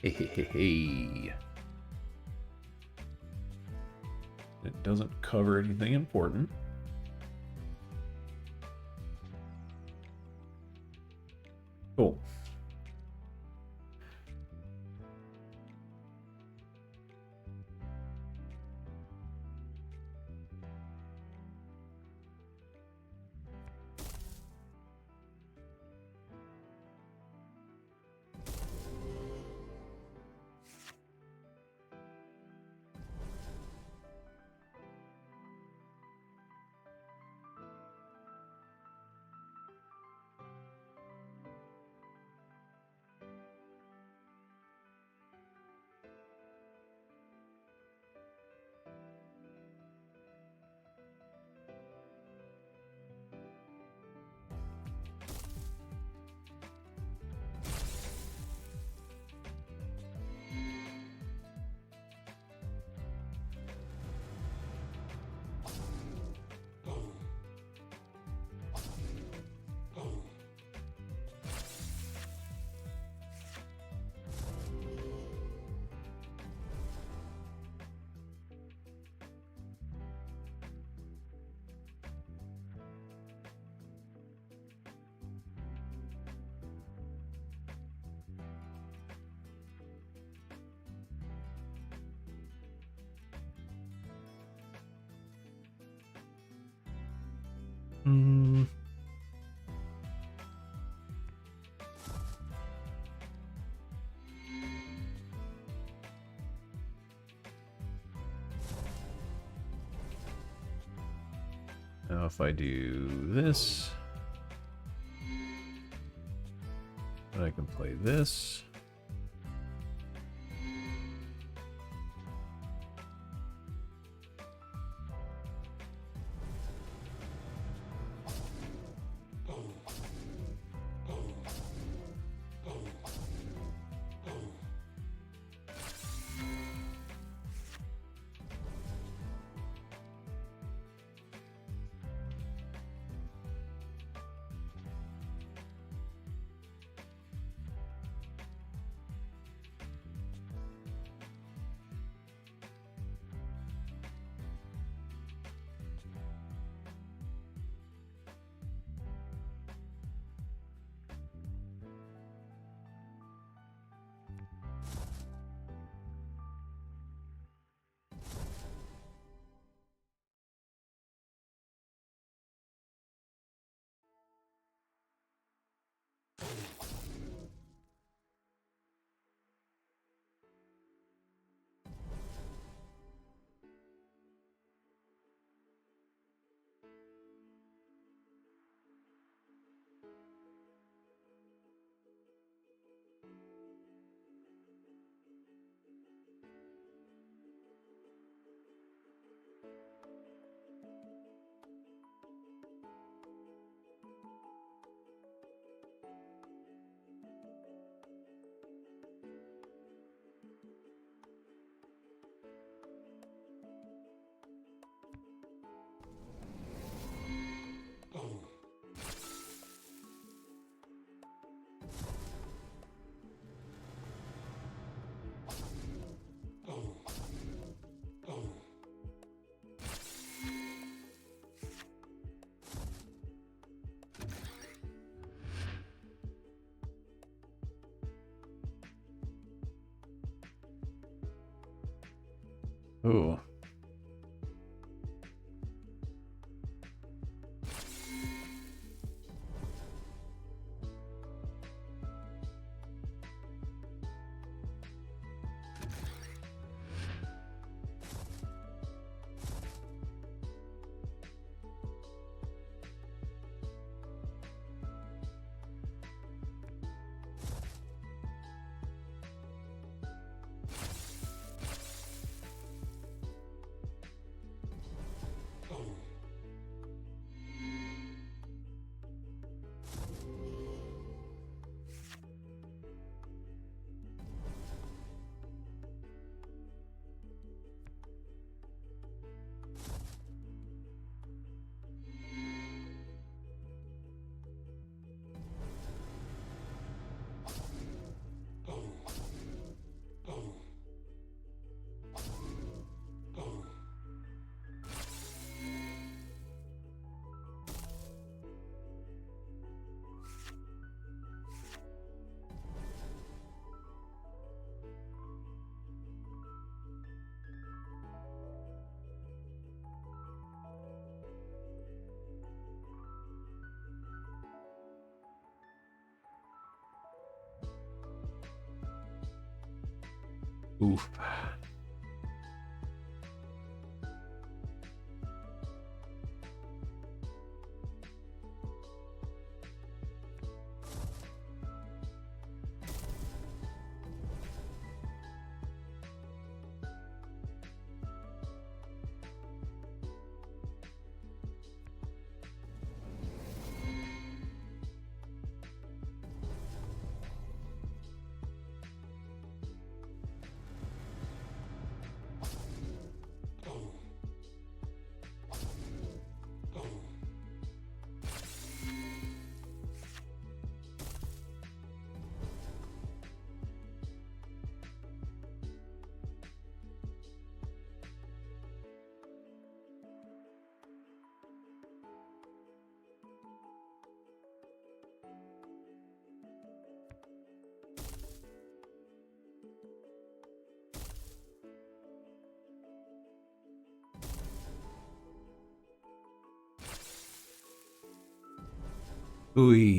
Hey, hey, hey, hey. It doesn't cover anything important. Cool. Now if I do this, then I can play this. Ooh. Oof. Ooh.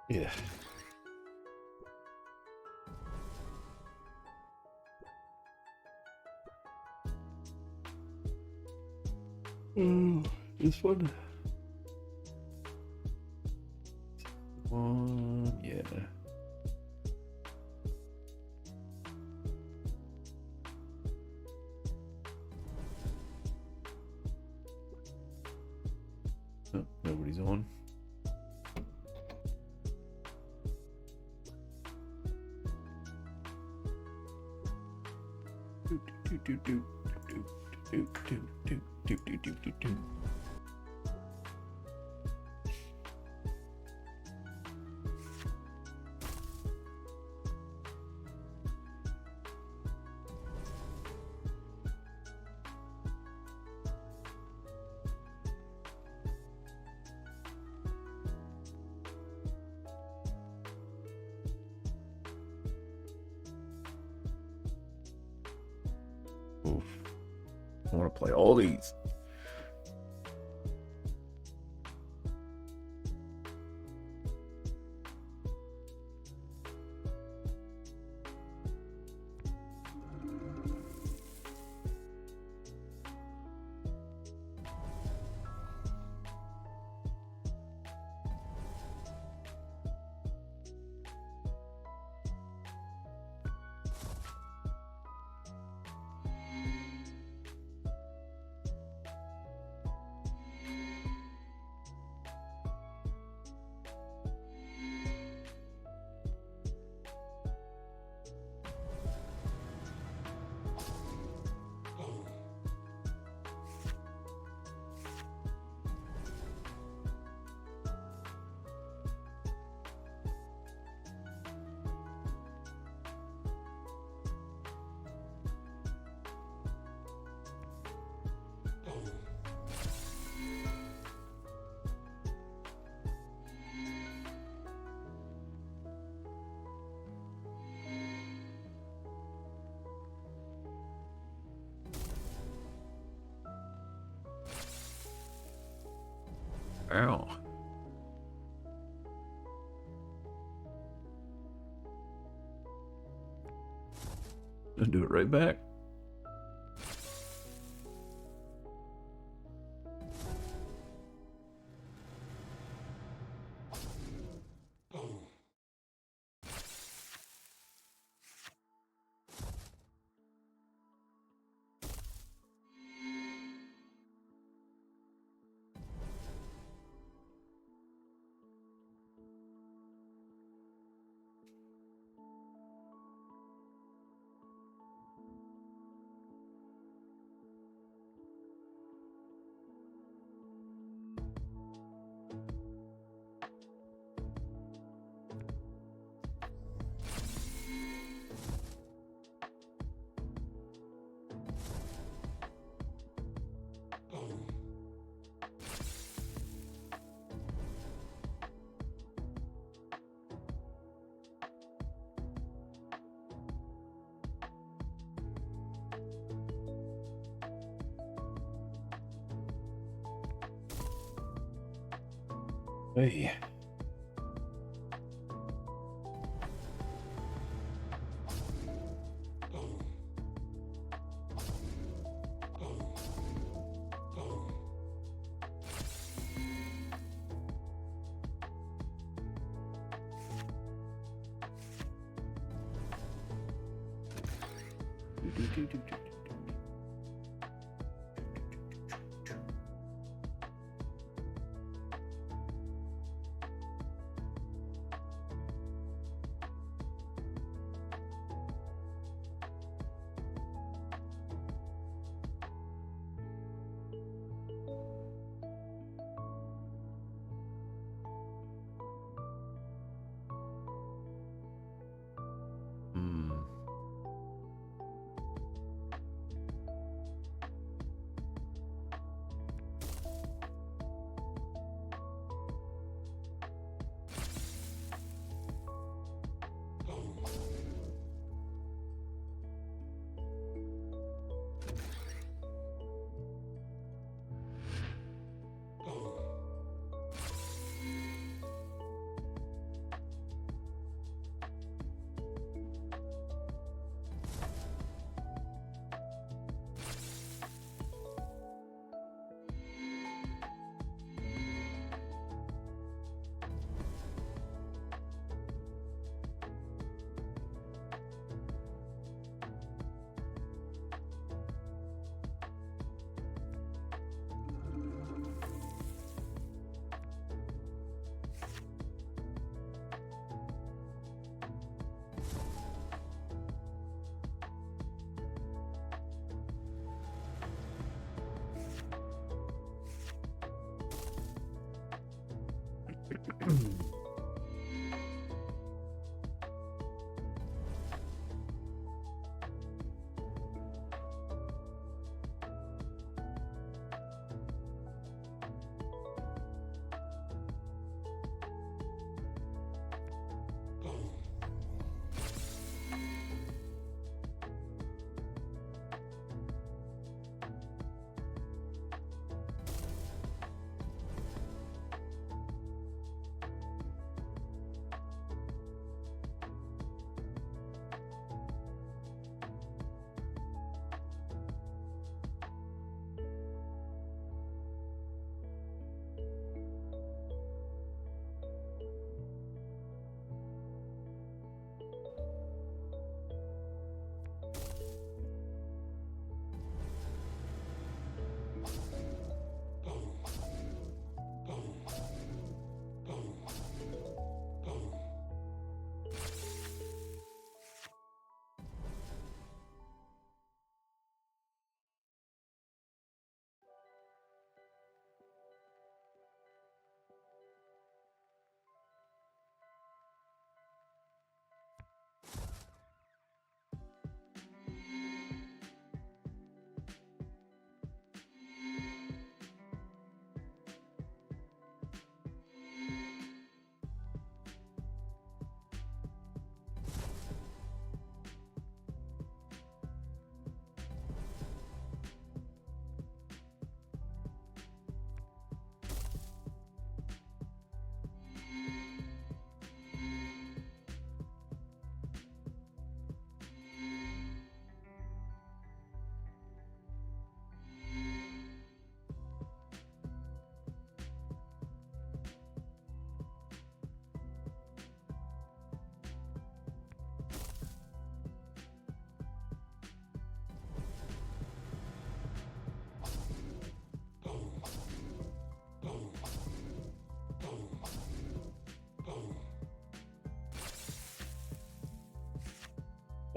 Yeah. Oh, this one. Yeah. Oh, nobody's on. Oof. I want to play all these. Ow. And do it right back. Hey.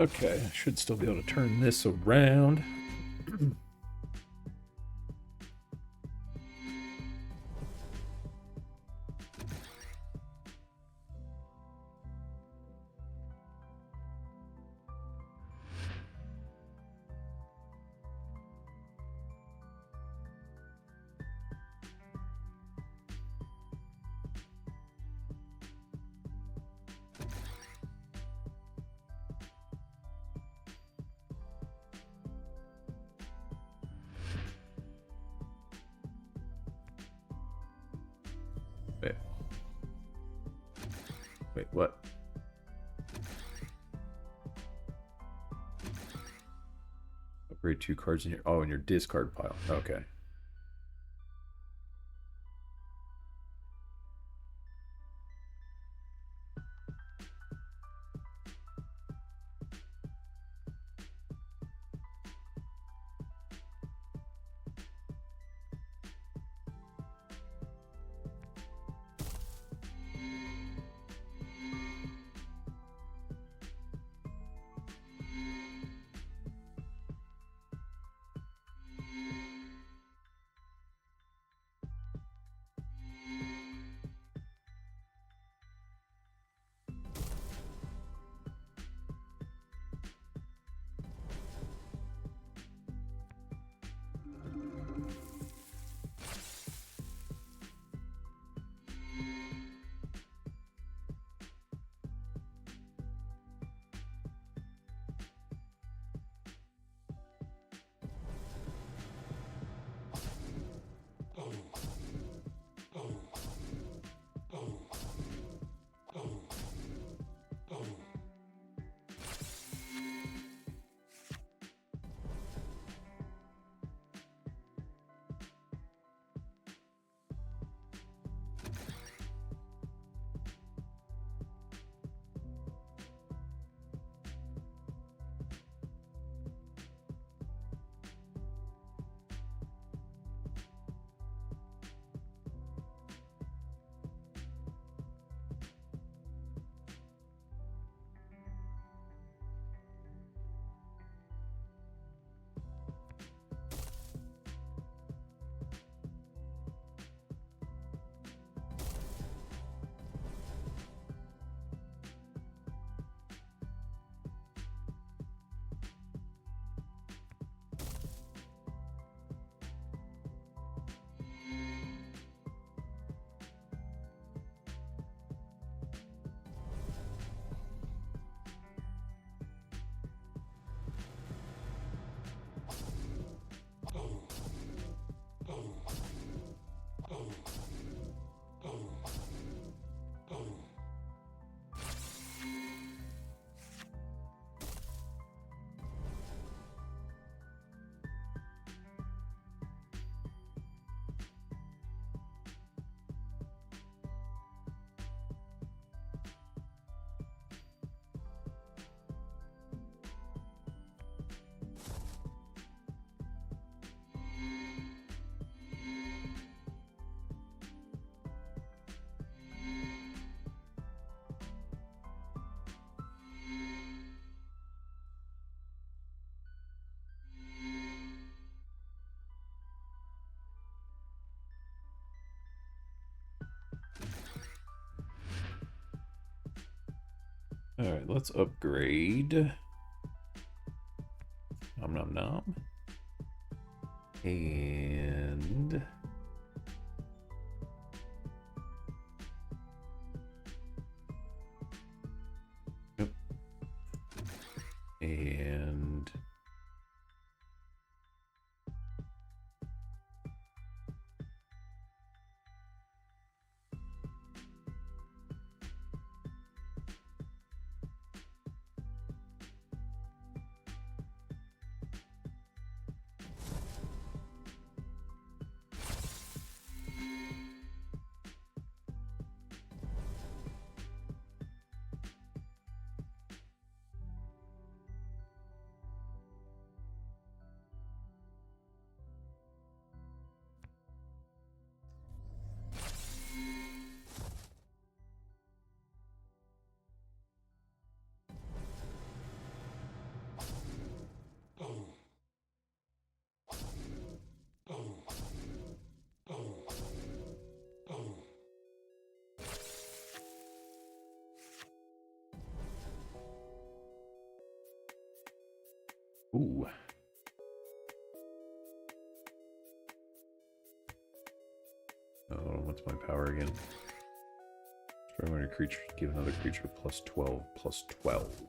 Okay, I should still be able to turn this around. Wait, what? Upgrade 2 cards in your... Oh, in your discard pile. Okay. Alright, let's upgrade. Nom nom nom. And... Yep. And... Ooh. Oh, what's my power again? Destroy when a creature, give another creature plus 12, plus 12.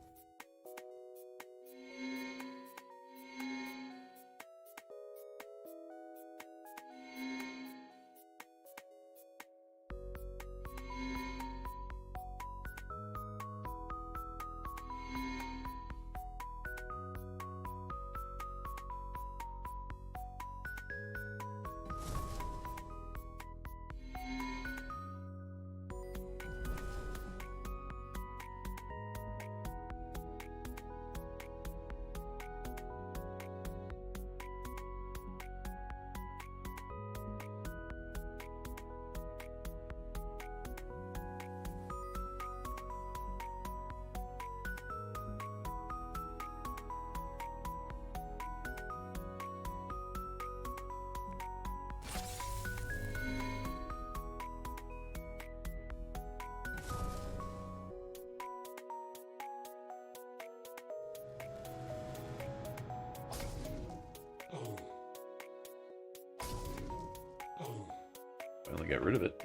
Finally got rid of it.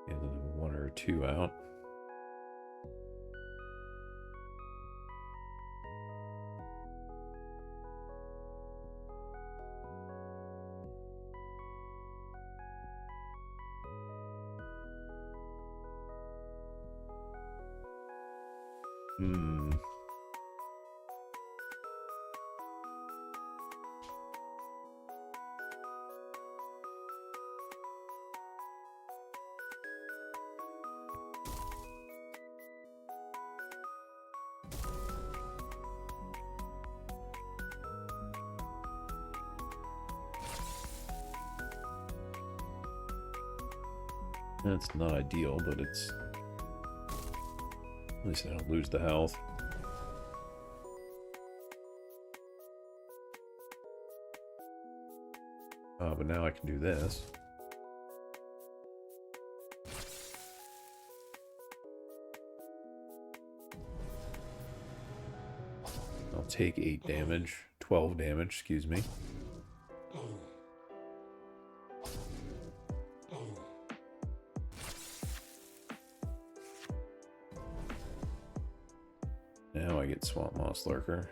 And then one or two out. That's not ideal, but it's... At least I don't lose the health. But now I can do this. I'll take 8 damage. 12 damage, excuse me. Now I get Swamp Moss Lurker.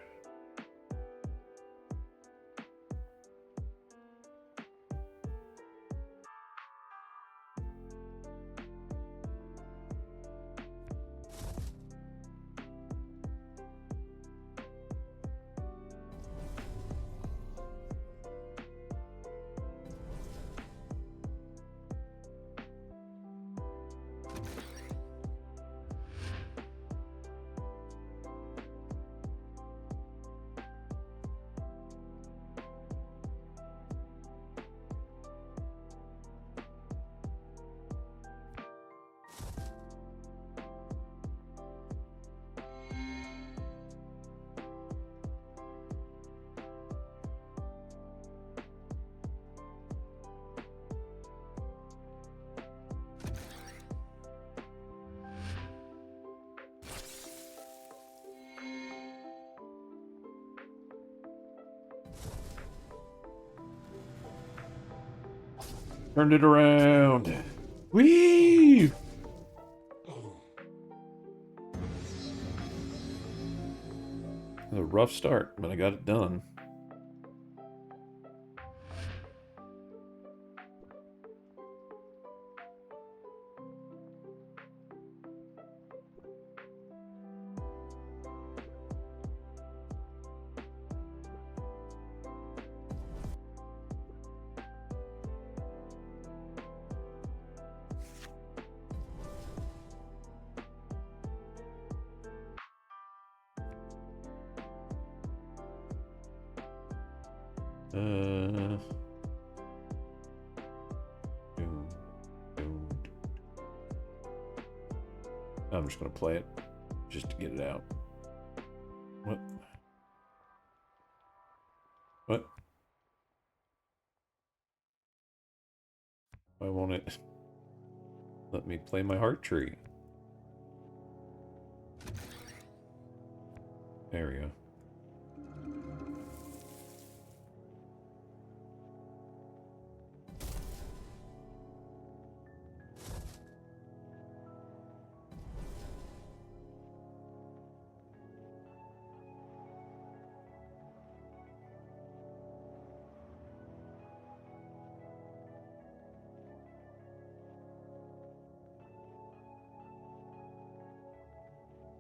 Turned it around. Whee! It was a rough start, but I got it done. I'm just going to play it just to get it out. What? What? Why won't it let me play my heart tree? There we go.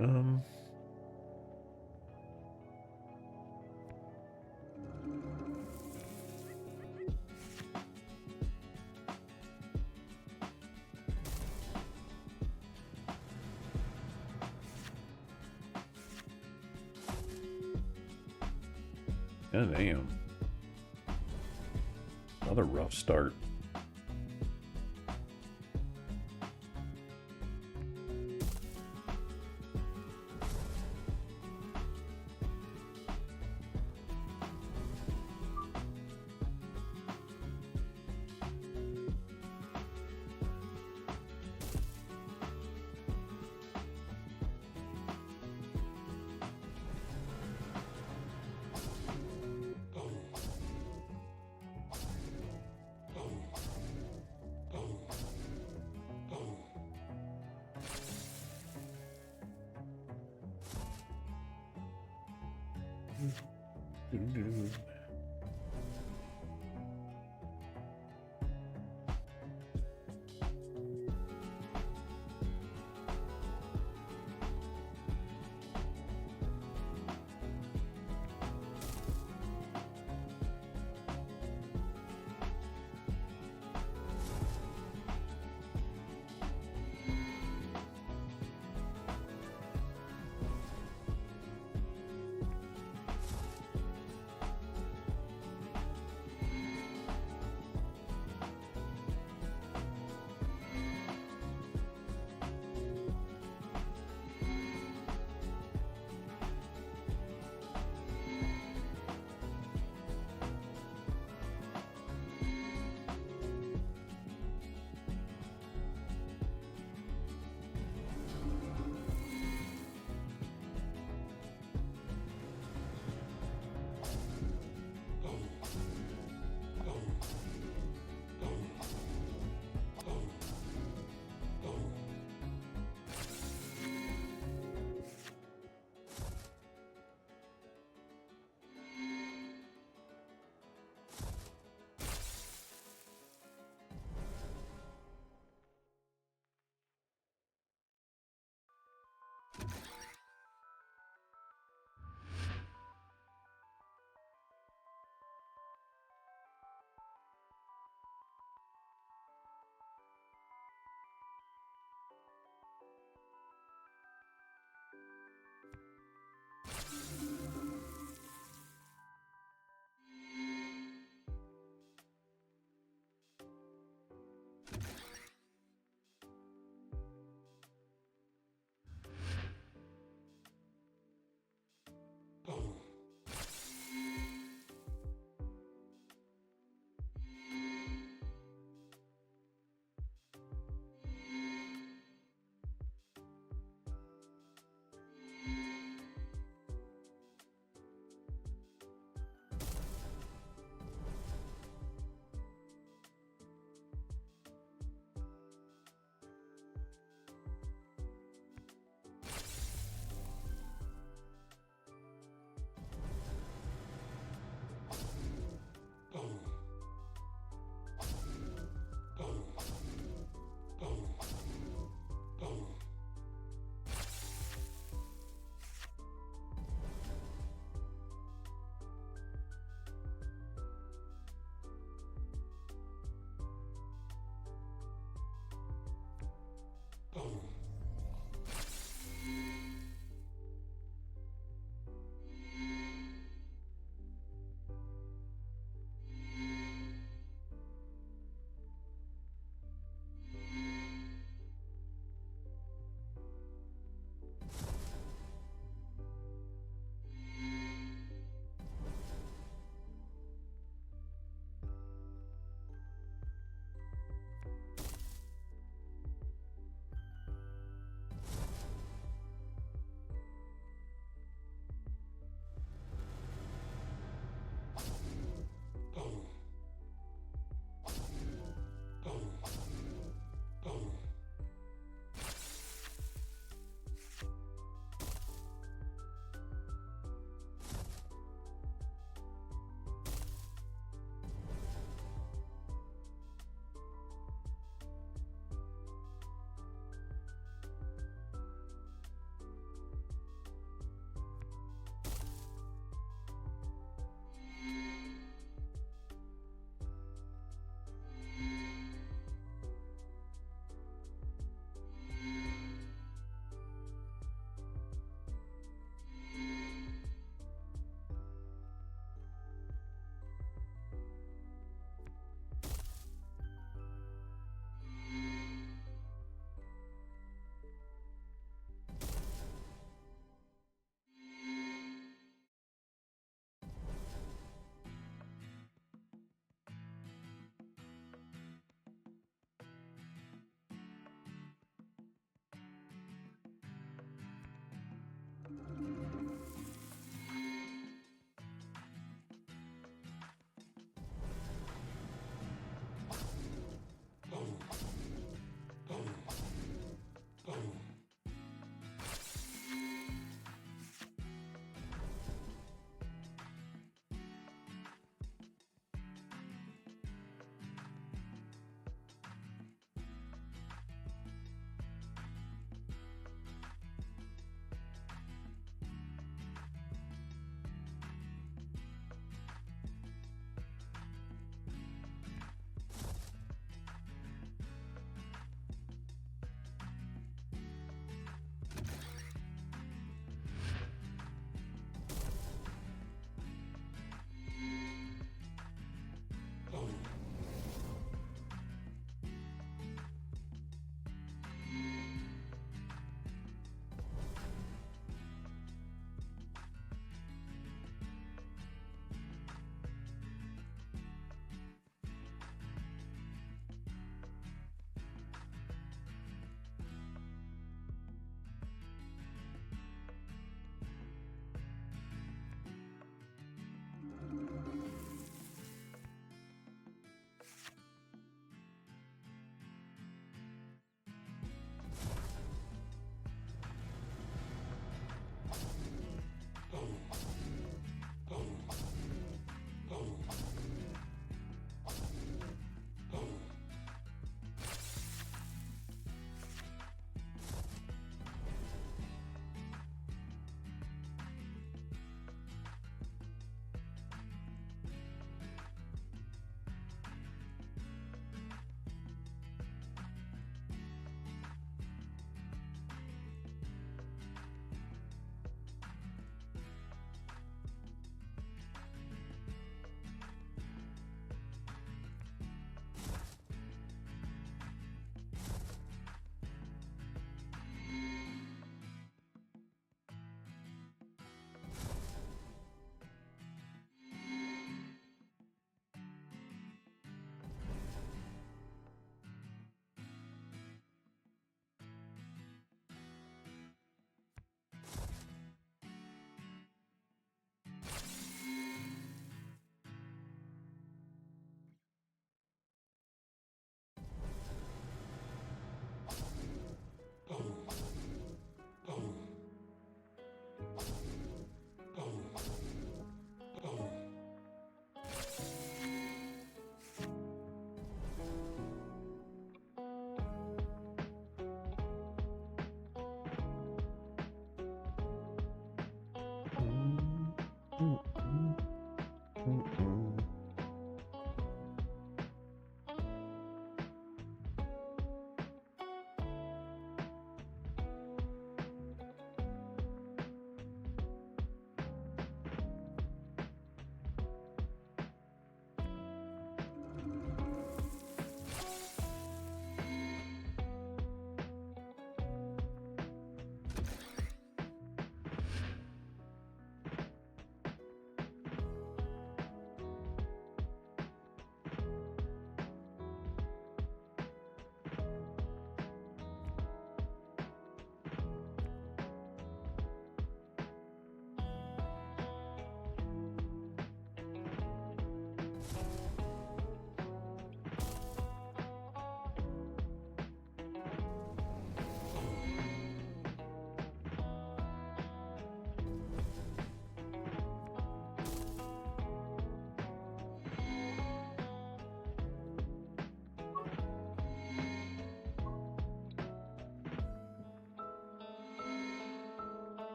Um... God damn. Another rough start.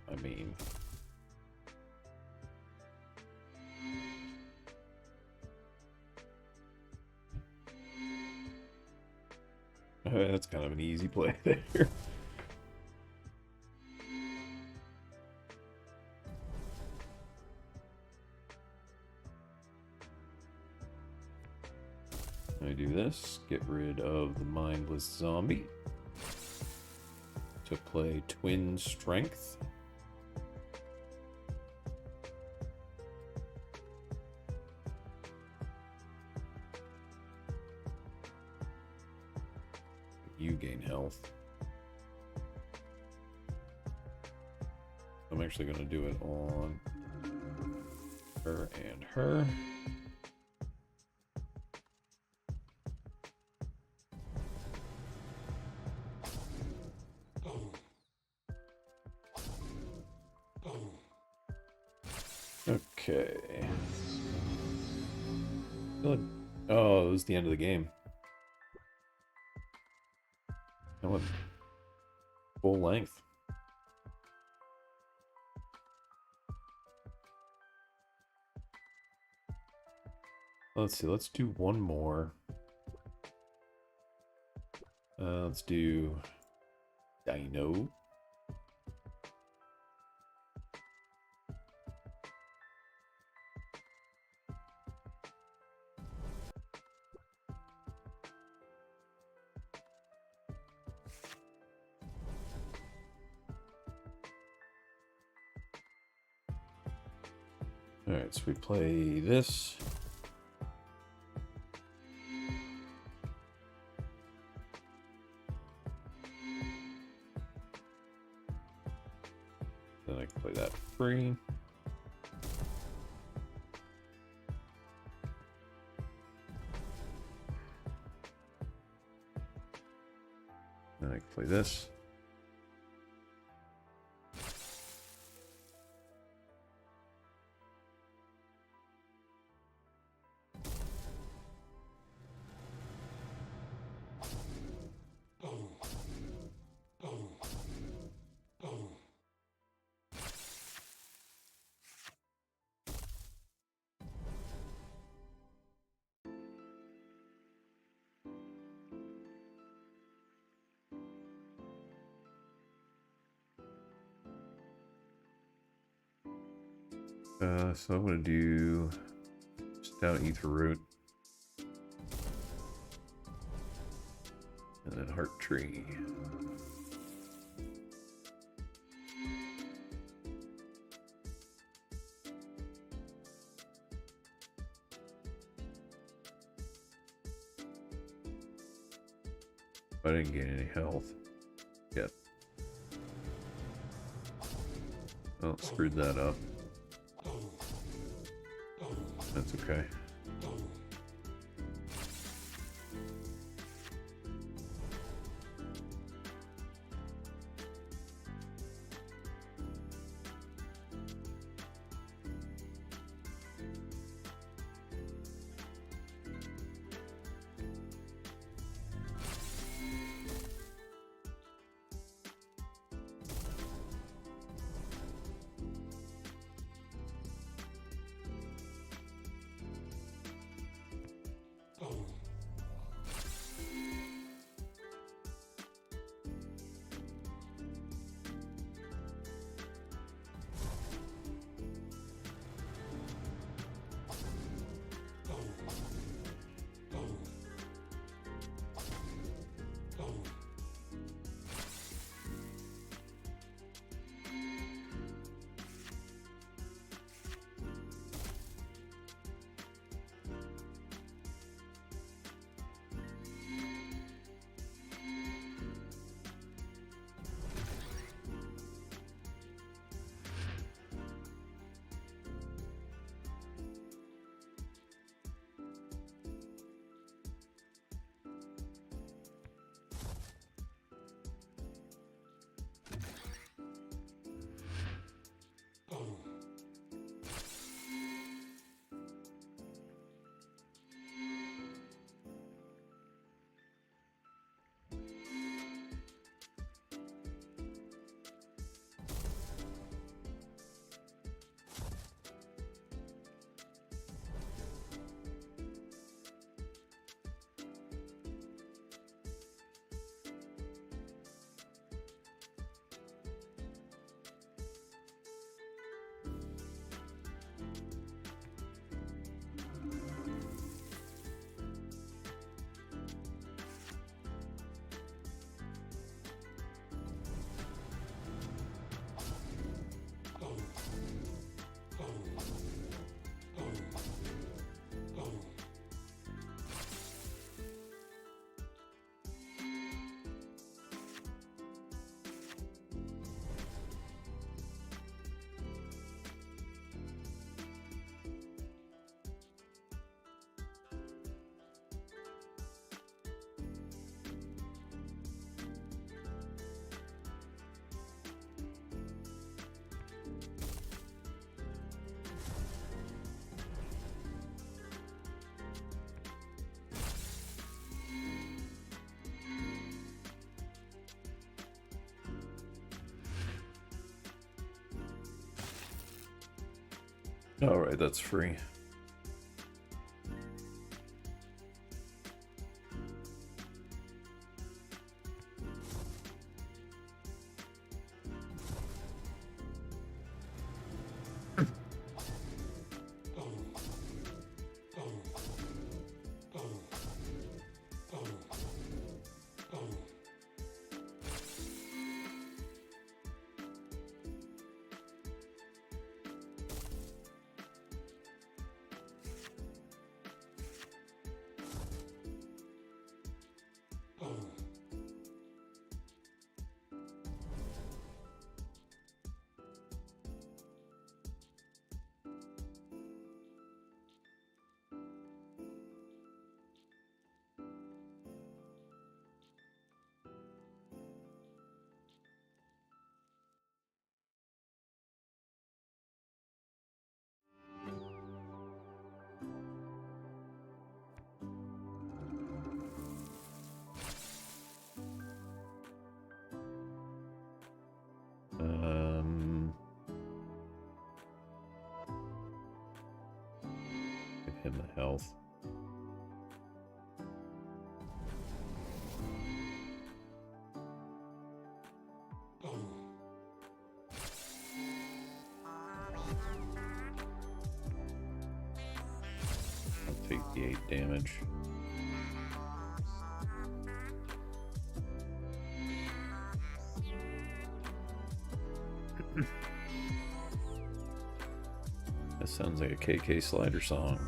I mean... that's kind of an easy play there. I do this, get rid of the mindless zombie to play Twin Strength. You gain health. I'm actually going to do it on her and her. Okay. Oh, it was the end of the game. That went full length. Let's see, let's do one more. Let's do Dino. Alright, so we play this. Then I can play that free. Then I can play this. So I'm going to do Stout Ether Root. And then Heart Tree. I didn't gain any health yet. Oh, screwed that up. That's okay. Alright, that's free. Give him the health. Take the 8 damage. That sounds like a KK Slider song.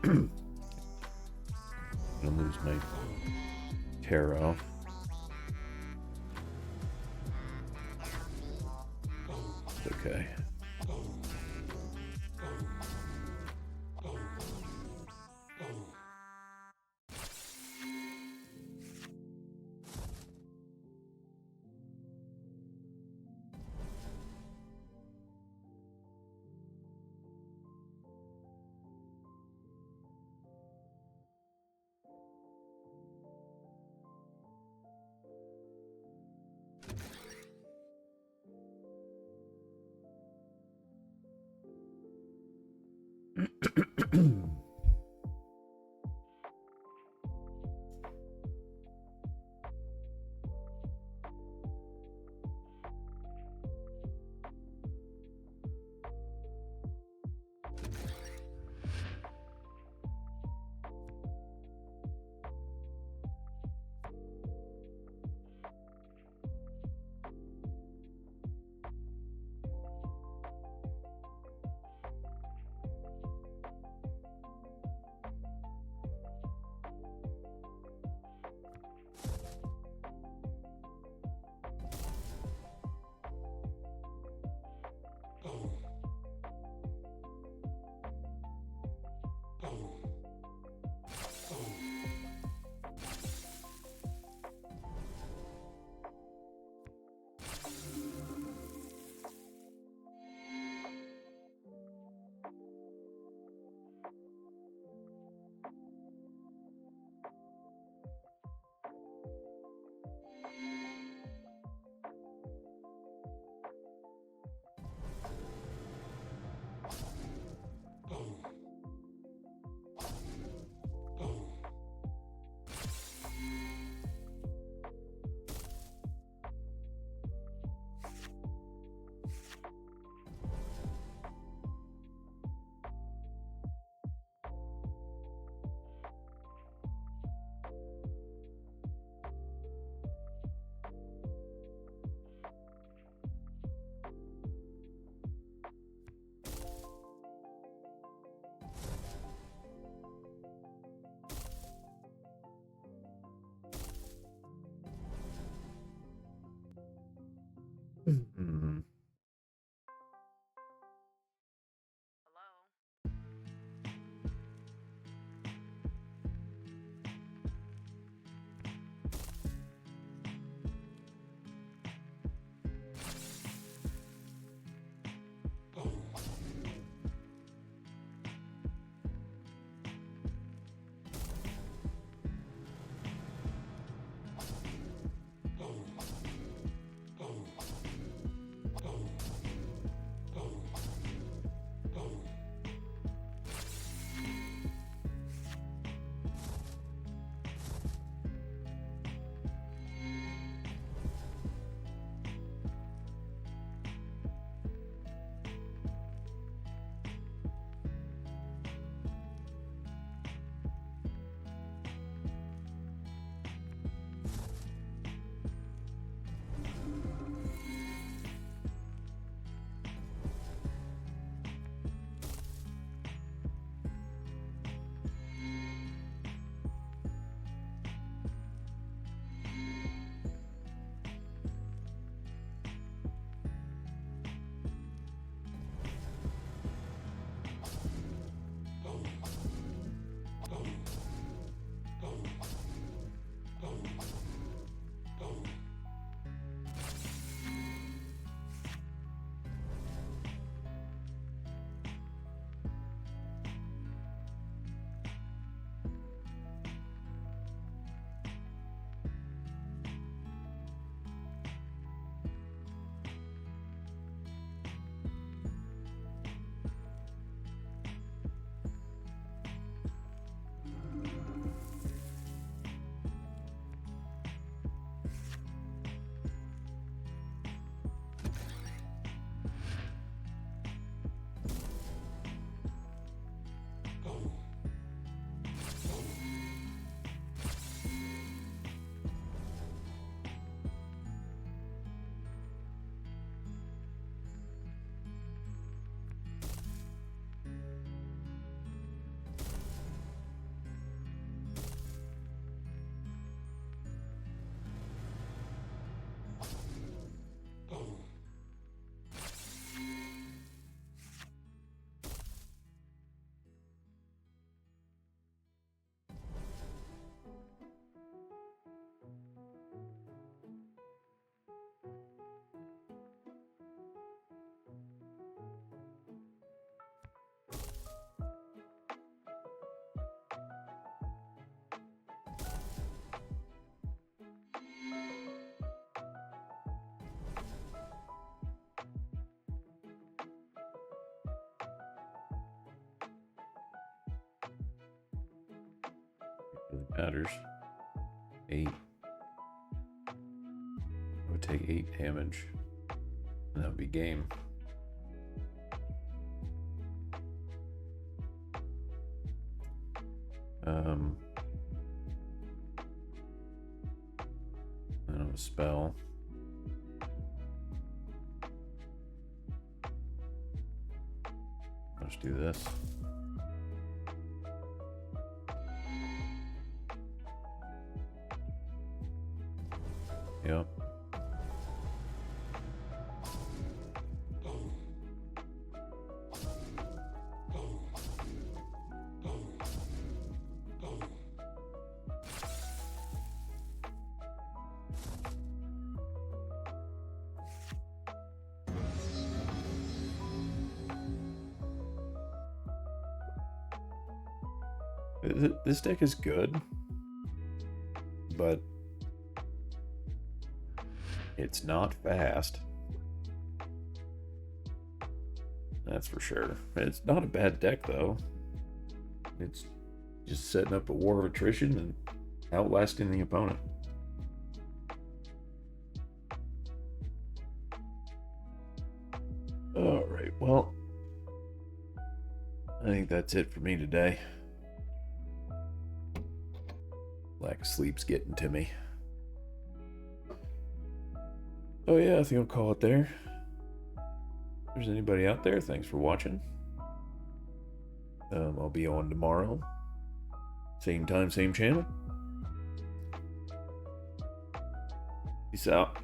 I'm gonna lose my tarot. Okay. Really matters. 8. I would take 8 damage. And that would be game. I don't have a spell. Let's do this. Yep. This deck is good, but it's not fast. That's for sure. It's not a bad deck, though. It's just setting up a war of attrition and outlasting the opponent. Alright, well, I think that's it for me today. Lack of sleep's getting to me. Oh yeah, I think I'll call it there. If there's anybody out there, thanks for watching. I'll be on tomorrow. Same time, same channel. Peace out.